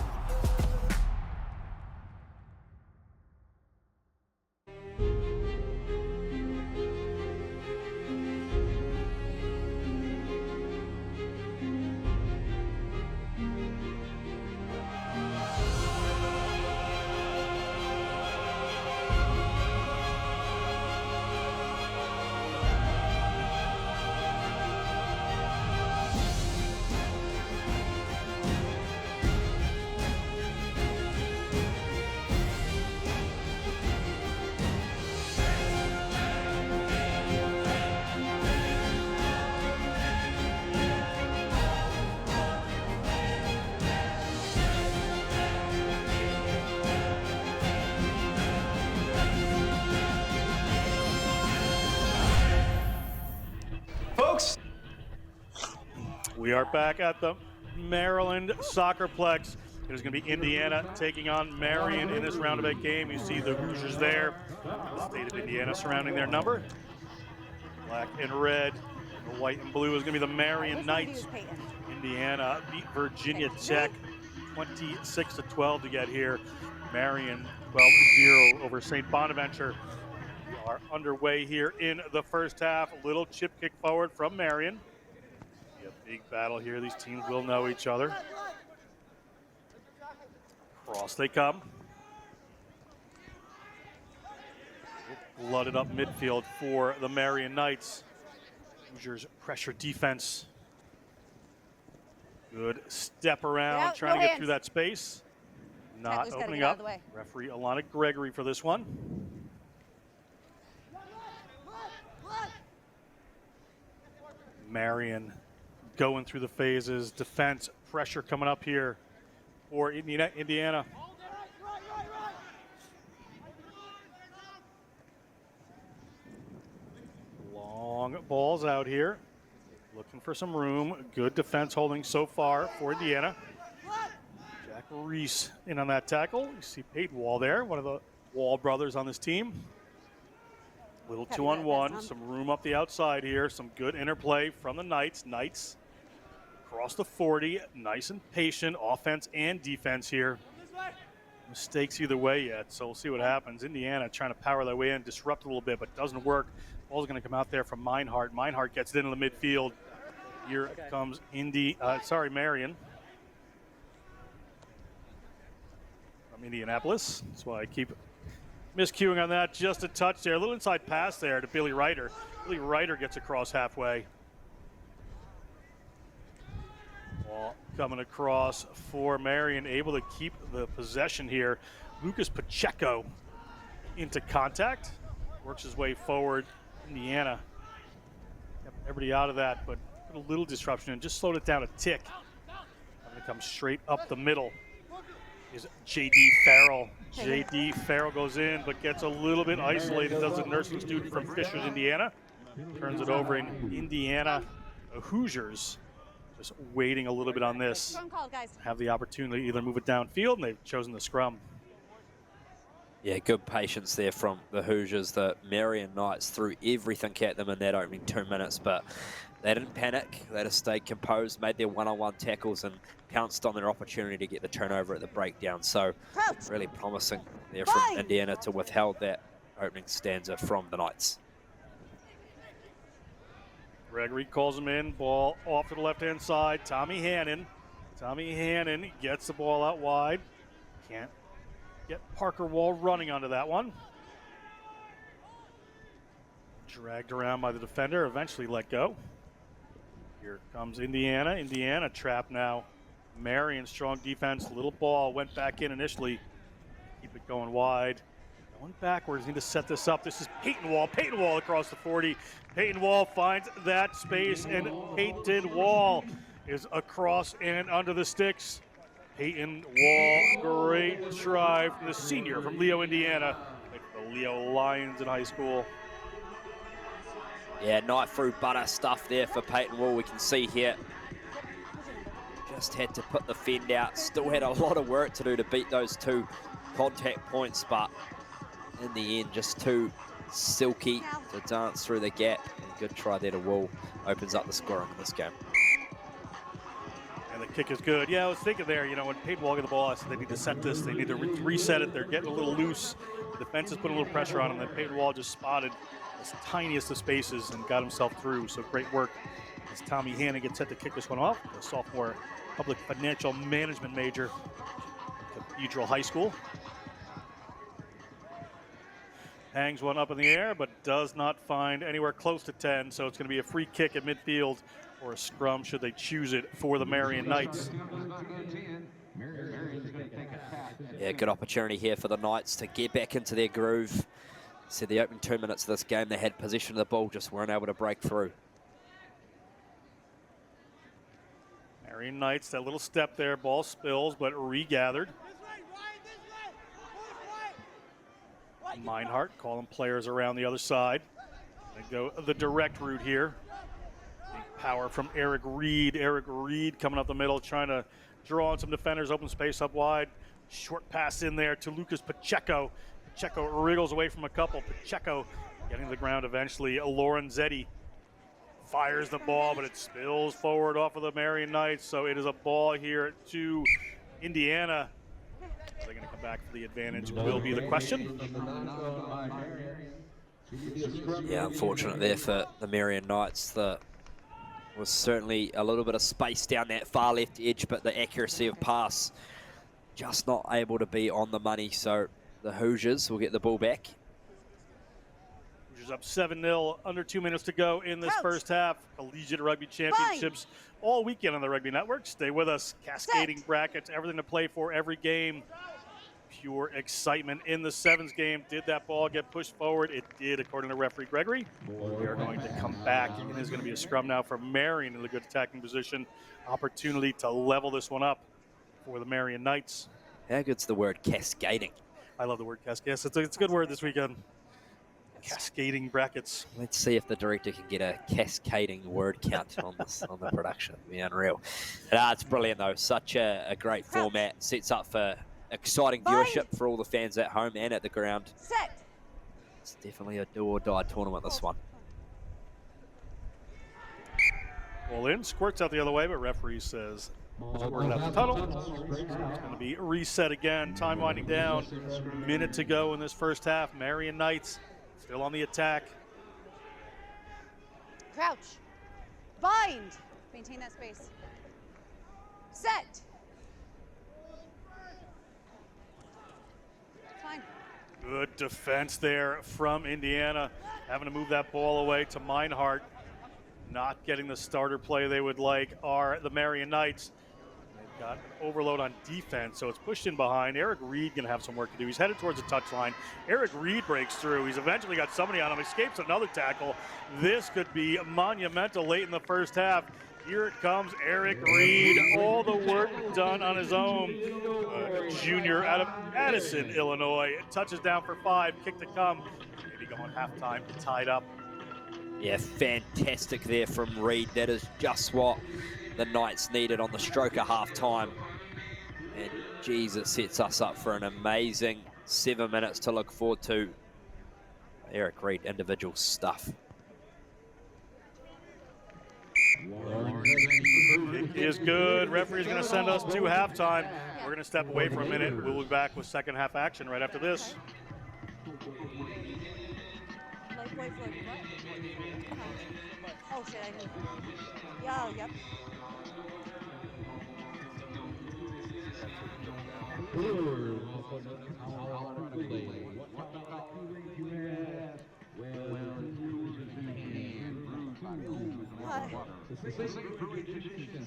We are back at the Maryland Soccerplex. It is going to be Indiana taking on Marian in this round of 8 game. You see the Hoosiers there. The state of Indiana surrounding their number. Black and red. The white and blue is going to be the Marian Knights. Indiana beat Virginia Tech 26-12 to get here. Marian 12-0 over St. Bonaventure. We are underway here in the first half. A little chip kick forward from Marian. A big battle here. These teams will know each other. Cross they come. Blooded up midfield for the Marian Knights. Hoosiers pressure defense. Good step around, trying to get through that space. Not opening up. Referee Alana Gregory for this one. Marian going through the phases. Defense pressure coming up here for Indiana. Long balls out here. Looking for some room. Good defense holding so far for Indiana. Jack Reese in on that tackle. You see Peyton Wall there, one of the Wall brothers on this team. Little 2-on-1, some room up the outside here. Some good interplay from the Knights. Knights across the 40, nice and patient, offense and defense here. Mistakes either way yet, so we'll see what happens. Indiana trying to power their way in, disrupt a little bit, but doesn't work. Ball's going to come out there from Meinhardt. Meinhardt gets it into the midfield. Here comes Marian from Indianapolis. That's why I keep miscuing on that. Just a touch there. A little inside pass there to Billy Ryder. Billy Ryder gets across halfway. Ball coming across for Marian, able to keep the possession here. Lucas Pacheco into contact. Works his way forward. Indiana kept everybody out of that, but put a little disruption and just slowed it down a tick. Having to come straight up the middle is J.D. Farrell. J.D. Farrell goes in, but gets a little bit isolated. Does a nursing student from Fishers, Indiana. Turns it over in Indiana. The Hoosiers just waiting a little bit on this. Have the opportunity to either move it downfield, and they've chosen the scrum. Yeah, good patience there from the Hoosiers. The Marian Knights threw everything at them in that opening 2 minutes, but they didn't panic. They just stayed composed, made their one-on-one tackles, and pounced on their opportunity to get the turnover at the breakdown. So really promising there from Indiana to withhold that opening stanza from the Knights. Gregory calls him in. Ball off to the left-hand side. Tommy Hannon. Tommy Hannon gets the ball out wide. Can't get Parker Wall running onto that one. Dragged around by the defender, eventually let go. Here comes Indiana. Indiana trapped now. Marian, strong defense, little ball, went back in initially. Keep it going wide. Going backwards, need to set this up. This is Peyton Wall. Peyton Wall across the 40. Peyton Wall finds that space, and Peyton Wall is across and under the sticks. Peyton Wall, great stride from the senior from Leo, Indiana. The Leo Lions in high school. Yeah, knife through butter stuff there for Peyton Wall. We can see here. Just had to put the fend out. Still had a lot of work to do to beat those 2 contact points, but in the end, just too silky to dance through the gap. And good try there to Wall. Opens up the scoring in this game. And the kick is good. Yeah, I was thinking there, you know, when Peyton Wall got the ball, I said they need to set this. They need to reset it. They're getting a little loose. The defense is putting a little pressure on them. Then Peyton Wall just spotted the tiniest of spaces and got himself through. So great work as Tommy Hannon gets set to kick this one off. The sophomore public financial management major at Cathedral High School. Hangs one up in the air, but does not find anywhere close to 10. So it's going to be a free kick at midfield or a scrum should they choose it for the Marian Knights. Yeah, good opportunity here for the Knights to get back into their groove. So the opening 2 minutes of this game, they had possession of the ball, just weren't able to break through. Marian Knights, that little step there, ball spills, but regathered. Meinhardt calling players around the other side. They go the direct route here. Big power from Eric Reed. Eric Reed coming up the middle, trying to draw on some defenders, open space up wide. Short pass in there to Lucas Pacheco. Pacheco wriggles away from a couple. Pacheco getting to the ground eventually. Lorenzetti fires the ball, but it spills forward off of the Marian Knights. So it is a ball here to Indiana. Are they going to come back for the advantage? Will be the question. Yeah, unfortunate there for the Marian Knights. There was certainly a little bit of space down that far left edge, but the accuracy of pass just not able to be on the money. So the Hoosiers will get the ball back. Hoosiers up 7-0, under 2 minutes to go in this first half. Collegiate Rugby Championships all weekend on the Rugby Network. Stay with us. Cascading brackets, everything to play for every game. Pure excitement in the sevens game. Did that ball get pushed forward? It did, according to referee Gregory. We are going to come back, and there's going to be a scrum now for Marian in a good attacking position. Opportunity to level this one up for the Marian Knights. How good's the word cascading? I love the word cascade. Yes, it's a good word this weekend. Cascading brackets. Let's see if the director can get a cascading word count on this on the production. It'd be unreal. It's brilliant though. Such a great format. Sets up for exciting viewership for all the fans at home and at the ground. It's definitely a do or die tournament, this one. Ball in, squirts out the other way, but referee says squirted out the tunnel. It's going to be reset again. Time winding down. Minute to go in this first half. Marian Knights still on the attack. Crouch. Bind. Maintain that space. Set. Fine. Good defense there from Indiana. Having to move that ball away to Meinhardt. Not getting the starter play they would like are the Marian Knights. They've got an overload on defense, so it's pushed in behind. Eric Reed going to have some work to do. He's headed towards the touchline. Eric Reed breaks through. He's eventually got somebody on him, escapes another tackle. This could be monumental late in the first half. Here it comes, Eric Reed. All the work done on his own. Junior out of Addison, Illinois. Touches down for 5, kick to come. Maybe going halftime, tied up. Yeah, fantastic there from Reed. That is just what the Knights needed on the stroke of half-time. And, geez, it sets us up for an amazing 7 minutes to look forward to. Eric Reid, individual stuff. Kick is good. Referee's going to send us to halftime. We're going to step away for a minute. We'll be back with second half action right after this. Oh shit, I didn't. Yeah, yep.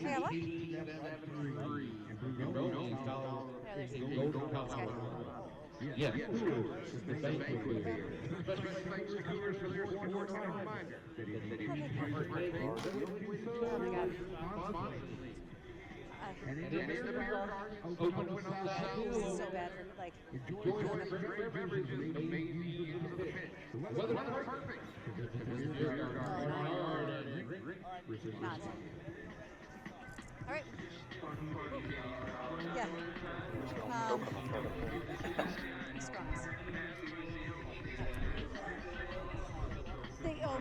Yeah, what? Yes. This is so bad for like. All right. Yeah. Scrums.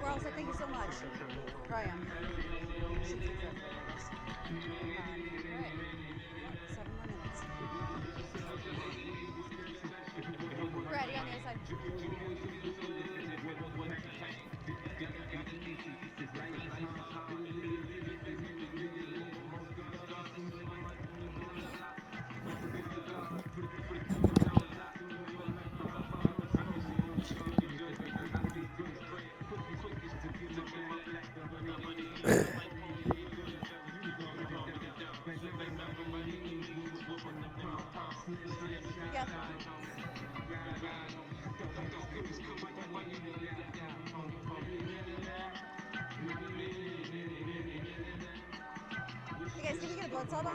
Ross, thank you so much. Marian. All right. 7 more minutes. Ready on the other side. Yep. Hey guys, can we get a blood salt on?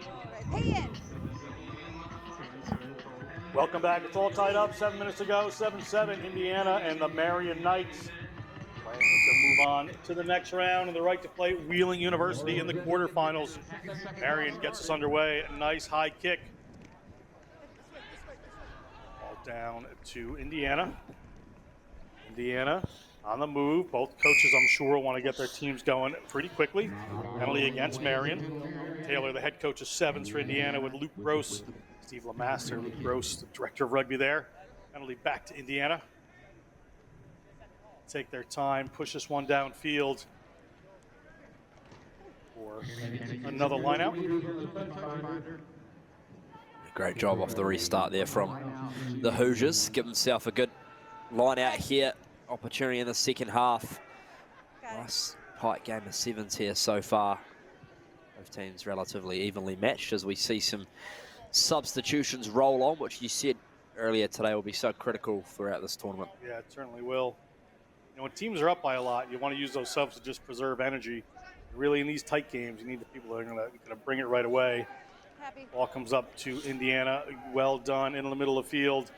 Alright, pay in! Welcome back. It's all tied up. 7 minutes to go. 7-7, Indiana and the Marian Knights playing to move on to the next round and the right to play Wheeling University in the quarterfinals. Marian gets us underway. A nice high kick. Ball down to Indiana. Indiana on the move. Both coaches, I'm sure, want to get their teams going pretty quickly. Penalty against Marian. Taylor, the head coach of sevens for Indiana, with Luke Gross, Steve Lamaster, Luke Gross, the director of rugby there. Penalty back to Indiana. Take their time, push this one downfield for another lineout. Great job off the restart there from the Hoosiers. Give himself a good line out here. Opportunity in the second half. Nice tight game of sevens here so far. Both teams relatively evenly matched as we see some substitutions roll on, which you said earlier today will be so critical throughout this tournament. Yeah, it certainly will. You know, when teams are up by a lot, you want to use those subs to just preserve energy. Really, in these tight games, you need the people that are going to bring it right away. Happy. Ball comes up to Indiana. Well done in the middle of the field.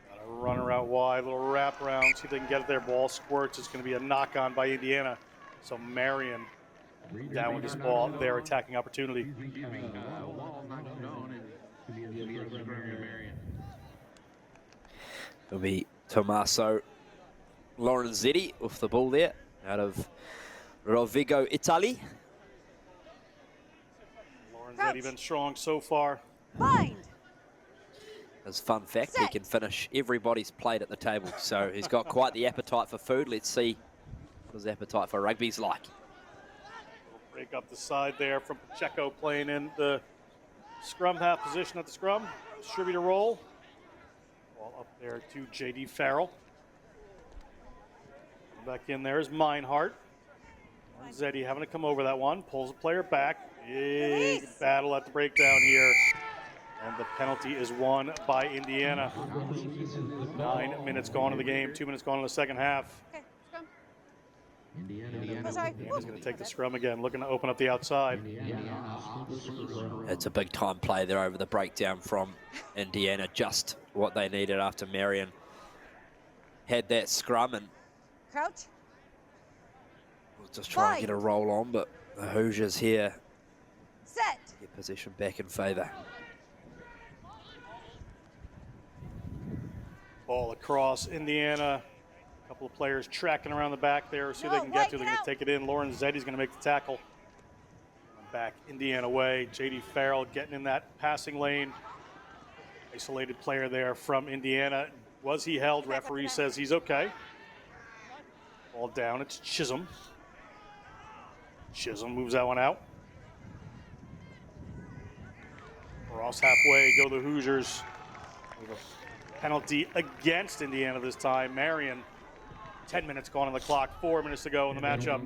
Got a runner out wide, little wrap around, see if they can get it there. Ball squirts. It's going to be a knock on by Indiana. So Marian down with this ball, their attacking opportunity. It'll be Tommaso Lorenzetti with the ball there out of Rovigo, Italy. Lorenzetti been strong so far. Bind. As a fun fact, he can finish everybody's plate at the table, so he's got quite the appetite for food. Let's see what his appetite for rugby's like. Break up the side there from Pacheco playing in the scrum half position at the scrum. Distributor roll. Ball up there to J.D. Farrell. Back in there is Meinhardt. Zeddy having to come over that one. Pulls the player back. Big battle at the breakdown here. And the penalty is won by Indiana. 9 minutes gone in the game. 2 minutes gone in the second half. Okay, scrum. Indiana's going to take the scrum again, looking to open up the outside. It's a big time play there over the breakdown from Indiana. Just what they needed after Marian had that scrum, and Crouch. we'll just try and get a roll on, but The Hoosiers here Set. get possession back in favour. Ball across Indiana. A couple of players tracking around the back there. See if they can get to. They're going to take it in. Lauren Zeddy's going to make the tackle. Back Indiana way. J.D. Farrell getting in that passing lane. Isolated player there from Indiana. Was he held? Referee says he's okay. Ball down. It's Chisholm. Chisholm moves that one out. Cross halfway. Go the Hoosiers. We have a penalty against Indiana this time. Marian. 10 minutes gone on the clock. 4 minutes to go in the matchup.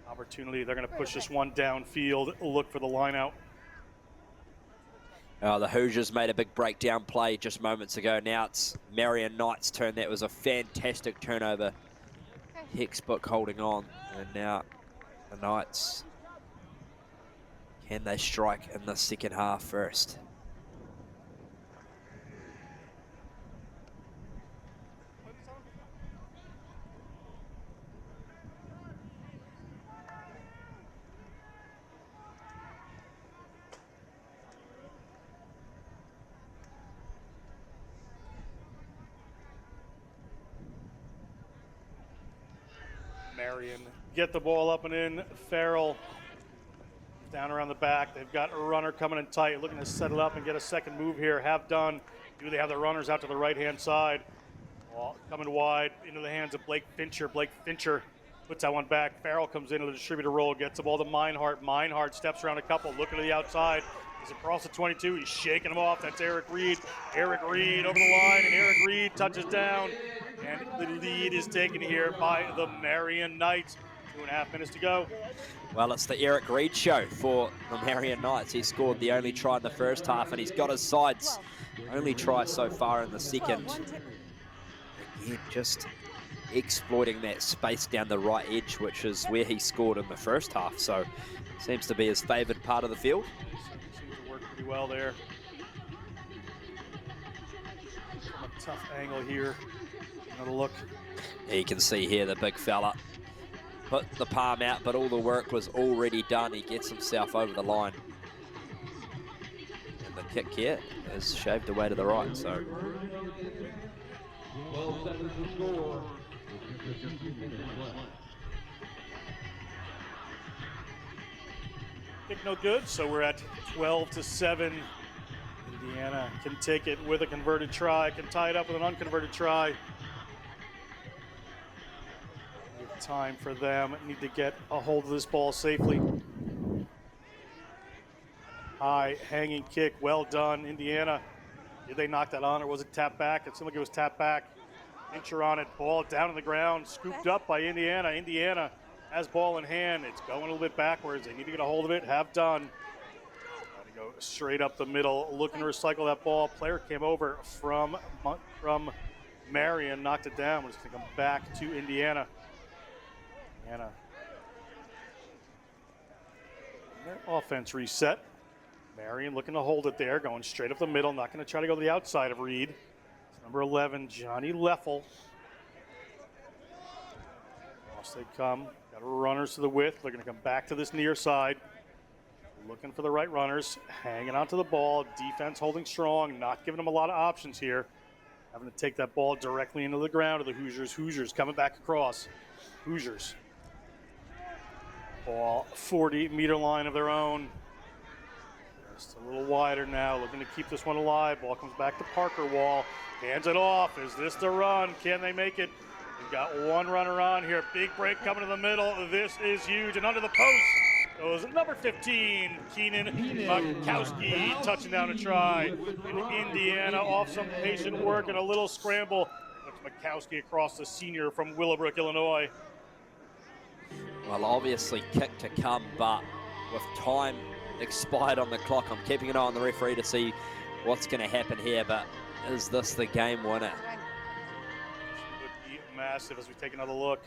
Opportunity. They're going to push this one downfield. Look for the line out. The Hoosiers made a big breakdown play just moments ago. Now it's Marian Knight's turn. That was a fantastic turnover. Textbook holding on. And now the Knights. Can they strike in the second half first? Marian get the ball up and in. Farrell down around the back. They've got a runner coming in tight, looking to set it up and get a second move here. Have done. Do they have the runners out to the right-hand side? Ball coming wide into the hands of Blake Fincher. Blake Fincher puts that one back. Farrell comes into the distributor role, gets the ball to Meinhardt. Meinhardt steps around a couple, looking to the outside. He's across the 22. He's shaking him off. That's Eric Reed. Eric Reed over the line, and Eric Reed touches down. And the lead is taken here by the Marian Knights. 2.5 minutes to go. Well, it's the Eric Reed show for the Marian Knights. He scored the only try in the first half, and he's got his sides. Only try so far in the second. Again, just exploiting that space down the right edge, which is where he scored in the first half. So, seems to be his favoured part of the field. Seems to work pretty well there. A tough angle here. Another look. Yeah, you can see here the big fella put the palm out, but all the work was already done. He gets himself over the line. And the kick here is shaved away to the right, so. Kick no good, so we're at 12-7. Indiana can take it with a converted try, can tie it up with an unconverted try. Time for them. Need to get a hold of this ball safely. High hanging kick, well done, Indiana. Did they knock that on, or was it tapped back? It seemed like it was tapped back. Incher on it, ball down on the ground, scooped up by Indiana. Indiana has ball in hand. It's going a little bit backwards. They need to get a hold of it. Have done. Got to go straight up the middle, looking to recycle that ball. Player came over from Marian, knocked it down. We're just going to come back to Indiana. Anna. Offense reset. Marian looking to hold it there, going straight up the middle, not going to try to go to the outside of Reed. It's number 11, Johnny Leffel. Off they come. Got runners to the width. They're going to come back to this near side. Looking for the right runners, hanging onto the ball. Defense holding strong, not giving them a lot of options here. Having to take that ball directly into the ground of the Hoosiers. Hoosiers coming back across. Hoosiers. Ball 40-meter line of their own. Just a little wider now, looking to keep this one alive. Ball comes back to Parker Wall. Hands it off. Is this the run? Can they make it? We've got one runner on here. Big break coming to the middle. This is huge. And under the post goes number 15, Keenan Makowski, touching down a try. In Indiana, off some patient work and a little scramble. Makowski across the senior from Willowbrook, Illinois. Well, obviously kick to come, but with time expired on the clock, I'm keeping an eye on the referee to see what's going to happen here, but is this the game winner? Would be massive as we take another look.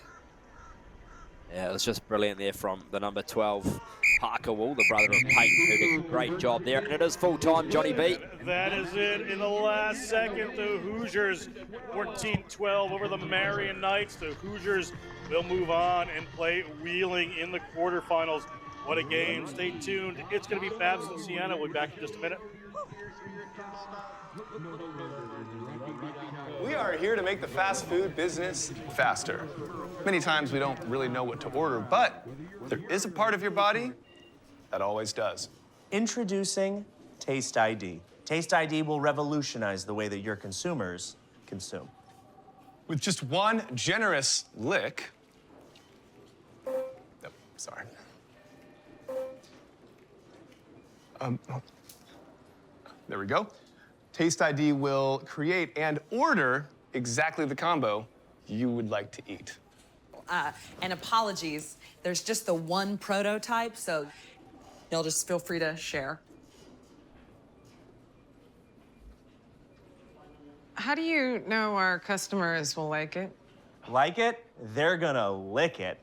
Yeah, it was just brilliant there from the number 12, Parker Wall, the brother of Peyton, who did a great job there. And it is full time, Johnny B. That is it. In the last second, the Hoosiers 14-12 over the Marian Knights. The Hoosiers will move on and play Wheeling in the quarterfinals. What a game. Stay tuned. It's going to be Babson Sienna. We'll be back in just a minute. We are here to make the fast food business faster. Many times we don't really know what to order, but there is a part of your body that always does. Introducing Taste ID. Taste ID will revolutionize the way that your consumers consume. With just one generous lick. Oh, sorry. There we go. Taste ID will create and order exactly the combo you would like to eat. And apologies, there's just the one prototype, so you'll just feel free to share. How do you know our customers will like it? Like it? They're gonna lick it.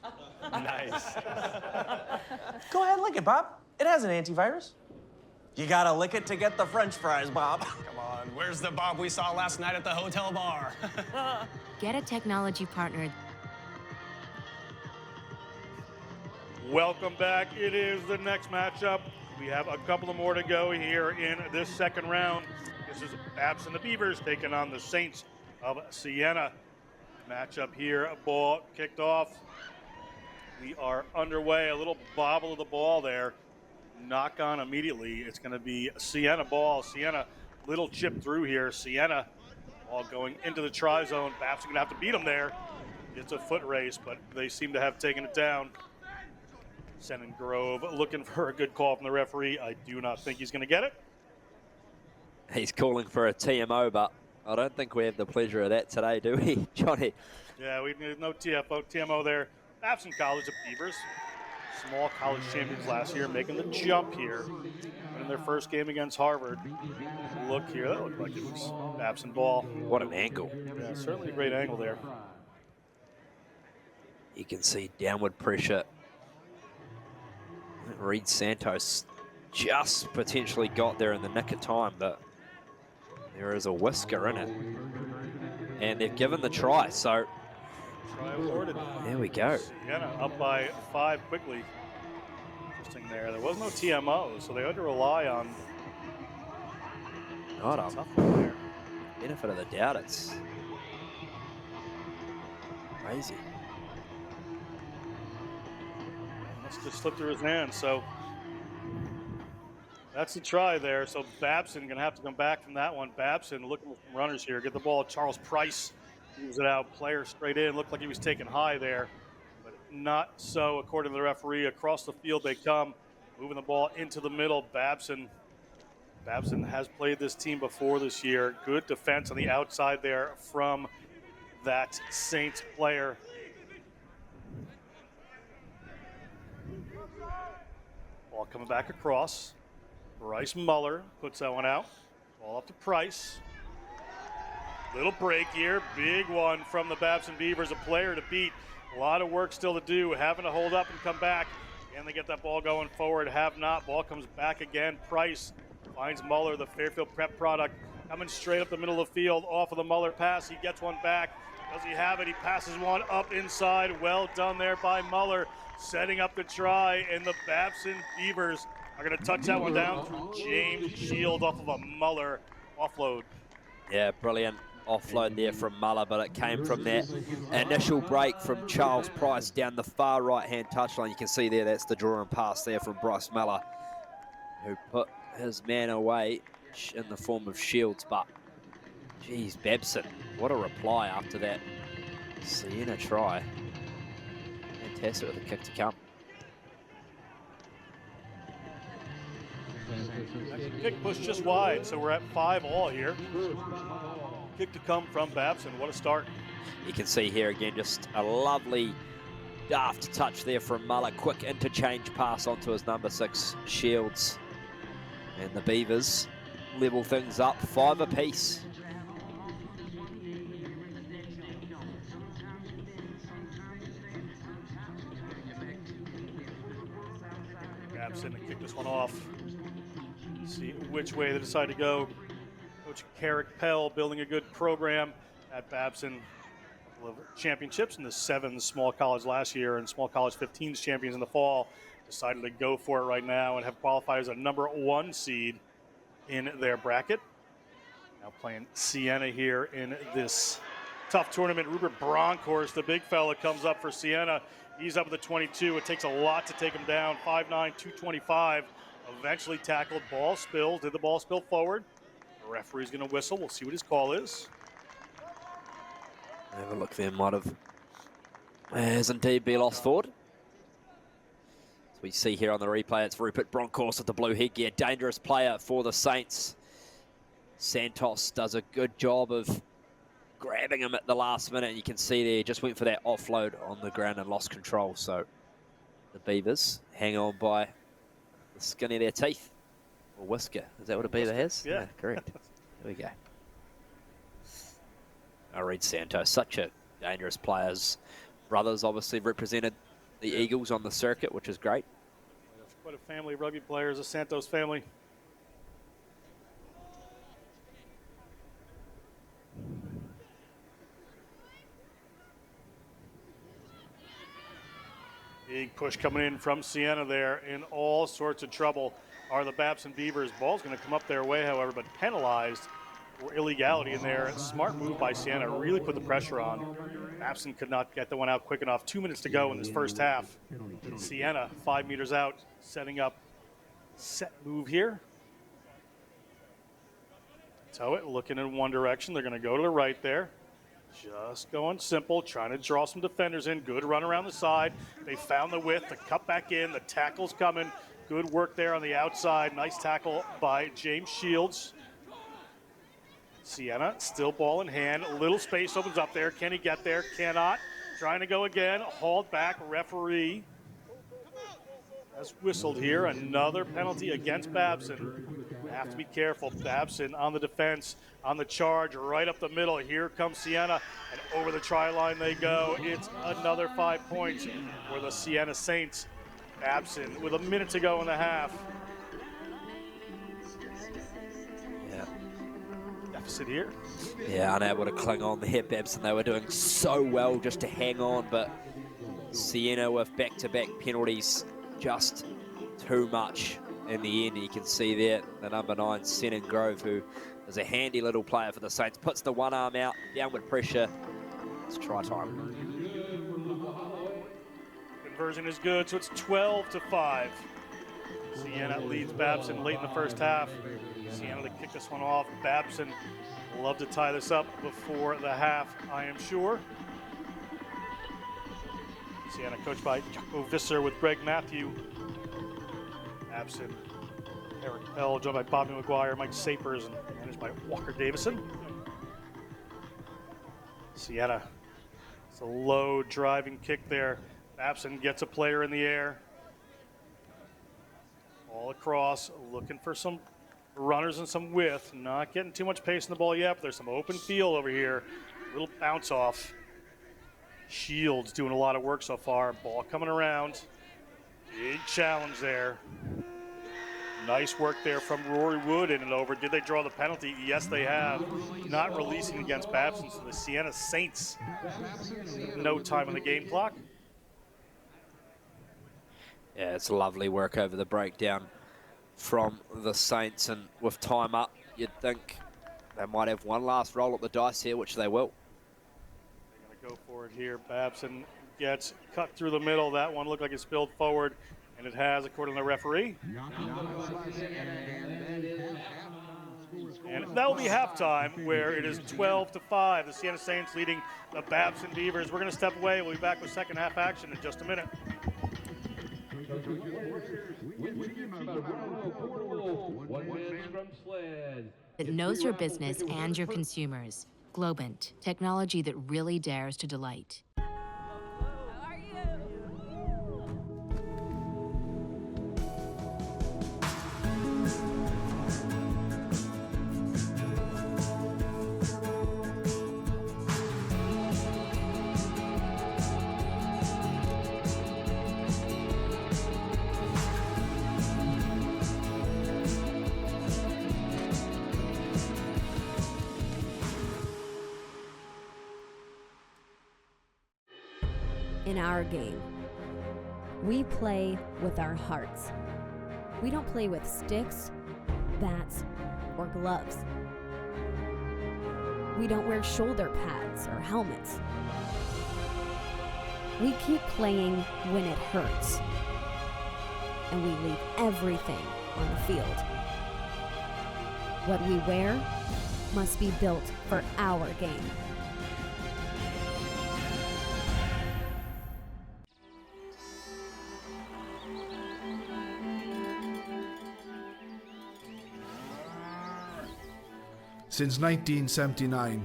Nice. Go ahead, lick it, Bob. It has an antivirus. You gotta lick it to get the French fries, Bob. Come on, where's the Bob we saw last night at the hotel bar? Get a technology partner. Welcome back. It is the next matchup. We have a couple of more to go here in this second round. This is Babson the Beavers taking on the Saints of Sienna. Matchup here, ball kicked off. We are underway. A little bobble of the ball there. Knock on immediately. It's going to be Sienna ball. Sienna, little chip through here. Sienna ball going into the try zone. Babson going to have to beat them there. It's a foot race, but they seem to have taken it down. Senan Grove looking for a good call from the referee. I do not think he's going to get it. He's calling for a TMO, but I don't think we have the pleasure of that today, do we, Johnny? Yeah, we need no TMO there. Babson College of Beavers, small college champions last year, making the jump here. In their first game against Harvard. Look here, that looked like it was Babson ball. What an angle. Yeah, certainly a great angle there. You can see downward pressure. Reed Santos just potentially got there in the nick of time, but there is a whisker in it. And they've given the try, so try awarded. There we go. Sienna up by 5 quickly. Interesting there. There was no TMO, so they had to rely on not a tough one there. Benefit of the doubt, it's crazy. Must just slipped through his hands, so that's the try there. So Babson gonna have to come back from that one. Babson looking for some runners here. Get the ball. Charles Price moves it out. Player straight in. Looked like he was taken high there, but not so according to the referee. Across the field they come, moving the ball into the middle. Babson has played this team before this year. Good defense on the outside there from that Saints player. Ball coming back across. Bryce Muller puts that one out. Ball up to Price. Little break here. Big one from the Babson Beavers. A player to beat. A lot of work still to do. Having to hold up and come back. And they get that ball going forward. Have not. Ball comes back again. Price finds Muller, the Fairfield prep product. Coming straight up the middle of the field. Off of the Muller pass. He gets one back. Does he have it? He passes one up inside. Well done there by Muller. Setting up the try. And the Babson Beavers are going to touch that one down through James Shield off of a Muller offload. Yeah, brilliant offload there from Muller, but it came from that initial break from Charles Price down the far right-hand touchline. You can see there, that's the draw and pass there from Bryce Muller, who put his man away in the form of Shields. But, geez, Babson, what a reply after that Sienna try. Fantastic with a kick to come. Kick push just wide, so we're at 5-all here. Kick to come from Babson. What a start. You can see here again just a lovely daft touch there from Muller. Quick interchange pass onto his number 6, Shields. And the Beavers level things up, 5 apiece. Babson to kick this one off. See which way they decide to go. Coach Carrick Pell building a good program at Babson. of championships in the 7 small college last year and small college 15s champions in the fall, decided to go for it right now and have qualified as a number 1 seed in their bracket. Now playing Sienna here in this tough tournament. Rupert Bronkhorst, the big fella, comes up for Sienna. He's up at the 22. It takes a lot to take him down. 5'9", 225. Eventually tackled. Ball spills. Did the ball spill forward? The referee's going to whistle. We'll see what his call is. Have a look there. Might have has indeed been lost forward. As we see here on the replay, it's Rupert Bronkhorst with the blue headgear. Dangerous player for the Saints. Santos does a good job of grabbing him at the last minute. You can see there, he just went for that offload on the ground and lost control. So the Beavers hang on by the skin of their teeth. Or whisker. Is that what a beaver has? Yeah. Correct. There we go. Reed Santos, such a dangerous player. His brothers obviously represented the Eagles on the circuit, which is great. Quite a family of rugby players, the Santos family. Big push coming in from Sienna there, in all sorts of trouble are the Babson Beavers. Ball's going to come up their way, however, but penalized for illegality in there. Smart move by Sienna, really put the pressure on. Babson could not get the one out quick enough. 2 minutes to go in this first half. Sienna 5 meters out, setting up set move here. Tow it, looking in one direction. They're going to go to the right there. Just going simple, trying to draw some defenders in. Good run around the side. They found the width, the cut back in, the tackle's coming. Good work there on the outside. Nice tackle by James Shields. Sienna, still ball in hand. A little space opens up there. Can he get there? Cannot. Trying to go again. Hauled back. Referee has whistled here. Another penalty against Babson. Have to be careful. Babson on the defense, on the charge, right up the middle. Here comes Sienna, and over the try line they go. It's another 5 points for the Sienna Saints. Babson with a minute to go in the half. Yeah. Deficit here. Yeah, unable to cling on there, Babson. They were doing so well just to hang on, but Sienna with back-to-back penalties, just too much in the end. You can see there the number 9, Senan Grove, who is a handy little player for the Saints, puts the one arm out, downward pressure. It's try time. Conversion is good, so it's 12-5. Sienna leads Babson late in the first half. Sienna to kick this one off. Babson will love to tie this up before the half, I am sure. Sienna coached by Jocko Visser with Greg Matthew. Babson, Eric Pell, joined by Bobby McGuire, Mike Sapers, and managed by Walker Davison. Sienna, it's a low driving kick there. Babson gets a player in the air. All across, looking for some runners and some width. Not getting too much pace in the ball yet, but there's some open field over here. A little bounce off. Shields doing a lot of work so far. Ball coming around. Big challenge there. Nice work there from Rory Wood in and over. Did they draw the penalty? Yes, they have. Not releasing against Babson, so the Sienna Saints, no time on the game clock. Yeah, it's lovely work over the breakdown from the Saints, and with time up, you'd think they might have one last roll at the dice here, which they will. They're going to go for it here. Babson gets cut through the middle. That one looked like it spilled forward, and it has, according to the referee. And that will be halftime, where it is 12-5. The Sienna Saints leading the Babson Beavers. We're going to step away. We'll be back with second half action in just a minute. That knows your business and your consumers. Globant, technology that really dares to delight. in our game. We play with our hearts. We don't play with sticks, bats, or gloves. We don't wear shoulder pads or helmets. We keep playing when it hurts. And we leave everything on the field. What we wear must be built for our game. Since 1979,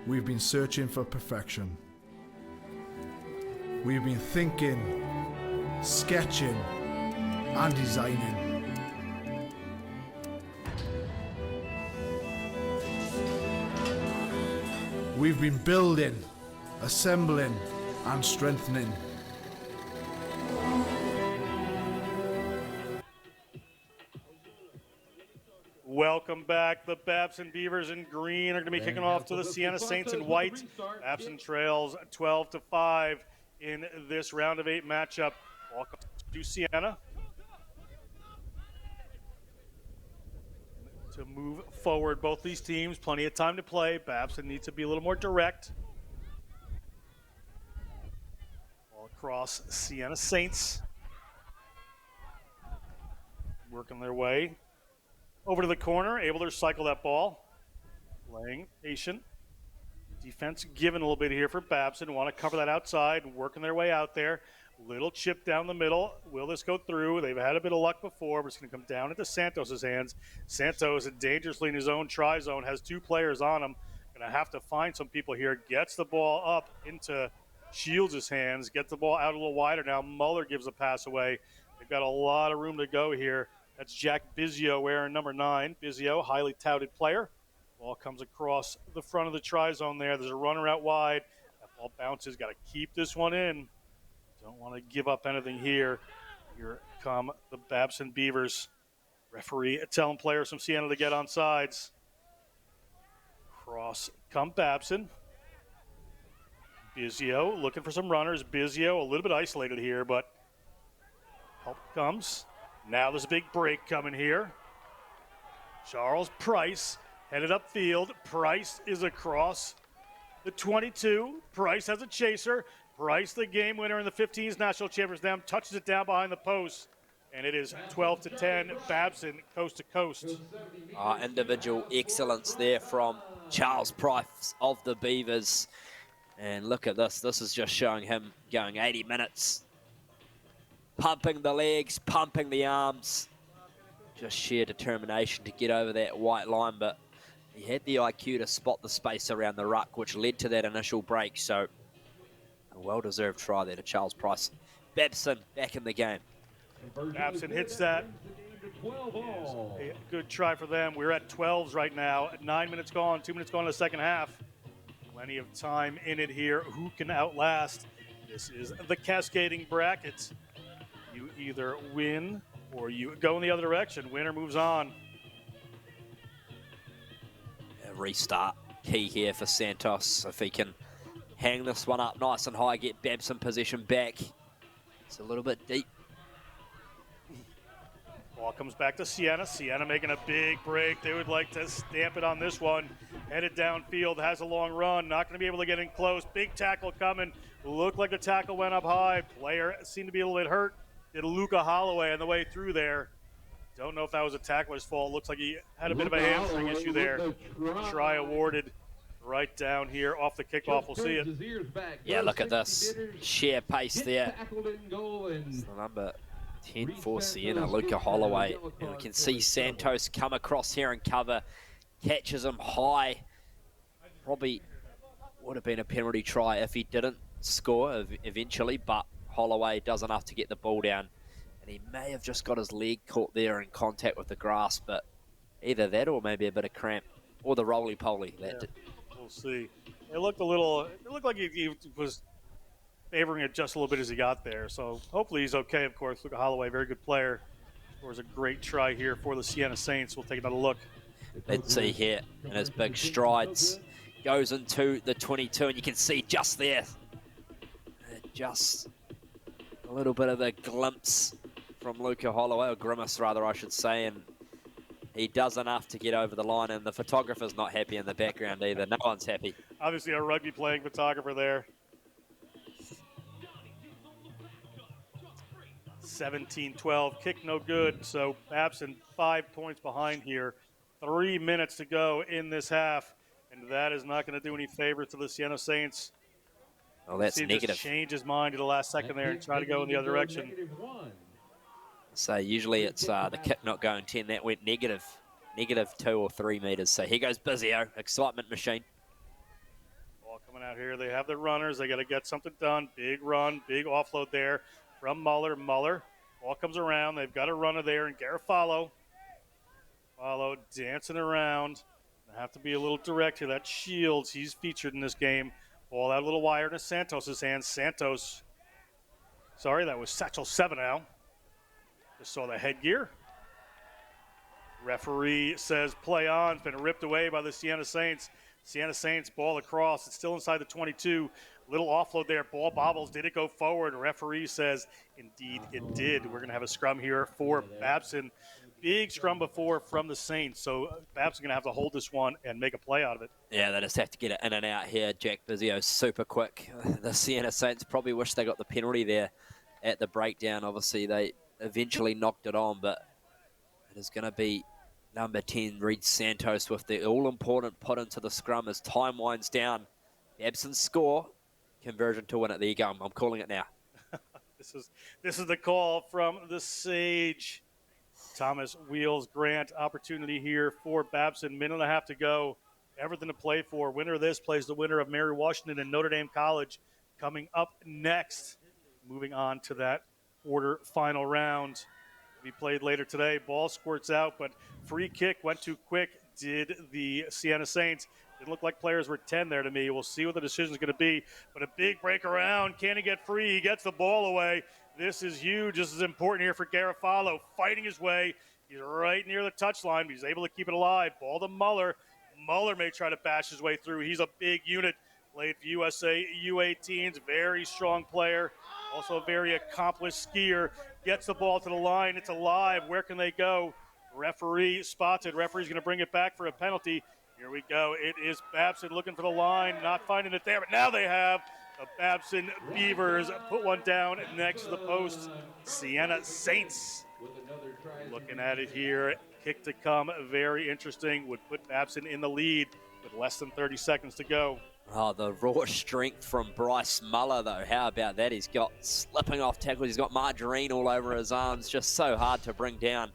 we've been searching for perfection. We've been thinking, sketching, and designing. We've been building, assembling, and strengthening. Welcome back. The Babson Beavers in green are going to be kicking off to the Sienna Saints in white. Babson trails 12-5 in this round of 8 matchup. Welcome to Sienna. To move forward, both these teams, plenty of time to play. Babson needs to be a little more direct. All across Sienna Saints. Working their way over to the corner, able to recycle that ball. Playing patient. Defense given a little bit here for Babson. Want to cover that outside, working their way out there. Little chip down the middle. Will this go through? They've had a bit of luck before, but it's going to come down into Santos' hands. Santos, dangerously in his own try zone, has 2 players on him. Going to have to find some people here. Gets the ball up into Shields' hands. Gets the ball out a little wider now. Muller gives a pass away. They've got a lot of room to go here. That's Jack Bizio wearing number 9. Bizio, highly touted player. Ball comes across the front of the try zone there. There's a runner out wide. That ball bounces. Got to keep this one in. Don't want to give up anything here. Here come the Babson Beavers. Referee telling players from Sienna to get on sides. Cross come Babson. Bizio looking for some runners. Bizio a little bit isolated here, but help comes. Now there's a big break coming here. Charles Price headed upfield. Price is across the 22. Price has a chaser. Price, the game winner in the 15s National Champions Down, touches it down behind the post. And it is 12-10, Babson coast to coast. Individual excellence there from Charles Price of the Beavers. And look at this. This is just showing him going 80 minutes. Pumping the legs, pumping the arms. Just sheer determination to get over that white line. But he had the IQ to spot the space around the ruck, which led to that initial break. So a well-deserved try there to Charles Price. Babson back in the game. Babson hits that. A good try for them. We're at 12s right now. 9 minutes gone, 2 minutes gone in the second half. Plenty of time in it here. Who can outlast? This is the cascading brackets. You either win or you go in the other direction. Winner moves on. A restart key here for Santos. If he can hang this one up nice and high, get Babson possession back. It's a little bit deep. Ball comes back to Sienna. Sienna making a big break. They would like to stamp it on this one. Headed downfield, has a long run. Not going to be able to get in close. Big tackle coming. Looked like the tackle went up high. Player seemed to be a little bit hurt. Did Luca Holloway on the way through there. Don't know if that was a tackler's fault. Looks like he had a bit of a hamstring issue there. Try awarded right down here off the kickoff. We'll see it. Yeah, look at this. Sheer pace there. It's the number 10 for Sienna, Luca Holloway. And we can see Santos come across here and cover. Catches him high. Probably would have been a penalty try if he didn't score eventually, but Holloway does enough to get the ball down. And he may have just got his leg caught there in contact with the grass, but either that or maybe a bit of cramp. Or the roly-poly. Yeah, we'll see. It looked like he was favoring it just a little bit as he got there. So hopefully he's okay, of course. Luca Holloway, very good player. Scores a great try here for the Sienna Saints. We'll take another look. Let's see here in his big strides. Goes into the 22, and you can see just there. just a little bit of a glimpse from Luca Holloway, or grimace rather, I should say, and he does enough to get over the line, and the photographer's not happy in the background either. No one's happy. Obviously a rugby playing photographer there. 17-12, kick no good, so Babson 5 points behind here. 3 minutes to go in this half, and that is not going to do any favors to the Sienna Saints. Well, that's negative. Just change his mind at the last second there and try to go in the other direction. So usually it's the kick not going 10. That went negative 2 or 3 meters. So here goes Bizio, excitement machine. Ball coming out here. They have the runners. They got to get something done. Big run, big offload there from Muller. Ball comes around. They've got a runner there, and Garofalo. Follow dancing around. They have to be a little direct here. That's Shields. He's featured in this game. Ball out a little wire into Santos' hands. Santos. Sorry, that was Satchel Sevenow. Just saw the headgear. Referee says play on. It's been ripped away by the Sienna Saints. Sienna Saints ball across. It's still inside the 22. Little offload there. Ball bobbles. Did it go forward? Referee says indeed it did. We're going to have a scrum here for Babson. Big scrum before from the Saints. So Babson's going to have to hold this one and make a play out of it. Yeah, they just have to get it in and out here. Jack Bizio super quick. The Sienna Saints probably wish they got the penalty there at the breakdown. Obviously, they eventually knocked it on, but it is going to be number 10, Reed Santos, with the all-important put into the scrum as time winds down. Babson score, conversion to win it. There you go. I'm calling it now. This is the call from the Sage. Thomas Wheels Grant, opportunity here for Babson. Minute and a half to go. Everything to play for. Winner of this plays the winner of Mary Washington and Notre Dame College coming up next. Moving on to that quarter-final round. Be played later today. Ball squirts out, but free kick went too quick. Did the Sienna Saints. Didn't look like players were 10 there to me. We'll see what the decision is going to be. But a big break around. Can he get free? He gets the ball away. This is huge. This is important here for Garofalo. Fighting his way. He's right near the touchline, but he's able to keep it alive. Ball to Muller. Muller may try to bash his way through. He's a big unit. Played for USA U18s. Very strong player. Also a very accomplished skier. Gets the ball to the line. It's alive. Where can they go? Referee spotted. Referee's going to bring it back for a penalty. Here we go. It is Babson looking for the line. Not finding it there, but now they have. The Babson Beavers put one down next to the post. Sienna Saints looking at it here. Kick to come. Very interesting. Would put Babson in the lead with less than 30 seconds to go. Oh, the raw strength from Bryce Muller, though. How about that? He's got slipping off tackles. He's got margarine all over his arms. Just so hard to bring down.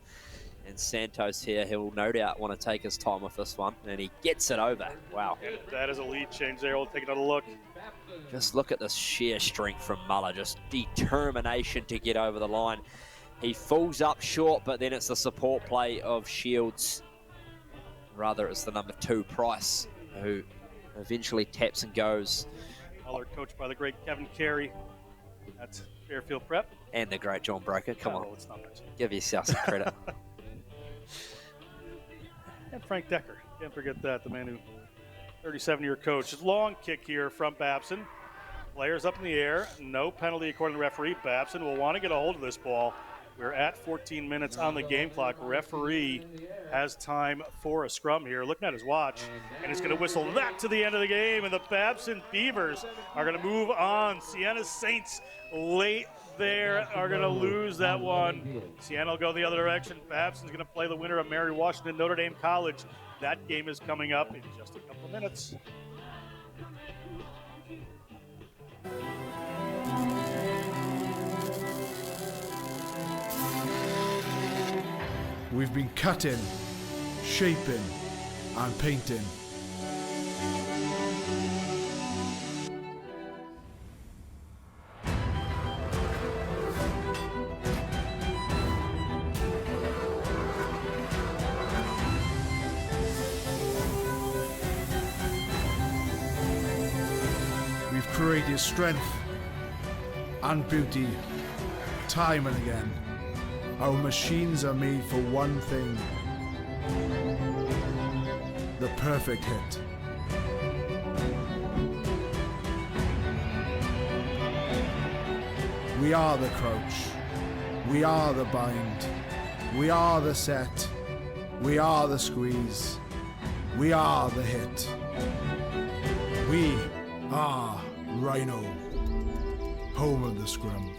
And Santos here, he'll no doubt want to take his time with this one. And he gets it over. Wow. And that is a lead change there. We'll take another look. Just look at this sheer strength from Muller. Just determination to get over the line. He falls up short, but then it's the support play of Shields. Rather, it's the number 2, Price, who eventually taps and goes. Muller coached by the great Kevin Carey. That's Fairfield Prep. And the great John Broker. Come on. It's not much. Give yourself some credit. And Frank Decker. Can't forget that, the man who 37-year coach. Long kick here from Babson. Players up in the air. No penalty according to the referee. Babson will want to get a hold of this ball. We're at 14 minutes on the game clock. Referee has time for a scrum here. Looking at his watch, and he's going to whistle that to the end of the game. And the Babson Beavers are going to move on. Sienna Saints late there are going to lose that one. Sienna will go the other direction. Babson's going to play the winner of Mary Washington, Notre Dame College. That game is coming up in just a couple of minutes. We've been cutting, shaping, and painting. We've created strength and beauty time and again. Our machines are made for one thing: the perfect hit. We are the crouch. We are the bind. We are the set. We are the squeeze. We are the hit. We are Rhino, home of the scrum.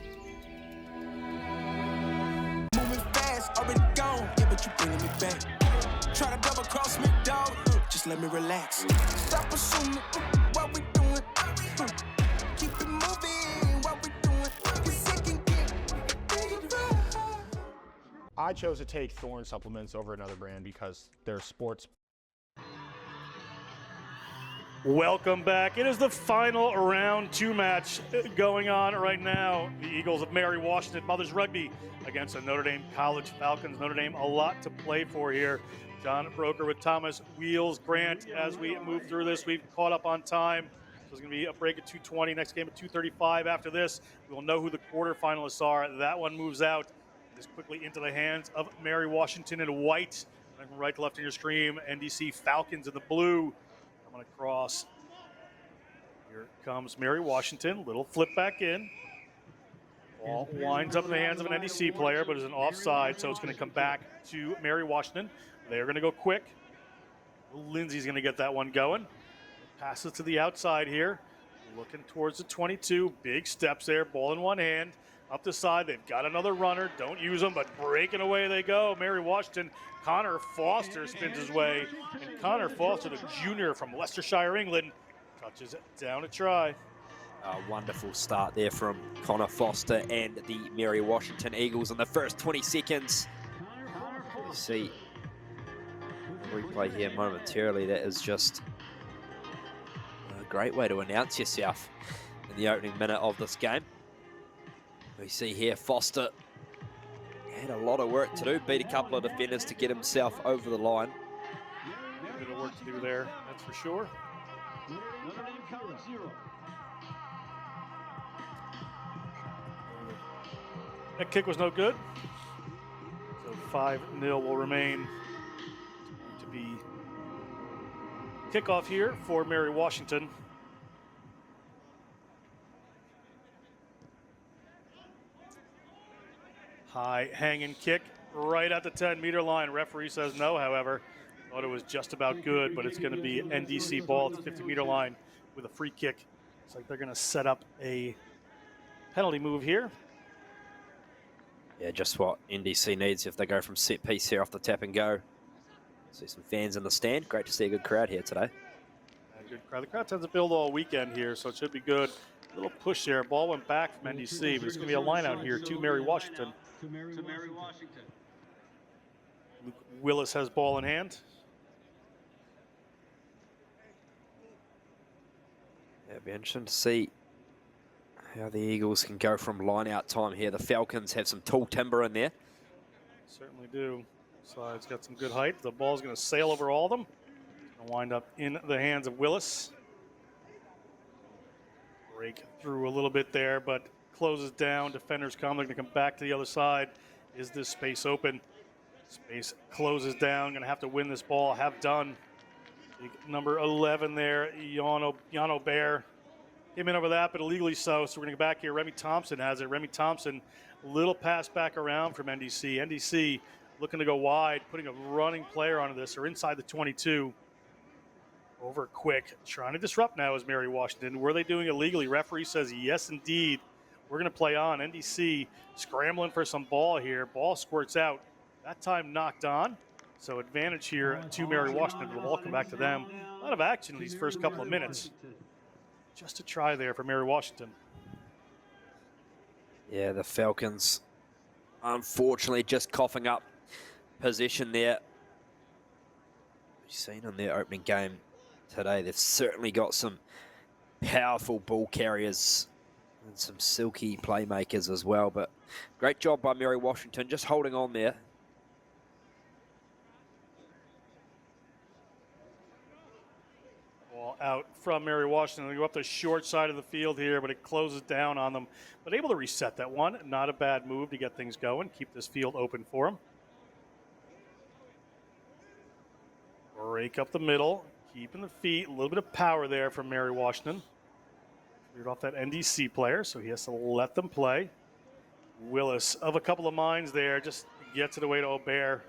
Moving fast, already gone, yeah, but you bringing me back. Try to double cross me, dog, just let me relax. Stop assuming what we doing. Keep it moving, what we doing. I chose to take Thorne supplements over another brand because they're sports. Welcome back. It is the final round 2 match going on right now. The Eagles of Mary Washington Mothers Rugby against the Notre Dame College Falcons. Notre Dame, a lot to play for here. John Broker with Thomas Wheels Grant. As we move through this, we've caught up on time. So it's going to be a break at 2:20. Next game at 2:35. After this, we'll know who the quarterfinalists are. That one moves out just quickly into the hands of Mary Washington in white. And from right to left on your stream, NDC Falcons in the blue. Coming across. Here comes Mary Washington. Little flip back in. Ball winds up in the hands of an NDC player, but is an offside, so it's going to come back to Mary Washington. They're going to go quick. Lindsay's going to get that one going. Passes to the outside here. Looking towards the 22. Big steps there. Ball in one hand. Up the side. They've got another runner. Don't use them, but breaking away they go. Mary Washington. Connor Foster spins his way. And Connor Foster, the junior from Leicestershire, England, touches it down to try. A wonderful start there from Connor Foster and the Mary Washington Eagles in the first 20 seconds. You see replay here momentarily. That is just a great way to announce yourself in the opening minute of this game. We see here Foster had a lot of work to do, beat a couple of defenders to get himself over the line. A bit of work to do there, that's for sure. That kick was no good. So 5-0 will remain. To be kickoff here for Mary Washington. High hanging kick right at the 10-meter line. Referee says no, however. Thought it was just about good, but it's going to be NDC ball at the 50-meter line with a free kick. Looks like they're going to set up a penalty move here. Yeah, just what NDC needs if they go from set piece here off the tap and go. See some fans in the stand. Great to see a good crowd here today. Good crowd. The crowd tends to build all weekend here, so it should be good. A little push there. Ball went back from NDC, but it's going to be a line out here to Mary Washington. To Mary Washington. Luke Willis has ball in hand. Yeah, it'll be interesting to see how the Eagles can go from line out time here. The Falcons have some tall timber in there. Certainly do. Side's got some good height. The ball's going to sail over all of them. It's going to wind up in the hands of Willis. Break through a little bit there, but closes down. Defenders come. They're going to come back to the other side. Is this space open? Space closes down. Going to have to win this ball. Have done. Big number 11 there, Yano Bear. Came in over that, but illegally so. So we're going to go back here. Remy Thompson has it. Remy Thompson, little pass back around from NDC. NDC looking to go wide, putting a running player onto this, or inside the 22. Over quick, trying to disrupt now is Mary Washington. Were they doing illegally? Referee says yes, indeed. We're going to play on. NDC scrambling for some ball here. Ball squirts out. That time knocked on. So advantage here to Mary Washington. We'll all come back to them. A lot of action in these first couple of minutes. Just a try there for Mary Washington. Yeah, the Falcons, unfortunately, just coughing up possession there. We've seen in their opening game today, they've certainly got some powerful ball carriers and some silky playmakers as well. But great job by Mary Washington, just holding on there. Ball out from Mary Washington. They go up the short side of the field here, but it closes down on them. But able to reset that one. Not a bad move to get things going. Keep this field open for them. Break up the middle. Keeping the feet. A little bit of power there from Mary Washington. Cleared off that NDC player, so he has to let them play. Willis of a couple of minds there, just gets it away to Aubert.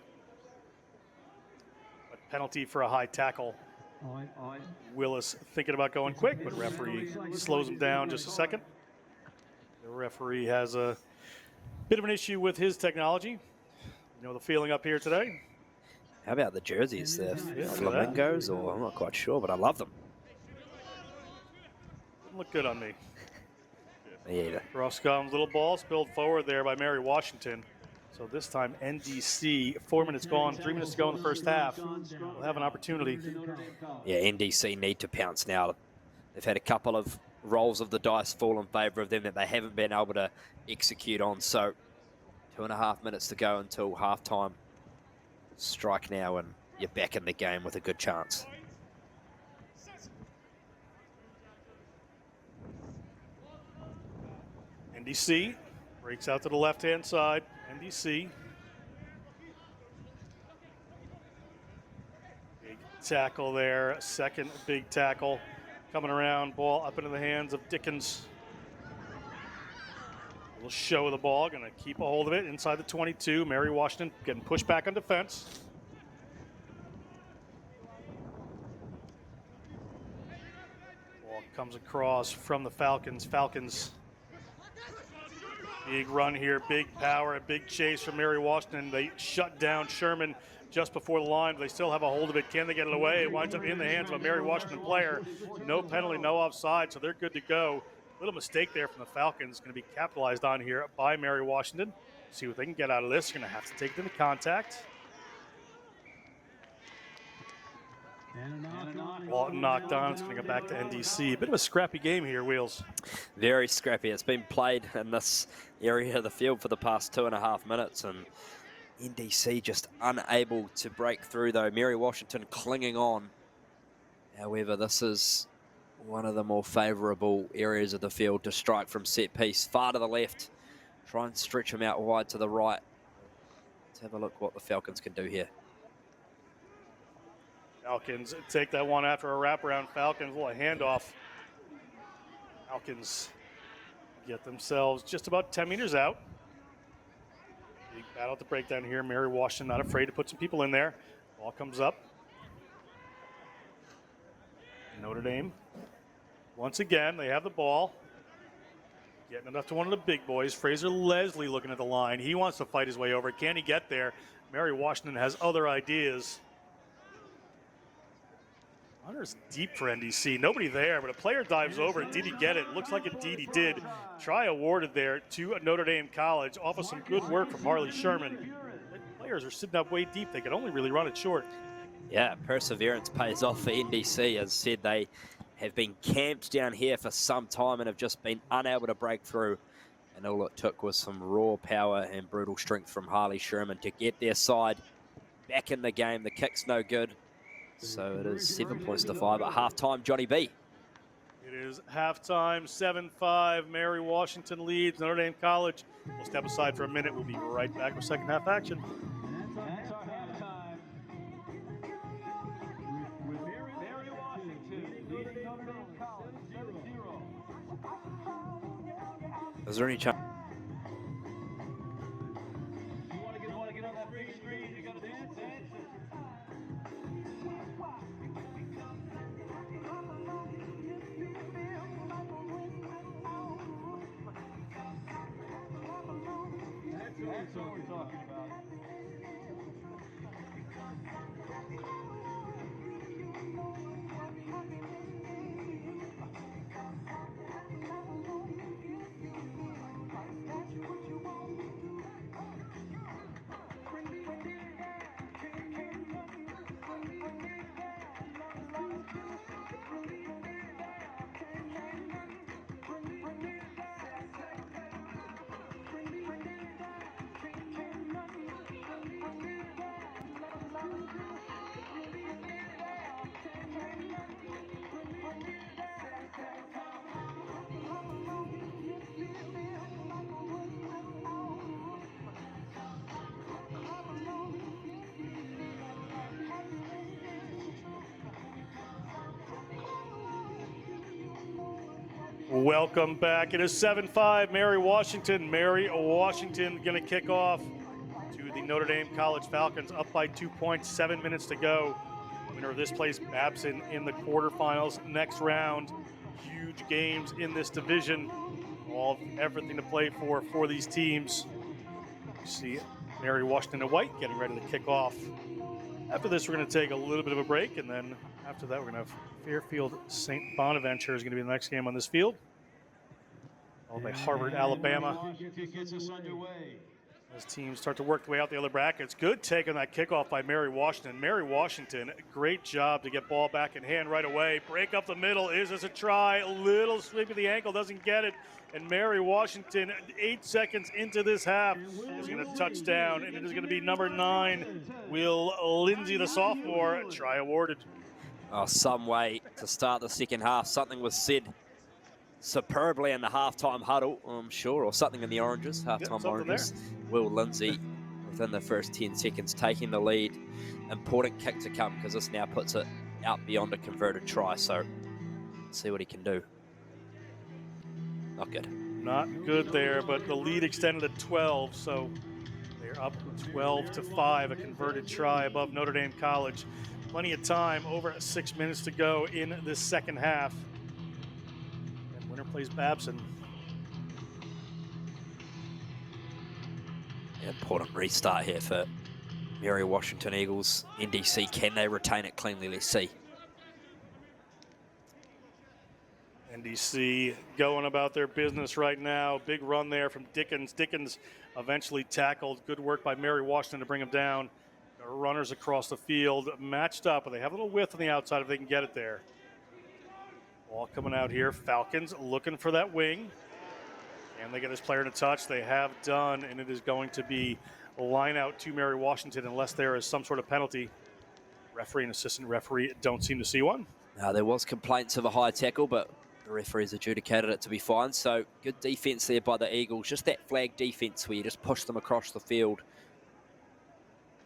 But penalty for a high tackle. Willis thinking about going quick, but referee slows him down just a second. The referee has a bit of an issue with his technology. You know the feeling up here today? How about the jerseys? The Yeah, flamingos, or I'm not quite sure, but I love them. Doesn't look good on me. Me either. Roscom's little ball spilled forward there by Mary Washington. So this time NDC, 4 minutes gone, 3 minutes to go in the first half. We'll have an opportunity. Yeah, NDC need to pounce now. They've had a couple of rolls of the dice fall in favour of them that they haven't been able to execute on. So 2.5 minutes to go until halftime. Strike now and you're back in the game with a good chance. NDC breaks out to the left-hand side. NDC. Big tackle there. Second big tackle. Coming around, ball up into the hands of Dickens. A little show of the ball. Going to keep a hold of it inside the 22. Mary Washington getting pushed back on defense. Ball comes across from the Falcons. Falcons. Big run here, big power, a big chase from Mary Washington. They shut down Sherman just before the line, but they still have a hold of it. Can they get it away? It winds up in the hands of a Mary Washington player. No penalty, no offside, so they're good to go. Little mistake there from the Falcons, going to be capitalized on here by Mary Washington. See what they can get out of this. They're going to have to take it into contact. Walton knocked on. It's going to go back to NDC. A bit of a scrappy game here, Wheels. Very scrappy. It's been played in this area of the field for the past 2.5 minutes, and NDC just unable to break through, though. Mary Washington clinging on. However, this is one of the more favourable areas of the field to strike from set piece. Far to the left. Try and stretch him out wide to the right. Let's have a look what the Falcons can do here. Falcons take that one after a wraparound. Falcons, a little handoff. Falcons get themselves just about 10 meters out. Big battle at the breakdown here. Mary Washington not afraid to put some people in there. Ball comes up. Notre Dame. Once again, they have the ball. Getting it up to one of the big boys. Fraser Leslie looking at the line. He wants to fight his way over. Can he get there? Mary Washington has other ideas. Hunter's deep for NDC. Nobody there, but a player dives over. Did he get it? Looks like indeed he did. Try awarded there to Notre Dame College off of some good work from Harley Sherman. The players are sitting up way deep. They could only really run it short. Yeah, perseverance pays off for NDC. As said, they have been camped down here for some time and have just been unable to break through. And all it took was some raw power and brutal strength from Harley Sherman to get their side back in the game. The kick's no good. So it is 7 points to 5 at halftime. Johnny B. It is halftime, 7-5. Mary Washington leads Notre Dame College. We'll step aside for a minute. We'll be right back with second half action. Is there any chance? That's what we're talking about. Welcome back. It is 7-5, Mary Washington. Mary Washington going to kick off to the Notre Dame College Falcons, up by 2 points, 7 minutes to go. Winner of this plays Babson in the quarterfinals next round. Huge games in this division. Everything to play for these teams. You see Mary Washington in white getting ready to kick off. After this, we're going to take a little bit of a break, and then after that, we're going to have Fairfield St. Bonaventure is going to be the next game on this field. Followed by Harvard, Alabama. As teams start to work their way out the other brackets. Good take on that kickoff by Mary Washington. Mary Washington, great job to get ball back in hand right away. Break up the middle. Is this a try? A little sweep of the ankle, doesn't get it. And Mary Washington, 8 seconds into this half, is going to touch down. And it is going to be number 9, Will Lindsay, the sophomore. Try awarded. Oh, some way to start the second half. Something was said superbly in the halftime huddle, I'm sure, or something in the oranges, halftime oranges. Will Lindsay, within the first 10 seconds, taking the lead. Important kick to come, because this now puts it out beyond a converted try. So, let's see what he can do. Not good. Not good there, but the lead extended to 12, so they're up 12-5, a converted try above Notre Dame College. Plenty of time, over 6 minutes to go in this second half. And winner plays Babson. Important restart here for Mary Washington Eagles. NDC, can they retain it cleanly? Let's see. NDC going about their business right now. Big run there from Dickens. Dickens eventually tackled. Good work by Mary Washington to bring him down. Runners across the field matched up, but they have a little width on the outside if they can get it there. Ball coming out here. Falcons looking for that wing. And they get this player to touch. They have done, and it is going to be a line out to Mary Washington unless there is some sort of penalty. Referee and assistant referee don't seem to see one. Now, there was complaints of a high tackle, but the referees adjudicated it to be fine. So good defense there by the Eagles. Just that flag defense where you just push them across the field.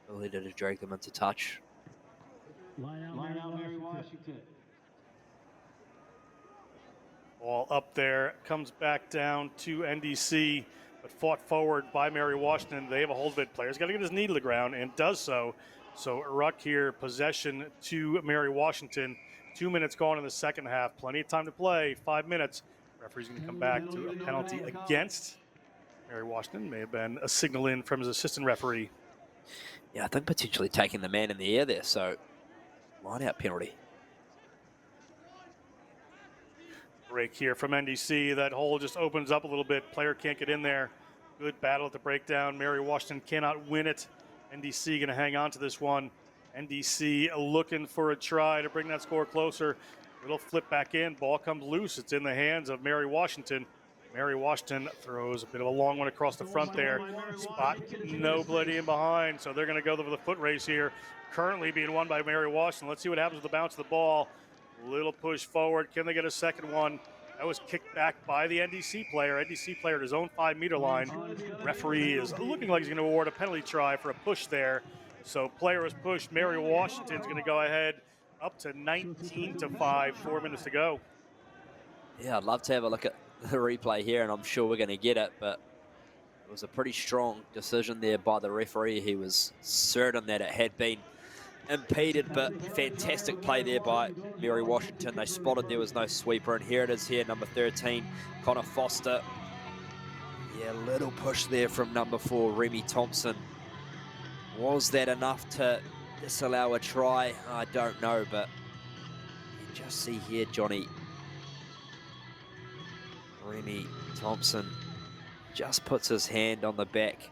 Ability to drag them into touch. Line out, Mary Washington. Ball up there, comes back down to NDC, but fought forward by Mary Washington. They have a hold of it. Player's got to get his knee to the ground, and does so. So Ruck here, possession to Mary Washington. 2 minutes gone in the second half. Plenty of time to play. 5 minutes. Referee's going to come back to a penalty against Mary Washington. May have been a signal in from his assistant referee. Yeah, I think potentially taking the man in the air there. So line out penalty. Break here from NDC. That hole just opens up a little bit. Player can't get in there. Good battle at the breakdown. Mary Washington cannot win it. NDC going to hang on to this one. NDC looking for a try to bring that score closer. Little flip back in. Ball comes loose. It's in the hands of Mary Washington. Mary Washington throws a bit of a long one across the front there. Spot nobody in behind, so they're going to go for the foot race here. Currently being won by Mary Washington. Let's see what happens with the bounce of the ball. Little push forward. Can they get a second one? That was kicked back by the NDC player. NDC player at his own 5-meter line. Referee is looking like he's going to award a penalty try for a push there. So player is pushed. Mary Washington's going to go ahead up to 19-5, 4 minutes to go. Yeah, I'd love to have a look at the replay here, and I'm sure we're going to get it, but it was a pretty strong decision there by the referee. He was certain that it had been impeded, but fantastic play there by Mary Washington. They spotted there was no sweeper, and here it is here, number 13, Connor Foster. Yeah, a little push there from number 4, Remy Thompson. Was that enough to disallow a try? I don't know, but you just see here, Johnny, Remy Thompson just puts his hand on the back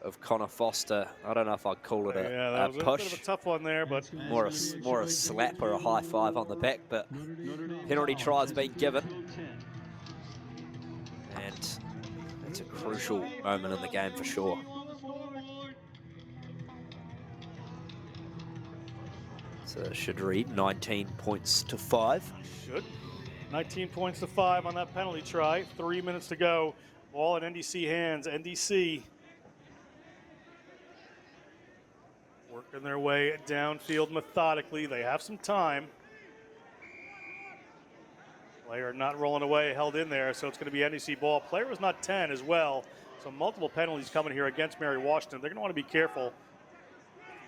of Connor Foster. I don't know if I'd call it a was push. A bit of a tough one there, but more a slap or a high five on the back, but penalty try has been given. And it's a crucial moment in the game for sure. So it should read 19 points to 5. Should. 19 points to 5 on that penalty try. 3 minutes to go. Ball in NDC hands. NDC working their way downfield methodically. They have some time. Player not rolling away, held in there, so it's going to be NEC ball. Player was not 10 as well, so multiple penalties coming here against Mary Washington. They're going to want to be careful.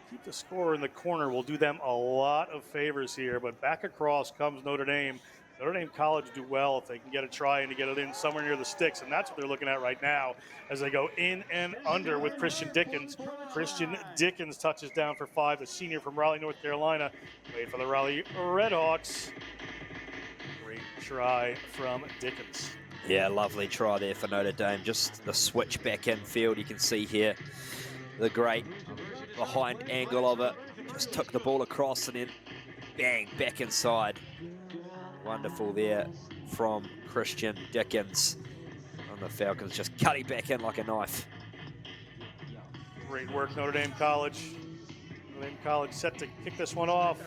Keep the score in the corner will do them a lot of favors here, but back across comes Notre Dame. Notre Dame College do well if they can get a try and to get it in somewhere near the sticks, and that's what they're looking at right now as they go in and under with Christian Dickens. Christian Dickens touches down for 5, the senior from Raleigh, North Carolina. Wait for the Raleigh Redhawks. Great try from Dickens. Yeah, lovely try there for Notre Dame. Just the switch back in field, you can see here the great behind angle of it. Just took the ball across and then bang, back inside. Wonderful there from Christian Dickens. And the Falcons just cutting back in like a knife. Great work, Notre Dame College. Notre Dame College set to kick this one off.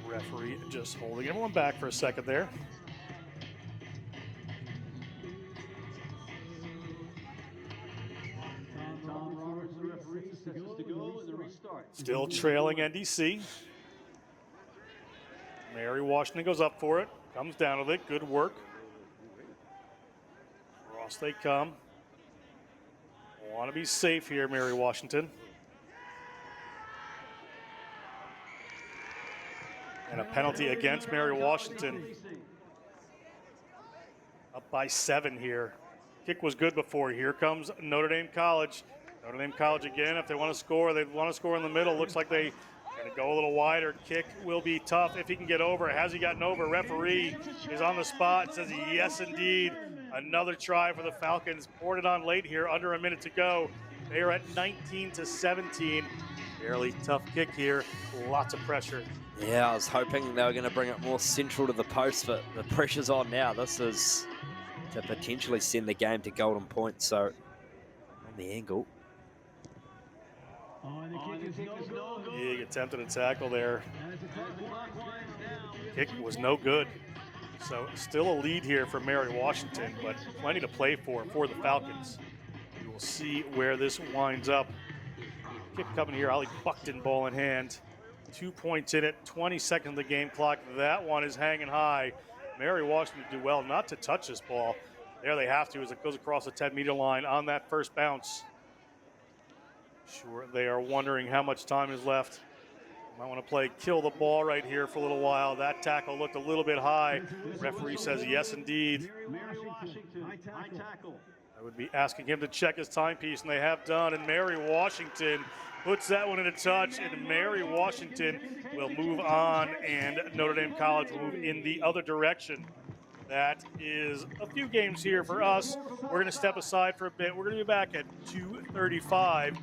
Referee just holding everyone back for a second there. Still trailing NDC. Mary Washington goes up for it, comes down with it, good work. Across they come. Want to be safe here, Mary Washington. And a penalty against Mary Washington. Up by 7 here. Kick was good before. Here comes Notre Dame College. Notre Dame College again, if they want to score, they want to score in the middle. Looks like they going to go a little wider. Kick will be tough if he can get over. Has he gotten over? Referee is on the spot. Says yes, indeed. Another try for the Falcons. Poured it on late here, under a minute to go. They are at 19-17. Fairly tough kick here. Lots of pressure. Yeah, I was hoping they were going to bring it more central to the post, but the pressure's on now. This is to potentially send the game to golden point. So on the angle. Big attempted a tackle there. Kick was no good. So still a lead here for Mary Washington, but plenty to play for the Falcons. We will see where this winds up. Kick coming here, Ollie Buckton, ball in hand. 2 points in it, 20 seconds of the game clock. That one is hanging high. Mary Washington do well not to touch this ball. There they have to as it goes across the 10-meter line on that first bounce. Sure, they are wondering how much time is left. Might want to play kill the ball right here for a little while. That tackle looked a little bit high. Referee says yes, indeed. I would be asking him to check his timepiece, and they have done. And Mary Washington puts that one in a touch, and Mary Washington will move on, and Notre Dame College will move in the other direction. That is a few games here for us. We're going to step aside for a bit. We're going to be back at 2:35.